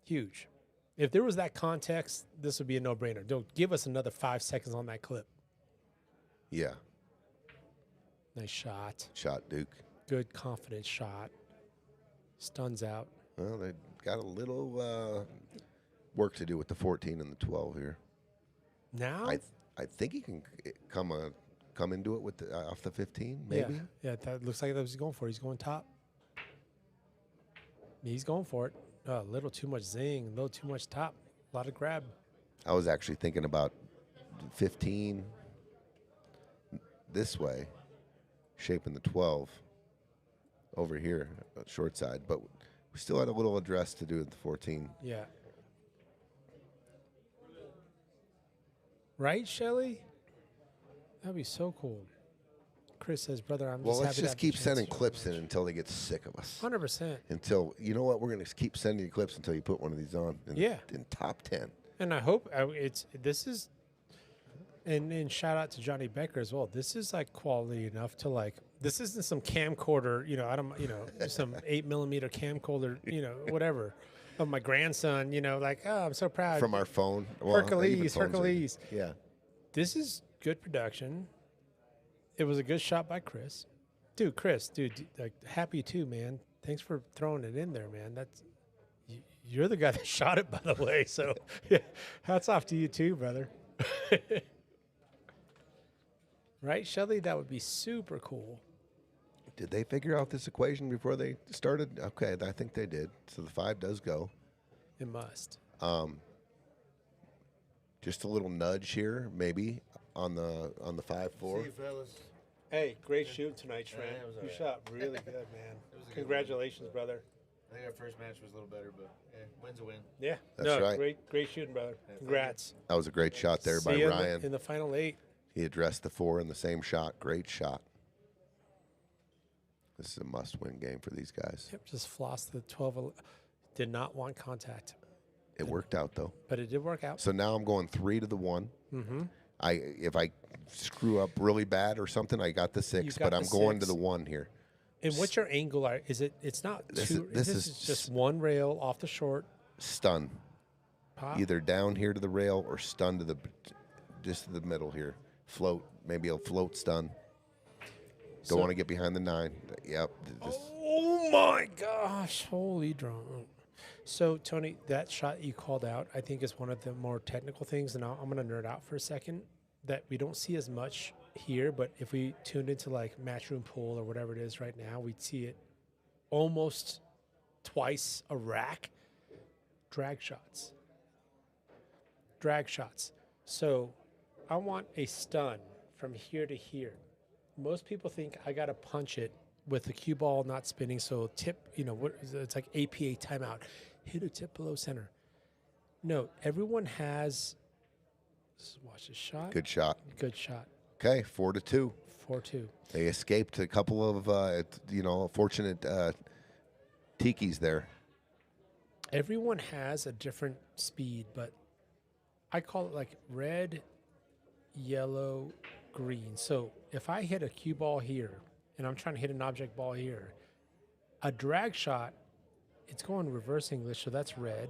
Speaker 4: Huge. If there was that context, this would be a no-brainer. Don't give us another 5 seconds on that clip.
Speaker 3: Yeah.
Speaker 4: Nice shot.
Speaker 3: Shot, Duke.
Speaker 4: Good, confident shot. Stuns out.
Speaker 3: Well, they got a little work to do with the 14 and the 12 here.
Speaker 4: Now?
Speaker 3: I think he can come into it with off the 15, maybe.
Speaker 4: Yeah, that looks like that's what he's going for. He's going top. He's going for it. A little too much zing, a little too much top. A lot of grab.
Speaker 3: I was actually thinking about 15 this way, shaping the 12 over here, short side. But we still had a little address to do with the 14.
Speaker 4: Yeah. Right, Scheele? That'd be so cool. Chris says, brother, I'm
Speaker 3: Well,
Speaker 4: just
Speaker 3: let's
Speaker 4: happy
Speaker 3: just
Speaker 4: to
Speaker 3: keep
Speaker 4: have the
Speaker 3: sending
Speaker 4: chance to
Speaker 3: clips
Speaker 4: watch.
Speaker 3: in until they get sick of us.
Speaker 4: 100%.
Speaker 3: Until, you know what, we're going to keep sending you clips until you put one of these on in top 10.
Speaker 4: And I hope and shout out to Johnny Becker as well. This is like quality enough to like, this isn't some camcorder, some 8mm camcorder, whatever, of my grandson, like, oh, I'm so proud.
Speaker 3: From our phone. Well,
Speaker 4: Hercules.
Speaker 3: Yeah.
Speaker 4: This is good production. It was a good shot by Chris. Chris, like, happy too, man. Thanks for throwing it in there, man. You're the guy that shot it, by the way. So, yeah, hats off to you too, brother. Right, Scheele? That would be super cool.
Speaker 3: Did they figure out this equation before they started? Okay, I think they did. So the 5 does go.
Speaker 4: It must.
Speaker 3: Just a little nudge here, maybe on the 5-4.
Speaker 6: See you, fellas.
Speaker 4: Hey, great shoot tonight, Trent.
Speaker 6: it was all
Speaker 4: You
Speaker 6: right.
Speaker 4: shot really good, man.
Speaker 6: It was a good
Speaker 4: Congratulations, brother.
Speaker 6: I think our first match was a little better, but win's a win.
Speaker 4: Yeah,
Speaker 3: That's right.
Speaker 4: Great shooting, brother.
Speaker 6: thank you.
Speaker 4: Congrats.
Speaker 3: That was a great shot there by
Speaker 4: See you
Speaker 3: Ryan.
Speaker 4: in the final 8.
Speaker 3: He addressed the 4 in the same shot. Great shot. This is a must-win game for these guys.
Speaker 4: Yep, just flossed the 12. Did not want contact,
Speaker 3: It worked out, though.
Speaker 4: but it did work out.
Speaker 3: So now I'm going 3 to the 1.
Speaker 4: Mm-hmm.
Speaker 3: If I screw up really bad or something, I got the 6,
Speaker 4: got
Speaker 3: but I'm
Speaker 4: the
Speaker 3: going to
Speaker 4: 6.
Speaker 3: the 1 here.
Speaker 4: And what's your angle? It's not
Speaker 3: This
Speaker 4: two.
Speaker 3: is-
Speaker 4: This is just one rail off the short.
Speaker 3: Stun.
Speaker 4: Pop.
Speaker 3: Either down here to the rail or stun to just to the middle here. Float. Maybe a float stun. Don't want to get behind the 9. Yep.
Speaker 4: Oh my gosh! Holy drum. So Tony, that shot you called out, I think is one of the more technical things, and I'm going to nerd out for a second. That we don't see as much here, but if we tuned into like Matchroom Pool or whatever it is right now, we'd see it almost twice a rack. Drag shots. So I want a stun from here to here. Most people think I got to punch it with the cue ball not spinning, so tip, it's like APA timeout. Hit a tip below center. No, everyone has. Watch this shot.
Speaker 3: Good shot.
Speaker 4: Good shot.
Speaker 3: Okay, 4 to 2.
Speaker 4: 4-2.
Speaker 3: They escaped a couple of, fortunate tikis there.
Speaker 4: Everyone has a different speed, but I call it like red, yellow, green. So if I hit a cue ball here and I'm trying to hit an object ball here, a drag shot, it's going reverse English, so that's red.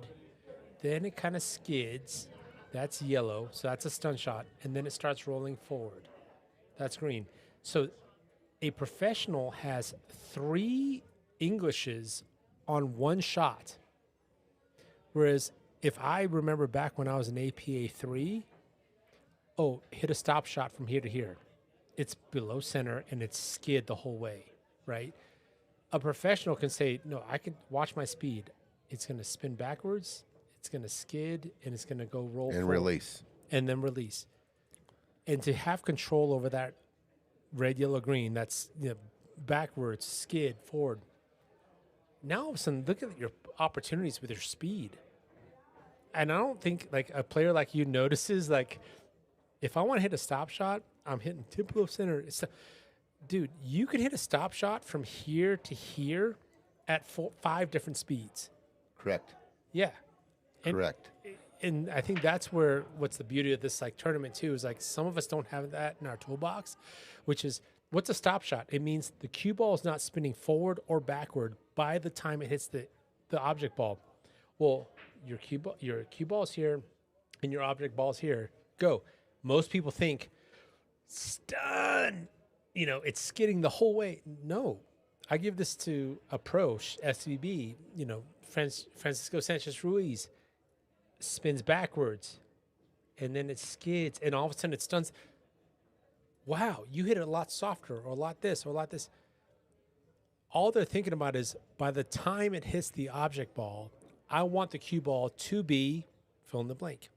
Speaker 4: Then it kind of skids. That's yellow, so that's a stun shot. And then it starts rolling forward. That's green. So a professional has 3 Englishes on one shot. Whereas if I remember back when I was in APA 3, hit a stop shot from here to here. It's below center and it's skid the whole way, right? A professional can say, no, I can watch my speed. It's going to spin backwards, it's going to skid, and it's going to go roll
Speaker 3: And
Speaker 4: forward.
Speaker 3: release.
Speaker 4: And then release. And to have control over that red, yellow, green, that's backwards, skid, forward. Now all of a sudden, look at your opportunities with your speed. And I don't think like a player like you notices like if I want to hit a stop shot, I'm hitting tempo center. Dude, you can hit a stop shot from here to here at 5 different speeds.
Speaker 3: Correct.
Speaker 4: Yeah.
Speaker 3: Correct.
Speaker 4: And I think that's what's the beauty of this like tournament too is like some of us don't have that in our toolbox, which is what's a stop shot? It means the cue ball is not spinning forward or backward by the time it hits the object ball. Well, your cue ball is here and your object ball is here. Go. Most people think stun, it's skidding the whole way. No. I give this to a pro, SVB, Francisco Sanchez Ruiz. Spins backwards, and then it skids, and all of a sudden it stuns. Wow, you hit it a lot softer, or a lot this, or a lot this. All they're thinking about is by the time it hits the object ball, I want the cue ball to be fill in the blank.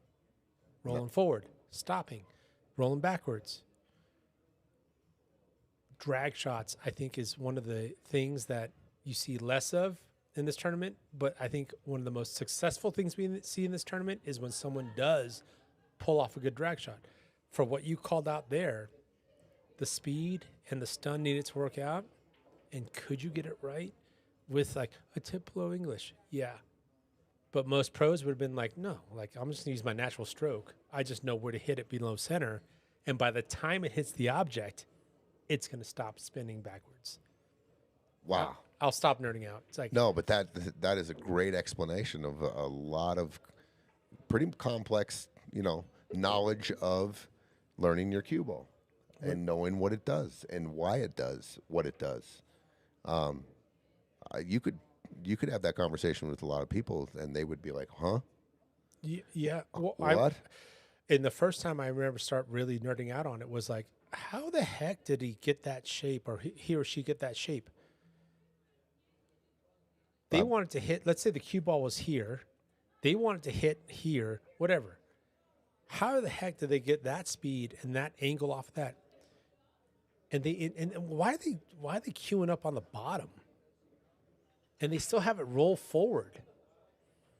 Speaker 4: Rolling forward, stopping, rolling backwards. Drag shots, I think, is one of the things that you see less of in this tournament, but I think one of the most successful things we see in this tournament is when someone does pull off a good drag shot. For what you called out there, the speed and the stun needed to work out, and could you get it right with like a tip below English? Yeah. But most pros would have been like, no, like I'm just gonna use my natural stroke. I just know where to hit it below center, and by the time it hits the object, it's gonna stop spinning backwards.
Speaker 3: Wow.
Speaker 4: I'll stop nerding out. It's like
Speaker 3: No, but that is a great explanation of a lot of pretty complex, knowledge of learning your cue ball and knowing what it does and why it does what it does. You could have that conversation with a lot of people, and they would be like, "Huh?
Speaker 4: Yeah. Well,
Speaker 3: what?"
Speaker 4: And the first time I remember start really nerding out on it was like, how the heck did he get that shape, or he or she get that shape? They wanted to hit, let's say the cue ball was here. They wanted to hit here, whatever. How the heck did they get that speed and that angle off of that? And why are they queuing up on the bottom? And they still have it roll forward.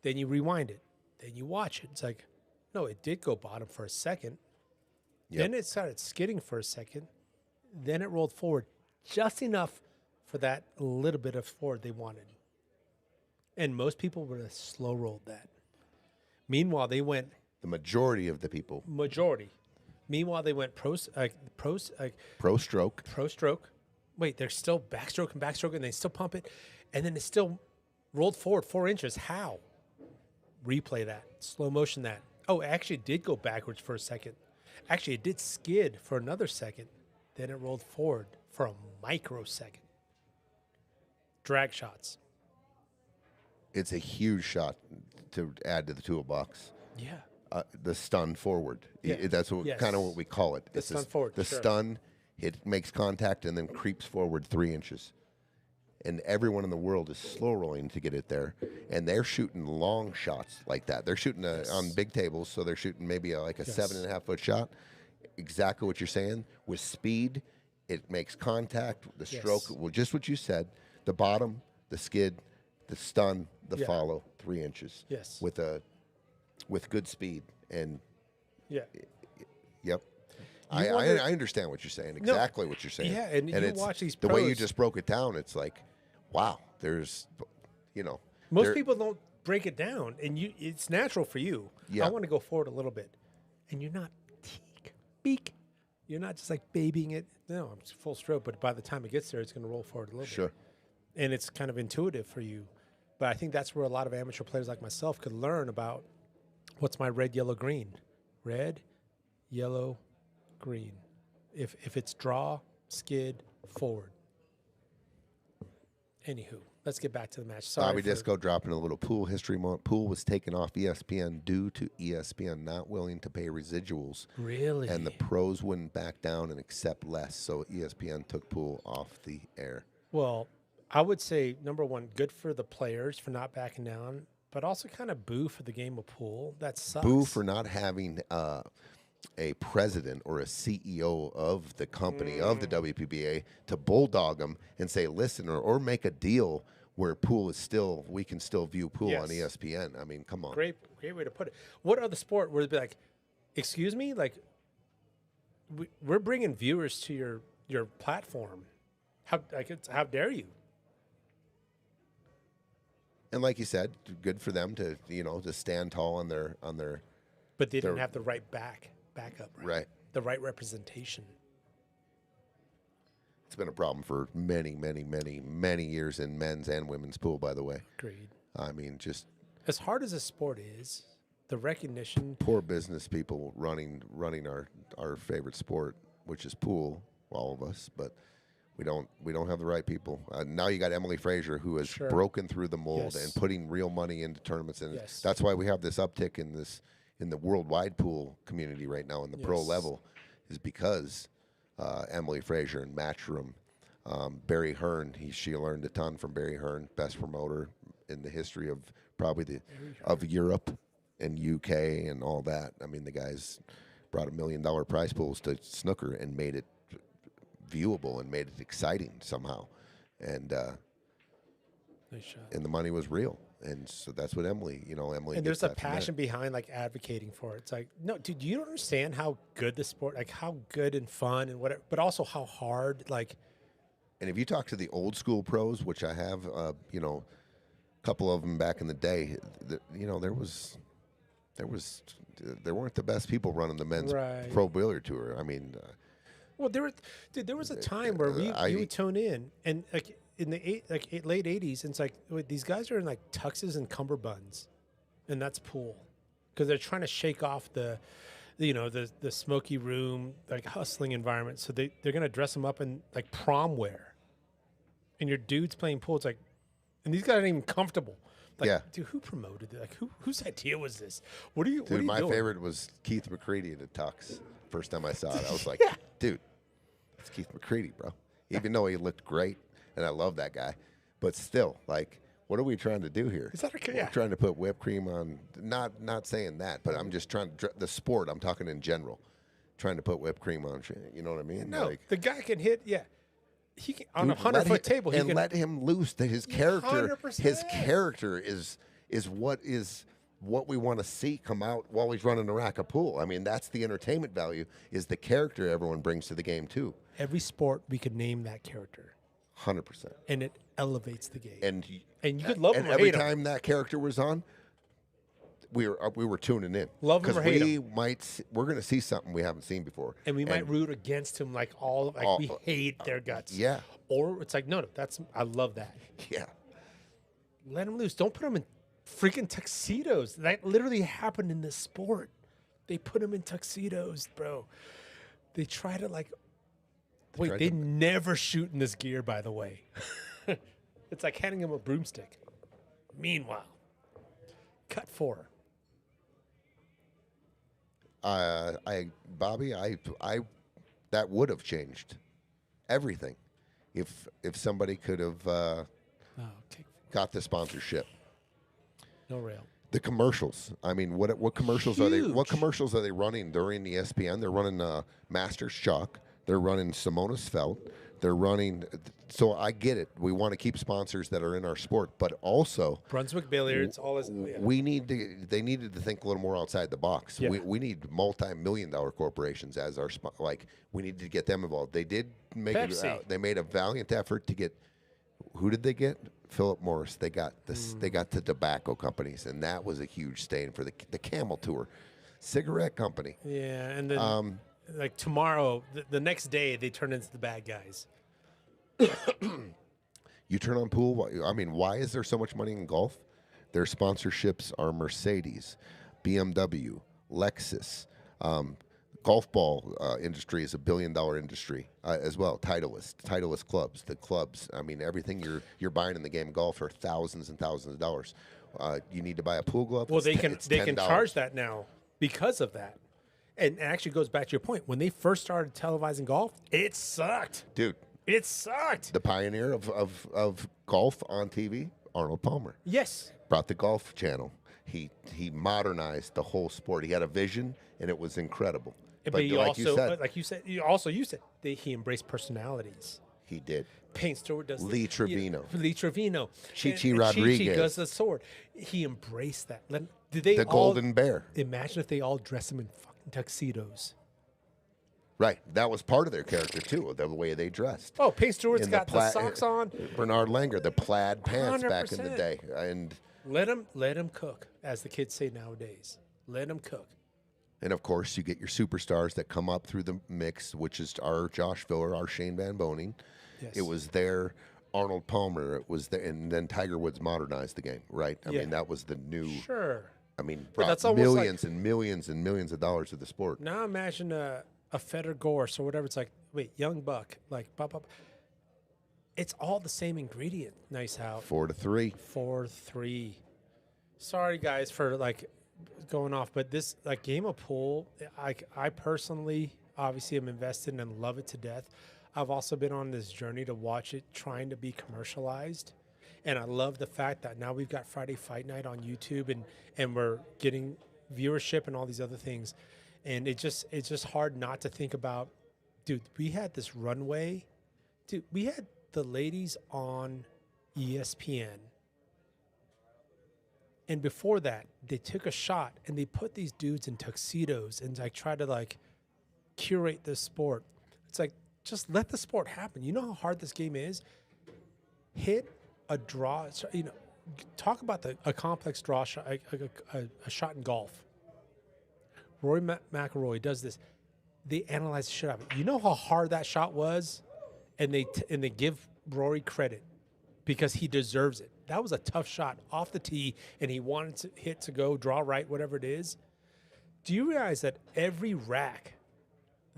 Speaker 4: Then you rewind it. Then you watch it. It's like, no, it did go bottom for a second.
Speaker 3: Yep.
Speaker 4: Then it started skidding for a second. Then it rolled forward just enough for that little bit of forward they wanted. And most people would have slow rolled that. Meanwhile, they went.
Speaker 3: The majority of the people.
Speaker 4: Meanwhile, they went pro stroke. Wait, they're still backstroke, and they still pump it. And then it still rolled forward 4 inches. How? Replay that. Slow motion that. Oh, it actually did go backwards for a second. Actually, it did skid for another second. Then it rolled forward for a microsecond. Drag shots.
Speaker 3: It's a huge shot to add to the toolbox.
Speaker 4: Yeah.
Speaker 3: The stun forward.
Speaker 4: Yeah.
Speaker 3: That's kind of what we call it.
Speaker 4: The stun forward.
Speaker 3: The stun, it makes contact and then creeps forward 3 inches. And everyone in the world is slow rolling to get it there. And they're shooting long shots like that. They're shooting on big tables, so they're shooting maybe a 7.5 foot shot. Exactly what you're saying. With speed, it makes contact. The stroke, well, just what you said. The bottom, the skid, the stun, the follow, 3 inches.
Speaker 4: Yes.
Speaker 3: With good speed. And
Speaker 4: yeah.
Speaker 3: I understand what you're saying. Exactly what you're saying.
Speaker 4: Yeah, and you watch these
Speaker 3: the
Speaker 4: pros.
Speaker 3: way you just broke it down, it's like, wow, there's,
Speaker 4: Most people don't break it down, and it's natural for you.
Speaker 3: Yeah.
Speaker 4: I want to go forward a little bit. And you're not beak. You're not just like babying it. No, I'm full stroke, but by the time it gets there, it's going to roll forward a little bit.
Speaker 3: Sure.
Speaker 4: And it's kind of intuitive for you. But I think that's where a lot of amateur players like myself could learn about what's my red, yellow, green. Red, yellow, green. If it's draw, skid, forward. Anywho, let's get back to the match. Sorry
Speaker 3: Bobby Disco dropping a little pool history. Pool was taken off ESPN due to ESPN not willing to pay residuals.
Speaker 4: Really?
Speaker 3: And the pros wouldn't back down and accept less, so ESPN took pool off the air.
Speaker 4: Well, I would say, number one, good for the players for not backing down, but also kind of boo for the game of pool. That sucks.
Speaker 3: Boo for not having a president or a CEO of the company of the WPBA to bulldog them and say, listen, or make a deal where pool is still, we can still view pool on
Speaker 4: Yes.
Speaker 3: ESPN. I mean, come on.
Speaker 4: Great way to put it. What other sport would it be like, excuse me, like we're bringing viewers to your platform. How dare you?
Speaker 3: And like you said, good for them to, to stand tall on their
Speaker 4: But they didn't have the right backup,
Speaker 3: right.
Speaker 4: The right representation.
Speaker 3: It's been a problem for many, many, many, many years in men's and women's pool, by the way.
Speaker 4: Agreed.
Speaker 3: I mean, just
Speaker 4: As hard as a sport is, the recognition.
Speaker 3: poor business people running our favorite sport, which is pool, all of us, but we don't have the right people. Now you got Emily Frazier, who has broken through the mold
Speaker 4: Yes.
Speaker 3: and putting real money into tournaments, and
Speaker 4: Yes.
Speaker 3: that's why we have this uptick in the worldwide pool community right now in the pro
Speaker 4: Yes.
Speaker 3: level, is because Emily Frazier and Matchroom, Barry Hearn. She learned a ton from Barry Hearn, best promoter in the history of probably of Europe and UK and all that. I mean, the guys brought $1 million prize pools to snooker and made it viewable and made it exciting somehow, and the money was real, and so that's what Emily. Emily.
Speaker 4: And
Speaker 3: gets
Speaker 4: there's a
Speaker 3: that from
Speaker 4: passion
Speaker 3: that.
Speaker 4: behind like advocating for it. It's like, no, dude, you don't understand how good the sport, like how good and fun and whatever, but also how hard. Like,
Speaker 3: And if you talk to the old school pros, which I have, a couple of them back in the day, there weren't the best people running the men's
Speaker 4: Right.
Speaker 3: pro billiard tour. I mean,
Speaker 4: well, there was a time where you would tune in and like in the late '80s, and it's like, wait, these guys are in like tuxes and cummerbunds, and that's pool because they're trying to shake off the smoky room, like hustling environment. So they're gonna dress them up in like prom wear, and your dude's playing pool. It's like, and these guys aren't even comfortable. Like,
Speaker 3: Yeah.
Speaker 4: dude, who promoted it? Like, whose idea was this? What are you?
Speaker 3: dude,
Speaker 4: what are you
Speaker 3: my
Speaker 4: doing?
Speaker 3: favorite was Keith McCready at the Tux. First time I saw it, I was like, dude, it's Keith McCready, bro. Even though he looked great, and I love that guy, but still, like, what are we trying to do here?
Speaker 4: Is that okay?
Speaker 3: We're
Speaker 4: Yeah.
Speaker 3: trying to put whipped cream on. Not saying that, but I'm just trying to the sport. I'm talking in general, trying to put whipped cream on. You know what I mean?
Speaker 4: No,
Speaker 3: Like,
Speaker 4: the guy can hit. Yeah, he can on a
Speaker 3: dude, let
Speaker 4: 100-foot
Speaker 3: him-
Speaker 4: table. He
Speaker 3: and
Speaker 4: can
Speaker 3: let him loose. That his character,
Speaker 4: 100%.
Speaker 3: is what we want to see come out while he's running a rack of pool. I mean, that's the entertainment value. Is the character everyone brings to the game too.
Speaker 4: Every sport we could name that character,
Speaker 3: 100%.
Speaker 4: and it elevates the game.
Speaker 3: And
Speaker 4: you could love
Speaker 3: and
Speaker 4: him or
Speaker 3: every
Speaker 4: hate him.
Speaker 3: time that character was on, we were tuning in.
Speaker 4: Love him or hate
Speaker 3: we're going to see something we haven't seen before,
Speaker 4: And we might root against him like we hate their guts.
Speaker 3: yeah.
Speaker 4: Or it's like, no, I love that.
Speaker 3: Yeah.
Speaker 4: Let him loose. Don't put him in freaking tuxedos. That literally happened in this sport. They put him in tuxedos, bro. They try to they never shoot in this gear, by the way. It's like handing him a broomstick. Meanwhile, cut 4.
Speaker 3: Bobby, that would have changed everything if somebody could have got the sponsorship.
Speaker 4: No rail.
Speaker 3: The commercials. I mean, what commercials are they? What
Speaker 4: Huge.
Speaker 3: commercials are they running during the ESPN? They're running Masters Chalk. They're running Simona's Felt. They're running. So I get it. We want to keep sponsors that are in our sport, but also
Speaker 4: Brunswick Billiards, all this. Yeah.
Speaker 3: we need to. They needed to think a little more outside the box.
Speaker 4: Yeah.
Speaker 3: We need multi-million-dollar corporations as our we need to get them involved. They did make
Speaker 4: Pepsi.
Speaker 3: they made a valiant effort to get. Who did they get? Philip Morris. They got this. They got the tobacco companies, and that was a huge stain for the Camel Tour, cigarette company.
Speaker 4: Yeah, and then like tomorrow, the next day, they turn into the bad guys.
Speaker 3: You turn on pool. I mean, why is there so much money in golf? Their sponsorships are Mercedes, BMW, Lexus. Golf ball industry is $1 billion industry as well. Titleist clubs, the clubs. I mean, everything you're buying in the game of golf are thousands and thousands of dollars. You need to buy a pool glove.
Speaker 4: Well,
Speaker 3: it's
Speaker 4: they can
Speaker 3: $10.
Speaker 4: charge that now because of that. And it actually goes back to your point. When they first started televising golf, it sucked.
Speaker 3: Dude,
Speaker 4: It sucked.
Speaker 3: the pioneer of golf on TV, Arnold Palmer,
Speaker 4: Yes.
Speaker 3: brought the golf channel. He modernized the whole sport. He had a vision, and it was incredible.
Speaker 4: But he also, like you said, that he embraced personalities.
Speaker 3: He did.
Speaker 4: Payne Stewart does
Speaker 3: Lee Trevino.
Speaker 4: Lee Trevino.
Speaker 3: Chichi
Speaker 4: And
Speaker 3: Rodriguez.
Speaker 4: Chichi does the sword. He embraced that. Did they
Speaker 3: The Golden Bear.
Speaker 4: Imagine if they all dressed him in fucking tuxedos.
Speaker 3: Right. That was part of their character, too, the way they dressed.
Speaker 4: Oh, Payne Stewart's
Speaker 3: In
Speaker 4: got the socks on.
Speaker 3: Bernard Langer, the plaid pants back in the
Speaker 4: 100%.
Speaker 3: day. And
Speaker 4: Let him cook, as the kids say nowadays. Let him cook.
Speaker 3: And of course, you get your superstars that come up through the mix, which is our Josh Filler, our Shane Van Boening.
Speaker 4: Yes.
Speaker 3: It was their Arnold Palmer. It was and then Tiger Woods modernized the game, right? I mean, that was the new.
Speaker 4: Sure.
Speaker 3: I mean,
Speaker 4: But
Speaker 3: brought
Speaker 4: that's almost
Speaker 3: millions and millions and millions of dollars to the sport.
Speaker 4: Now imagine a Feder Gorse or whatever. It's like, wait, Young Buck, like, it's all the same ingredient. Nice how
Speaker 3: 4-3.
Speaker 4: 4-3. Sorry guys for like going off, but this like game of pool, I personally obviously am invested and love it to death. I've also been on this journey to watch it trying to be commercialized. And I love the fact that now we've got Friday Fight Night on YouTube and we're getting viewership and all these other things. And it's just hard not to think about, dude, we had this runway. Dude, we had the ladies on ESPN. And before that, they took a shot and they put these dudes in tuxedos and like try to like curate this sport. It's like, just let the sport happen. You know how hard this game is? Hit a draw, you know, talk about a complex draw shot, a shot in golf. Rory McIlroy does this. They analyze the shit out of it. You know how hard that shot was? And they give Rory credit because he deserves it. That was a tough shot off the tee, and he wanted to hit to go, draw right, whatever it is. Do you realize that every rack,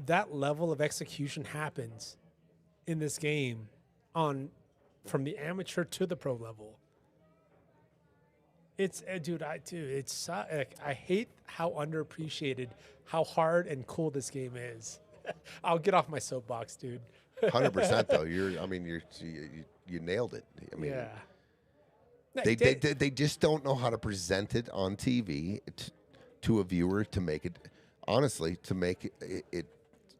Speaker 4: that level of execution happens in this game from the amateur to the pro level? It's, dude, I hate how underappreciated, how hard and cool this game is. I'll get off my soapbox, dude.
Speaker 3: 100% though. You nailed it. I mean,
Speaker 4: Yeah.
Speaker 3: They just don't know how to present it on TV to a viewer to make it, honestly, to make it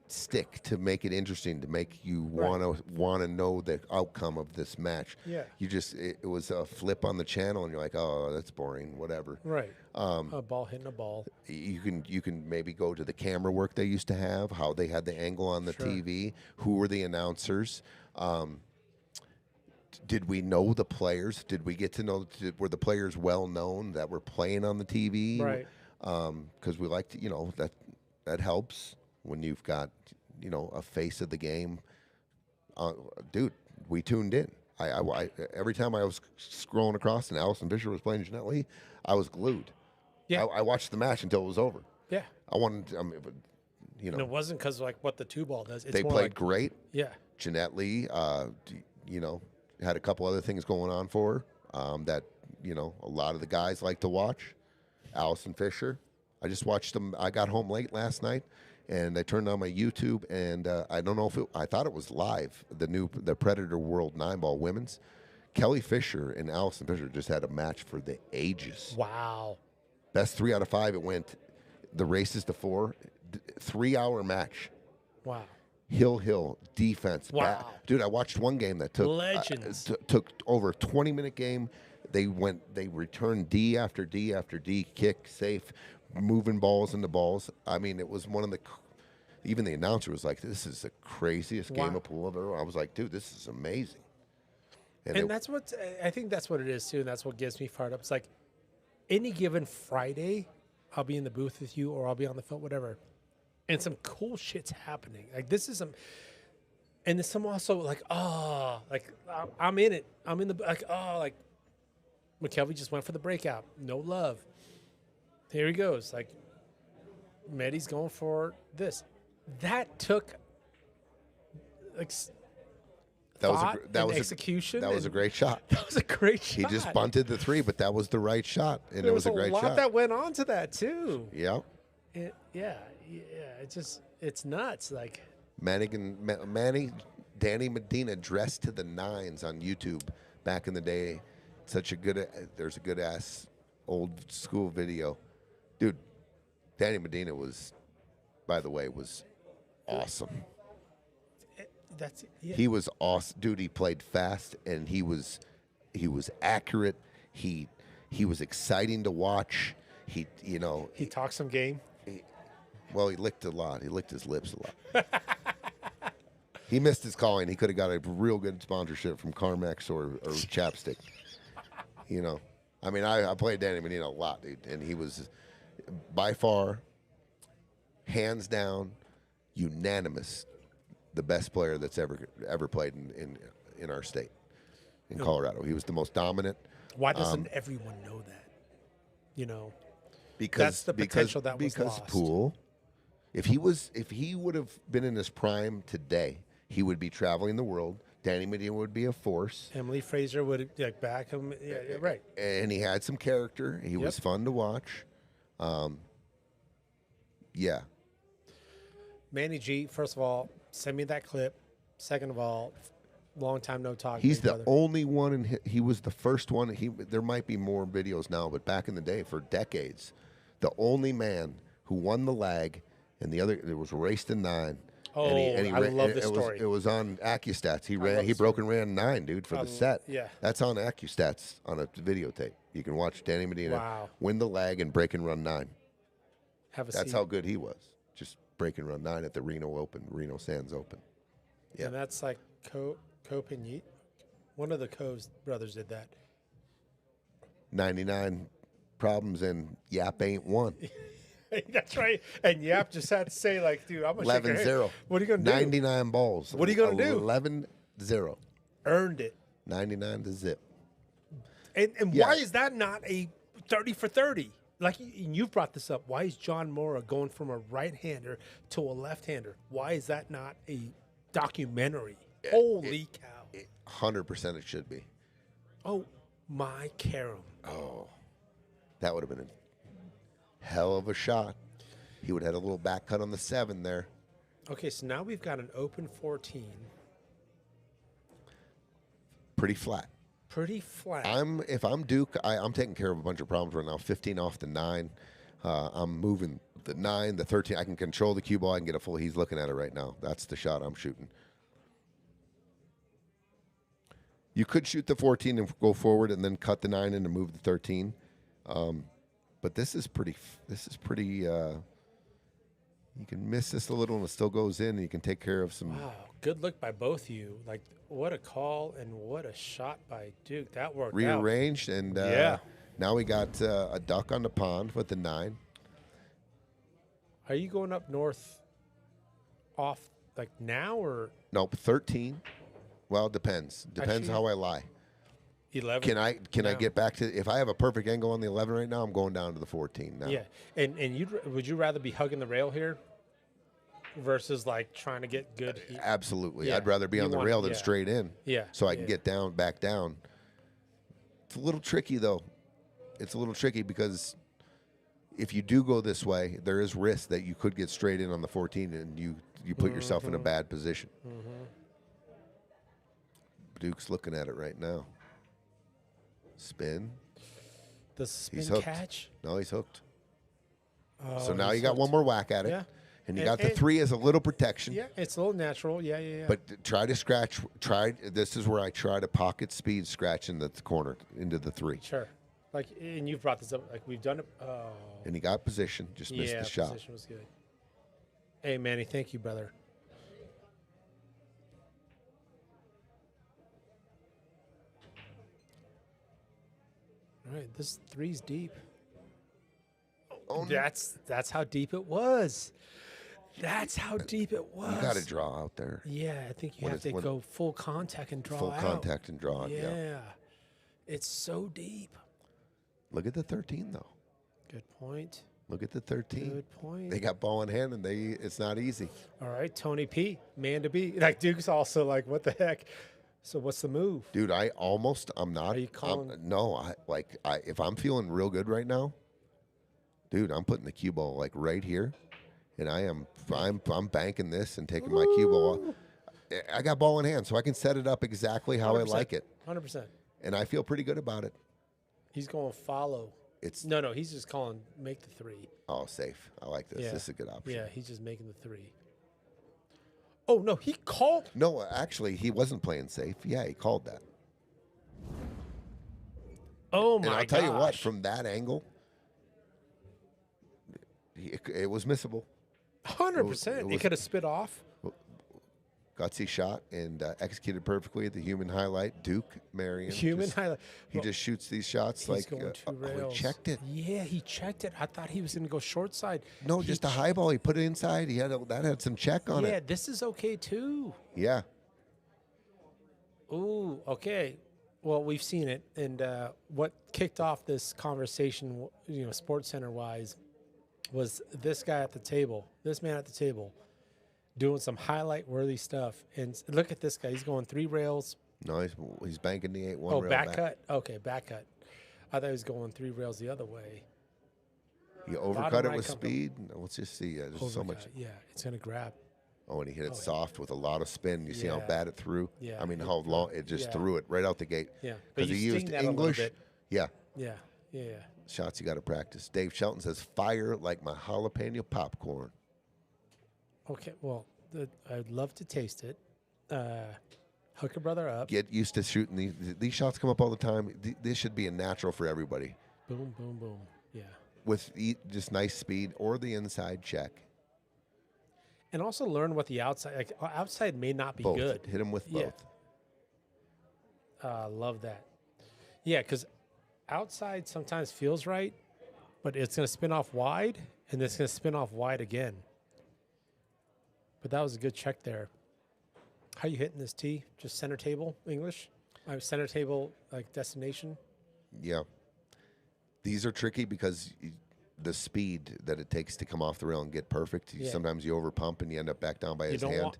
Speaker 3: stick, to make it interesting, to make you want to know the outcome of this match.
Speaker 4: Yeah.
Speaker 3: You just it was a flip on the channel and you're like, oh, that's boring, whatever.
Speaker 4: Right. A ball hitting a ball.
Speaker 3: You can maybe go to the camera work they used to have, how they had the angle on the TV, who were the announcers. Did we know the players? Did we get to know? Were the players well known that were playing on the TV?
Speaker 4: Right.
Speaker 3: Because we like to, that helps when you've got, a face of the game. Dude, we tuned in. I every time I was scrolling across and Allison Fisher was playing Jeanette Lee, I was glued.
Speaker 4: Yeah.
Speaker 3: I watched the match until it was over.
Speaker 4: Yeah.
Speaker 3: I wanted, and
Speaker 4: it wasn't because like what the two ball does. It's
Speaker 3: they
Speaker 4: more
Speaker 3: played
Speaker 4: like,
Speaker 3: great.
Speaker 4: Yeah.
Speaker 3: Jeanette Lee, had a couple other things going on for her that, a lot of the guys like to watch. Allison Fisher. I just watched them. I got home late last night, and I turned on my YouTube, and I don't know if I thought it was live, the Predator World 9-ball women's. Kelly Fisher and Allison Fisher just had a match for the ages.
Speaker 4: Wow.
Speaker 3: Best 3 out of 5. It went the races to 4, 3-hour match.
Speaker 4: Wow.
Speaker 3: Hill defense.
Speaker 4: Wow.
Speaker 3: Dude, I watched one game that took
Speaker 4: Legends.
Speaker 3: took over a 20-minute game. They returned D after D after D, kick, safe, moving balls into balls. I mean, it was one of even the announcer was like, this is the craziest game of pool I've ever. I was like, dude, this is amazing.
Speaker 4: And that's what, I think that's what it is too. And that's what gets me fired up. It's like any given Friday, I'll be in the booth with you or I'll be on the field, whatever. And some cool shit's happening. Like this is and there's some also like, I'm in it. I'm in the, like McKelvy just went for the breakout. No love. Here he goes. Like Mette's going for this. That took like execution.
Speaker 3: That was a great shot.
Speaker 4: That was a great shot.
Speaker 3: He just bunted the 3, but that was the right shot, and it was a great shot.
Speaker 4: There was a lot that went on to that too.
Speaker 3: Yeah.
Speaker 4: It's nuts. Like
Speaker 3: Danny Medina dressed to the nines on YouTube back in the day. There's a good ass old school video. Dude, Danny Medina was, by the way, was awesome. He was awesome. Dude, he played fast, and he was accurate. He was exciting to watch. He
Speaker 4: talked some game.
Speaker 3: He licked a lot. He licked his lips a lot. He missed his calling. He could have got a real good sponsorship from Carmex or Chapstick. I mean, I played Danny Medina a lot, dude, and he was by far, hands down, unanimous, the best player that's ever played in our state, in Colorado. He was the most dominant.
Speaker 4: Why doesn't everyone know that?
Speaker 3: Because
Speaker 4: that's the potential that was lost.
Speaker 3: Because Poole, if he would have been in his prime today, he would be traveling the world. Danny Medina would be a force.
Speaker 4: Emily Fraser would back him. Yeah, right.
Speaker 3: And he had some character. He was fun to watch. Yeah.
Speaker 4: Manny G, first of all, send me that clip. Second of all, long time no talk.
Speaker 3: He's the only one, and he was the first one. There might be more videos now, but back in the day, for decades, the only man who won the lag, and the other, it was raced in 9.
Speaker 4: Oh, I love this story.
Speaker 3: It was on AccuStats. He broke and ran 9, dude, for the set.
Speaker 4: Yeah.
Speaker 3: That's on AccuStats on a videotape. You can watch Danny Medina win the lag and break and run 9. That's how good he was. Just break and run 9 at the Reno Sands Open. Yeah.
Speaker 4: And that's like Cope and Yeet. One of the Coes brothers did that.
Speaker 3: 99 problems and Yap ain't one.
Speaker 4: That's right. And Yap just had to say, like, dude, I'm going to shake your hand.
Speaker 3: 11-0.
Speaker 4: What are you going to do?
Speaker 3: 99 balls.
Speaker 4: What are you going to do?
Speaker 3: 11-0.
Speaker 4: Earned it.
Speaker 3: 99 to zip.
Speaker 4: And why is that not a 30 for 30? Like, you've brought this up. Why is John Mora going from a right-hander to a left-hander? Why is that not a documentary? Holy cow.
Speaker 3: 100% it should be.
Speaker 4: Oh, my carom.
Speaker 3: Oh, that would have been a hell of a shot. He would have had a little back cut on the 7 there.
Speaker 4: Okay, so now we've got an open 14.
Speaker 3: Pretty flat.
Speaker 4: Pretty flat.
Speaker 3: If I'm Duke, I'm taking care of a bunch of problems right now. 15 off the 9. I'm moving the 9, the 13. I can control the cue ball. I can get a full. He's looking at it right now. That's the shot I'm shooting. You could shoot the 14 and go forward and then cut the 9 in and move the 13. But this is pretty. You can miss this a little and it still goes in, and you can take care of some.
Speaker 4: Wow, good look by both of you. Like, what a call and what a shot by Duke. That worked
Speaker 3: rearranged, and now we got a duck on the pond with the 9.
Speaker 4: Are you going up north off like now or?
Speaker 3: Nope, 13. Well, depends. Depends how I lie.
Speaker 4: 11.
Speaker 3: Can I get back to, if I have a perfect angle on the 11 right now, I'm going down to the 14 now.
Speaker 4: Yeah, and would you rather be hugging the rail here versus like trying to get good heat?
Speaker 3: Absolutely. Yeah. I'd rather be on the rail than straight in.
Speaker 4: Yeah.
Speaker 3: So I can get back down. It's a little tricky though. It's a little tricky because if you do go this way, there is risk that you could get straight in on the 14 and you put yourself in a bad position. Duke's looking at it right now. Spin.
Speaker 4: The spin catch?
Speaker 3: No, he's hooked.
Speaker 4: Oh,
Speaker 3: so now you got one more whack at it. Yeah. And you got the 3 as a little protection.
Speaker 4: Yeah, it's a little natural. Yeah.
Speaker 3: But try to scratch. This is where I try to pocket speed scratch in the corner into the 3.
Speaker 4: Sure. Like, and you've brought this up. Like, we've done it. Oh.
Speaker 3: And he got position. Just missed the shot.
Speaker 4: Yeah, position was good. Hey, Manny, thank you, brother. All right, this 3's deep. Oh, that's how deep it was. That's how deep it was.
Speaker 3: You got to draw out there.
Speaker 4: Yeah, I think you have to go full contact and draw out.
Speaker 3: Full contact and draw out,
Speaker 4: yeah. It's so deep.
Speaker 3: Look at the 13, though.
Speaker 4: Good point.
Speaker 3: Look at the 13.
Speaker 4: Good point.
Speaker 3: They got ball in hand, and it's not easy.
Speaker 4: All right, Tony P, man to be. Like, Duke's also like, what the heck? So what's the move?
Speaker 3: Dude, I'm not.
Speaker 4: Are you calling?
Speaker 3: No, if I'm feeling real good right now, dude, I'm putting the cue ball like right here, and I'm banking this and taking my cue ball. I got ball in hand, so I can set it up exactly how I like it.
Speaker 4: 100%.
Speaker 3: And I feel pretty good about it.
Speaker 4: He's going to follow.
Speaker 3: It's
Speaker 4: No, he's just calling make the 3.
Speaker 3: oh safe. I like this.
Speaker 4: Yeah.
Speaker 3: This is a good option.
Speaker 4: Yeah, he's just making the 3. Oh no, he called.
Speaker 3: No, actually, he wasn't playing safe. Yeah, he called that.
Speaker 4: Oh my
Speaker 3: And I'll tell you what,
Speaker 4: gosh.
Speaker 3: from that angle, it was missable.
Speaker 4: 100%. It
Speaker 3: was-
Speaker 4: could have spit off.
Speaker 3: Gutsy shot and executed perfectly. The human highlight, Duke Marion.
Speaker 4: Human highlight.
Speaker 3: He
Speaker 4: Well,
Speaker 3: just shoots these shots
Speaker 4: he's
Speaker 3: like
Speaker 4: going 2 rails.
Speaker 3: he checked it.
Speaker 4: Yeah, he checked it. I thought he was going to go short side.
Speaker 3: No,
Speaker 4: He
Speaker 3: just a
Speaker 4: ch-
Speaker 3: high ball. He put it inside. That had some check on
Speaker 4: Yeah,
Speaker 3: it.
Speaker 4: this is okay too.
Speaker 3: Yeah.
Speaker 4: Ooh, okay. Well, we've seen it, and what kicked off this conversation, Sports Center wise, was this guy at the table, this man at the table, doing some highlight worthy stuff. And look at this guy; he's going 3 rails.
Speaker 3: No, he's banking the 8-1
Speaker 4: Oh,
Speaker 3: rail
Speaker 4: back cut. Okay, back cut. I thought he was going 3 rails the other way.
Speaker 3: You overcut
Speaker 4: Bottom
Speaker 3: it
Speaker 4: right
Speaker 3: with
Speaker 4: comfortable.
Speaker 3: speed. Let's just see. There's so much.
Speaker 4: Overcut. Yeah, it's gonna grab.
Speaker 3: Oh, and he hit it
Speaker 4: Oh, yeah.
Speaker 3: soft with a lot of spin. You see how
Speaker 4: Yeah.
Speaker 3: bad it threw?
Speaker 4: Yeah,
Speaker 3: I mean,
Speaker 4: it
Speaker 3: how long it just
Speaker 4: yeah.
Speaker 3: threw it right out the gate.
Speaker 4: Yeah, but
Speaker 3: Because
Speaker 4: you
Speaker 3: he used
Speaker 4: sting that a little
Speaker 3: English.
Speaker 4: bit.
Speaker 3: Yeah.
Speaker 4: Yeah.
Speaker 3: Shots you got to practice. Dave Shelton says, fire like my jalapeno popcorn.
Speaker 4: Okay, well, I'd love to taste it. Hook a brother up.
Speaker 3: Get used to shooting these shots come up all the time. This should be a natural for everybody.
Speaker 4: Boom, boom, boom. Yeah.
Speaker 3: With just nice speed or the inside check.
Speaker 4: And also learn what the outside may not be
Speaker 3: Both.
Speaker 4: good.
Speaker 3: Hit him with
Speaker 4: Yeah.
Speaker 3: both.
Speaker 4: Love that. Yeah, because outside sometimes feels right, but it's going to spin off wide, and it's going to spin off wide again. But that was a good check there. How you hitting this tee? Just center table English? Center table like destination?
Speaker 3: Yeah. These are tricky because the speed that it takes to come off the rail and get perfect.
Speaker 4: Yeah.
Speaker 3: Sometimes you over pump and you end up back down by his hand.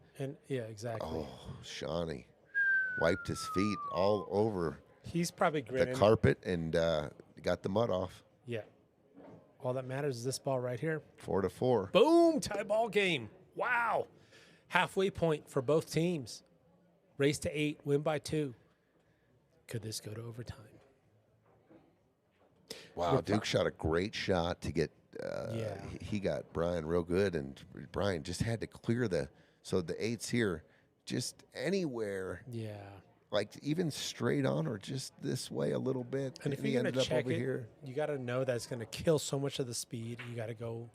Speaker 4: Yeah, exactly.
Speaker 3: Oh, Shawnee wiped his feet all over
Speaker 4: He's probably
Speaker 3: the
Speaker 4: grinning.
Speaker 3: carpet and got the mud off.
Speaker 4: Yeah. All that matters is this ball right here.
Speaker 3: 4-4.
Speaker 4: Boom! Tie ball game. Wow. Halfway point for both teams. Race to 8, win by 2. Could this go to overtime?
Speaker 3: Wow, Duke shot a great shot to get.
Speaker 4: Yeah.
Speaker 3: He got Brian real good, and Brian just had to clear so the 8's here, just anywhere,
Speaker 4: Yeah.
Speaker 3: like even straight on or just this way a little bit.
Speaker 4: And if
Speaker 3: he
Speaker 4: you're going
Speaker 3: ended
Speaker 4: to
Speaker 3: up
Speaker 4: check
Speaker 3: over
Speaker 4: it,
Speaker 3: here.
Speaker 4: you got to know that's going to kill so much of the speed. You got to go.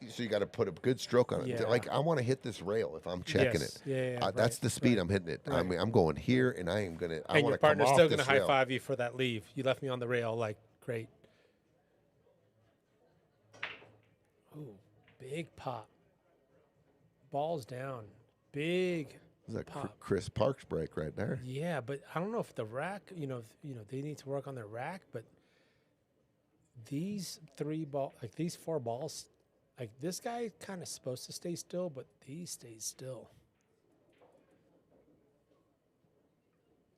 Speaker 3: So you got to put a good stroke on it.
Speaker 4: Yeah.
Speaker 3: Like I want to hit this rail if I'm checking
Speaker 4: Yes.
Speaker 3: it.
Speaker 4: Yeah,
Speaker 3: That's
Speaker 4: right,
Speaker 3: the speed
Speaker 4: right,
Speaker 3: I'm hitting it. I
Speaker 4: right.
Speaker 3: mean, I'm going here, and I am gonna. I
Speaker 4: And
Speaker 3: want
Speaker 4: your
Speaker 3: to come
Speaker 4: partner's
Speaker 3: off
Speaker 4: still going to
Speaker 3: this
Speaker 4: high
Speaker 3: rail.
Speaker 4: five you for that leave. You left me on the rail. Like, great. Ooh, big pop. Balls down. Big.
Speaker 3: Is that
Speaker 4: pop.
Speaker 3: Chris Parks break right there?
Speaker 4: Yeah, but I don't know if the rack, they need to work on their rack, but these 4 balls, like this guy kind of supposed to stay still, but these stay still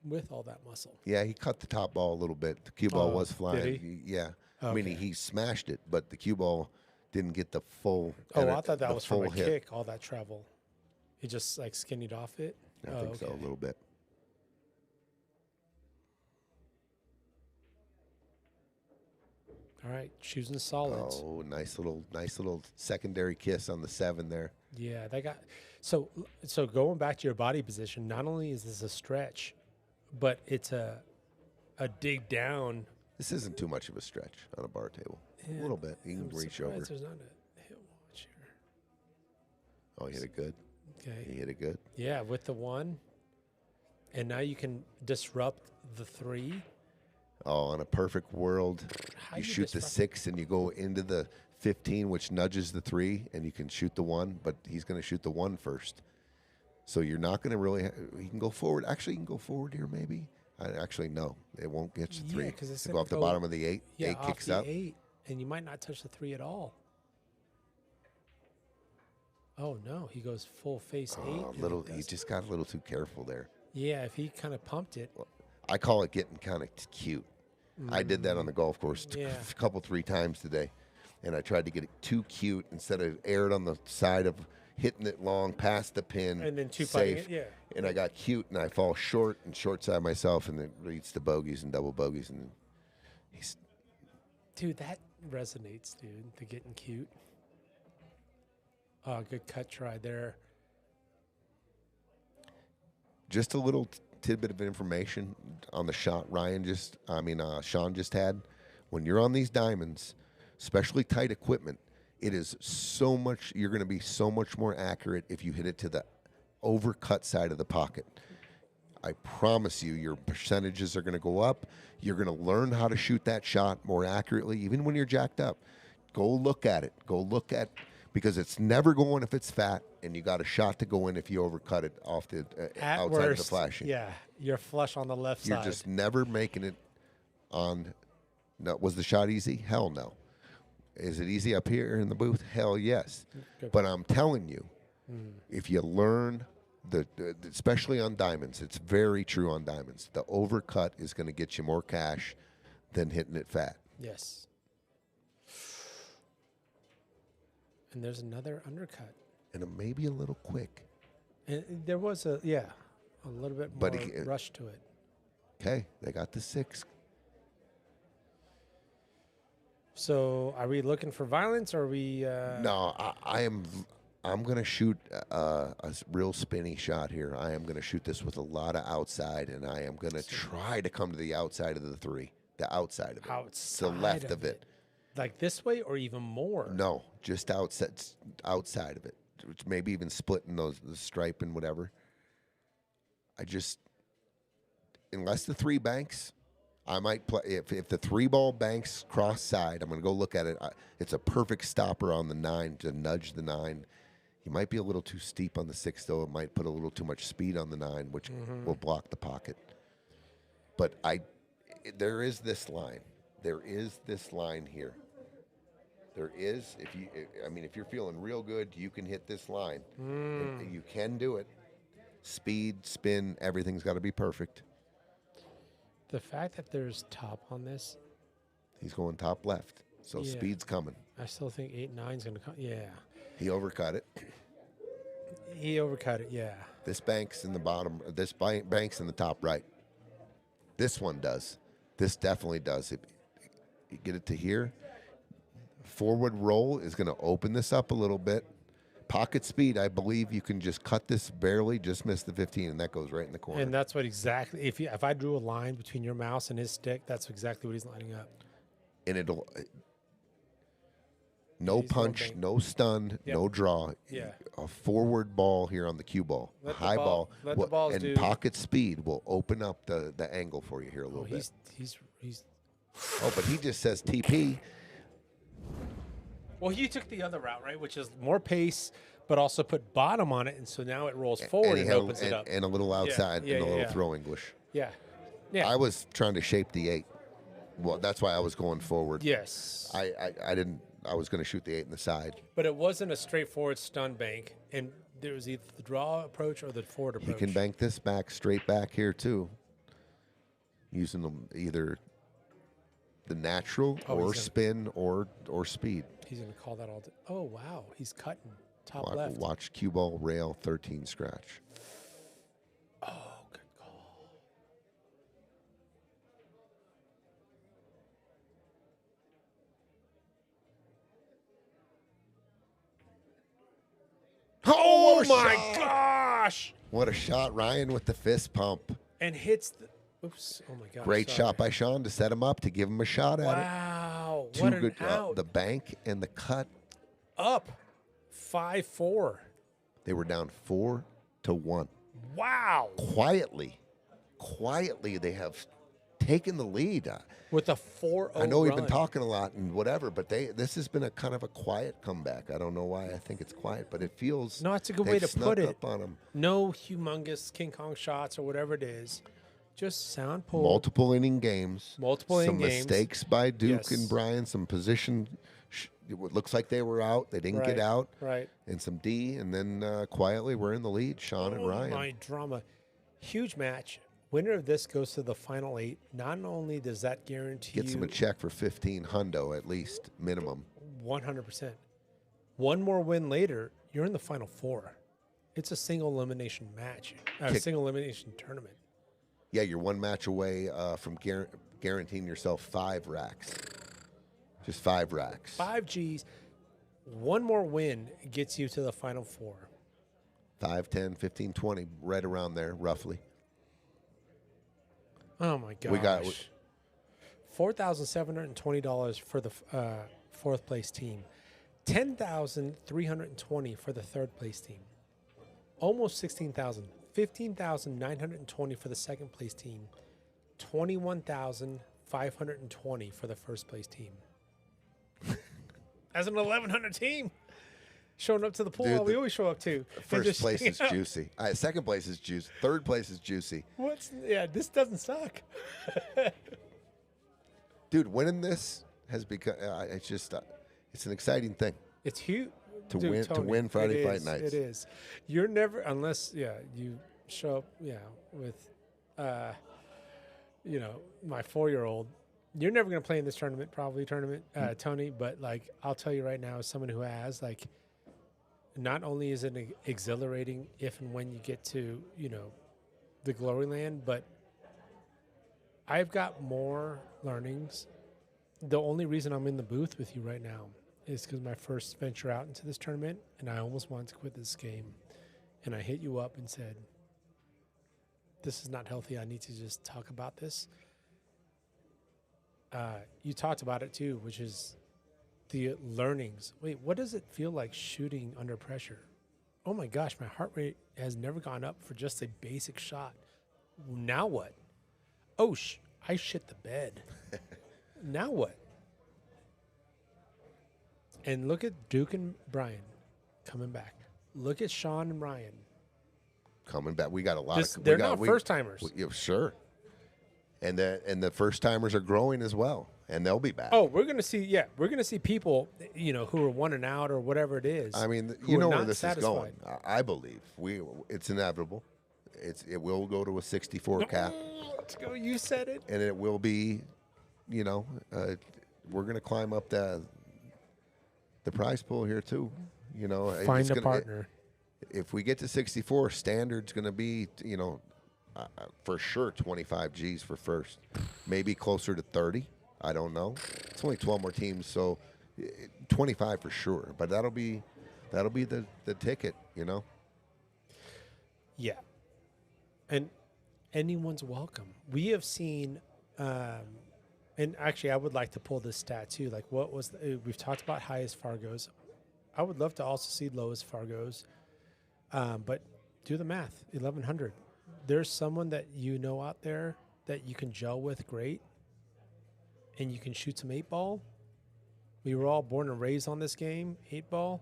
Speaker 4: with all that muscle.
Speaker 3: Yeah, he cut the top ball a little bit. The cue ball
Speaker 4: Oh,
Speaker 3: was flying.
Speaker 4: did
Speaker 3: Yeah. I mean,
Speaker 4: Okay.
Speaker 3: he smashed it, but the cue ball didn't get the full.
Speaker 4: Oh, I thought that
Speaker 3: the
Speaker 4: was from
Speaker 3: full
Speaker 4: a
Speaker 3: hit.
Speaker 4: kick, all that travel. He just like skinnied off it.
Speaker 3: I think so, a little bit.
Speaker 4: All right, choosing solids.
Speaker 3: Oh, nice little secondary kiss on the 7 there.
Speaker 4: Yeah, they got so going back to your body position, not only is this a stretch, but it's a dig down.
Speaker 3: This isn't too much of a stretch on a bar table.
Speaker 4: Yeah,
Speaker 3: A little bit. You can
Speaker 4: I'm
Speaker 3: reach
Speaker 4: surprised
Speaker 3: over.
Speaker 4: There's not a hit watch here.
Speaker 3: Oh, he hit it good.
Speaker 4: Okay.
Speaker 3: He hit it good.
Speaker 4: Yeah, with the 1. And now you can disrupt the 3.
Speaker 3: Oh, on a perfect world,
Speaker 4: How
Speaker 3: you
Speaker 4: you
Speaker 3: shoot the
Speaker 4: disrupt-
Speaker 3: 6 and you go into the 15, which nudges the 3, and you can shoot the 1, but he's going to shoot the 1 first. So you're not going to really. He can go forward. Actually, he can go forward here, maybe. Actually, no, it won't get you 3.
Speaker 4: Yeah, 'cause it's
Speaker 3: go
Speaker 4: gonna
Speaker 3: off the
Speaker 4: go-
Speaker 3: bottom of the 8.
Speaker 4: Yeah,
Speaker 3: 8
Speaker 4: off
Speaker 3: kicks
Speaker 4: the
Speaker 3: up.
Speaker 4: 8, and you might not touch the 3 at all. Oh no, he goes full face 8.
Speaker 3: Oh,
Speaker 4: and
Speaker 3: little.
Speaker 4: it
Speaker 3: He
Speaker 4: does-
Speaker 3: just got a little too careful there.
Speaker 4: Yeah, if he kind of pumped it.
Speaker 3: I call it getting kind of cute. I did that on the golf course
Speaker 4: Yeah.
Speaker 3: a couple, 3 times today, and I tried to get it too cute instead of aired on the side of hitting it long past the pin.
Speaker 4: And then 2-putting
Speaker 3: safe.
Speaker 4: it, yeah.
Speaker 3: And I got cute, and I fall short side myself, and it leads to bogeys and double bogeys, and he's
Speaker 4: Dude, that resonates, dude. The getting cute. Oh, good cut try there.
Speaker 3: Just a little tidbit of information on the shot Shawn just had. When you're on these diamonds, especially tight equipment, it is so much, you're going to be so much more accurate if you hit it to the overcut side of the pocket. I promise you, your percentages are going to go up. You're going to learn how to shoot that shot more accurately, even when you're jacked up. Go look at it. Because it's never going if it's fat, and you got a shot to go in if you overcut it off the outside
Speaker 4: worst,
Speaker 3: of the flashing.
Speaker 4: Yeah, you're flush on the left
Speaker 3: You're
Speaker 4: side.
Speaker 3: just never making it on. No, was the shot easy? Hell no. Is it easy up here in the booth? Hell yes. But I'm telling you, if you learn especially on diamonds, it's very true on diamonds. The overcut is going to get you more cash than hitting it fat.
Speaker 4: Yes. And there's another undercut.
Speaker 3: And it may be a little quick.
Speaker 4: And there was a little bit more rush to it.
Speaker 3: Okay, they got the 6.
Speaker 4: So are we looking for violence, or are we...
Speaker 3: No, I'm going to shoot a real spinny shot here. I am going to shoot this with a lot of outside, and I am going to try to come to the outside of the 3. The outside of it.
Speaker 4: Outside
Speaker 3: the left of it.
Speaker 4: Like this way or even more?
Speaker 3: No, just outside of it. Maybe even splitting the stripe and whatever. Unless the 3 banks, I might play. If the 3 ball banks cross side, I'm going to go look at it. It's a perfect stopper on the 9 to nudge the 9. You might be a little too steep on the 6, though. It might put a little too much speed on the 9, which will block the pocket. But there is this line. There is this line here. There is, if you're feeling real good, you can hit this line. You can do it. Speed, spin, everything's got to be perfect.
Speaker 4: The fact that there's top on this.
Speaker 3: He's going top left, so speed's coming.
Speaker 4: I still think 8-9's going to come. Yeah.
Speaker 3: He overcut it.
Speaker 4: Yeah.
Speaker 3: This bank's in the bottom. This bank's in the top right. This one does. This definitely does. If you get it to here, forward roll is going to open this up a little bit. Pocket speed, I believe you can just cut this barely, just miss the 15, and that goes right in the corner.
Speaker 4: And that's what exactly, if I drew a line between your mouse and his stick, that's exactly what he's lining up.
Speaker 3: And it'll, no punch, no stun, no draw.
Speaker 4: Yeah.
Speaker 3: A forward ball here on the cue ball. High ball.
Speaker 4: Let the balls
Speaker 3: and
Speaker 4: do.
Speaker 3: Pocket speed will open up the angle for you here a little bit.
Speaker 4: He's.
Speaker 3: Oh, but he just says TP.
Speaker 4: Well, you took the other route, right, which is more pace, but also put bottom on it, and so now it rolls forward and opens it up.
Speaker 3: And a little outside and a little throw English.
Speaker 4: Yeah.
Speaker 3: I was trying to shape the 8. Well, that's why I was going forward.
Speaker 4: Yes.
Speaker 3: I didn't. I was going to shoot the 8 in the side.
Speaker 4: But it wasn't a straightforward stun bank, and there was either the draw approach or the forward approach.
Speaker 3: You can bank this back, straight back here too, using them either the natural or spin or speed.
Speaker 4: He's going to call that all. Oh wow, he's cutting top left.
Speaker 3: Watch cue ball rail 13 scratch.
Speaker 4: Oh, good call. Oh my gosh!
Speaker 3: What a shot, Ryan, with the fist pump.
Speaker 4: And hits the. Oops! Oh my gosh!
Speaker 3: Great shot by Shawn to set him up to give him a shot at it.
Speaker 4: Wow!
Speaker 3: Two
Speaker 4: What
Speaker 3: good,
Speaker 4: an out!
Speaker 3: the bank and the cut.
Speaker 4: Up 5-4.
Speaker 3: They were down 4-1.
Speaker 4: Wow!
Speaker 3: Quietly, they have taken the lead.
Speaker 4: With a 4-0
Speaker 3: I know we've
Speaker 4: run.
Speaker 3: been talking a lot and whatever, but this has been a kind of a quiet comeback. I don't know why I think it's quiet, but it feels.
Speaker 4: No, it's a good way to put it.
Speaker 3: Up on them.
Speaker 4: No humongous King Kong shots or whatever it is. Just sound pull.
Speaker 3: Multiple inning games.
Speaker 4: Multiple inning games.
Speaker 3: Some mistakes by Duke and Brian. Some position. It looks like they were out. They didn't get out.
Speaker 4: Right.
Speaker 3: And some D, and then quietly we're in the lead. Shawn and Ryan.
Speaker 4: My drama. Huge match. Winner of this goes to the final 8. Not only does that guarantee
Speaker 3: Gets him a check for 15 hundo at least, minimum.
Speaker 4: 100%. One more win later, you're in the final 4. It's a single elimination match. A single elimination tournament.
Speaker 3: Yeah, you're one match away from guaranteeing yourself 5 racks. Just 5 racks.
Speaker 4: 5 Gs. One more win gets you to the Final Four.
Speaker 3: 5, 10, 15, 20, right around there, roughly.
Speaker 4: Oh, my gosh.
Speaker 3: We got
Speaker 4: $4,720 for the fourth place team. $10,320 for the third place team. Almost $16,000. $15,920 for the second place team. $21,520 for the first place team. As an 1,100 team, showing up to the pool,
Speaker 3: Dude,
Speaker 4: we always show up to.
Speaker 3: First place is juicy. Second place is juicy. Third place is juicy.
Speaker 4: This doesn't suck.
Speaker 3: Dude, winning this has become. It's just. It's an exciting thing
Speaker 4: It's huge
Speaker 3: to
Speaker 4: Dude,
Speaker 3: win.
Speaker 4: Tony,
Speaker 3: To win Friday Fight Nights.
Speaker 4: It is. You're never unless you show up with my 4-year-old. You're never going to play in this tournament, Tony. But like, I'll tell you right now, as someone who has, like, not only is it exhilarating if and when you get to, the glory land, but I've got more learnings. The only reason I'm in the booth with you right now is because my first venture out into this tournament, and I almost wanted to quit this game. And I hit you up and said, this is not healthy. I need to just talk about this. You talked about it too, which is the learnings. Wait, what does it feel like shooting under pressure? Oh my gosh, my heart rate has never gone up for just a basic shot. Now what? Oh, I shit the bed. Now what? And look at Duke and Brian coming back. Look at Shawn and Ryan.
Speaker 3: Coming back. We got a lot of.
Speaker 4: They're not first timers.
Speaker 3: Yeah, sure. And the first timers are growing as well, and they'll be back.
Speaker 4: Oh, we're gonna see. Yeah, we're gonna see people, who are 1 and out or whatever it is.
Speaker 3: I mean,
Speaker 4: who are
Speaker 3: where
Speaker 4: not
Speaker 3: this
Speaker 4: satisfied.
Speaker 3: is going. I believe it's inevitable. It will go to a 64 cap.
Speaker 4: Let's go. You said it.
Speaker 3: And it will be, we're going to climb up the prize pool here too.
Speaker 4: Find a partner.
Speaker 3: If we get to 64, standard's going to be, for sure 25 Gs for first, maybe closer to 30. I don't know. It's only 12 more teams, so 25 for sure. But that'll be the ticket,
Speaker 4: Yeah. And anyone's welcome. We have seen, and actually I would like to pull this stat too. Like, we've talked about highest Fargos. I would love to also see lowest Fargos. But do the math, 1,100. There's someone that out there that you can gel with great, and you can shoot some 8-ball. We were all born and raised on this game, 8-ball.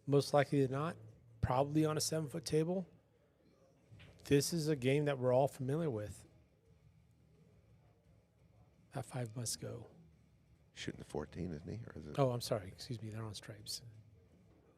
Speaker 4: Most likely than not, probably on a 7-foot table. This is a game that we're all familiar with. That 5 must go.
Speaker 3: Shooting the 14, isn't he? Or is it?
Speaker 4: Oh, I'm sorry. Excuse me. They're on stripes.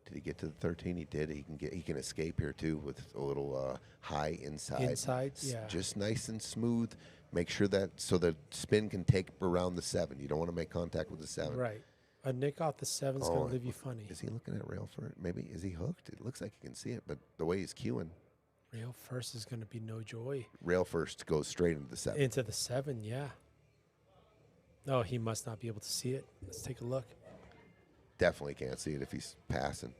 Speaker 3: Did he get to the 13? He did. He can escape here too with a little high inside.
Speaker 4: Inside, yeah.
Speaker 3: Just nice and smooth. Make sure that so the spin can take around the 7. You don't want to make contact with the 7.
Speaker 4: Right. A nick off the 7 is going to leave you funny.
Speaker 3: Is he looking at rail for it? Maybe is he hooked? It looks like he can see it, but the way he's cueing.
Speaker 4: Rail first is going to be no joy.
Speaker 3: Rail first goes straight into the 7.
Speaker 4: Into the 7, yeah. No, he must not be able to see it. Let's take a look.
Speaker 3: Definitely can't see it if he's passing.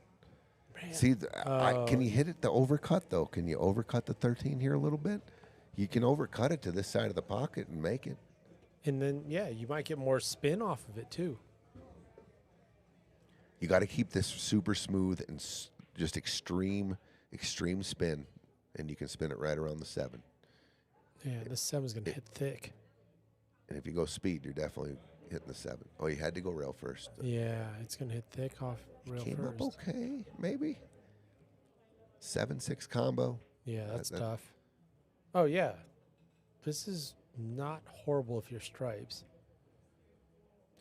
Speaker 4: Man.
Speaker 3: See, can you hit it the overcut though? Can you overcut the 13 here a little bit? You can overcut it to this side of the pocket and make it.
Speaker 4: And then, you might get more spin off of it too.
Speaker 3: You got to keep this super smooth and just extreme spin, and you can spin it right around the 7.
Speaker 4: Yeah, the 7's going to hit thick.
Speaker 3: And if you go speed, you're definitely hitting the 7. Oh, you had to go rail first.
Speaker 4: Yeah, it's going to hit thick off rail
Speaker 3: Came
Speaker 4: first.
Speaker 3: up okay, maybe. 7-6 combo.
Speaker 4: Yeah, that's tough. Oh, yeah. This is not horrible if you're stripes.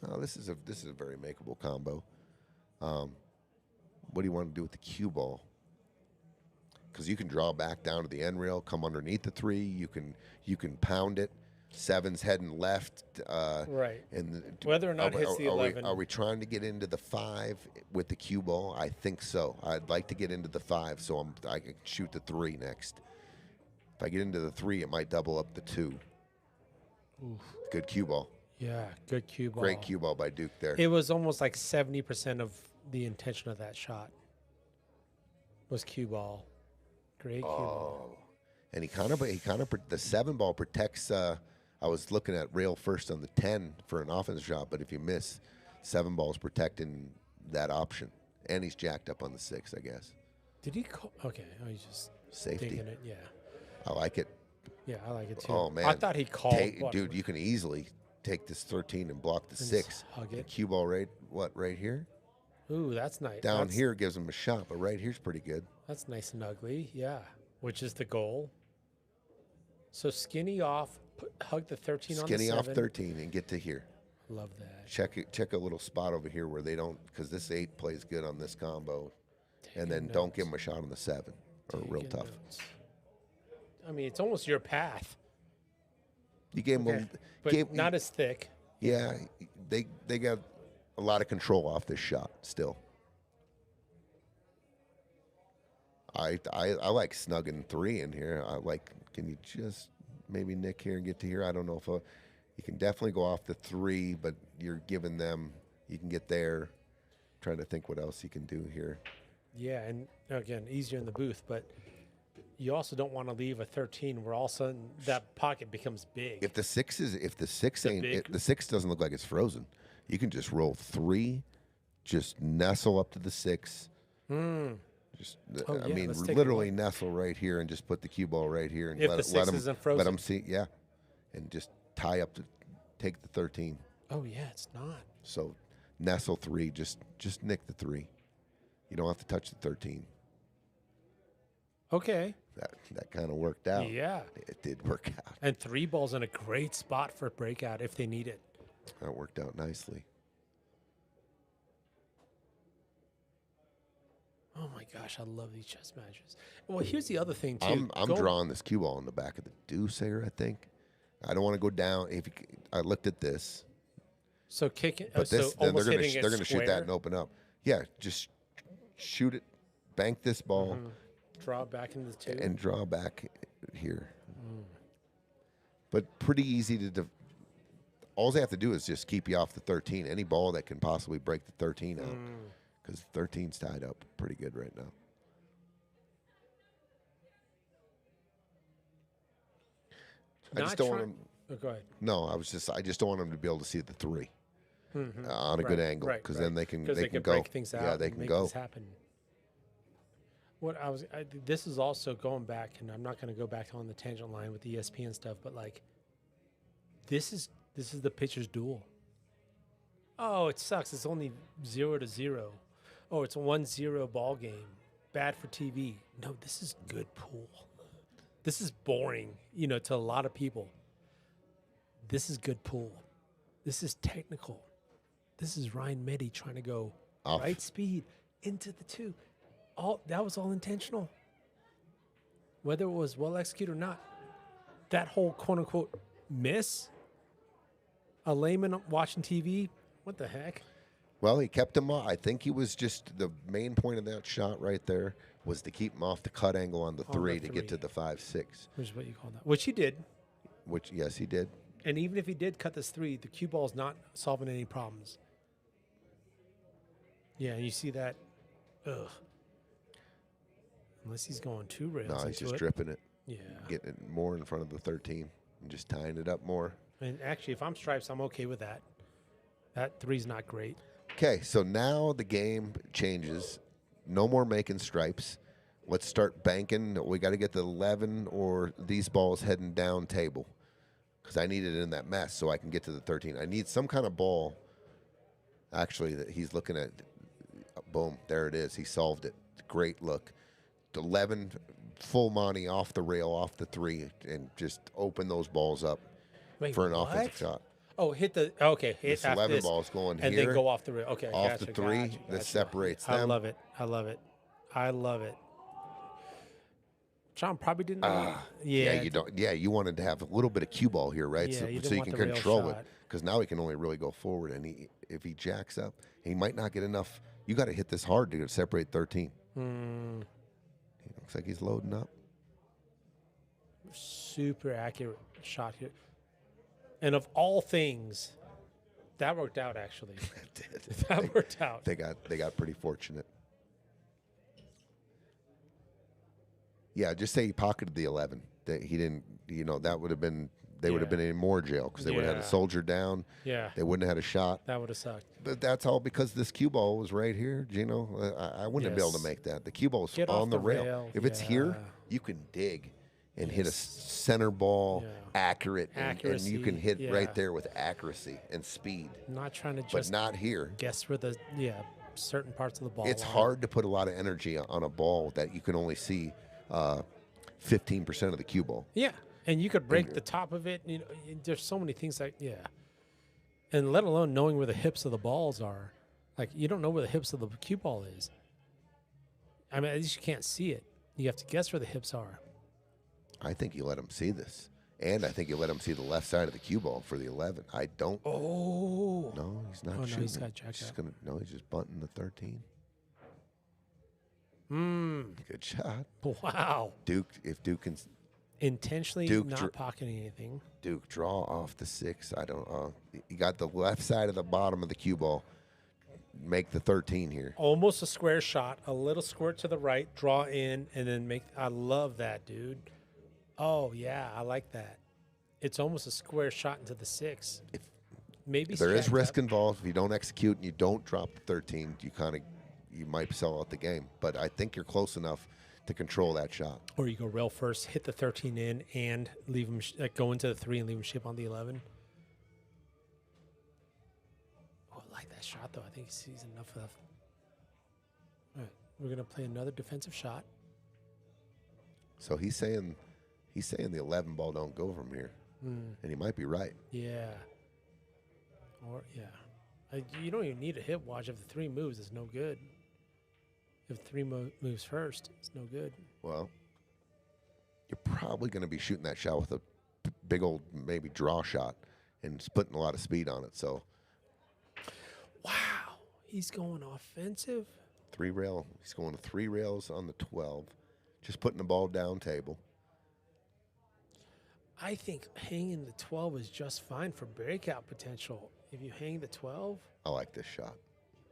Speaker 3: Oh, this is a very makeable combo. What do you want to do with the cue ball? Because you can draw back down to the end rail, come underneath the 3. You can pound it. 7's heading left.
Speaker 4: Right.
Speaker 3: And
Speaker 4: whether or not it hits the 11.
Speaker 3: Are we trying to get into the 5 with the cue ball? I think so. I'd like to get into the 5, so I can shoot the 3 next. If I get into the 3, it might double up the 2.
Speaker 4: Oof.
Speaker 3: Good cue ball.
Speaker 4: Yeah, good cue ball.
Speaker 3: Great cue ball by Duke there.
Speaker 4: It was almost like 70% of the intention of that shot was cue ball. Great cue ball.
Speaker 3: And he kind of the 7 ball protects. I was looking at rail first on the 10 for an offensive shot, but if you miss, 7 ball is protecting that option, and he's jacked up on the 6, I guess.
Speaker 4: Did he call? Okay, he's just
Speaker 3: Safety.
Speaker 4: digging it. Yeah,
Speaker 3: I like it.
Speaker 4: yeah, I like it too.
Speaker 3: Oh man,
Speaker 4: I thought he called.
Speaker 3: Dude, you can easily take this 13 and block the
Speaker 4: And
Speaker 3: 6.
Speaker 4: hug
Speaker 3: The
Speaker 4: it.
Speaker 3: cue ball right here.
Speaker 4: Ooh, that's nice.
Speaker 3: Down here gives him a shot, but right here's pretty good.
Speaker 4: That's nice and ugly. Yeah, which is the goal. So skinny off, hug the 13 on the 7.
Speaker 3: Skinny off 13 and get to here.
Speaker 4: Love that.
Speaker 3: Check a little spot over here where they don't, because this 8 plays good on this combo, and then
Speaker 4: Taking
Speaker 3: don't give
Speaker 4: notes.
Speaker 3: him a shot on the 7 or real
Speaker 4: Taking
Speaker 3: tough.
Speaker 4: notes. I mean, it's almost your path,
Speaker 3: You gave
Speaker 4: okay,
Speaker 3: him,
Speaker 4: but not as thick.
Speaker 3: yeah. They got a lot of control off this shot still. I like snugging 3 in here. I like. Can you just maybe nick here and get to here? I don't know if you can definitely go off the 3, but you're giving them. You can get there. Trying to think what else you can do here.
Speaker 4: Yeah, and again, easier in the booth, but you also don't want to leave a 13 where all of a sudden that pocket becomes big.
Speaker 3: If the 6 ain't
Speaker 4: big-
Speaker 3: the 6 doesn't look like it's frozen, you can just roll 3, just nestle up to the 6. Just
Speaker 4: Oh,
Speaker 3: I
Speaker 4: yeah,
Speaker 3: mean,
Speaker 4: let's take a
Speaker 3: literally
Speaker 4: look.
Speaker 3: nestle right here and just put the cue ball right here and
Speaker 4: If
Speaker 3: let
Speaker 4: the 6
Speaker 3: him
Speaker 4: isn't frozen.
Speaker 3: let him see, yeah, and just tie up to take the 13.
Speaker 4: Oh yeah, it's not.
Speaker 3: So nestle 3, just nick the 3. You don't have to touch the 13.
Speaker 4: Okay.
Speaker 3: That kind of worked out.
Speaker 4: Yeah.
Speaker 3: It did work out.
Speaker 4: And 3 ball's in a great spot for breakout if they need it.
Speaker 3: That worked out nicely.
Speaker 4: Oh my gosh, I love these chess matches. Well, here's the other thing too.
Speaker 3: I'm drawing this cue ball on the back of the deuce here, I think. I don't want to go down. I looked at this,
Speaker 4: So kicking,
Speaker 3: but
Speaker 4: so
Speaker 3: this then
Speaker 4: almost hitting it
Speaker 3: they're gonna shoot that
Speaker 4: square.
Speaker 3: and open up. Yeah, just shoot it, bank this ball,
Speaker 4: Draw back into the 2.
Speaker 3: and draw back here. But pretty easy to. All they have to do is just keep you off the 13. Any ball that can possibly break the 13 out, because 13's tied up pretty good right now. I just don't want him.
Speaker 4: Oh, go ahead.
Speaker 3: No, I just don't want them to be able to see the 3 on a good angle, because then they can
Speaker 4: Because they
Speaker 3: go.
Speaker 4: break things out.
Speaker 3: Yeah, they
Speaker 4: and
Speaker 3: can
Speaker 4: make
Speaker 3: go.
Speaker 4: This happen. This is also going back, and I'm not going to go back on the tangent line with the ESPN stuff, but like, this is the pitcher's duel. Oh, it sucks. It's only 0-0. Oh, it's a 1-0 ball game. Bad for TV. No, this is good pool. This is boring, to a lot of people. This is good pool. This is technical. This is Ryan Mette trying to go
Speaker 3: Off.
Speaker 4: right speed into the 2. That was all intentional. Whether it was well executed or not, that whole quote unquote miss, a layman watching TV, what the heck?
Speaker 3: Well, he kept him off. I think he was just the main point of that shot right there was to keep him off the cut angle on the
Speaker 4: On
Speaker 3: 3
Speaker 4: the
Speaker 3: to get to
Speaker 4: 3.
Speaker 3: the 5-6,
Speaker 4: Which is what you call that. Which he did.
Speaker 3: which yes he did.
Speaker 4: And even if he did cut this 3, the cue ball's not solving any problems. Yeah, and you see that. Ugh. Unless he's going 2 rails.
Speaker 3: No, he's
Speaker 4: into
Speaker 3: just
Speaker 4: it.
Speaker 3: dripping it,
Speaker 4: Yeah.
Speaker 3: getting it more in front of the 13 and just tying it up more.
Speaker 4: And actually, if I'm stripes, I'm okay with that. That 3's not great.
Speaker 3: Okay, so now the game changes. No more making stripes. Let's start banking. We got to get the 11 or these balls heading down table, because I need it in that mess so I can get to the 13. I need some kind of ball, actually, that he's looking at. Boom, there it is. He solved it. Great look. 11 full Monty off the rail, off the 3, and just open those balls up
Speaker 4: Wait,
Speaker 3: for an
Speaker 4: what?
Speaker 3: offensive shot.
Speaker 4: Oh, hit the hit
Speaker 3: This
Speaker 4: after
Speaker 3: 11
Speaker 4: this,
Speaker 3: ball's going
Speaker 4: and
Speaker 3: here,
Speaker 4: then go off the rail. Okay,
Speaker 3: off
Speaker 4: gotcha,
Speaker 3: the 3.
Speaker 4: gotcha,
Speaker 3: That
Speaker 4: gotcha.
Speaker 3: separates
Speaker 4: I
Speaker 3: them.
Speaker 4: love it. I love it. I love it. Shawn probably didn't.
Speaker 3: Yeah, you don't. Yeah, you wanted to have a little bit of cue ball here, right?
Speaker 4: Yeah,
Speaker 3: so
Speaker 4: you
Speaker 3: so
Speaker 4: didn't
Speaker 3: you
Speaker 4: want
Speaker 3: can
Speaker 4: the rail
Speaker 3: control it,
Speaker 4: shot.
Speaker 3: because now he can only really go forward. And if he jacks up, he might not get enough. You got to hit this hard to separate 13. Looks like he's loading up.
Speaker 4: Super accurate shot here. And of all things, That worked out, actually.
Speaker 3: It did.
Speaker 4: That worked out.
Speaker 3: They got pretty fortunate. Yeah, just say he pocketed the 11. That he didn't. That would have been. They would have been in more jail because they would have had a soldier down.
Speaker 4: Yeah.
Speaker 3: They wouldn't have had a shot.
Speaker 4: That would have sucked.
Speaker 3: But that's all because this cue ball was right here, Gino. I wouldn't be able to make that. The cue ball was
Speaker 4: Get
Speaker 3: on
Speaker 4: off
Speaker 3: the
Speaker 4: the
Speaker 3: rail.
Speaker 4: rail.
Speaker 3: If it's here,
Speaker 4: Yeah.
Speaker 3: you can dig and hit a center ball accurate, and you can hit right there with accuracy and speed.
Speaker 4: I'm not trying to
Speaker 3: But
Speaker 4: just
Speaker 3: not here.
Speaker 4: guess where the certain parts of the ball
Speaker 3: It's
Speaker 4: are.
Speaker 3: hard to put a lot of energy on a ball that you can only see 15% of the cue ball.
Speaker 4: Yeah, and you could break the top of it. There's so many things and let alone knowing where the hips of the balls are. Like, you don't know where the hips of the cue ball is. I mean, at least you can't see it. You have to guess where the hips are.
Speaker 3: I think you let him see this. And I think you let him see the left side of the cue ball for the 11. I don't.
Speaker 4: Oh.
Speaker 3: No, he's not
Speaker 4: Oh, no,
Speaker 3: shooting.
Speaker 4: he's got
Speaker 3: it.
Speaker 4: jacked
Speaker 3: He's
Speaker 4: up.
Speaker 3: he's just bunting the 13. Good shot.
Speaker 4: Wow.
Speaker 3: If Duke can
Speaker 4: Intentionally
Speaker 3: Duke
Speaker 4: not
Speaker 3: dr-
Speaker 4: pocketing anything.
Speaker 3: Duke draw off the 6, I don't know. You got the left side of the bottom of the cue ball. Make the 13 here.
Speaker 4: Almost a square shot, a little squirt to the right, draw in, and then make. I love that, dude. Oh, yeah, I like that. It's almost a square shot into the 6. Maybe
Speaker 3: There is
Speaker 4: jacked
Speaker 3: risk
Speaker 4: up.
Speaker 3: involved. If you don't execute and you don't drop the 13, you might sell out the game. But I think you're close enough to control that shot.
Speaker 4: Or you go rail first, hit the 13 in, and leave him go into the 3 and leave him ship on the 11. Oh, I like that shot, though. I think he sees enough of. All right, we're gonna play another defensive shot.
Speaker 3: So he's saying the 11 ball don't go from here, and he might be right.
Speaker 4: Yeah. Or you don't even need a hip watch. If the 3 moves, it's no good. If 3 moves first, it's no good.
Speaker 3: Well, you're probably going to be shooting that shot with a big old maybe draw shot, and it's putting a lot of speed on it. So
Speaker 4: Wow, he's going offensive.
Speaker 3: 3 rail. He's going to 3 rails on the 12, just putting the ball down table.
Speaker 4: I think hanging the 12 is just fine for breakout potential. If you hang the 12,
Speaker 3: I like this shot.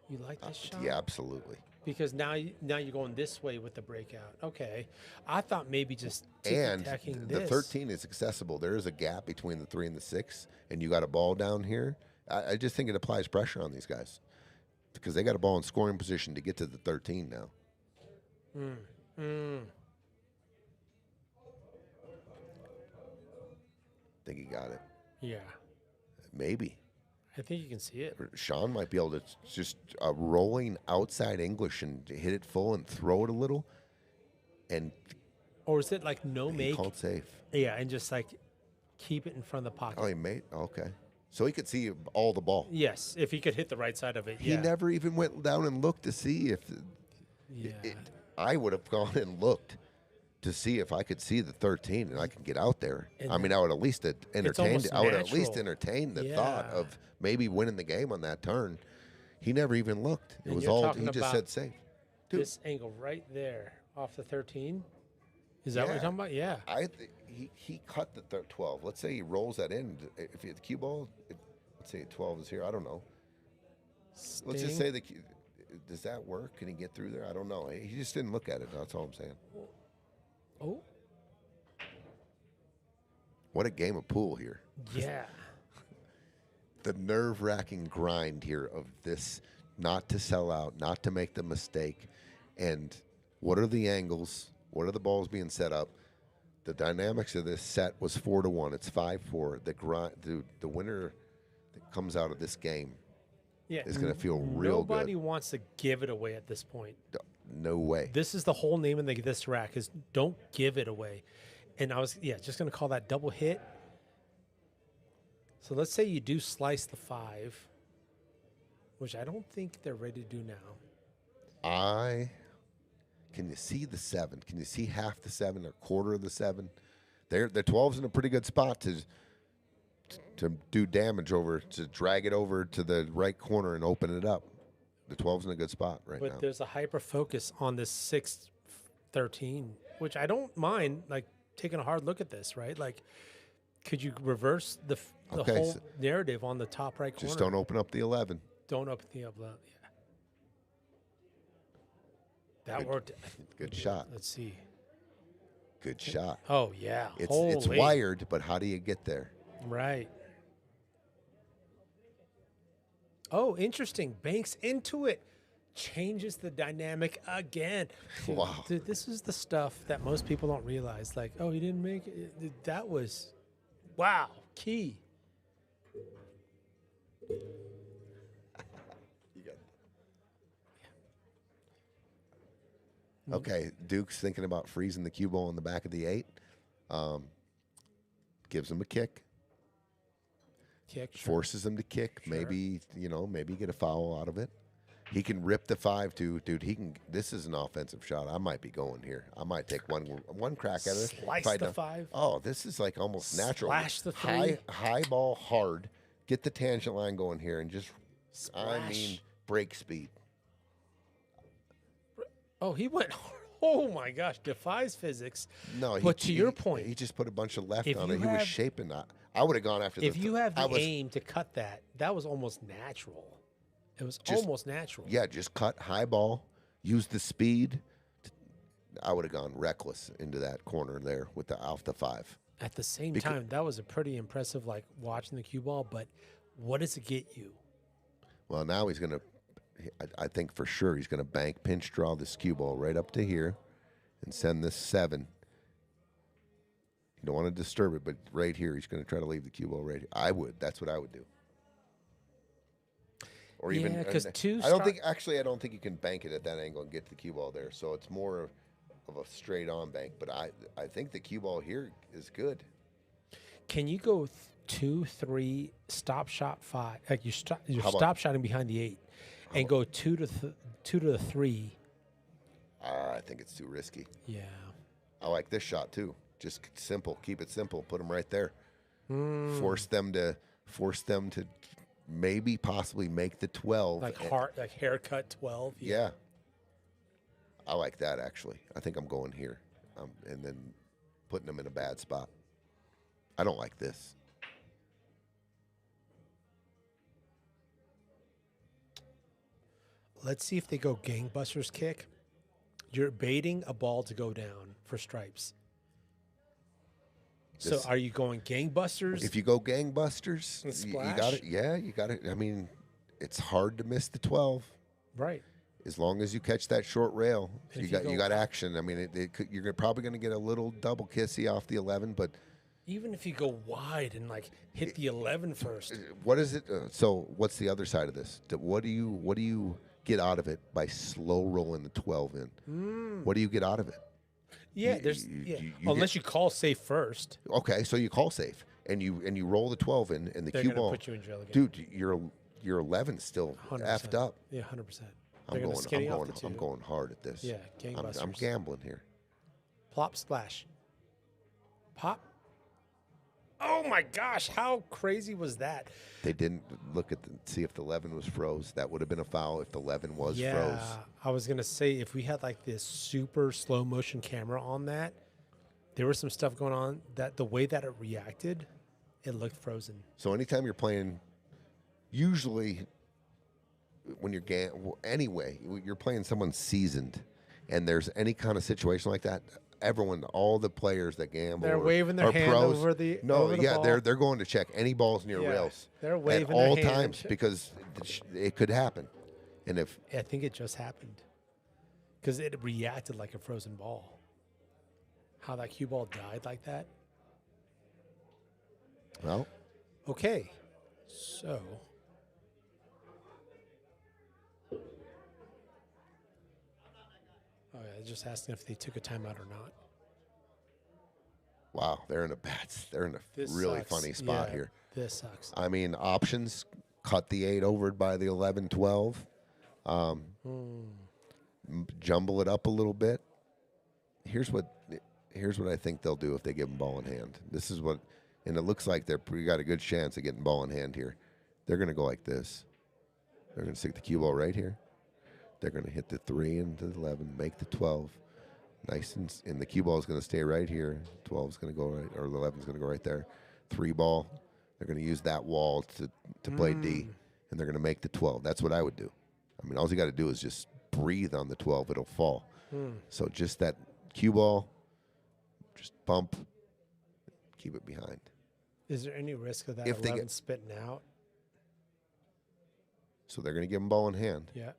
Speaker 4: you like this shot?
Speaker 3: Yeah, absolutely.
Speaker 4: Because now you're going this way with the breakout. Okay. I thought maybe just
Speaker 3: And
Speaker 4: ticky-tacking
Speaker 3: the
Speaker 4: this.
Speaker 3: 13 is accessible. There is a gap between the 3 and the 6, and you got a ball down here. I just think it applies pressure on these guys because they got a ball in scoring position to get to the 13 now. Think he got it.
Speaker 4: Yeah.
Speaker 3: Maybe.
Speaker 4: I think you can see it.
Speaker 3: Shawn might be able to just rolling outside English and hit it full and throw it a little. And
Speaker 4: Or is it like no
Speaker 3: he
Speaker 4: make?
Speaker 3: called safe.
Speaker 4: Yeah, and just like keep it in front of the pocket.
Speaker 3: Oh, he made? Okay. So he could see all the ball.
Speaker 4: Yes, if he could hit the right side of it.
Speaker 3: He
Speaker 4: Yeah.
Speaker 3: never even went down and looked to see if
Speaker 4: Yeah.
Speaker 3: I would have gone and looked to see if I could see the 13 and I can get out there.
Speaker 4: And
Speaker 3: I mean, I would at least
Speaker 4: almost natural.
Speaker 3: entertain the thought
Speaker 4: Yeah.
Speaker 3: of maybe winning the game on that turn. He never even looked. It
Speaker 4: And
Speaker 3: was
Speaker 4: you're
Speaker 3: all
Speaker 4: talking
Speaker 3: he just
Speaker 4: about
Speaker 3: said safe. Dude,
Speaker 4: This angle right there off the 13. Is that what you're
Speaker 3: Yeah.
Speaker 4: talking about? Yeah.
Speaker 3: He cut the 12. Let's say he rolls that in. If the cue ball, let's say 12 is here. I don't know. Let's just say does that work? Can he get through there? I don't know. He just didn't look at it. That's all I'm saying.
Speaker 4: Oh,
Speaker 3: What a game of pool here.
Speaker 4: yeah.
Speaker 3: The nerve-wracking grind here of this, not to sell out, not to make the mistake, and what are the angles? What are the balls being set up? The dynamics of this set was 4-1. It's 5-4. The winner that comes out of this game
Speaker 4: Yeah.
Speaker 3: is going to feel real
Speaker 4: Nobody
Speaker 3: good.
Speaker 4: wants to give it away at this point.
Speaker 3: No way.
Speaker 4: This is the whole name of this rack is don't give it away. And I was, just going to call that double hit. So let's say you do slice the 5, which I don't think they're ready to do now.
Speaker 3: Can you see the 7? Can you see half the 7 or quarter of the 7? The 12's in a pretty good spot to do damage to drag it over to the right corner and open it up. The 12's in a good spot right now.
Speaker 4: But there's a hyper focus on this 6-13, which I don't mind, like, taking a hard look at this, right? Like, could you reverse the
Speaker 3: Okay,
Speaker 4: whole
Speaker 3: so
Speaker 4: narrative on the top right corner.
Speaker 3: just don't open up the 11.
Speaker 4: Don't open the up. Yeah. That
Speaker 3: Good.
Speaker 4: worked.
Speaker 3: Good shot.
Speaker 4: Let's see.
Speaker 3: Good shot.
Speaker 4: Oh yeah.
Speaker 3: It's
Speaker 4: Holy.
Speaker 3: wired, but how do you get there?
Speaker 4: Right. Oh, interesting. Banks into it. Changes the dynamic again. Dude,
Speaker 3: Wow.
Speaker 4: Dude, this is the stuff that most people don't realize. Like, oh, he didn't make it. Dude, that was, wow, key.
Speaker 3: Okay, Duke's thinking about freezing the cue ball in the back of the 8. Gives him a kick.
Speaker 4: Kick. Sure.
Speaker 3: Forces him to kick.
Speaker 4: Sure.
Speaker 3: Maybe get a foul out of it. He can rip the 5-2, dude. He can. This is an offensive shot. I might be going here. I might take one crack at it.
Speaker 4: Slice
Speaker 3: If I
Speaker 4: the
Speaker 3: don't-
Speaker 4: 5.
Speaker 3: Oh, this is like almost natural.
Speaker 4: Slash the 3.
Speaker 3: High ball hard. Get the tangent line going here and just. I mean,
Speaker 4: Splash.
Speaker 3: break speed.
Speaker 4: Oh, he went. Oh my gosh, defies physics.
Speaker 3: No,
Speaker 4: but to your point,
Speaker 3: he just put a bunch of left
Speaker 4: if
Speaker 3: on
Speaker 4: you
Speaker 3: it. He was
Speaker 4: have-
Speaker 3: shaping that. I would have gone after
Speaker 4: if
Speaker 3: the.
Speaker 4: you have
Speaker 3: I
Speaker 4: the
Speaker 3: was-
Speaker 4: aim to cut that, that was almost natural. It was
Speaker 3: Just-
Speaker 4: almost natural.
Speaker 3: Yeah, just cut high ball, use the speed. I would have gone reckless into that corner there with the off the 5.
Speaker 4: At the same
Speaker 3: Becau-
Speaker 4: time, that was a pretty impressive, like watching the cue ball. But what does it get you?
Speaker 3: Well, now he's gonna. I think for sure he's gonna bank pinch draw this cue ball right up to here, and send this 7. You don't want to disturb it, but right here he's gonna try to leave the cue ball right here. I would. That's what I would do. Or even
Speaker 4: Yeah, 'cause two
Speaker 3: I don't
Speaker 4: stri-
Speaker 3: think actually I don't think you can bank it at that angle and get the cue ball there. So it's more of a straight on bank. But I think the cue ball here is good.
Speaker 4: Can you go 2, 3, stop shot 5? Like you're
Speaker 3: How about-
Speaker 4: stop shotting behind the 8, and go 2 to the 3.
Speaker 3: I think it's too risky.
Speaker 4: Yeah.
Speaker 3: I like this shot too. Just simple. Keep it simple. Put them right there.
Speaker 4: Hmm.
Speaker 3: Force them to maybe possibly make the 12.
Speaker 4: Like haircut 12.
Speaker 3: Yeah. I like that actually. I think I'm going here, and then putting them in a bad spot. I don't like this.
Speaker 4: Let's see if they go gangbusters kick. You're baiting a ball to go down for stripes. So
Speaker 3: This-
Speaker 4: are you going gangbusters?
Speaker 3: If you go gangbusters,
Speaker 4: And
Speaker 3: you got
Speaker 4: splash?
Speaker 3: it. Yeah, you got it. I mean, it's hard to miss the 12
Speaker 4: right.
Speaker 3: as long as you catch that short rail.
Speaker 4: And
Speaker 3: You
Speaker 4: if you
Speaker 3: got you
Speaker 4: go-
Speaker 3: got action. I mean, you're probably going to get a little double kissy off the 11, but
Speaker 4: Even if you go wide and like hit the 11 first.
Speaker 3: what is it? So what's the other side of this? What do you get out of it by slow rolling the 12 in? What do you get out of it?
Speaker 4: Yeah,
Speaker 3: you-
Speaker 4: there's
Speaker 3: you-
Speaker 4: yeah.
Speaker 3: you
Speaker 4: Unless you call safe first,
Speaker 3: Okay, so you call safe and you roll the 12 in, and the
Speaker 4: they're
Speaker 3: cue
Speaker 4: gonna
Speaker 3: ball.
Speaker 4: put you in jail again.
Speaker 3: Dude, your 11's still
Speaker 4: 100%.
Speaker 3: effed up.
Speaker 4: Yeah, 100%.
Speaker 3: I'm
Speaker 4: They're gonna
Speaker 3: going.
Speaker 4: skinny
Speaker 3: I'm
Speaker 4: off
Speaker 3: going.
Speaker 4: the
Speaker 3: I'm
Speaker 4: two.
Speaker 3: going hard at this.
Speaker 4: Yeah,
Speaker 3: I'm
Speaker 4: gangbusters.
Speaker 3: gambling here.
Speaker 4: Plop splash. Pop. Oh my gosh, how crazy was that?
Speaker 3: They didn't look at see if the 11 was froze. That would have been a foul if the 11 was
Speaker 4: Yeah,
Speaker 3: froze.
Speaker 4: I was gonna say if we had like this super slow motion camera on that, there was some stuff going on that the way that it reacted, it looked frozen.
Speaker 3: So anytime you're playing, usually when you're anyway, you're playing someone seasoned, and there's any kind of situation like that. Everyone, all the players that gamble,
Speaker 4: They're waving their
Speaker 3: are
Speaker 4: hand
Speaker 3: pros.
Speaker 4: over the-
Speaker 3: no,
Speaker 4: over the
Speaker 3: yeah,
Speaker 4: ball.
Speaker 3: they're going to check any balls near
Speaker 4: Yeah,
Speaker 3: rails.
Speaker 4: they're
Speaker 3: at
Speaker 4: waving their
Speaker 3: all
Speaker 4: hand.
Speaker 3: times because it could happen, and if
Speaker 4: I think it just happened because it reacted like a frozen ball. How that cue ball died like that.
Speaker 3: well,
Speaker 4: Okay, so oh yeah, just asking if they took a timeout or not.
Speaker 3: wow, they're in a
Speaker 4: This
Speaker 3: really
Speaker 4: sucks.
Speaker 3: funny spot
Speaker 4: Yeah,
Speaker 3: here.
Speaker 4: This sucks.
Speaker 3: I mean, options cut the 8 over by the 11, 12. Jumble it up a little bit. Here's what I think they'll do if they give them ball in hand. This is what, and it looks like we got a good chance of getting ball in hand here. They're going to go like this. They're going to stick the cue ball right here. They're going to hit the 3 into the 11, make the 12. Nice, and the cue ball is going to stay right here. 12 is going to go right, or the 11 is going to go right there. 3 ball, They're going to use that wall to play D, and they're going to make the 12. That's what I would do. I mean, all you got to do is just breathe on the 12. It'll fall. So just that cue ball, just bump, keep it behind.
Speaker 4: Is there any risk of that
Speaker 3: If they
Speaker 4: 11
Speaker 3: get-
Speaker 4: spitting out?
Speaker 3: So they're going to give them ball in hand.
Speaker 4: Yeah.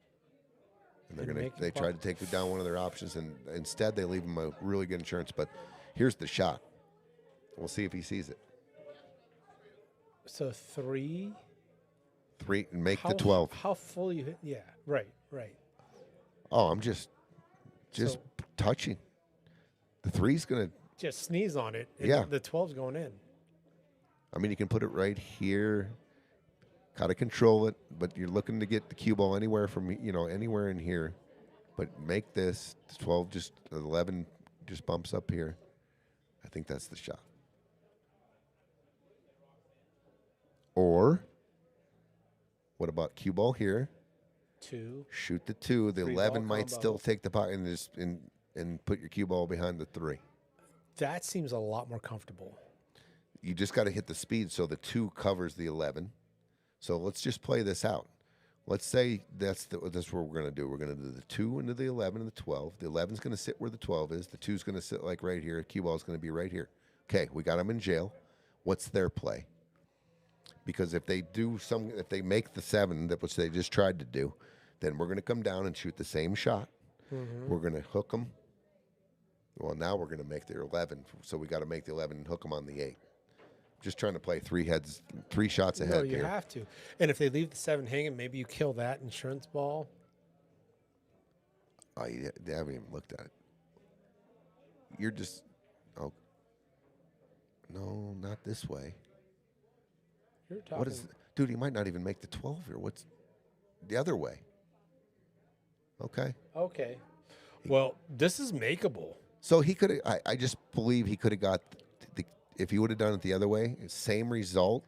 Speaker 3: And they're
Speaker 4: And
Speaker 3: going
Speaker 4: make
Speaker 3: to they
Speaker 4: it
Speaker 3: try
Speaker 4: ball.
Speaker 3: to take down one of their options, and instead they leave him a really good insurance. But here's the shot. We'll see if he sees it.
Speaker 4: So 3.
Speaker 3: 3 and make
Speaker 4: How,
Speaker 3: the 12.
Speaker 4: How full you hit? Yeah. Right.
Speaker 3: Oh, I'm just
Speaker 4: So-
Speaker 3: touching. The 3's going to.
Speaker 4: Just sneeze on it. And
Speaker 3: Yeah.
Speaker 4: The 12's going in.
Speaker 3: I mean, you can put it right here. Got to control it, but you're looking to get the cue ball anywhere from anywhere in here. But make this 12 just 11 just bumps up here. I think that's the shot. Or what about cue ball here?
Speaker 4: 2.
Speaker 3: Shoot the 2. The
Speaker 4: 3
Speaker 3: 11
Speaker 4: ball
Speaker 3: might
Speaker 4: combo.
Speaker 3: still take the pot and put your cue ball behind the 3.
Speaker 4: That seems a lot more comfortable.
Speaker 3: You just got to hit the speed so the 2 covers the 11. So let's just play this out. Let's say that's what we're going to do. We're going to do the 2 into the 11 and the 12. The 11's going to sit where the 12 is. The 2's going to sit like right here. Cue ball's going to be right here. Okay, we got them in jail. What's their play? Because if they make the 7, which they just tried to do, then we're going to come down and shoot the same shot. We're going to hook them. Well, now we're going to make the 11. So we got to make the 11 and hook them on the 8. Just trying to play 3 shots ahead
Speaker 4: No, you
Speaker 3: here.
Speaker 4: have to. And if they leave the 7 hanging, maybe you kill that insurance ball.
Speaker 3: Oh, they haven't even looked at it. You're just, no, not this way.
Speaker 4: You're talking.
Speaker 3: What is, dude? He might not even make the 12 here. What's the other way? Okay,
Speaker 4: Okay. Well, this is makeable.
Speaker 3: so he could. I just believe he could have got if he would have done it the other way, same result,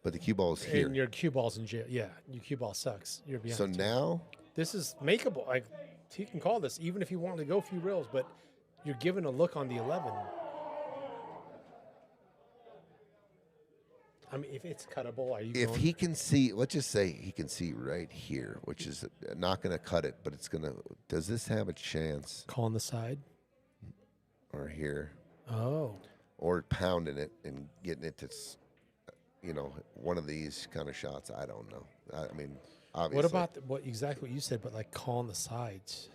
Speaker 3: but the cue ball is here.
Speaker 4: And your cue ball's in jail. Yeah, your cue ball sucks. You're behind.
Speaker 3: So
Speaker 4: 2.
Speaker 3: now,
Speaker 4: This is makeable. Like he can call this even if you want to go a few rails, but you're given a look on the 11. I mean, if it's cuttable, are you?
Speaker 3: if
Speaker 4: going?
Speaker 3: he can see, let's just say he can see right here, which is not going to cut it, but it's going to. Does this have a chance?
Speaker 4: Call on the side.
Speaker 3: Or here?
Speaker 4: Oh,
Speaker 3: Or pounding it and getting it to, one of these kind of shots. I don't know. I mean, obviously.
Speaker 4: what about exactly what you said? But like call on the sides.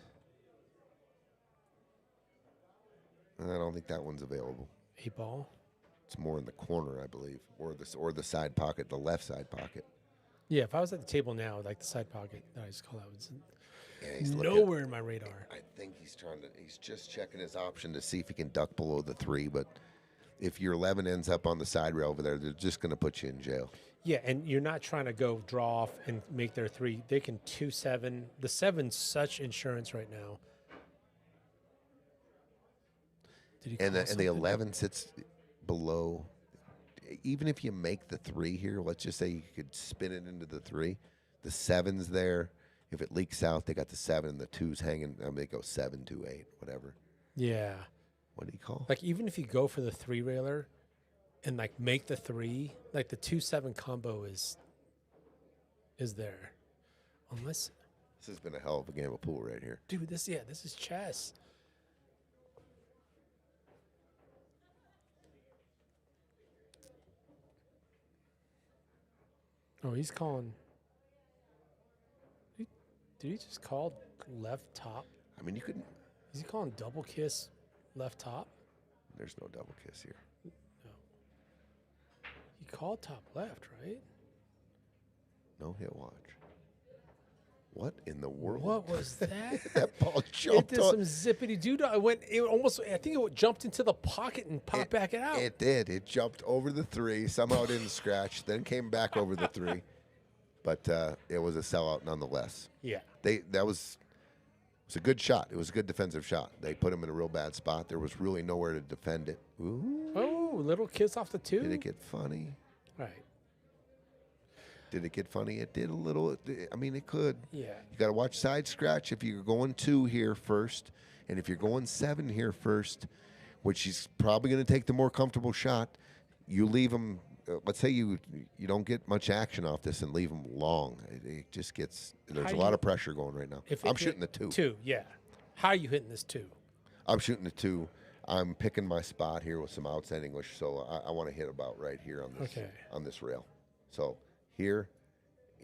Speaker 3: I don't think that one's available.
Speaker 4: 8 ball.
Speaker 3: It's more in the corner, I believe, or the side pocket, the left side pocket.
Speaker 4: Yeah, if I was at the table now, like the side pocket that I just call out was
Speaker 3: Yeah, he's looking.
Speaker 4: nowhere in my radar.
Speaker 3: I think he's just checking his option to see if he can duck below the 3. But if your 11 ends up on the side rail over there, they're just going to put you in jail.
Speaker 4: Yeah, and you're not trying to go draw off and make their 3. They can 2-7. The 7's such insurance right now. Did he
Speaker 3: And
Speaker 4: call
Speaker 3: the
Speaker 4: something?
Speaker 3: 11 sits below. Even if you make the 3 here, let's just say you could spin it into the 3. The 7's there. If it leaks out, they got the 7 and the 2's hanging. I mean, they go 7, 2, 8, whatever.
Speaker 4: Yeah.
Speaker 3: What do you call?
Speaker 4: Like even if you go for the 3 railer and like make the 3, like the 2-7 combo is there. Unless
Speaker 3: This has been a hell of a game of pool right here.
Speaker 4: dude, this is chess. Oh, he's calling. Did he just call left top?
Speaker 3: I mean, you could.
Speaker 4: Is he calling double kiss left top?
Speaker 3: There's no double kiss here.
Speaker 4: He called top left, right?
Speaker 3: No hit watch. What in the world?
Speaker 4: What was that?
Speaker 3: That ball
Speaker 4: It
Speaker 3: jumped
Speaker 4: did
Speaker 3: on.
Speaker 4: some zippity doo dah. I think it jumped into the pocket and popped back out.
Speaker 3: It did. It jumped over the 3. Somehow didn't scratch. Then came back over the 3. But it was a sellout nonetheless.
Speaker 4: Yeah.
Speaker 3: It was a good shot. It was a good defensive shot. They put him in a real bad spot. There was really nowhere to defend it. Ooh.
Speaker 4: Oh, little kiss off the 2.
Speaker 3: Did it get funny?
Speaker 4: Right.
Speaker 3: Did it get funny? It did a little. I mean, it could.
Speaker 4: Yeah.
Speaker 3: You got to watch side scratch if you're going 2 here first, and if you're going 7 here first, which he's probably going to take the more comfortable shot. You leave him let's say you don't get much action off this and leave them long. It just gets, there's
Speaker 4: How
Speaker 3: a lot
Speaker 4: you-
Speaker 3: of pressure going right now.
Speaker 4: If
Speaker 3: I'm shooting the 2.
Speaker 4: 2, yeah. How are you hitting this 2?
Speaker 3: I'm shooting the 2. I'm picking my spot here with some outside English, so I want to hit about right here on this
Speaker 4: Okay.
Speaker 3: on this rail. So here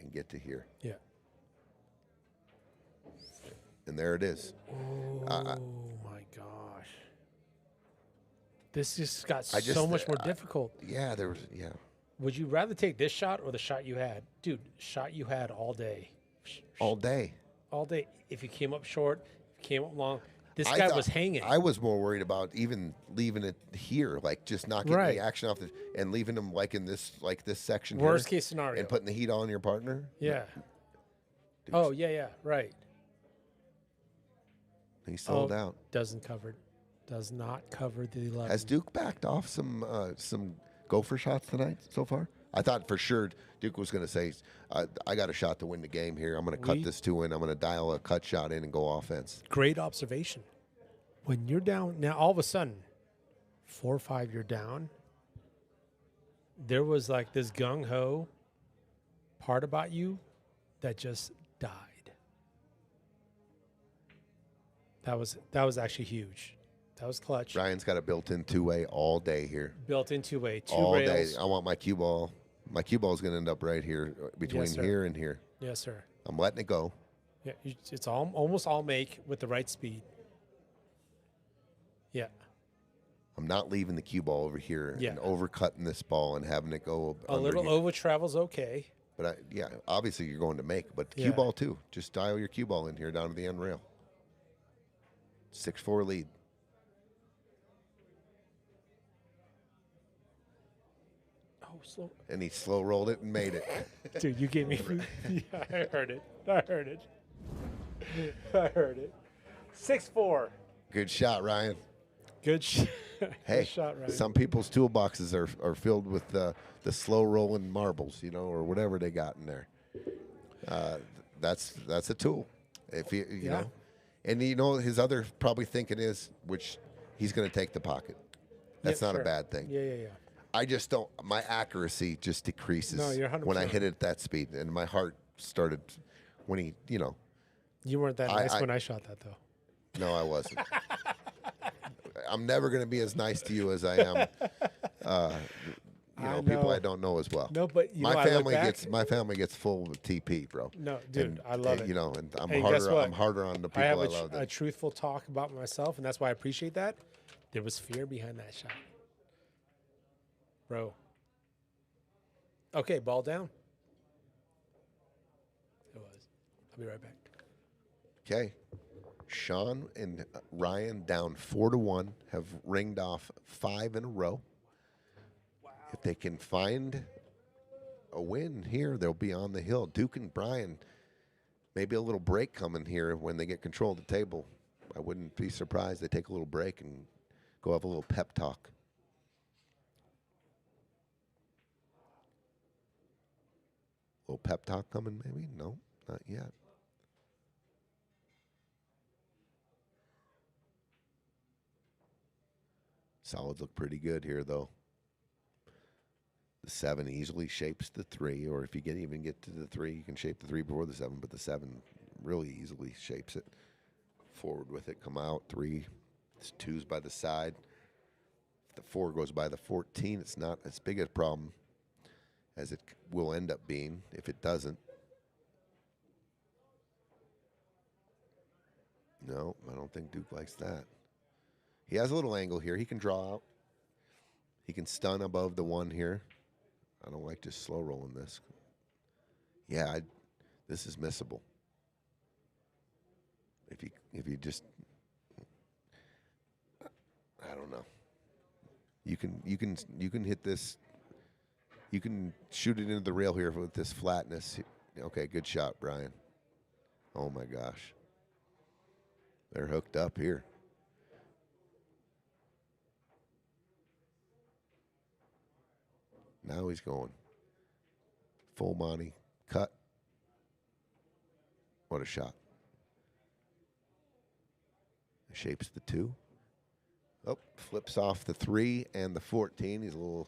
Speaker 3: and get to here,
Speaker 4: Yeah.
Speaker 3: and there it is.
Speaker 4: Oh my gosh. This just got
Speaker 3: I just-
Speaker 4: so much more difficult.
Speaker 3: Yeah, there was
Speaker 4: Would you rather take this shot or the shot you had? Dude, shot you had all day.
Speaker 3: all day.
Speaker 4: All day. If you came up short, if you came up long, this
Speaker 3: I
Speaker 4: guy
Speaker 3: thought-
Speaker 4: was hanging.
Speaker 3: I was more worried about even leaving it here, like just not getting
Speaker 4: Right.
Speaker 3: the action off and leaving him like in this section.
Speaker 4: Worst
Speaker 3: here,
Speaker 4: case scenario.
Speaker 3: and putting the heat on your partner.
Speaker 4: Yeah.
Speaker 3: Dude,
Speaker 4: Oh, yeah, right.
Speaker 3: he sold out.
Speaker 4: Doesn't cover. Does not cover the 11.
Speaker 3: Has Duke backed off some gopher shots tonight so far? I thought for sure Duke was going to say, I got a shot to win the game here. I'm going to cut
Speaker 4: We-
Speaker 3: this 2 in. I'm going to dial a cut shot in and go offense.
Speaker 4: Great observation. When you're down, now all of a sudden, 4 or 5, you're down. There was like this gung ho part about you that just died. That was actually huge. That was clutch.
Speaker 3: Ryan's got a built-in 2-way all day here.
Speaker 4: Built into a 2
Speaker 3: All
Speaker 4: rails.
Speaker 3: day. I want my cue ball. My cue ball is going to end up right here between
Speaker 4: Yes, sir.
Speaker 3: here and here.
Speaker 4: Yes, sir.
Speaker 3: I'm letting it go.
Speaker 4: Yeah, it's almost all make with the right speed. Yeah.
Speaker 3: I'm not leaving the cue ball over here
Speaker 4: Yeah.
Speaker 3: and overcutting this ball and having it go
Speaker 4: A
Speaker 3: under
Speaker 4: little
Speaker 3: here.
Speaker 4: over travel's okay.
Speaker 3: But obviously you're going to make. But the
Speaker 4: Yeah.
Speaker 3: cue ball too. Just dial your cue ball in here down to the end rail. 6-4 lead.
Speaker 4: Oh, slow.
Speaker 3: And he slow rolled it and made it.
Speaker 4: Dude, you gave me. Yeah, I heard it. I heard it. I heard it. 6-4.
Speaker 3: Good shot, Ryan.
Speaker 4: Good,
Speaker 3: Hey,
Speaker 4: Good shot, Ryan.
Speaker 3: some people's toolboxes are filled with the slow rolling marbles, or whatever they got in there. That's a tool. If you
Speaker 4: Yeah.
Speaker 3: know, and his other probably thinking is, which he's going to take the pocket. That's
Speaker 4: Yeah,
Speaker 3: not
Speaker 4: sure.
Speaker 3: a bad thing.
Speaker 4: Yeah.
Speaker 3: I just don't. My accuracy just decreases
Speaker 4: No, you're 100%.
Speaker 3: when I hit it at that speed, and my heart started when he.
Speaker 4: You weren't that nice when I shot that, though.
Speaker 3: No, I wasn't. I'm never going to be as nice to you as I am.
Speaker 4: I
Speaker 3: People
Speaker 4: know.
Speaker 3: I don't know as well.
Speaker 4: No, but
Speaker 3: my
Speaker 4: I look
Speaker 3: family
Speaker 4: back-
Speaker 3: gets full of TP, bro.
Speaker 4: No, dude,
Speaker 3: And,
Speaker 4: I love it.
Speaker 3: And I'm
Speaker 4: Hey, guess
Speaker 3: harder.
Speaker 4: what?
Speaker 3: I'm harder on the
Speaker 4: I
Speaker 3: people
Speaker 4: have
Speaker 3: I love.
Speaker 4: a truthful talk about myself, and that's why I appreciate that. There was fear behind that shot, bro. Okay, ball down. It was. I'll be right back.
Speaker 3: Okay, Shawn and Ryan down 4-1 have ringed off 5 in a row. Wow. If they can find a win here, they'll be on the hill. Duke and Brian, maybe a little break coming here when they get control of the table. I wouldn't be surprised they take a little break and go have a little pep talk. Little pep talk coming, maybe? No, not yet. Solids look pretty good here, though. The 7 easily shapes the 3, or if you even get to the 3, you can shape the 3 before the 7, but the 7 really easily shapes it. Forward with it, come out, 3. It's 2's by the side. If the 4 goes by the 14, it's not as big a problem as it will end up being if it doesn't. No, I don't think Duke likes that. He has a little angle here. He can draw out. He can stun above the 1 here. I don't like just slow rolling this. Yeah, this is missable. If you just, I don't know. You can hit this. You can shoot it into the rail here with this flatness. Okay, good shot, Brian. Oh my gosh. They're hooked up here. Now he's going. Full Monty. Cut. What a shot. Shapes the 2. Oh, flips off the 3 and the 14. He's a little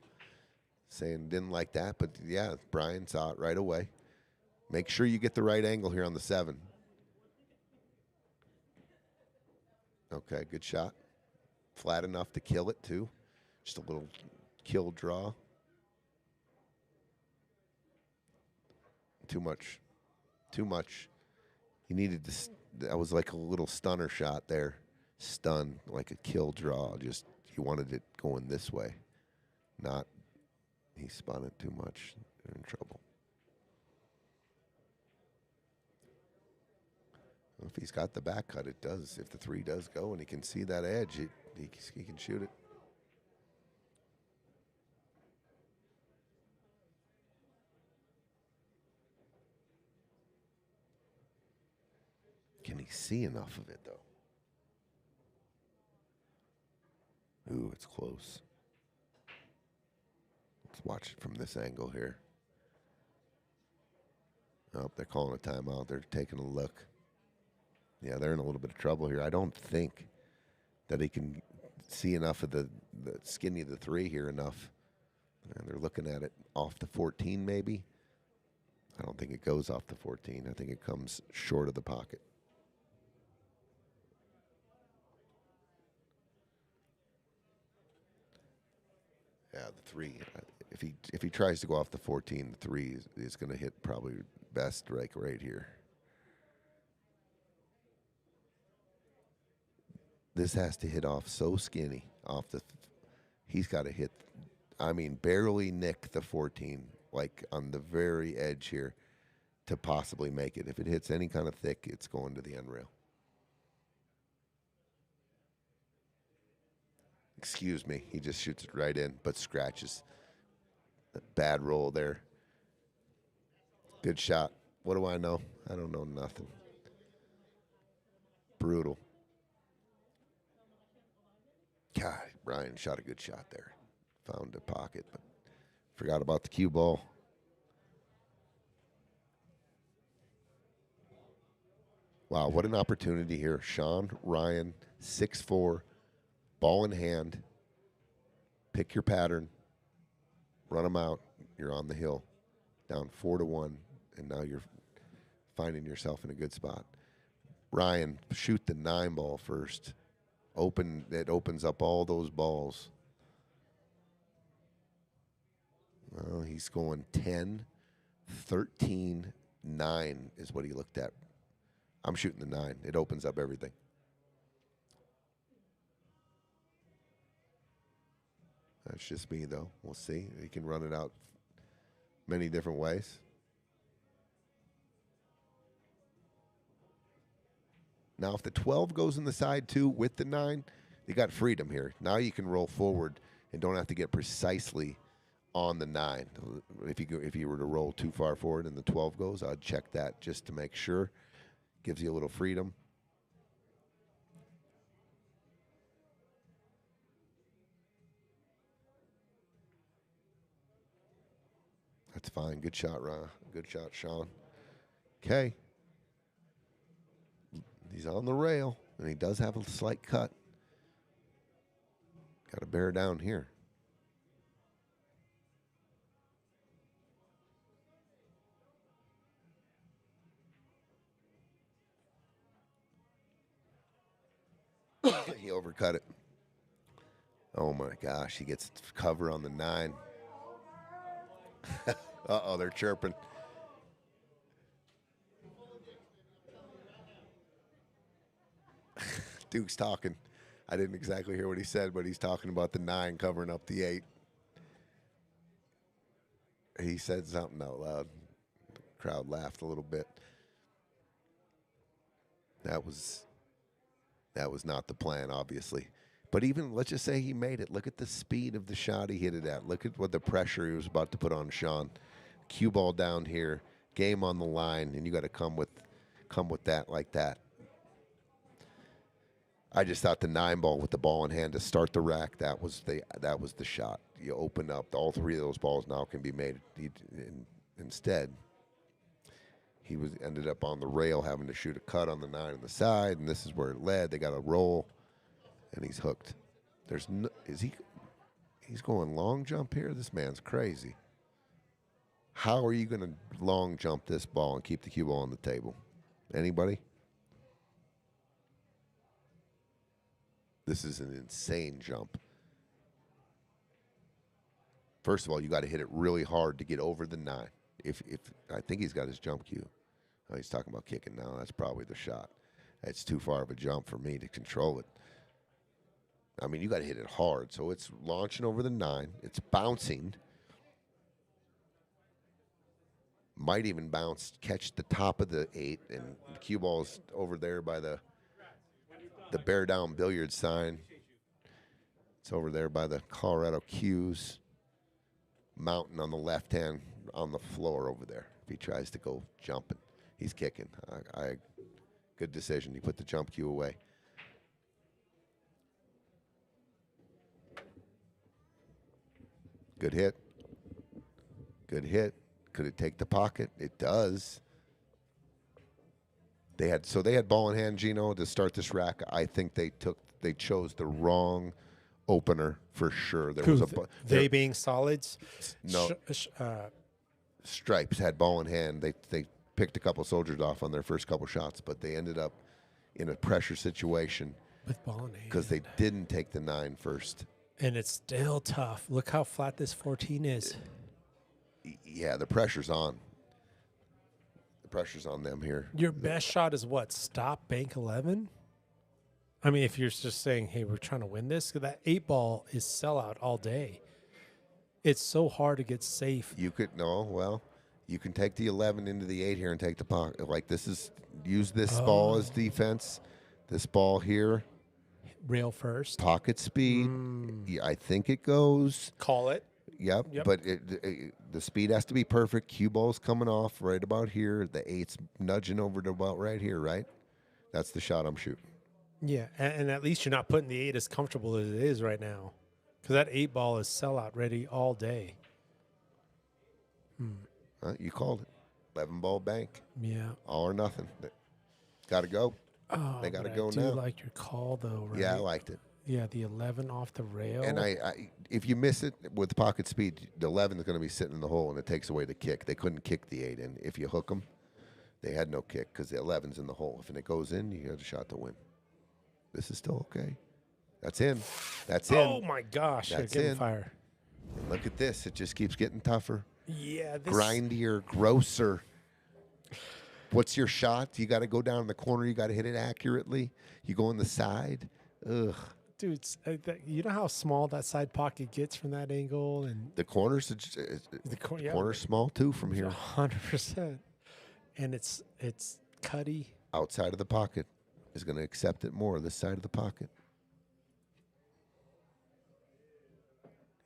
Speaker 3: saying didn't like that, but yeah, Brian saw it right away. Make sure you get the right angle here on the 7. Okay, good shot. Flat enough to kill it, too. Just a little kill draw. Too much. Too much. He needed to, that was like a little stunner shot there. Stun, like a kill draw. Just, he wanted it going this way. Not, he spun it too much. They're in trouble. If he's got the back cut, it does. If the 3 does go and he can see that edge, he can shoot it. Can he see enough of it, though? Ooh, it's close. Let's watch it from this angle here. Oh, they're calling a timeout. They're taking a look. Yeah, they're in a little bit of trouble here. I don't think that he can see enough of the skinny of the 3 here enough. And they're looking at it off the 14 maybe. I don't think it goes off the 14. I think it comes short of the pocket. Yeah, the 3. If he tries to go off the 14, the 3 is going to hit probably best right here. This has to hit off so skinny off the. He's got to hit. I mean, barely nick the 14, like on the very edge here, to possibly make it. If it hits any kind of thick, it's going to the end rail. Excuse me, he just shoots it right in, but scratches. Bad roll there. Good shot. What do I know? I don't know nothing. Brutal. God, Brian shot a good shot there. Found a pocket, but forgot about the cue ball. Wow, what an opportunity here. Shawn, Ryan, 6'4", ball in hand. Pick your pattern. Run them out. You're on the hill. Down 4-1, and now you're finding yourself in a good spot. Ryan, shoot the 9 ball first. It opens up all those balls. Well, he's going 10, 13, 9 is what he looked at. I'm shooting the 9. It opens up everything. That's just me, though. We'll see. He can run it out many different ways. Now, if the 12 goes in the side, too, with the 9, you got freedom here. Now you can roll forward and don't have to get precisely on the 9. If you were to roll too far forward and the 12 goes, I'd check that just to make sure. Gives you a little freedom. That's fine. Good shot, Ron. Good shot, Shawn. Okay. He's on the rail, and he does have a slight cut. Got to bear down here. He overcut it. Oh, my gosh. He gets cover on the 9. Uh-oh, they're chirping. Duke's talking. I didn't exactly hear what he said, but he's talking about the 9 covering up the 8. He said something out loud. The crowd laughed a little bit. That was not the plan, obviously. But even, let's just say he made it. Look at the speed of the shot he hit it at. Look at what the pressure he was about to put on Shawn. Cue ball down here, game on the line, and you got to come with that like that. I just thought the 9 ball with the ball in hand to start the rack, that was the shot. You open up, all 3 of those balls now can be made. Instead, he ended up on the rail having to shoot a cut on the 9 on the side, and this is where it led. They got a roll, and he's hooked. He's going long jump here. This man's crazy. How are you going to long jump this ball and keep the cue ball on the table? Anybody? This is an insane jump. First of all, you got to hit it really hard to get over the 9. If I think he's got his jump cue. Oh, he's talking about kicking now. That's probably the shot. It's too far of a jump for me to control it. I mean, you got to hit it hard. So it's launching over the 9. It's bouncing. Might even bounce, catch the top of the 8, and the cue ball's over there by the bear down billiard sign. It's over there by the Colorado Cues mountain on the left hand on the floor over there. If he tries to go jumping, he's kicking. Good decision. He put the jump cue away. Good hit. Good hit. Could it take the pocket? It does. They had ball in hand, Gino, to start this rack. I think they chose the wrong opener for sure. There was
Speaker 4: they being solids.
Speaker 3: No. Stripes had ball in hand. They picked a couple soldiers off on their first couple shots, but they ended up in a pressure situation
Speaker 4: with ball in hand
Speaker 3: because they didn't take the 9 first.
Speaker 4: And it's still tough. Look how flat this 14 is.
Speaker 3: Yeah, the pressure's on. The pressure's on them here.
Speaker 4: Your best shot is what? Stop bank 11? I mean, if you're just saying, hey, we're trying to win this, that 8 ball is sellout all day. It's so hard to get safe.
Speaker 3: You can take the 11 into the 8 here and take the pocket. Like use this ball as defense. This ball here.
Speaker 4: Rail first.
Speaker 3: Pocket speed. Yeah, I think it goes.
Speaker 4: Call it.
Speaker 3: Yep. But the speed has to be perfect. Cue ball's coming off right about here. The 8's nudging over to about right here, right? That's the shot I'm shooting.
Speaker 4: Yeah, and at least you're not putting the 8 as comfortable as it is right now. Because that 8 ball is sellout ready all day.
Speaker 3: You called it. 11 ball bank.
Speaker 4: Yeah.
Speaker 3: All or nothing. Got to go.
Speaker 4: Oh,
Speaker 3: they got to go
Speaker 4: I do
Speaker 3: now.
Speaker 4: Like your call, though, right?
Speaker 3: Yeah, I liked it.
Speaker 4: Yeah, the 11 off the rail.
Speaker 3: And if you miss it with pocket speed, the 11 is going to be sitting in the hole, and it takes away the kick. They couldn't kick the 8 in. If you hook them, they had no kick because the 11's in the hole. If it goes in, you got a shot to win. This is still okay. That's in. That's in.
Speaker 4: Oh, my gosh.
Speaker 3: That's
Speaker 4: getting
Speaker 3: in.
Speaker 4: fire.
Speaker 3: And look at this. It just keeps getting tougher.
Speaker 4: Yeah.
Speaker 3: Grindier, grosser. What's your shot? You got to go down in the corner. You got to hit it accurately. You go on the side. Ugh.
Speaker 4: Dude, you know how small that side pocket gets from that angle? And
Speaker 3: the corner's corner's small, too, from here.
Speaker 4: 100%. And it's cutty.
Speaker 3: Outside of the pocket is going to accept it more, this side of the pocket.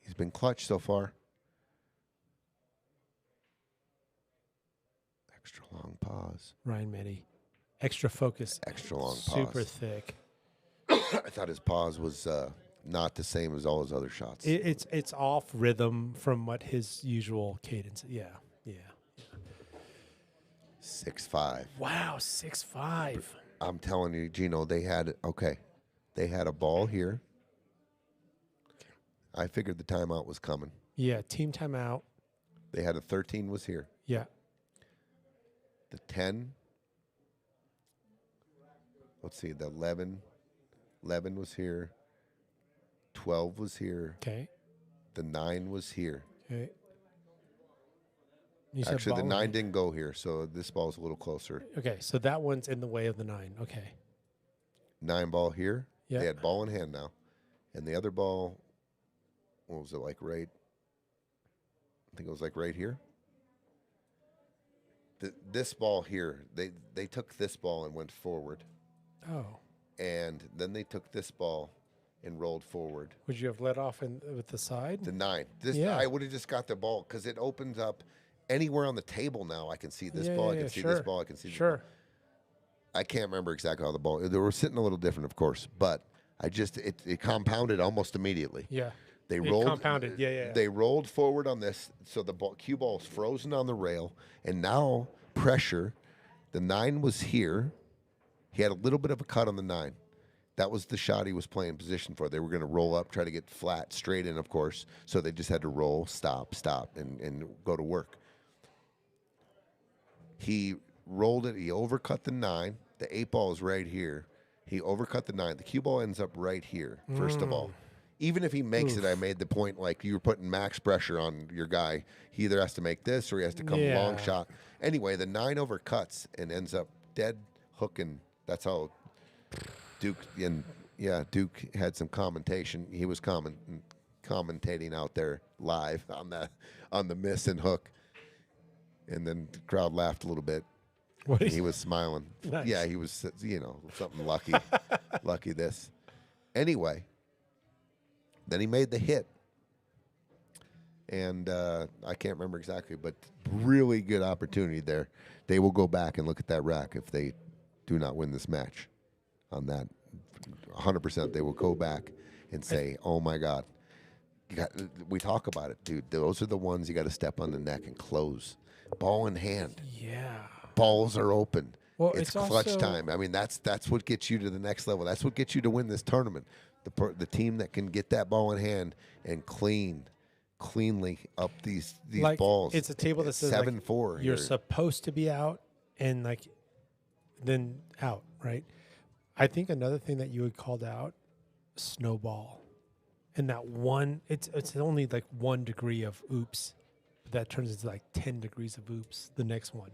Speaker 3: He's been clutch so far. Extra long pause.
Speaker 4: Ryan Mette. Extra focus.
Speaker 3: Extra long pause.
Speaker 4: Super thick.
Speaker 3: I thought his pause was not the same as all his other shots.
Speaker 4: It's off rhythm from what his usual cadence. Yeah.
Speaker 3: 6'5".
Speaker 4: Wow, 6'5".
Speaker 3: I'm telling you, Gino, they had a ball here. I figured the timeout was coming.
Speaker 4: Yeah, team timeout.
Speaker 3: They had a 13 was here.
Speaker 4: Yeah.
Speaker 3: The 10. Let's see, the 11 was here. 12 was here.
Speaker 4: Okay.
Speaker 3: The 9 was here.
Speaker 4: Okay.
Speaker 3: Actually, the 9 didn't go here, so this ball's a little closer.
Speaker 4: Okay, so that one's in the way of the 9. Okay.
Speaker 3: 9 ball here.
Speaker 4: Yeah.
Speaker 3: They had ball in hand now. And the other ball, what was it, like right? I think it was like right here. This ball here, they took this ball and went forward.
Speaker 4: Oh.
Speaker 3: And then they took this ball and rolled forward.
Speaker 4: Would you have let off with the side?
Speaker 3: The 9.
Speaker 4: Yeah.
Speaker 3: I would have just got the ball because it opens up anywhere on the table now. I can see this ball. I can see this ball. I can see this ball. I can't remember exactly how the ball. They were sitting a little different, of course, but it compounded almost immediately.
Speaker 4: Yeah.
Speaker 3: They rolled.
Speaker 4: Compounded. Yeah.
Speaker 3: They rolled forward on this, so the cue ball is frozen on the rail, and now pressure. The 9 was here. He had a little bit of a cut on the 9. That was the shot he was playing position for. They were going to roll up, try to get flat, straight in, of course. So they just had to roll, stop, and go to work. He rolled it. He overcut the 9. The 8 ball is right here. He overcut the 9. The cue ball ends up right here, first of all. Even if he makes it, I made the point, like, you were putting max pressure on your guy. He either has to make this or he has to come long shot. Anyway, the 9 overcuts and ends up dead hooking. That's how Duke had some commentation. He was commentating out there live on the miss and hook. And then the crowd laughed a little bit. He was smiling.
Speaker 4: Nice.
Speaker 3: Yeah, he was, something lucky this. Anyway, then he made the hit. And I can't remember exactly, but really good opportunity there. They will go back and look at that rack if they do not win this match. On that, 100%, they will go back and say, oh, my God. We talk about it, dude. Those are the ones you got to step on the neck and close. Ball in hand.
Speaker 4: Yeah.
Speaker 3: Balls are open.
Speaker 4: Well,
Speaker 3: it's clutch
Speaker 4: also
Speaker 3: time. I mean, that's what gets you to the next level. That's what gets you to win this tournament. The team that can get that ball in hand and cleanly up these
Speaker 4: like,
Speaker 3: balls.
Speaker 4: It's a table that says
Speaker 3: 7-4.
Speaker 4: You're supposed to be out and then out, right? I think another thing that you had called out, snowball. And that one, it's only like 1 degree of oops. But that turns into like 10 degrees of oops the next one.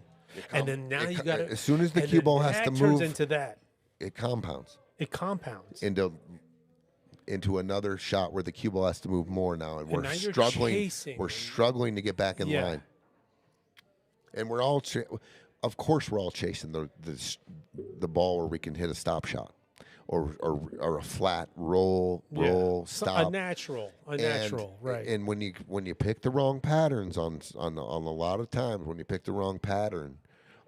Speaker 4: And then now you got to.
Speaker 3: As soon as the cue ball has to move.
Speaker 4: Turns into that.
Speaker 3: It compounds. Into another shot where the cue ball has to move more now. And we're struggling.
Speaker 4: Chasing.
Speaker 3: We're struggling to get back in line. And we're all, of course, we're all chasing the ball where we can hit a stop shot. Or a flat roll, stop.
Speaker 4: A natural, right?
Speaker 3: And when you pick the wrong patterns on a lot of times, when you pick the wrong pattern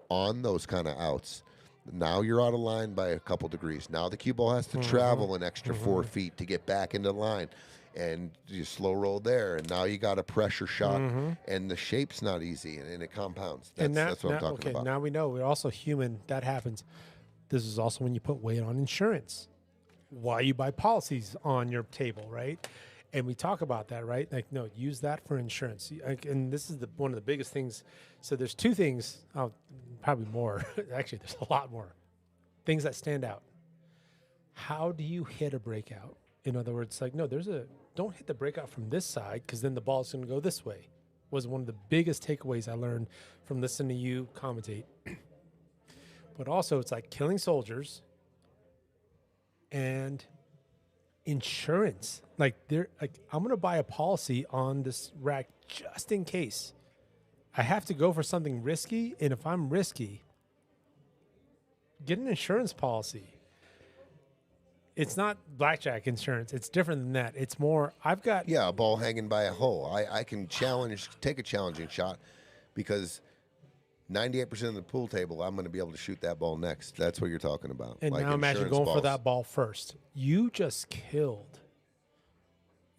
Speaker 3: on those kind of outs, now you're out of line by a couple degrees. Now the cue ball has to travel an extra 4 feet to get back into line, and you slow roll there, and now you got a pressure shot, and the shape's not easy, and it compounds. That's what I'm talking about.
Speaker 4: Now we know we're also human. That happens. This is also when you put weight on insurance. Why you buy policies on your table, right? And we talk about that, right? Like, no, use that for insurance. And this is one of the biggest things. So there's 2 things, probably more. Actually, there's a lot more things that stand out. How do you hit a breakout? In other words, like, no, don't hit the breakout from this side because then the ball's going to go this way. Was one of the biggest takeaways I learned from listening to you commentate. But also, it's like killing soldiers and insurance. I'm going to buy a policy on this rack just in case. I have to go for something risky, and if I'm risky, get an insurance policy. It's not blackjack insurance. It's different than that. It's more, I've got...
Speaker 3: Yeah, a ball hanging by a hole. I can take a challenging shot because 98% of the pool table, I'm going to be able to shoot that ball next. That's what you're talking about.
Speaker 4: And now imagine going for that ball first. You just killed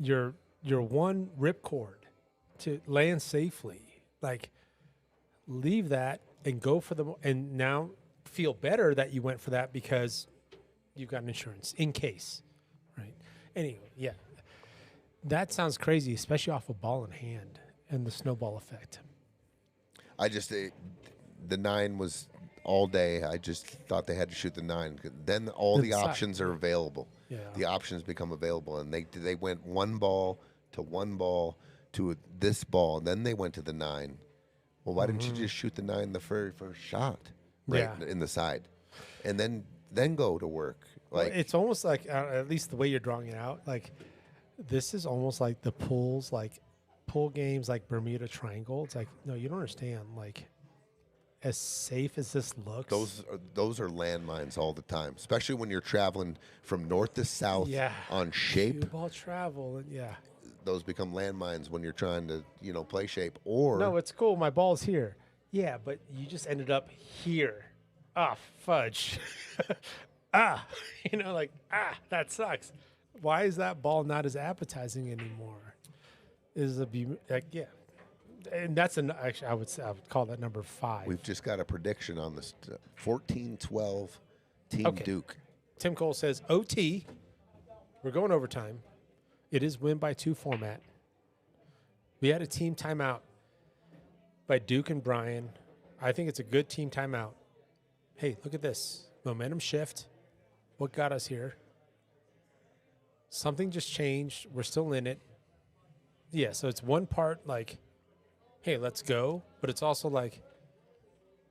Speaker 4: your one ripcord to land safely. Like, leave that and go for and now feel better that you went for that because you've got an insurance in case, right? Anyway, yeah. That sounds crazy, especially off a ball in hand and the snowball effect.
Speaker 3: The 9 was all day. I just thought they had to shoot the 9. Then all the options are available.
Speaker 4: Yeah.
Speaker 3: The options become available, and they went 1 ball to this ball, and then they went to the 9. Well, why didn't you just shoot the 9 the very first shot, right in the side, and then go to work? Like,
Speaker 4: well, it's almost like at least the way you're drawing it out. Like, this is almost like the pools, like pool games, like Bermuda Triangle. It's like, no, you don't understand. Like, as safe as this looks,
Speaker 3: those are landmines all the time, especially when you're traveling from north to south on shape.
Speaker 4: Cue ball travel,
Speaker 3: those become landmines when you're trying to, play shape. Or
Speaker 4: no, it's cool. My ball's here. Yeah, but you just ended up here. Ah, fudge. That sucks. Why is that ball not as appetizing anymore? And that's actually I would call that number 5.
Speaker 3: We've just got a prediction on this 14-12 Team Duke.
Speaker 4: Tim Cole says OT. We're going overtime. It is win by 2 format. We had a team timeout by Duke and Brian. I think it's a good team timeout. Hey, look at this. Momentum shift. What got us here? Something just changed. We're still in it. Yeah, so it's one part like, hey, let's go. But it's also like,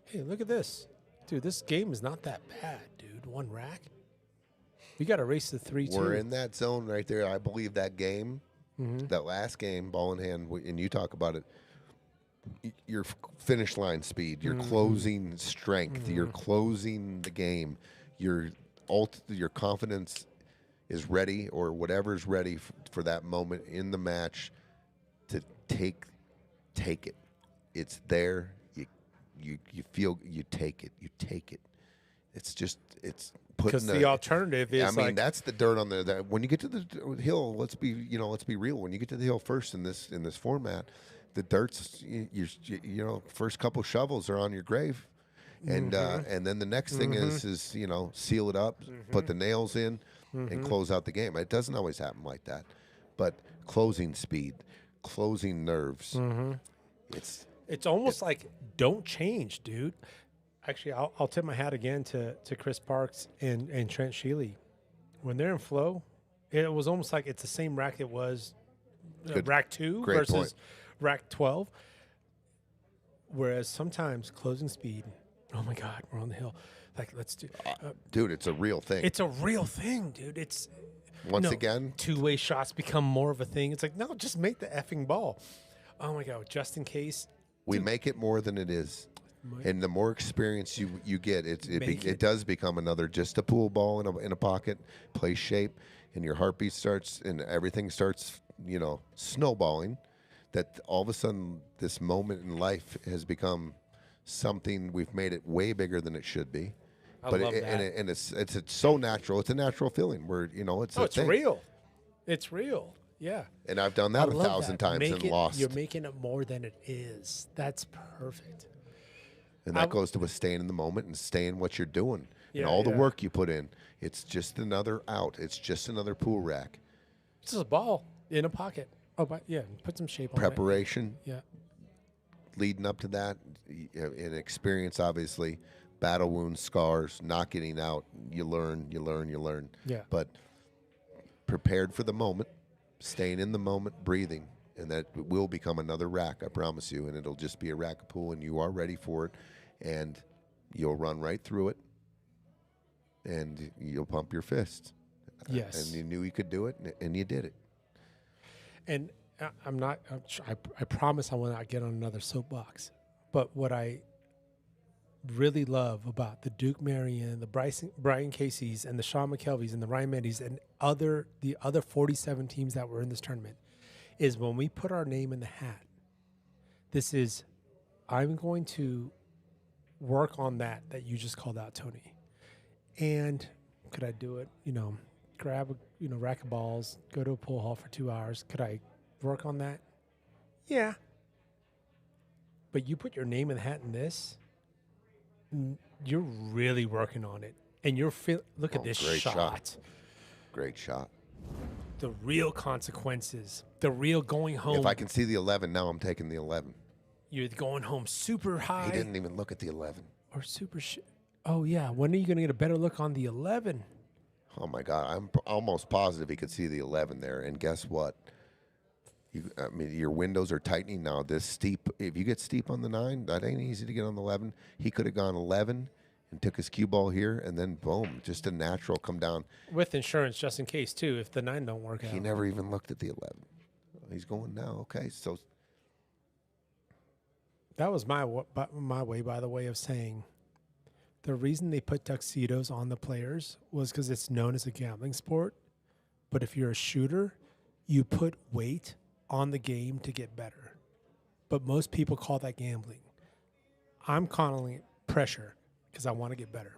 Speaker 4: hey, look at this. Dude, this game is not that bad, dude. 1 rack. We got to race the 3-2.
Speaker 3: We're in that zone right there. I believe that game, that last game, ball in hand, and you talk about it, your finish line speed, your closing strength, you're closing the game, your confidence is ready, or whatever's ready for that moment in the match to take it. It's there. You feel, you take it. It's just, it's putting
Speaker 4: because the alternative is,
Speaker 3: I mean,
Speaker 4: like,
Speaker 3: that's the dirt on the when you get to the hill. Let's be real. When you get to the hill first in this format, the dirt's first couple shovels are on your grave, and then the next thing is seal it up, put the nails in, and close out the game. It doesn't always happen like that, but closing speed, closing nerves,
Speaker 4: it's almost like don't change, dude. Actually, I'll tip my hat again to Chris Parks and Trent Scheele. When they're in flow, it was almost like it's the same rack it was rack 2
Speaker 3: Great
Speaker 4: versus
Speaker 3: point.
Speaker 4: rack 12. Whereas sometimes closing speed, oh my God, we're on the hill. Like, let's do.
Speaker 3: Dude, it's a real thing.
Speaker 4: It's a real thing, dude. It's
Speaker 3: again,
Speaker 4: two-way shots become more of a thing. It's like, no, just make the effing ball. Oh my God, just in case.
Speaker 3: we make it more than it is. And the more experience you get, it does become another just a pool ball in a pocket, play shape, and your heartbeat starts and everything starts, snowballing. That all of a sudden this moment in life has become something, we've made it way bigger than it should be.
Speaker 4: I love that.
Speaker 3: And it's so natural. It's a natural feeling where it's
Speaker 4: real. It's real. Yeah.
Speaker 3: And I've done that 1,000 times and lost.
Speaker 4: You're making it more than it is. That's perfect.
Speaker 3: And that goes to staying in the moment and staying what you're doing. And all the work you put in. It's just another out. It's just another pool rack.
Speaker 4: It's just a ball in a pocket. Oh, but put some shape on it.
Speaker 3: Preparation.
Speaker 4: Yeah.
Speaker 3: Leading up to that, and experience, obviously. Battle wounds, scars, not getting out. You learn.
Speaker 4: Yeah.
Speaker 3: But prepared for the moment, staying in the moment, breathing. And that will become another rack, I promise you. And it'll just be a rack of pool, and you are ready for it. And you'll run right through it. And you'll pump your fists.
Speaker 4: Yes.
Speaker 3: And you knew you could do it, and you did it.
Speaker 4: And I promise I will not get on another soapbox. But what I really love about the Duke Marion, the Brian Casey's, and the Shawn McKelvy's, and the Ryan Mendes, and the other 47 teams that were in this tournament is when we put our name in the hat, I'm going to work on that you just called out, Tony. And could I do it? Grab a rack of balls, go to a pool hall for 2 hours. Could I work on that? Yeah. But you put your name in the hat in this, you're really working on it. And look at this shot.
Speaker 3: Great shot.
Speaker 4: The real consequences, the real going home.
Speaker 3: If I can see the 11, now I'm taking the 11.
Speaker 4: You're going home super high.
Speaker 3: He didn't even look at the 11.
Speaker 4: Or super oh, yeah. When are you going to get a better look on the 11?
Speaker 3: Oh, my God. I'm almost positive he could see the 11 there. And guess what? Your windows are tightening now. This steep, if you get steep on the 9, that ain't easy to get on the 11. He could have gone 11 and took his cue ball here, and then boom, just a natural come down.
Speaker 4: With insurance, just in case, too, if the 9 don't work out.
Speaker 3: He never even looked at the 11. He's going now. Okay, so.
Speaker 4: That was my way, by the way, of saying the reason they put tuxedos on the players was because it's known as a gambling sport. But if you're a shooter, you put weight on the game to get better. But most people call that gambling. I'm calling it pressure because I want to get better.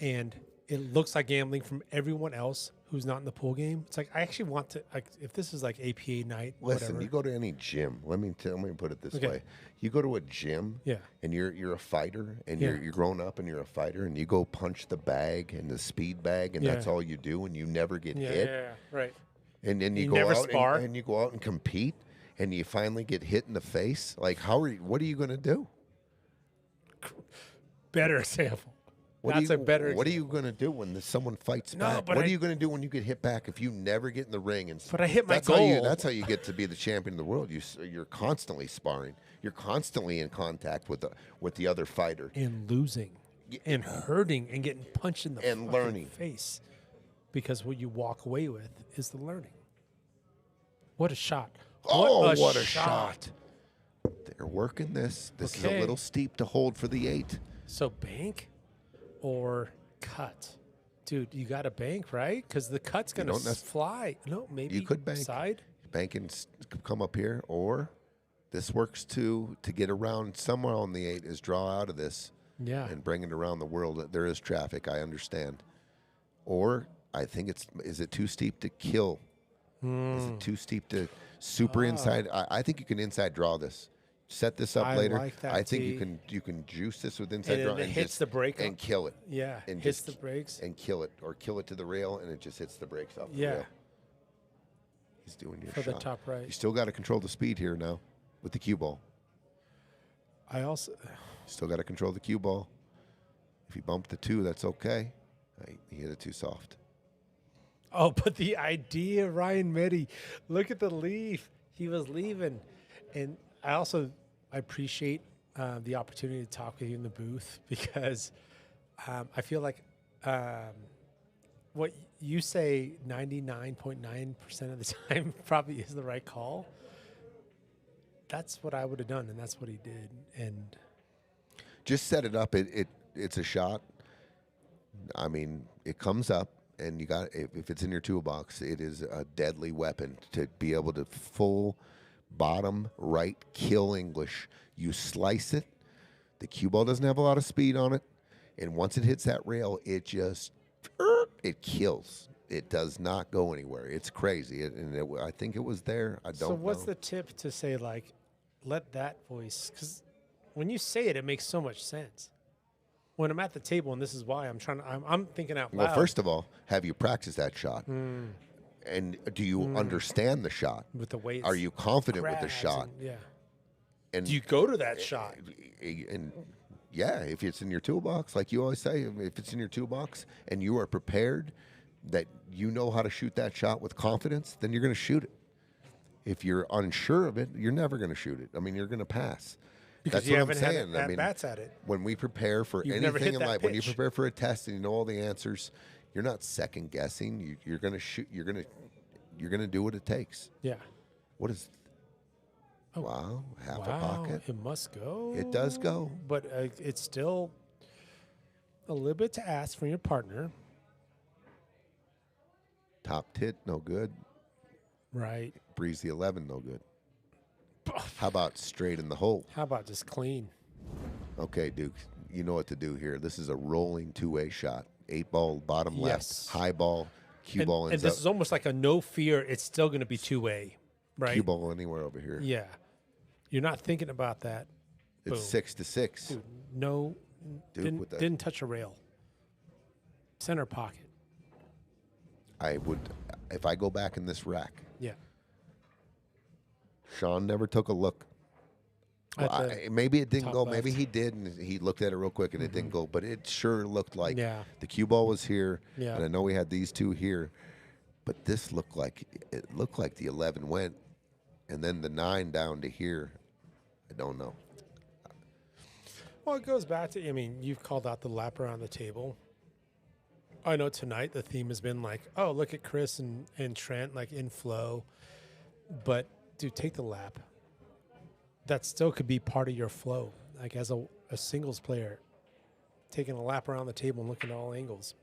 Speaker 4: And it looks like gambling from everyone else who's not in the pool game. It's like I actually want to. Like, if this is like APA night,
Speaker 3: Listen,
Speaker 4: whatever.
Speaker 3: you go to any gym. Let me put it this
Speaker 4: Okay.
Speaker 3: way: you go to a gym,
Speaker 4: Yeah.
Speaker 3: and you're a fighter, and
Speaker 4: Yeah.
Speaker 3: you're grown up, and you're a fighter, and you go punch the bag and the speed bag, and
Speaker 4: Yeah.
Speaker 3: that's all you do, and you never get
Speaker 4: Yeah,
Speaker 3: hit,
Speaker 4: yeah, right.
Speaker 3: and then you
Speaker 4: You
Speaker 3: go
Speaker 4: never
Speaker 3: out
Speaker 4: spar?
Speaker 3: and you go out and compete, and you finally get hit in the face. Like, what are you going to do?
Speaker 4: Better example.
Speaker 3: What
Speaker 4: That's
Speaker 3: are
Speaker 4: a
Speaker 3: you,
Speaker 4: better.
Speaker 3: What are you going to do when someone fights
Speaker 4: No,
Speaker 3: back?
Speaker 4: but
Speaker 3: What
Speaker 4: I-
Speaker 3: are you going to do when you get hit back if you never get in the ring? And
Speaker 4: But I hit my
Speaker 3: that's How you,
Speaker 4: goal.
Speaker 3: that's how you get to be the champion of the world. You're constantly sparring. You're constantly in contact with the other fighter.
Speaker 4: And losing, and hurting, and getting punched in the
Speaker 3: And
Speaker 4: fucking
Speaker 3: learning.
Speaker 4: face, because what you walk away with is the learning. What a shot!
Speaker 3: What a shot! They're working this. This is a
Speaker 4: Okay.
Speaker 3: little steep to hold for the 8.
Speaker 4: So bank or cut, dude. You got to bank, right? Because the cut's gonna
Speaker 3: don't nec-
Speaker 4: fly. No, maybe
Speaker 3: You could bank.
Speaker 4: side.
Speaker 3: Bank and come up here, or this works too to get around somewhere on the 8 is draw out of this.
Speaker 4: Yeah.
Speaker 3: And bring it around the world. There is traffic, I understand. Or I think is it too steep to kill? Is it too steep to super inside? I think you can inside draw this. Set this up
Speaker 4: I
Speaker 3: later.
Speaker 4: like that,
Speaker 3: I think
Speaker 4: T.
Speaker 3: you can juice this with inside
Speaker 4: And
Speaker 3: draw
Speaker 4: then it hits
Speaker 3: just-
Speaker 4: the brake
Speaker 3: and
Speaker 4: up.
Speaker 3: kill it.
Speaker 4: Yeah,
Speaker 3: And
Speaker 4: hits
Speaker 3: just
Speaker 4: the brakes.
Speaker 3: and kill it, or kill it to the rail and it just hits the brakes off the
Speaker 4: Yeah.
Speaker 3: rail. He's doing your
Speaker 4: For the
Speaker 3: shot.
Speaker 4: top right.
Speaker 3: You still got to control the speed here now with the cue ball.
Speaker 4: I also.
Speaker 3: Still got to control the cue ball. If you bump the 2, that's okay. He hit it too soft.
Speaker 4: Oh, but the idea, Ryan Mette, look at the leaf. He was leaving. And I appreciate the opportunity to talk with you in the booth, because I feel like what you say 99.9% of the time probably is the right call. That's what I would have done, and that's what he did. And
Speaker 3: Just set it up. It's a shot. I mean, it comes up, and you got if it's in your toolbox, it is a deadly weapon to be able to full bottom right kill English. You slice it. The cue ball doesn't have a lot of speed on it, and once it hits that rail, it just it kills. It does not go anywhere. It's crazy, I think it was there. I don't.
Speaker 4: so what's
Speaker 3: know.
Speaker 4: the tip to say, like, let that voice, because when you say it, it makes so much sense. When I'm at the table, and this is why I'm thinking out loud.
Speaker 3: Well, first of all, have you practiced that shot? And do you understand the shot?
Speaker 4: with the weights,
Speaker 3: Are you confident with the
Speaker 4: grabs
Speaker 3: shot?
Speaker 4: and- yeah.
Speaker 3: And
Speaker 4: Do you go to that shot?
Speaker 3: and yeah, if it's in your toolbox, like you always say, if it's in your toolbox and you are prepared, that you know how to shoot that shot with confidence, then you're going to shoot it. If you're unsure of it, you're never going to shoot it. I mean, you're going to pass.
Speaker 4: Because
Speaker 3: That's
Speaker 4: you
Speaker 3: what I'm
Speaker 4: haven't had
Speaker 3: saying. I mean,
Speaker 4: at-bats at it.
Speaker 3: when we prepare for
Speaker 4: You've never
Speaker 3: anything
Speaker 4: hit
Speaker 3: in
Speaker 4: that
Speaker 3: life, when you
Speaker 4: pitch.
Speaker 3: prepare for a test and you know all the answers, you're not second guessing. You're going to shoot. You're going to do what it takes.
Speaker 4: Yeah.
Speaker 3: What is?
Speaker 4: Oh,
Speaker 3: wow, half a
Speaker 4: Wow,
Speaker 3: pocket.
Speaker 4: it must go.
Speaker 3: It does go.
Speaker 4: But it's still a little bit to ask from your partner.
Speaker 3: Top tit, no good.
Speaker 4: Right.
Speaker 3: Breeze the 11, no good. How about straight in the hole?
Speaker 4: How about just clean?
Speaker 3: Okay, Duke, you know what to do here. This is a rolling two-way shot. 8-ball, bottom
Speaker 4: Yes.
Speaker 3: left, high ball, cue ball
Speaker 4: And
Speaker 3: ends
Speaker 4: this
Speaker 3: up.
Speaker 4: is almost like a no fear. It's still going to be two-way, right?
Speaker 3: Cue ball anywhere over here.
Speaker 4: Yeah. You're not thinking about that.
Speaker 3: It's
Speaker 4: Boom.
Speaker 3: 6-6.
Speaker 4: Dude, no,
Speaker 3: Duke with that.
Speaker 4: didn't touch a rail. Center pocket.
Speaker 3: I would, if I go back in this rack,
Speaker 4: Yeah.
Speaker 3: Shawn never took a look.
Speaker 4: At
Speaker 3: Well,
Speaker 4: the
Speaker 3: maybe it didn't
Speaker 4: top
Speaker 3: go. Maybe
Speaker 4: left.
Speaker 3: he did, and he looked at it real quick, and it didn't go. But it sure looked like
Speaker 4: Yeah.
Speaker 3: the cue ball was here,
Speaker 4: Yeah.
Speaker 3: and I know we had these two here, but this looked like the 11 went, and then the 9 down to here. I don't know.
Speaker 4: Well, it goes back to, I mean, you've called out the lap around the table. I know tonight the theme has been like, oh, look at Chris and Trent, like in flow. But, dude, take the lap. That still could be part of your flow. Like as a singles player, taking a lap around the table and looking at all angles.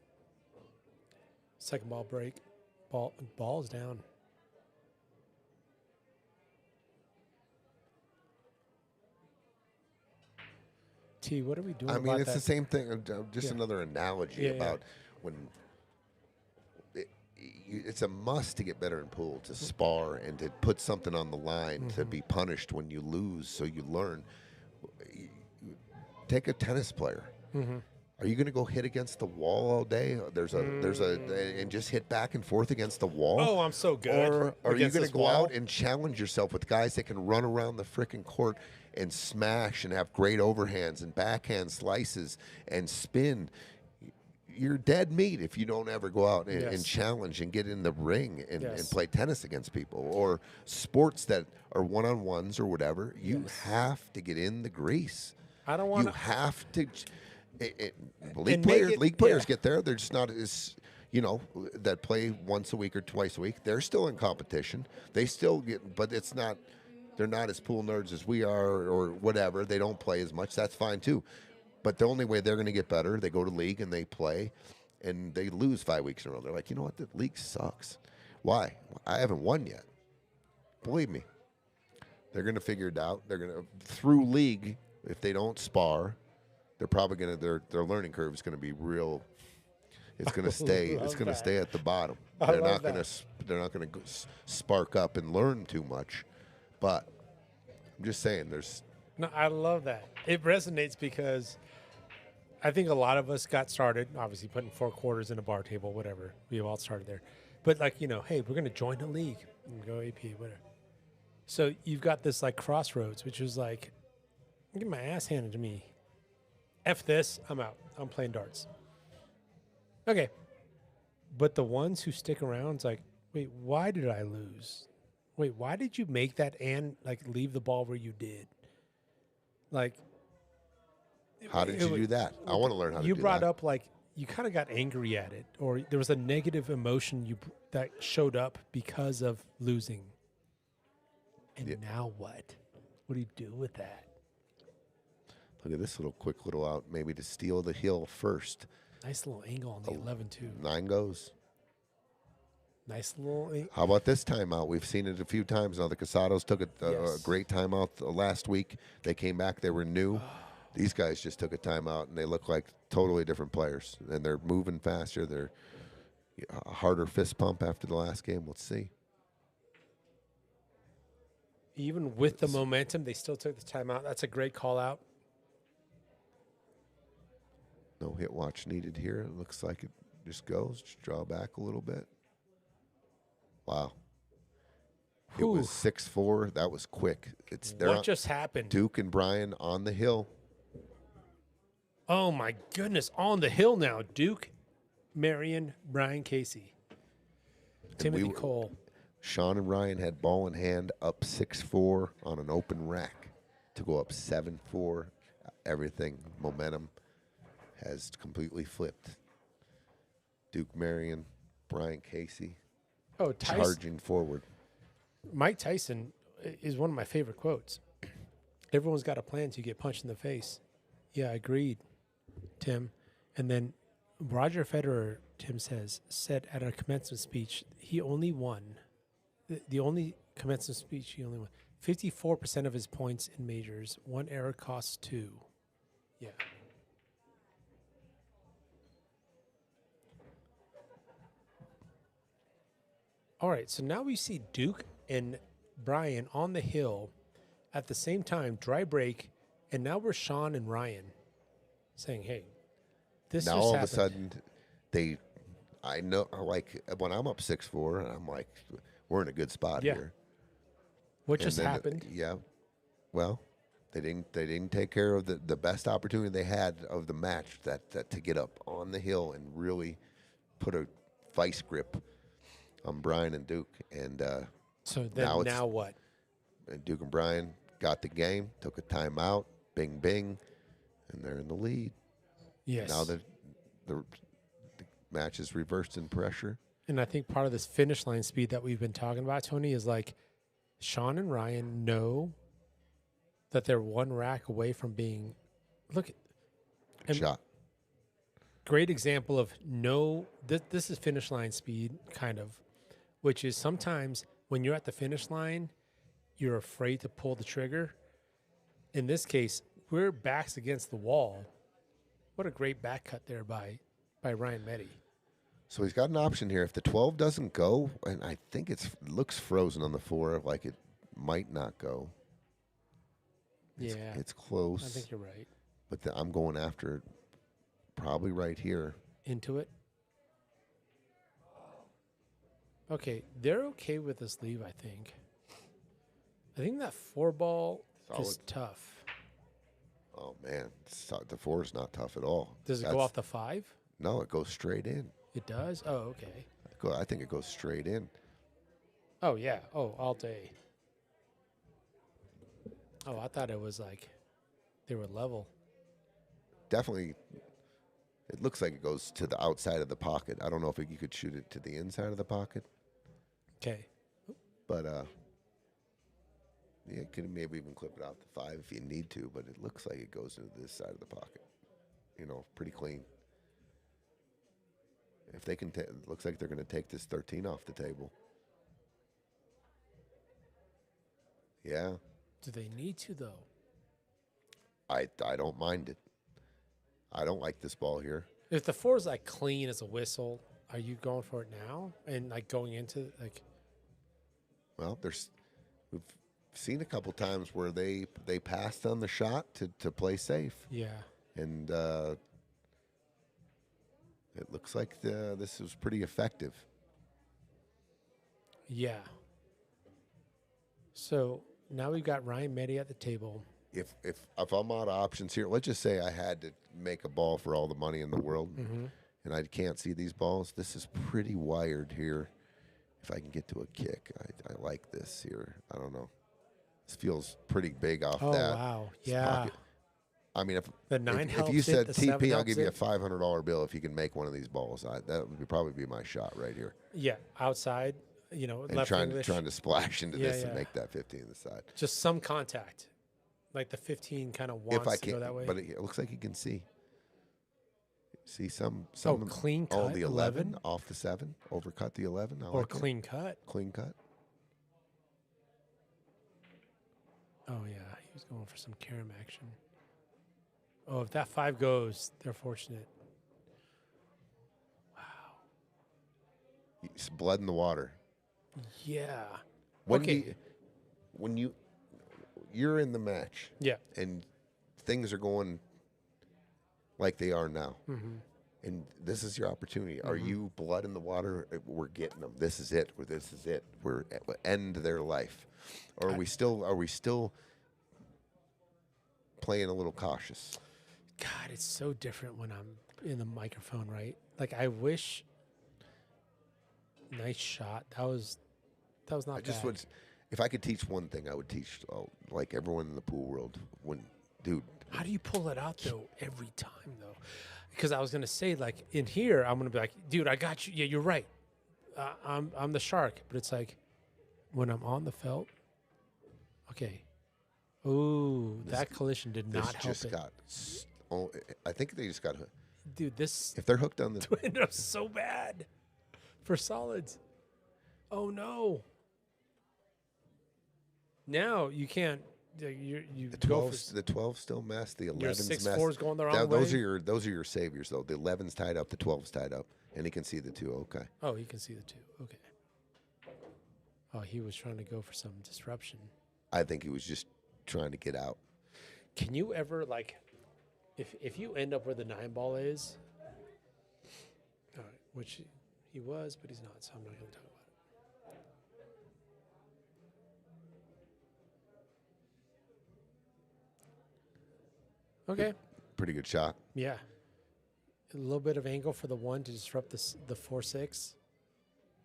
Speaker 4: Second ball break. Ball's down. T, what are we doing
Speaker 3: I mean,
Speaker 4: about
Speaker 3: it's
Speaker 4: that?
Speaker 3: the same thing. Just
Speaker 4: Yeah.
Speaker 3: another analogy
Speaker 4: Yeah, yeah.
Speaker 3: about it's a must to get better in pool, to spar and to put something on the line, to be punished when you lose, so you learn. Take a tennis player. Are you going to go hit against the wall all day? And just hit back and forth against the wall?
Speaker 4: Oh, I'm so good.
Speaker 3: Or are you
Speaker 4: against
Speaker 3: going
Speaker 4: this
Speaker 3: to go
Speaker 4: wall.
Speaker 3: out and challenge yourself with guys that can run around the frickin' court and smash and have great overhands and backhand slices and spin? You're dead meat if you don't ever go out and challenge and get in the ring and play tennis against people, or sports that are one-on-ones or whatever. You have to get in the grease.
Speaker 4: I don't want
Speaker 3: You have to.
Speaker 4: And
Speaker 3: League players get there. They're just not as, that play once a week or twice a week. They're still in competition. They still get, but it's not. They're not as pool nerds as we are, or whatever. They don't play as much. That's fine too. But the only way they're going to get better, they go to league and they play, and they lose 5 weeks in a row. They're like, you know what? The league sucks. Why? I haven't won yet. Believe me. They're going to figure it out. They're going to, through league, if they don't spar, they're probably going to, their learning curve is going to be real. It's going to stay. It's going to stay at the bottom. They're not going to spark up and learn too much. But I'm just saying,
Speaker 4: No, I love that. It resonates because I think a lot of us got started, obviously putting 4 quarters in a bar table, whatever. We all started there. But hey, we're going to join a league and go AP, whatever. So you've got this crossroads, which is I'm getting my ass handed to me. F this, I'm out. I'm playing darts. Okay. But the ones who stick around, it's wait, why did I lose? Wait, why did you make that and leave the ball where you did?
Speaker 3: How did you do that? I want to learn how to do that.
Speaker 4: You brought up you kind of got angry at it, or there was a negative emotion that showed up because of losing. And now what? What do you do with that?
Speaker 3: Look at this quick little out, maybe to steal the hill first.
Speaker 4: Nice little angle on the 11 too.
Speaker 3: 9 goes.
Speaker 4: Nice little.
Speaker 3: How about this timeout? We've seen it a few times now. The Casados took a great timeout last week. They came back. They were new. These guys just took a timeout, and they look like totally different players. And they're moving faster. They're a harder fist pump after the last game. Let's see.
Speaker 4: Even with the momentum, they still took the timeout. That's a great call out.
Speaker 3: No hit watch needed here. It looks like it just goes. Just draw back a little bit. Wow. It was 6-4. That was quick.
Speaker 4: What just happened?
Speaker 3: Duke and Brian on the hill.
Speaker 4: Oh, my goodness. On the hill now. Duke, Marion, Brian Casey. Timothy Cole.
Speaker 3: Shawn and Ryan had ball in hand up 6-4 on an open rack to go up 7-4. Everything, momentum has completely flipped. Duke, Marion, Brian Casey.
Speaker 4: Oh, Tyson.
Speaker 3: Charging forward.
Speaker 4: Mike Tyson is one of my favorite quotes. Everyone's got a plan to get punched in the face. Yeah, agreed, Tim. And then Roger Federer, Tim said at a commencement speech, he only won. The only commencement speech he only won. 54% of his points in majors. 1 error costs 2. Yeah. All right, so now we see Duke and Brian on the hill at the same time, dry break, and now we're Shawn and Ryan saying, hey, this
Speaker 3: now
Speaker 4: just
Speaker 3: all
Speaker 4: happened.
Speaker 3: of a sudden, I know, when I'm up 6-4, I'm like, we're in a good spot here.
Speaker 4: What just happened?
Speaker 3: Yeah, well, they didn't take care of the best opportunity they had of the match, that to get up on the hill and really put a vice grip on Brian and Duke. And
Speaker 4: so then now what?
Speaker 3: And Duke and Brian got the game, took a timeout, bing, bing, and they're in the lead.
Speaker 4: Yes.
Speaker 3: Now the match is reversed in pressure.
Speaker 4: And I think part of this finish line speed that we've been talking about, Tony, is Shawn and Ryan know that they're 1 rack away from being
Speaker 3: Shot.
Speaker 4: Great example of this is finish line speed, kind of, which is sometimes when you're at the finish line, you're afraid to pull the trigger. In this case, we're backs against the wall. What a great back cut there by Ryan Mette.
Speaker 3: So he's got an option here. If the 12 doesn't go, and I think it looks frozen on the 4, like it might not go. It's close.
Speaker 4: I think you're right.
Speaker 3: But I'm going after it probably right here.
Speaker 4: Into it? Okay, they're okay with this leave, I think. I think that 4 ball is tough.
Speaker 3: Oh, man. The 4 is not tough at all.
Speaker 4: Does it go off the 5?
Speaker 3: No, it goes straight in.
Speaker 4: It does? Oh, okay.
Speaker 3: I think it goes straight in.
Speaker 4: Oh, yeah. Oh, all day. Oh, I thought it was like they were level.
Speaker 3: Definitely, it looks like it goes to the outside of the pocket. I don't know if you could shoot it to the inside of the pocket.
Speaker 4: Okay.
Speaker 3: But, you could maybe even clip it out the 5 if you need to, but it looks like it goes into this side of the pocket. Pretty clean. If they can, it looks like they're going to take this 13 off the table. Yeah.
Speaker 4: Do they need to, though?
Speaker 3: I don't mind it. I don't like this ball here.
Speaker 4: If the 4 is like clean as a whistle, are you going for it now and like going into like?
Speaker 3: Well, we've seen a couple times where they passed on the shot to play safe.
Speaker 4: Yeah.
Speaker 3: And it looks like this was pretty effective.
Speaker 4: Yeah. So now we've got Ryan Mette at the table.
Speaker 3: If I'm out of options here, let's just say I had to make a ball for all the money in the world, and I can't see these balls. This is pretty wired here. If I can get to a kick, I like this here. I don't know. This feels pretty big off that.
Speaker 4: Oh, wow. Yeah.
Speaker 3: Pocket. I mean, if
Speaker 4: helps
Speaker 3: you said
Speaker 4: it, the 7
Speaker 3: TP, I'll
Speaker 4: helps
Speaker 3: give you a
Speaker 4: it.
Speaker 3: $500 bill if you can make one of these balls. That would probably be my shot right here.
Speaker 4: Yeah, outside,
Speaker 3: And
Speaker 4: left
Speaker 3: trying
Speaker 4: English.
Speaker 3: to splash into this
Speaker 4: Yeah,
Speaker 3: and
Speaker 4: yeah.
Speaker 3: make that 15 to the side.
Speaker 4: Just some contact. Like the 15 kind of
Speaker 3: If I
Speaker 4: wants to go
Speaker 3: can,
Speaker 4: that way.
Speaker 3: but it looks like you can see. See some
Speaker 4: clean
Speaker 3: Oh,
Speaker 4: cut,
Speaker 3: the 11 off the 7, overcut the 11. I
Speaker 4: or
Speaker 3: like it.
Speaker 4: clean cut.
Speaker 3: Clean cut.
Speaker 4: Oh, yeah. He was going for some carom action. Oh, if that 5 goes, they're fortunate. Wow.
Speaker 3: It's blood in the water.
Speaker 4: Yeah.
Speaker 3: When you're in the match,
Speaker 4: Yeah.
Speaker 3: and things are going like they are now, and this is your opportunity. Are you blood in the water? We're getting them. This is it. This is it. We're end their life, or are we still playing a little cautious?
Speaker 4: God, it's so different when I'm in the microphone, right? Like I wish. Nice shot. That was not
Speaker 3: I just
Speaker 4: bad.
Speaker 3: would, if I could teach one thing, I would teach like everyone in the pool world. Dude,
Speaker 4: How do you pull it out though every time though? Because I was gonna say like in here I'm gonna be like, dude, I got you. Yeah, you're right. I'm the shark, but it's like when I'm on the felt. Okay. Ooh, that collision did
Speaker 3: this
Speaker 4: not help
Speaker 3: just
Speaker 4: it.
Speaker 3: got. I think they just got.
Speaker 4: Dude, this
Speaker 3: If they're hooked on the,
Speaker 4: ended up so bad for solids. Oh no. Now you can't. You
Speaker 3: the
Speaker 4: go
Speaker 3: 12s, the 12s still mess. The 11s
Speaker 4: your
Speaker 3: mess.
Speaker 4: 6-4's going the wrong
Speaker 3: Now, those
Speaker 4: way.
Speaker 3: are your saviors though. The 11's tied up, the 12's tied up, and he can see the 2. Okay.
Speaker 4: Oh, you can see the 2. Okay. Oh, he was trying to go for some disruption.
Speaker 3: I think he was just trying to get out.
Speaker 4: Can you ever like, if you end up where the 9 ball is, all right, which he was, but he's not, so I'm not going to talk about it. Okay.
Speaker 3: Pretty good shot.
Speaker 4: Yeah. A little bit of angle for the 1 to disrupt the 4-6.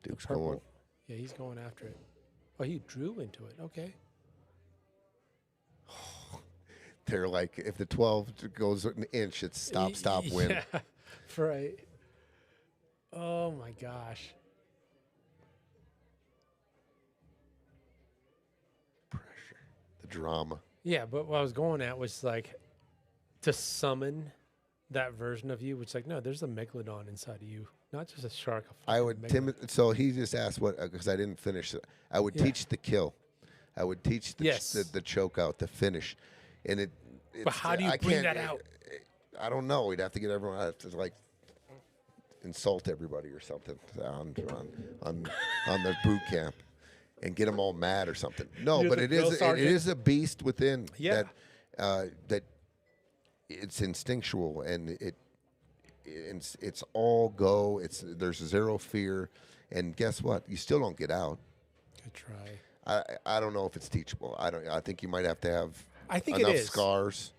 Speaker 3: Duke's
Speaker 4: Purple.
Speaker 3: going.
Speaker 4: Yeah, he's going after it. Oh, he drew into it. Okay.
Speaker 3: They're like, if the 12 goes an inch, it's stop, win.
Speaker 4: Yeah, right. Oh my gosh.
Speaker 3: Pressure, the drama.
Speaker 4: Yeah, but what I was going at was like to summon that version of you, which like, no, there's a megalodon inside of you, not just a shark.
Speaker 3: I would so he just asked what, because I didn't finish it. I would teach the kill. I would teach the choke out, the finish, and
Speaker 4: But how do you bring that out?
Speaker 3: I don't know. We'd have to get everyone to like insult everybody or something on their boot camp and get them all mad or something. No, but it is a beast within that it's instinctual and it's all go. There's zero fear, and guess what? You still don't get out.
Speaker 4: Good try.
Speaker 3: I don't know if it's teachable. I think you might have to have
Speaker 4: enough
Speaker 3: scars.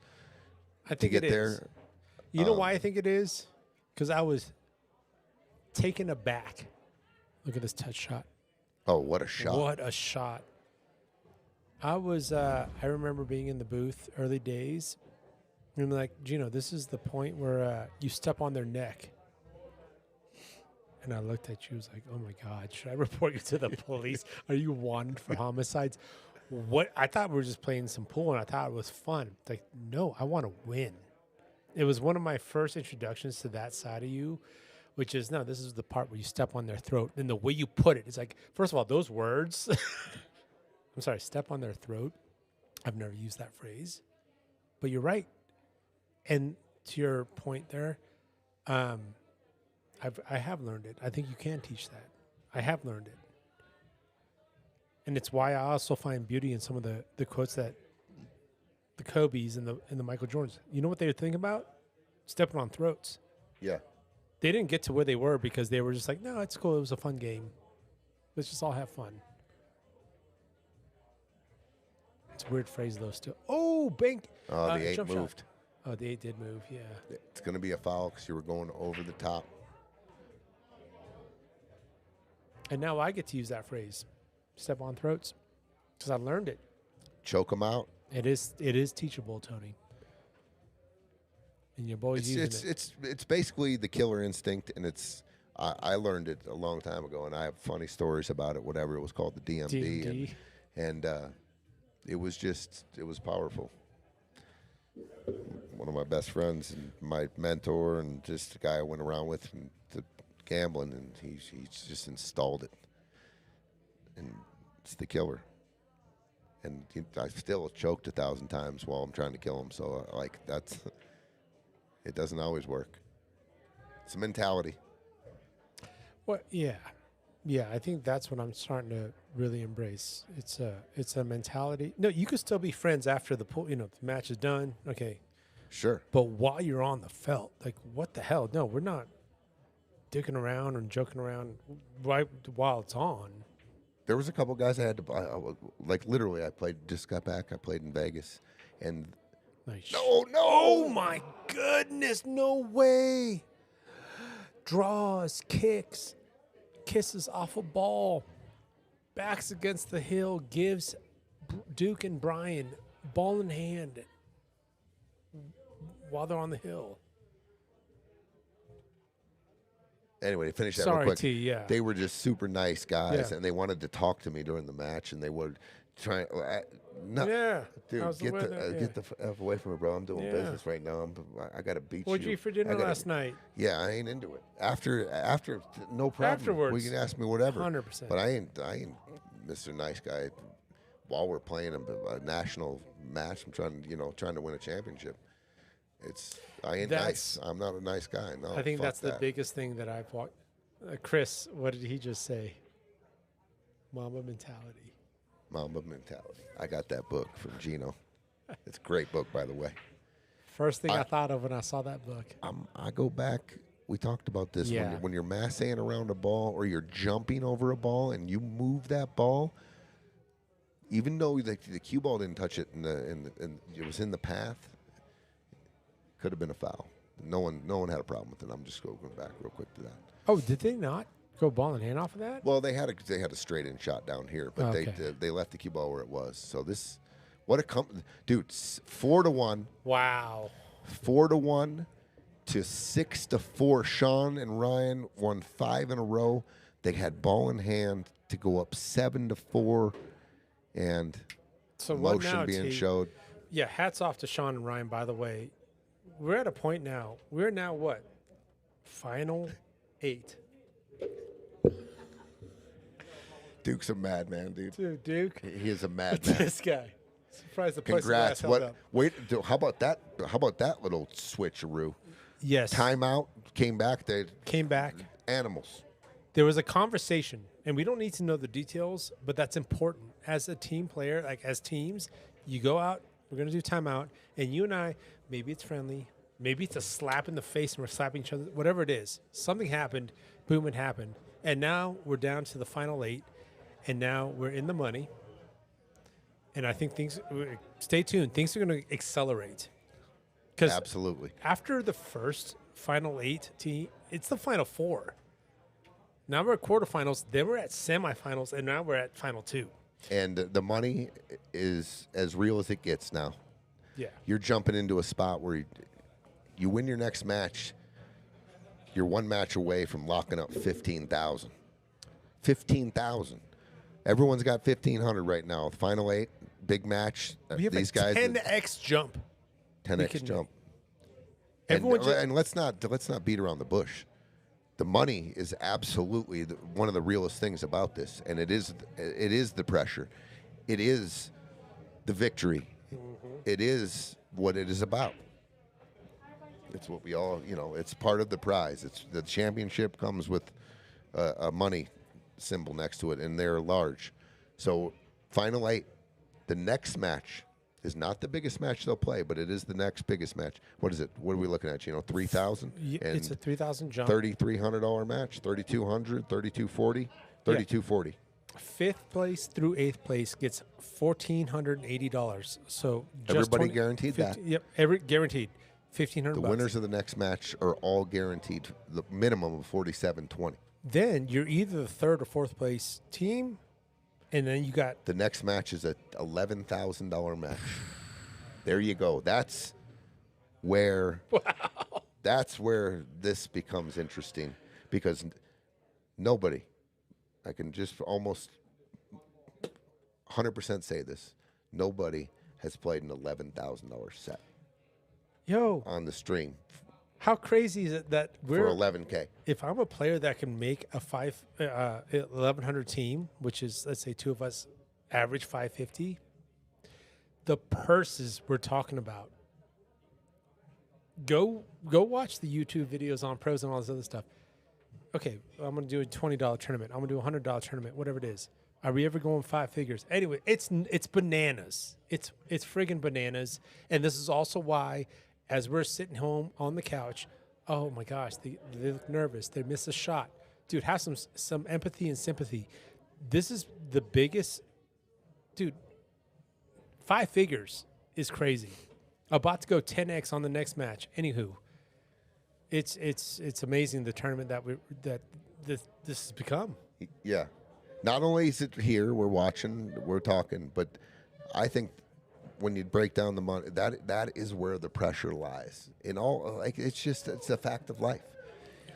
Speaker 4: I think
Speaker 3: to get
Speaker 4: it
Speaker 3: there.
Speaker 4: is. You know why I think it is? Because I was taken aback. Look at this touch shot.
Speaker 3: Oh, what a shot!
Speaker 4: What a shot! I remember being in the booth early days, and I'm like, Gino, this is the point where you step on their neck. And I looked at you, was like, oh my God, should I report you to the police? Are you wanted for homicides? What? I thought we were just playing some pool, and I thought it was fun. It's like, no, I want to win. It was one of my first introductions to that side of you, which is, no, this is the part where you step on their throat. And the way you put it, it's like, first of all, those words, I'm sorry, step on their throat. I've never used that phrase. But you're right. And to your point there, I have learned it. I think you can teach that. I have learned it. And it's why I also find beauty in some of the quotes that the Kobe's and the Michael Jordans. You know what they were thinking about? Stepping on throats.
Speaker 3: Yeah.
Speaker 4: They didn't get to where they were because they were just like, no, it's cool. It was a fun game. Let's just all have fun. It's a weird phrase, though, still. Oh, bank.
Speaker 3: Oh, the 8
Speaker 4: jump
Speaker 3: moved.
Speaker 4: Shot. Oh, the 8 did move, yeah.
Speaker 3: It's going to be a foul because you were going over the top.
Speaker 4: And now I get to use that phrase, step on throats, because I learned it.
Speaker 3: Choke them out.
Speaker 4: It is teachable, Tony. And your boy's using it.
Speaker 3: It's basically the killer instinct, and I learned it a long time ago, and I have funny stories about it. Whatever it was called, the DMD, and it was powerful. One of my best friends and my mentor, and just the guy I went around with and gambling, and he's just installed it, and it's the killer. And I still choked 1,000 times while I'm trying to kill him. So it doesn't always work. It's a mentality.
Speaker 4: Well, yeah. I think that's what I'm starting to really embrace. It's a mentality. No, you could still be friends after the pool. The match is done. Okay,
Speaker 3: sure.
Speaker 4: But while you're on the felt, like, what the hell? No, we're not dicking around or joking around right while it's on.
Speaker 3: There was a couple guys I had to buy. Like, literally, I just got back. I played in Vegas, and
Speaker 4: nice.
Speaker 3: No!
Speaker 4: Oh my goodness! No way! Draws, kicks, kisses off a ball, backs against the hill, gives Duke and Brian ball in hand while they're on the hill.
Speaker 3: Anyway, to finish that
Speaker 4: Sorry,
Speaker 3: real quick.
Speaker 4: T, yeah.
Speaker 3: They were just super nice guys,
Speaker 4: Yeah.
Speaker 3: and they wanted to talk to me during the match, and they would try. No,
Speaker 4: Yeah.
Speaker 3: dude,
Speaker 4: How's the
Speaker 3: get
Speaker 4: weather?
Speaker 3: the F away from me, bro. I'm doing
Speaker 4: Yeah.
Speaker 3: business right now. I got to beat
Speaker 4: What'd you eat for dinner last night?
Speaker 3: Yeah, I ain't into it. After, no problem.
Speaker 4: Afterwards.
Speaker 3: We can ask me whatever.
Speaker 4: 100%.
Speaker 3: But I ain't Mr. Nice Guy. While we're playing a national match, I'm trying to win a championship. I ain't nice. I'm not a nice guy. No,
Speaker 4: I think
Speaker 3: fuck
Speaker 4: that's the biggest thing that I've walked. Chris, what did he just say? Mamba mentality.
Speaker 3: Mamba mentality. I got that book from Gino. It's a great book, by the way.
Speaker 4: First thing I thought of when I saw that book.
Speaker 3: I go back. We talked about this.
Speaker 4: Yeah.
Speaker 3: When you're massing around a ball or you're jumping over a ball and you move that ball, even though the cue ball didn't touch it and it was in the path, could have been a foul. No one had a problem with it. I'm just going back real quick to that.
Speaker 4: Oh, did they not go ball and hand off of that?
Speaker 3: Well, they had a straight in shot down here, but
Speaker 4: Okay.
Speaker 3: they left the cue ball where it was. So what a dude, 4-1.
Speaker 4: Wow.
Speaker 3: 4-1 to 6-4. Shawn and Ryan won 5 in a row. They had ball in hand to go up 7-4, and
Speaker 4: So what
Speaker 3: motion
Speaker 4: now,
Speaker 3: being
Speaker 4: T?
Speaker 3: showed.
Speaker 4: Yeah, hats off to Shawn and Ryan, by the way. We're at a point now. We're now what? Final 8.
Speaker 3: Duke's a madman, dude.
Speaker 4: Dude, Duke.
Speaker 3: He is a madman.
Speaker 4: This guy. Surprised the place
Speaker 3: Congrats.
Speaker 4: held up.
Speaker 3: Wait, dude, how about that? How about that little switcheroo?
Speaker 4: Yes.
Speaker 3: Timeout, came back. They
Speaker 4: Came back.
Speaker 3: animals.
Speaker 4: There was a conversation, and we don't need to know the details, but that's important. As a team player, like as teams, you go out, we're going to do timeout, and you and I, maybe it's friendly, maybe it's a slap in the face and we're slapping each other, whatever it is. Something happened, boom, it happened. And now we're down to the final 8, and now we're in the money. And I think stay tuned, things are going to accelerate. Because
Speaker 3: Absolutely.
Speaker 4: after the first final 8 team, it's the final 4. Now we're at quarterfinals, then we're at semifinals, and now we're at final 2.
Speaker 3: And the money is as real as it gets now.
Speaker 4: Yeah.
Speaker 3: You're jumping into a spot where you win your next match, you're one match away from locking up 15,000. 15,000. Everyone's got 1,500 right now. Final 8, big match.
Speaker 4: We have
Speaker 3: These
Speaker 4: a
Speaker 3: guys
Speaker 4: 10x jump.
Speaker 3: 10x jump.
Speaker 4: Everyone
Speaker 3: And let's not beat around the bush. The money is absolutely one of the realest things about this, and it is the pressure. It is the victory. It is what it is about. It's what we all, it's part of the prize. It's the championship comes with a money symbol next to it, and they're large. So, final 8, the next match is not the biggest match they'll play, but it is the next biggest match. What is it? What are we looking at? 3,000?
Speaker 4: It's a 3,000 jump.
Speaker 3: $3,300 match, 3,200, 3,240, 3,240.
Speaker 4: 5th place through 8th place gets $1,480. So just
Speaker 3: Everybody guaranteed that.
Speaker 4: Yep, guaranteed. $1,500.
Speaker 3: The winners of the next match are all guaranteed the minimum of $4,720.
Speaker 4: Then you're either the 3rd or 4th place team, and then you got
Speaker 3: The next match is a $11,000 match. There you go. That's where this becomes interesting, because nobody, I can just almost 100% say this, nobody has played an $11,000 set on the stream
Speaker 4: how crazy is it that
Speaker 3: for
Speaker 4: we're
Speaker 3: $11K.
Speaker 4: if I'm a player that can make a 1,100 team, which is, let's say, 2 of us average 550, the purses we're talking about. Go watch the YouTube videos on pros and all this other stuff. Okay, I'm going to do a $20 tournament. I'm going to do a $100 tournament, whatever it is. Are we ever going 5 figures? Anyway, it's bananas. It's friggin' bananas. And this is also why, as we're sitting home on the couch, oh my gosh, they look nervous. They miss a shot. Dude, have some empathy and sympathy. This is the biggest, dude, 5 figures is crazy. About to go 10x on the next match. Anywho, it's amazing the tournament that this has become.
Speaker 3: Yeah. Not only is it here, we're watching, we're talking, but I think when you break down the money, that is where the pressure lies. In all, it's a fact of life.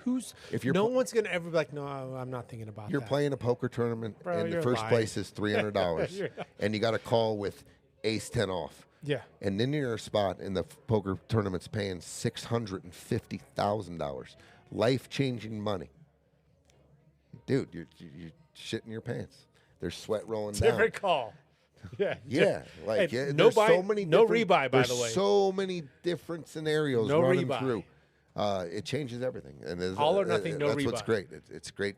Speaker 4: No one's gonna ever be like, no, I'm not thinking about
Speaker 3: You're
Speaker 4: that.
Speaker 3: playing a poker tournament,
Speaker 4: Bro,
Speaker 3: and the
Speaker 4: you're
Speaker 3: first
Speaker 4: lying.
Speaker 3: place is $300, and you got a call with ace 10 off.
Speaker 4: Yeah.
Speaker 3: And then you're a spot in the poker tournament's paying $650,000, life-changing money. Dude, you're shitting your pants. There's sweat rolling down.
Speaker 4: Different call. Yeah.
Speaker 3: Yeah, like
Speaker 4: Hey,
Speaker 3: there's so many.
Speaker 4: no
Speaker 3: different-
Speaker 4: rebuy, by the
Speaker 3: there's
Speaker 4: way.
Speaker 3: so many different scenarios
Speaker 4: No
Speaker 3: running
Speaker 4: rebuy.
Speaker 3: through. It changes everything, and
Speaker 4: All or nothing, no
Speaker 3: That's what's
Speaker 4: rebuy.
Speaker 3: great. It's great.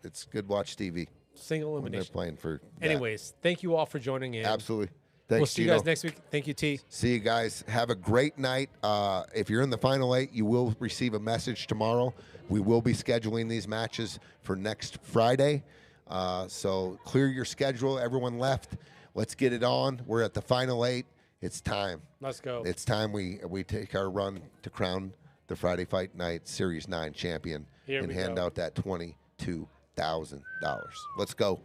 Speaker 3: It's good watch TV
Speaker 4: Single
Speaker 3: when they're
Speaker 4: elimination.
Speaker 3: playing for. that.
Speaker 4: Anyways, thank you all for joining in.
Speaker 3: Absolutely. Thanks,
Speaker 4: We'll see you
Speaker 3: Gino.
Speaker 4: guys next week. Thank you, T.
Speaker 3: See you guys. Have a great night. If you're in the final 8, you will receive a message tomorrow. We will be scheduling these matches for next Friday. So clear your schedule. Everyone left. Let's get it on. We're at the final 8. It's time.
Speaker 4: Let's go.
Speaker 3: It's time we take our run to crown the Friday Fight Night Series 9 champion
Speaker 4: Here
Speaker 3: and
Speaker 4: we
Speaker 3: hand
Speaker 4: go.
Speaker 3: out that $22,000. Let's go.